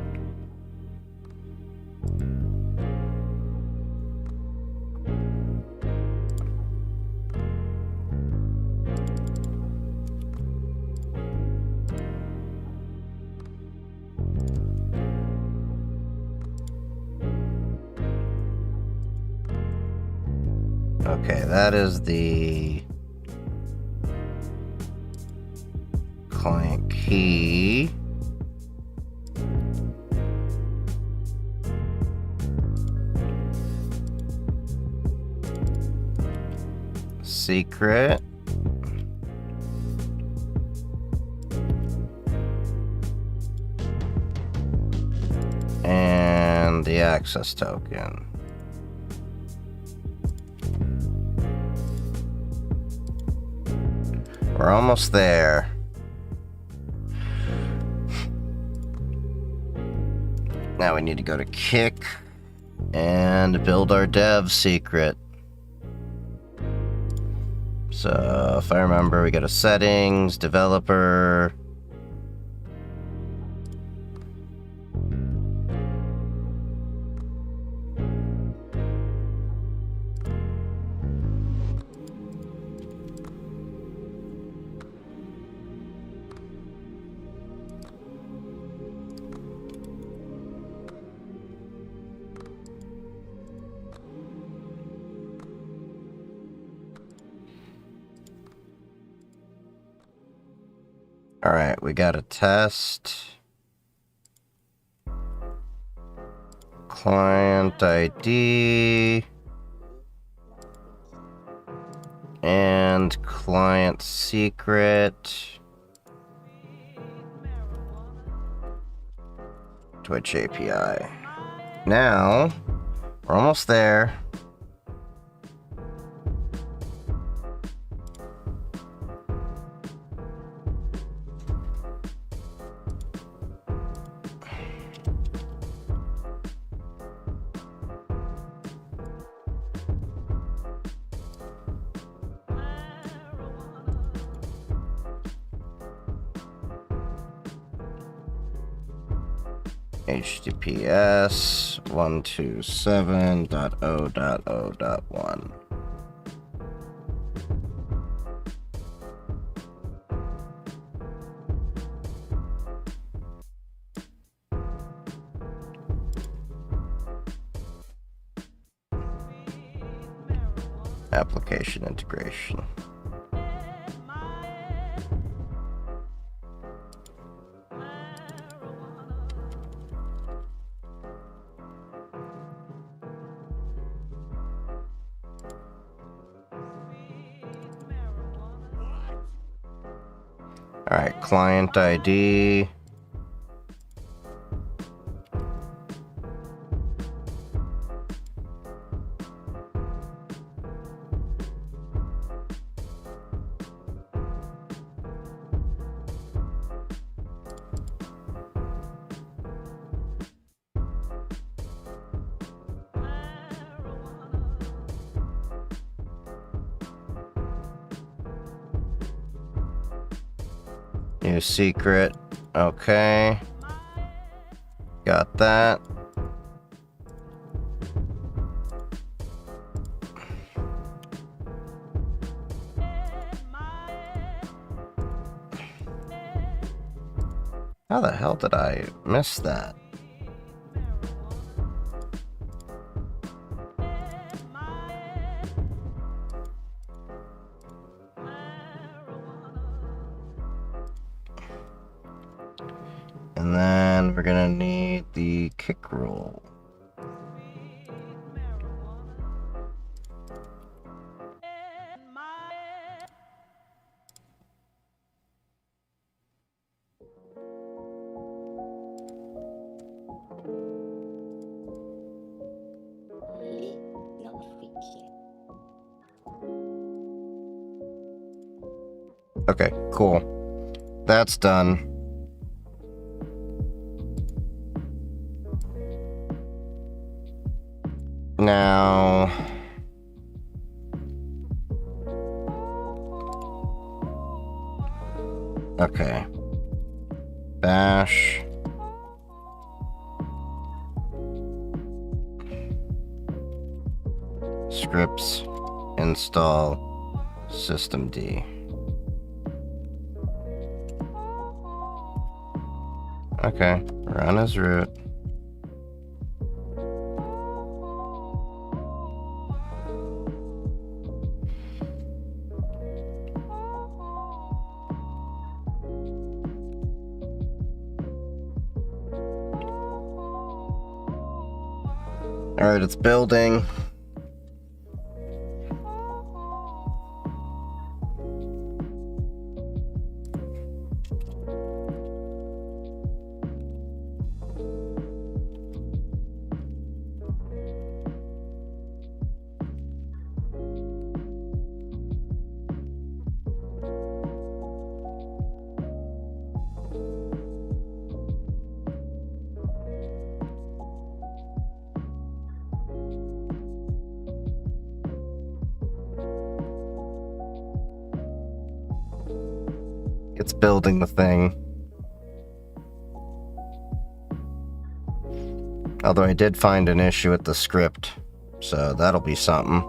S1: Okay, that is the client key. Secret. And the access token. We're almost there. Now we need to go to Kick and build our dev secret. So if I remember, we go to Settings, Developer. All right, we got a test. Client ID. And client secret. Twitch API. Now, we're almost there. HTTPS 127.0.0.1. Application integration. All right, client ID. New secret. Okay. Got that. How the hell did I miss that? And then we're gonna need the kick roll. Okay, cool. That's done. Now, okay, bash, scripts, install, systemd. Okay, run as root. All right, it's building. It's building the thing. Although I did find an issue with the script, so that'll be something.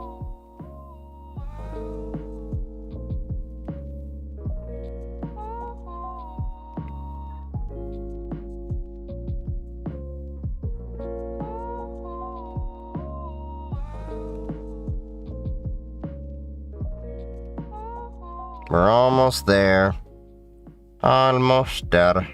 S1: We're almost there. Almost there.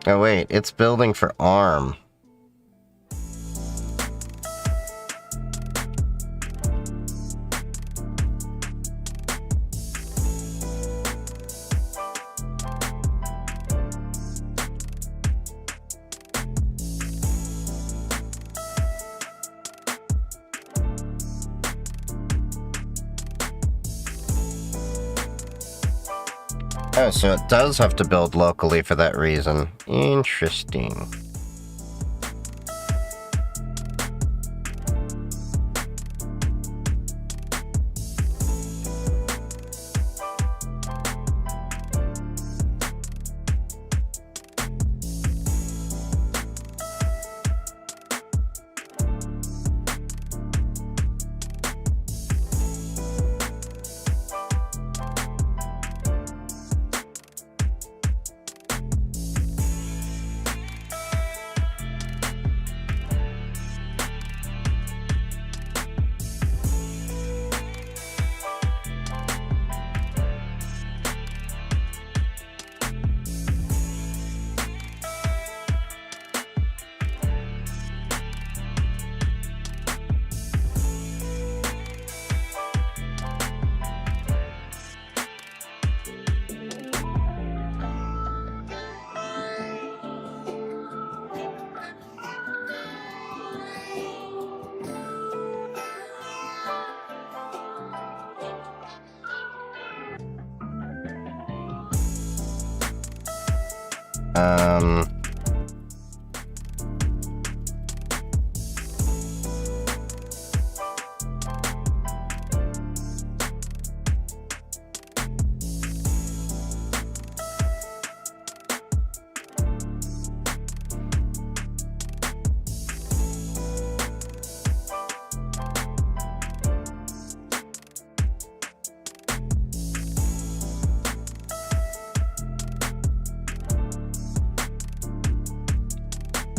S1: Oh wait, it's building for ARM. Oh, so it does have to build locally for that reason. Interesting.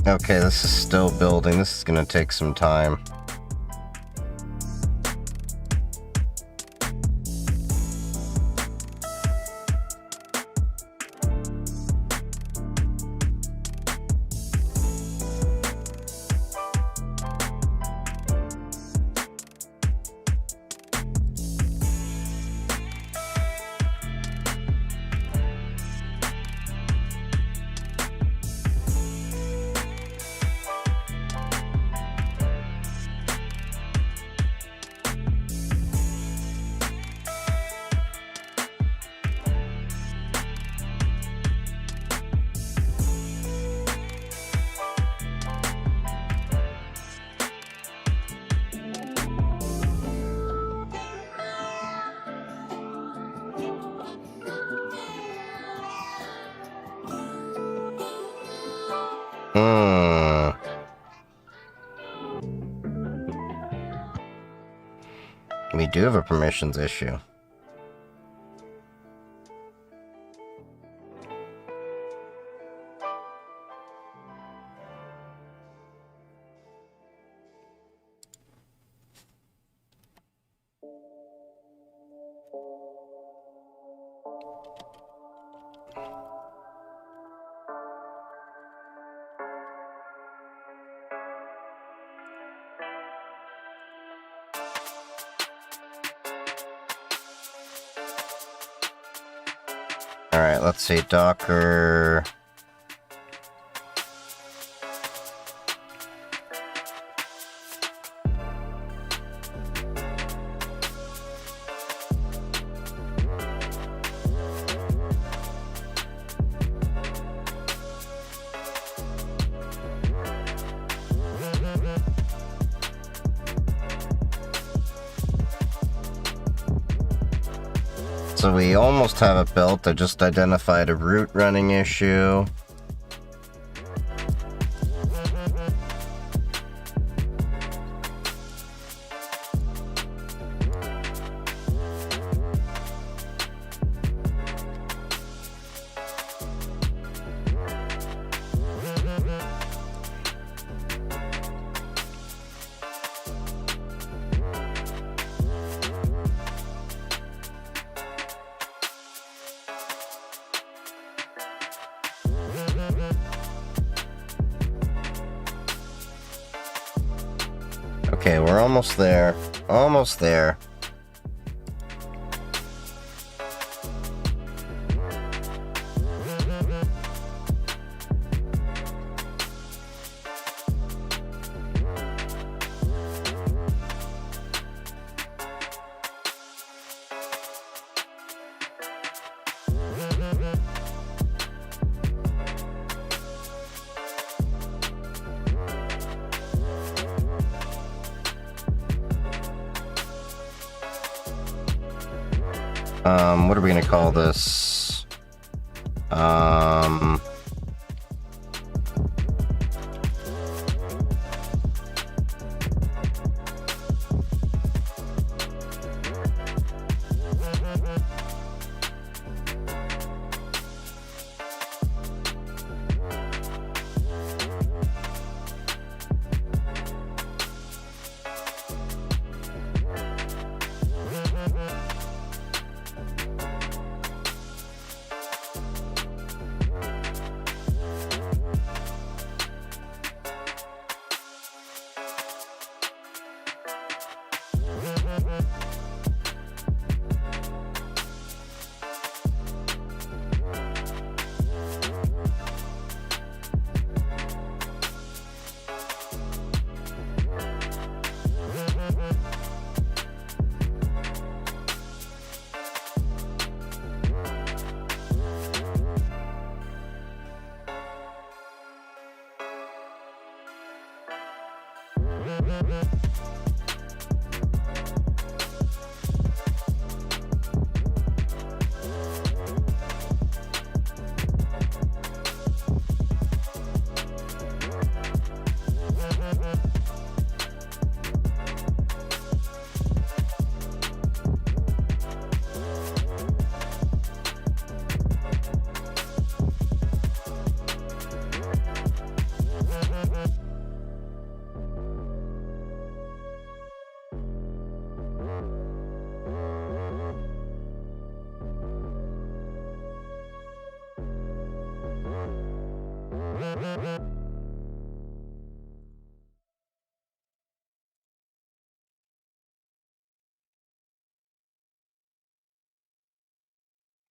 S1: Okay, this is still building. This is gonna take some time. We do have a permissions issue. Alright, let's see, Docker. So we almost have it built. I just identified a root running issue. Okay, we're almost there. Almost there. What are we gonna call this?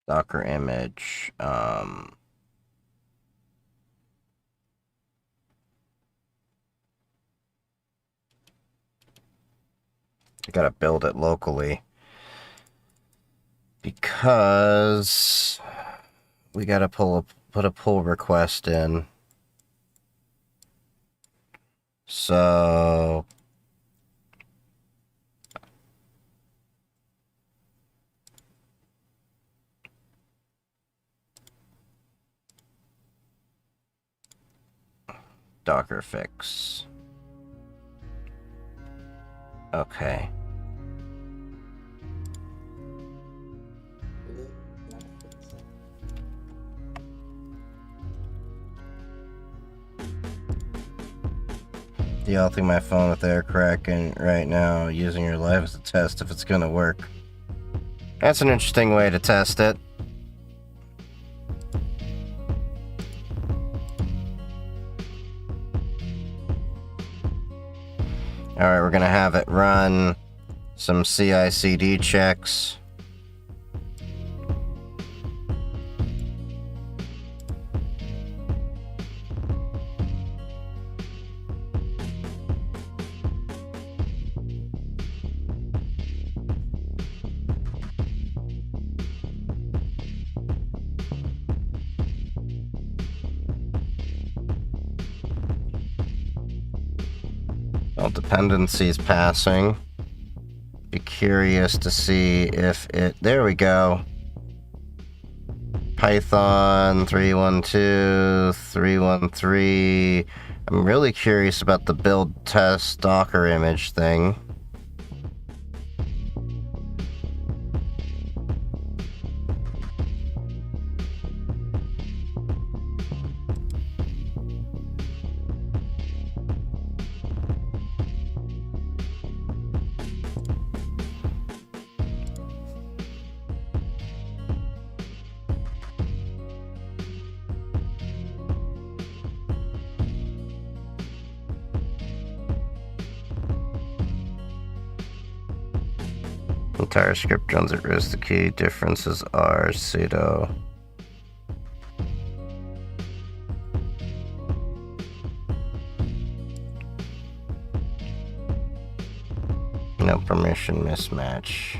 S1: Docker image. I gotta build it locally because we gotta put a pull request in. So Docker fix. Okay. Dealing my phone with air cracking right now, using your life as a test if it's gonna work. That's an interesting way to test it. Alright, we're gonna have it run some CI/CD checks. Well, dependencies passing. Be curious to see if it... There we go. Python 312, 313. I'm really curious about the build test Docker image thing. Entire script runs at risk. The key differences are sudo. No permission mismatch.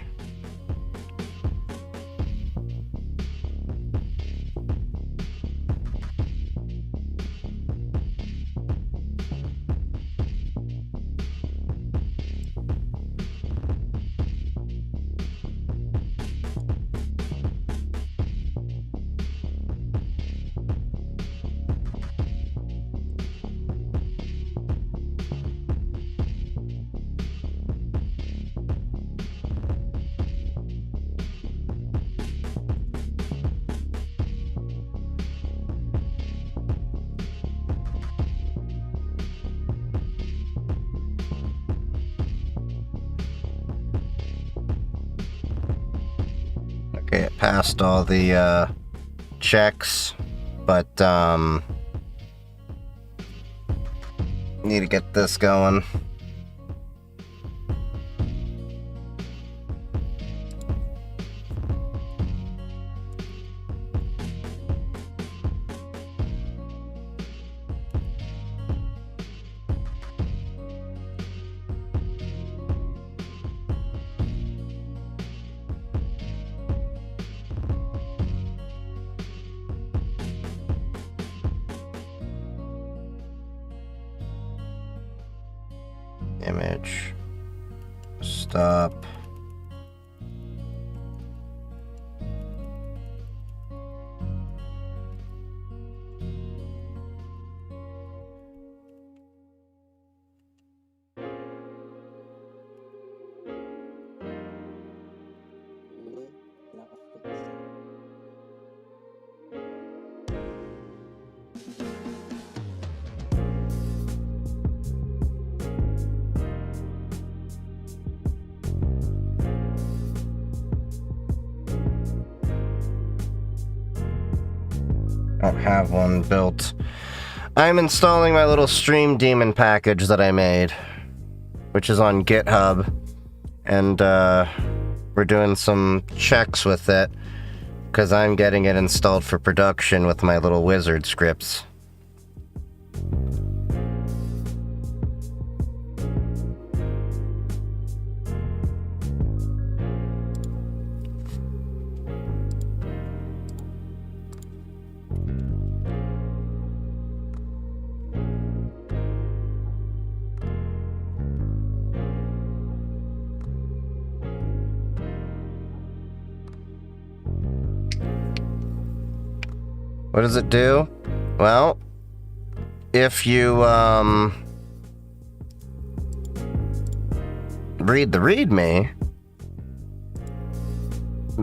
S1: Okay, it passed all the checks, but need to get this going. Image. Stop. I don't have one built. I'm installing my little stream daemon package that I made, which is on GitHub, and we're doing some checks with it because I'm getting it installed for production with my little wizard scripts. What does it do? Well, if you read the README,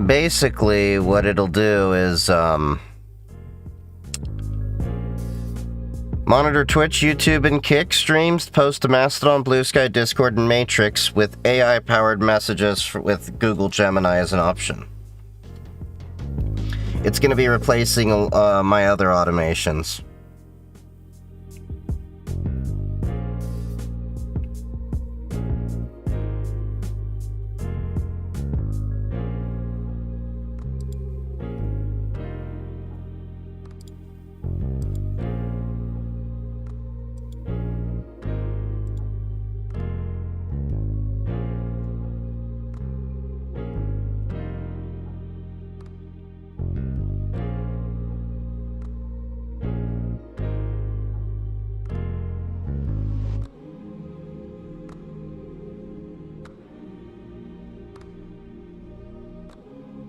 S1: basically what it'll do is monitor Twitch, YouTube, and Kick streams, post to Mastodon, Blue Sky, Discord, and Matrix with AI-powered messages with Google Gemini as an option. It's going to be replacing my other automations.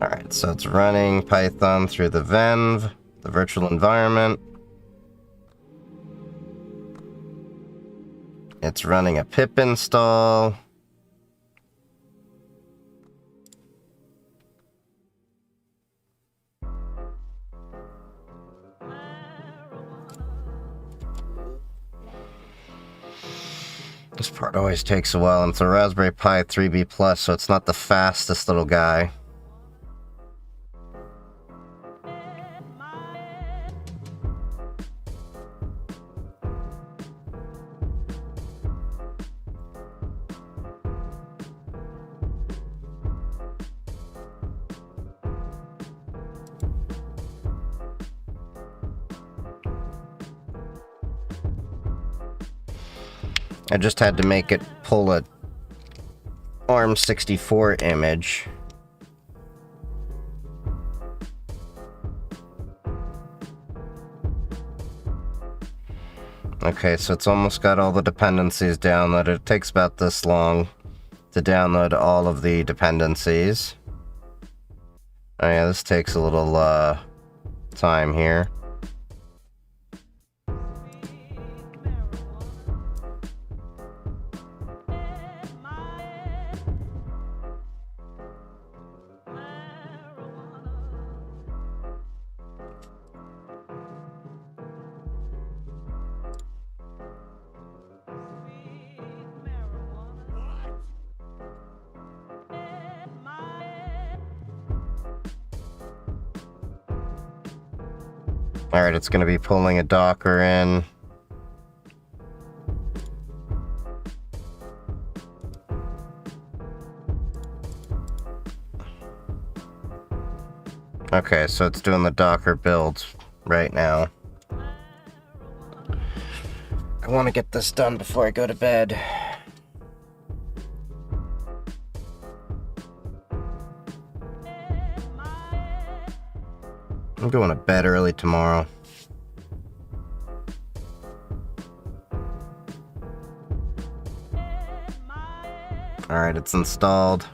S1: Alright, so it's running Python through the venv, the virtual environment. It's running a pip install. This part always takes a while, and it's a Raspberry Pi 3B Plus, so it's not the fastest little guy. I just had to make it pull a ARM64 image. Okay, so it's almost got all the dependencies downloaded. It takes about this long to download all of the dependencies. Oh yeah, this takes a little time here. Alright, it's going to be pulling a Docker in. Okay, so it's doing the Docker build right now. I want to get this done before I go to bed. I'm going to bed early tomorrow. Alright, it's installed.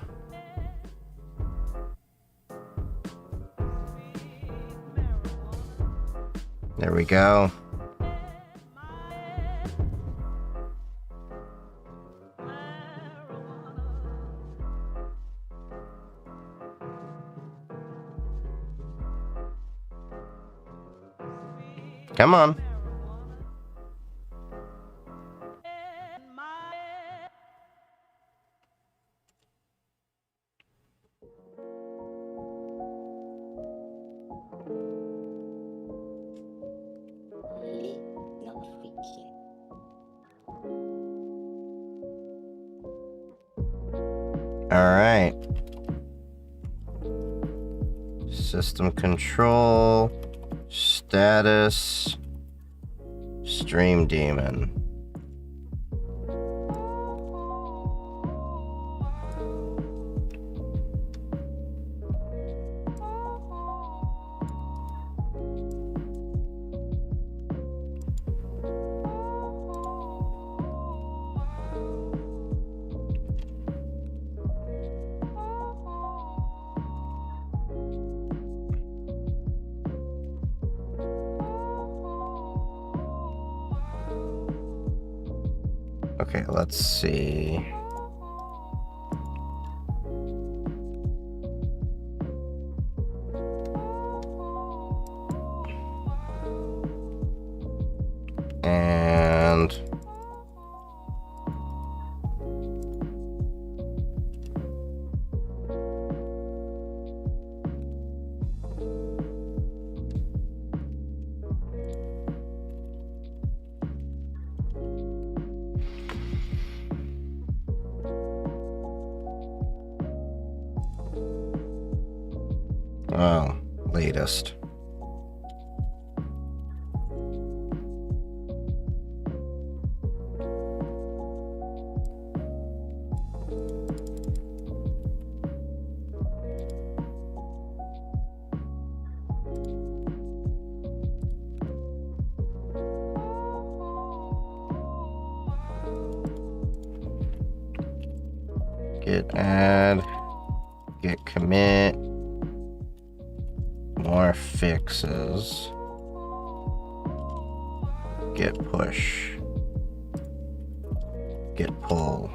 S1: There we go. Come on. All right. System control, status, stream Daemon. Okay, let's see. And oh, latest. Git add, git commit. More fixes. Git push. Git pull.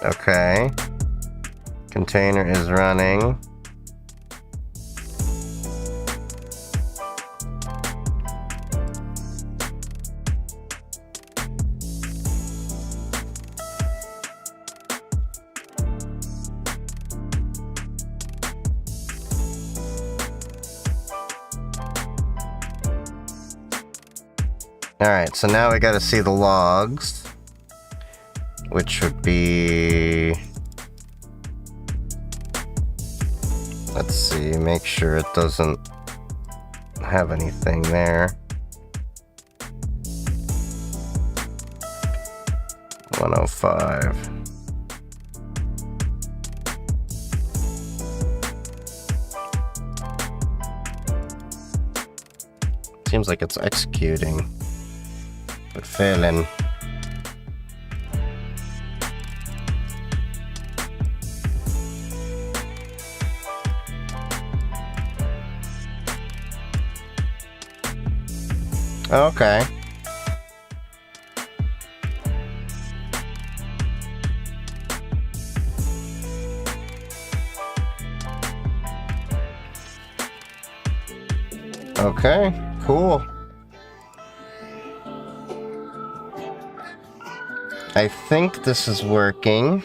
S1: Okay. Container is running. Alright, so now we gotta see the logs, which would be... Let's see, make sure it doesn't have anything there. 105. Seems like it's executing, but failing. Okay. Okay, cool. I think this is working.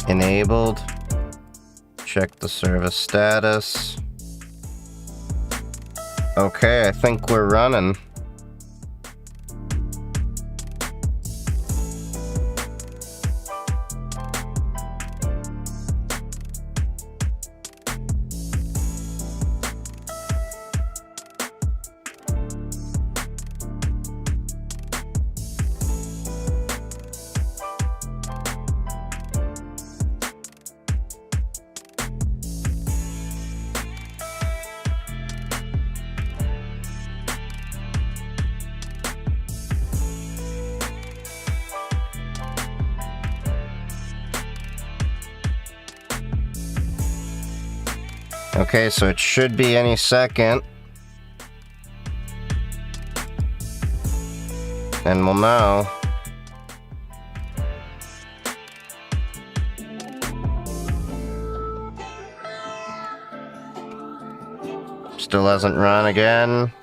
S1: Enabled. Check the service status. Okay, I think we're running. Okay, so it should be any second. And we'll know. Still hasn't run again.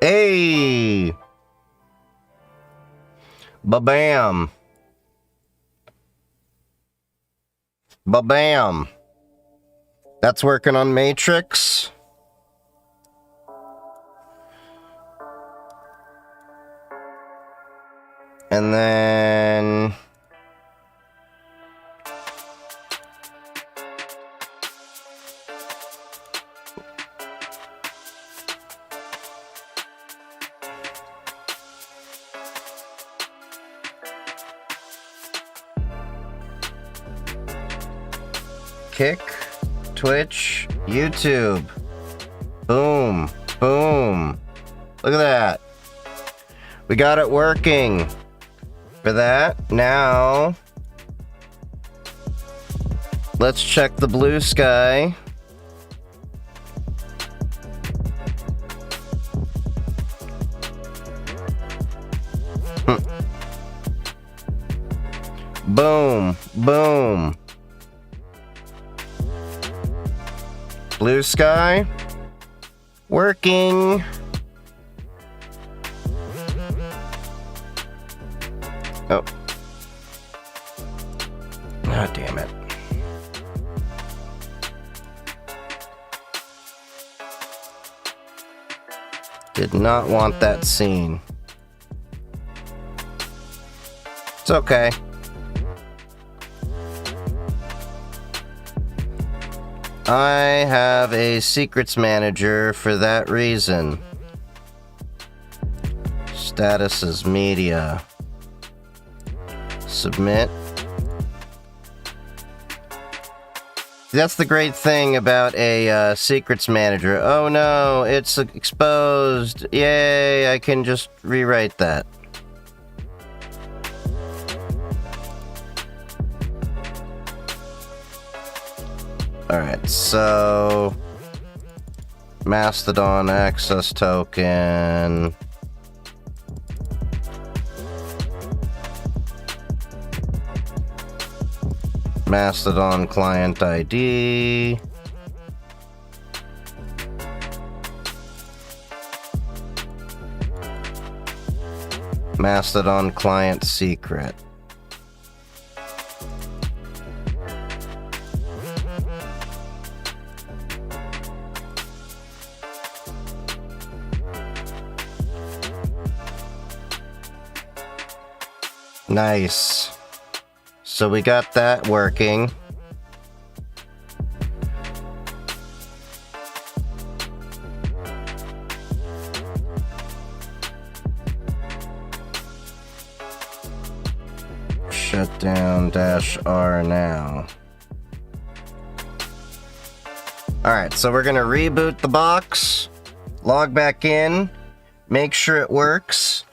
S1: Hey! Ba-bam! Ba-bam! That's working on Matrix. And then... Kick, Twitch, YouTube. Boom, boom. Look at that. We got it working. For that, now let's check the blue sky. Boom. Boom. Blue sky. Working. Oh. Ah, damn it. Did not want that scene. It's okay. I have a secrets manager for that reason. Status is media. Submit. That's the great thing about a secrets manager. Oh no, it's exposed. Yay, I can just rewrite that. Alright, so Mastodon access token. Mastodon client ID. Mastodon client secret. Nice. So we got that working. Shut down -R now. Alright, so we're gonna reboot the box, log back in, make sure it works,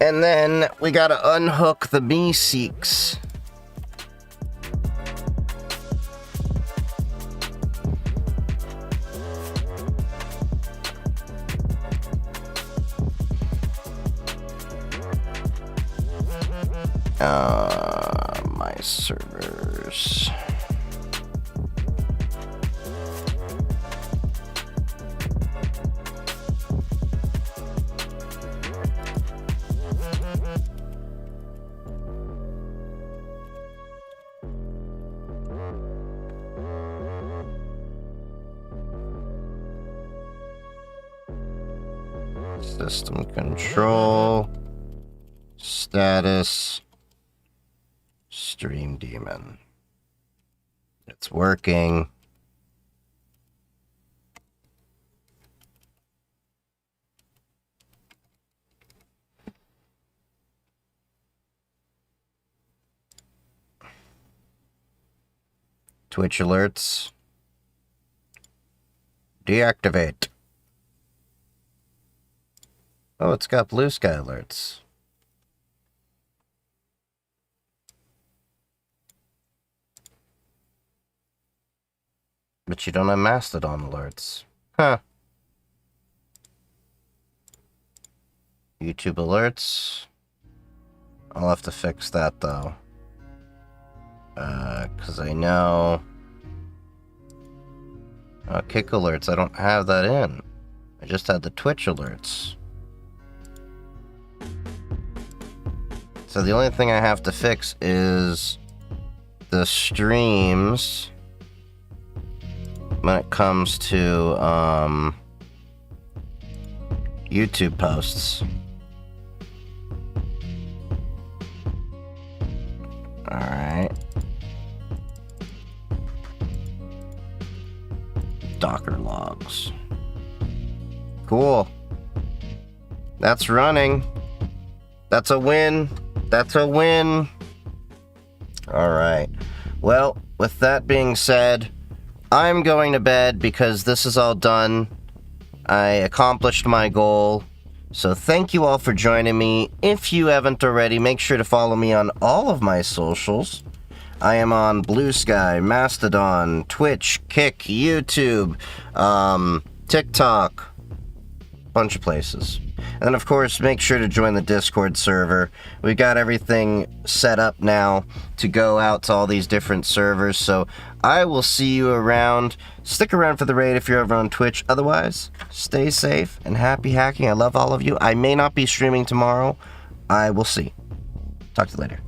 S1: and then we gotta unhook the meeseeks. My servers. System control. Status. Stream Daemon. It's working. Twitch alerts. Deactivate. Oh, it's got blue sky alerts. But you don't have Mastodon alerts. Huh. YouTube alerts. I'll have to fix that though. Cause I know... kick alerts, I don't have that in. I just had the Twitch alerts. So the only thing I have to fix is the streams when it comes to YouTube posts. Alright. Docker logs. Cool. That's running. That's a win. That's a win. Alright. Well, with that being said, I'm going to bed because this is all done. I accomplished my goal. So thank you all for joining me. If you haven't already, make sure to follow me on all of my socials. I am on Blue Sky, Mastodon, Twitch, Kick, YouTube, TikTok, bunch of places. And then, of course, make sure to join the Discord server. We've got everything set up now to go out to all these different servers, so I will see you around. Stick around for the raid if you're over on Twitch. Otherwise, stay safe and happy hacking. I love all of you. I may not be streaming tomorrow. I will see. Talk to you later.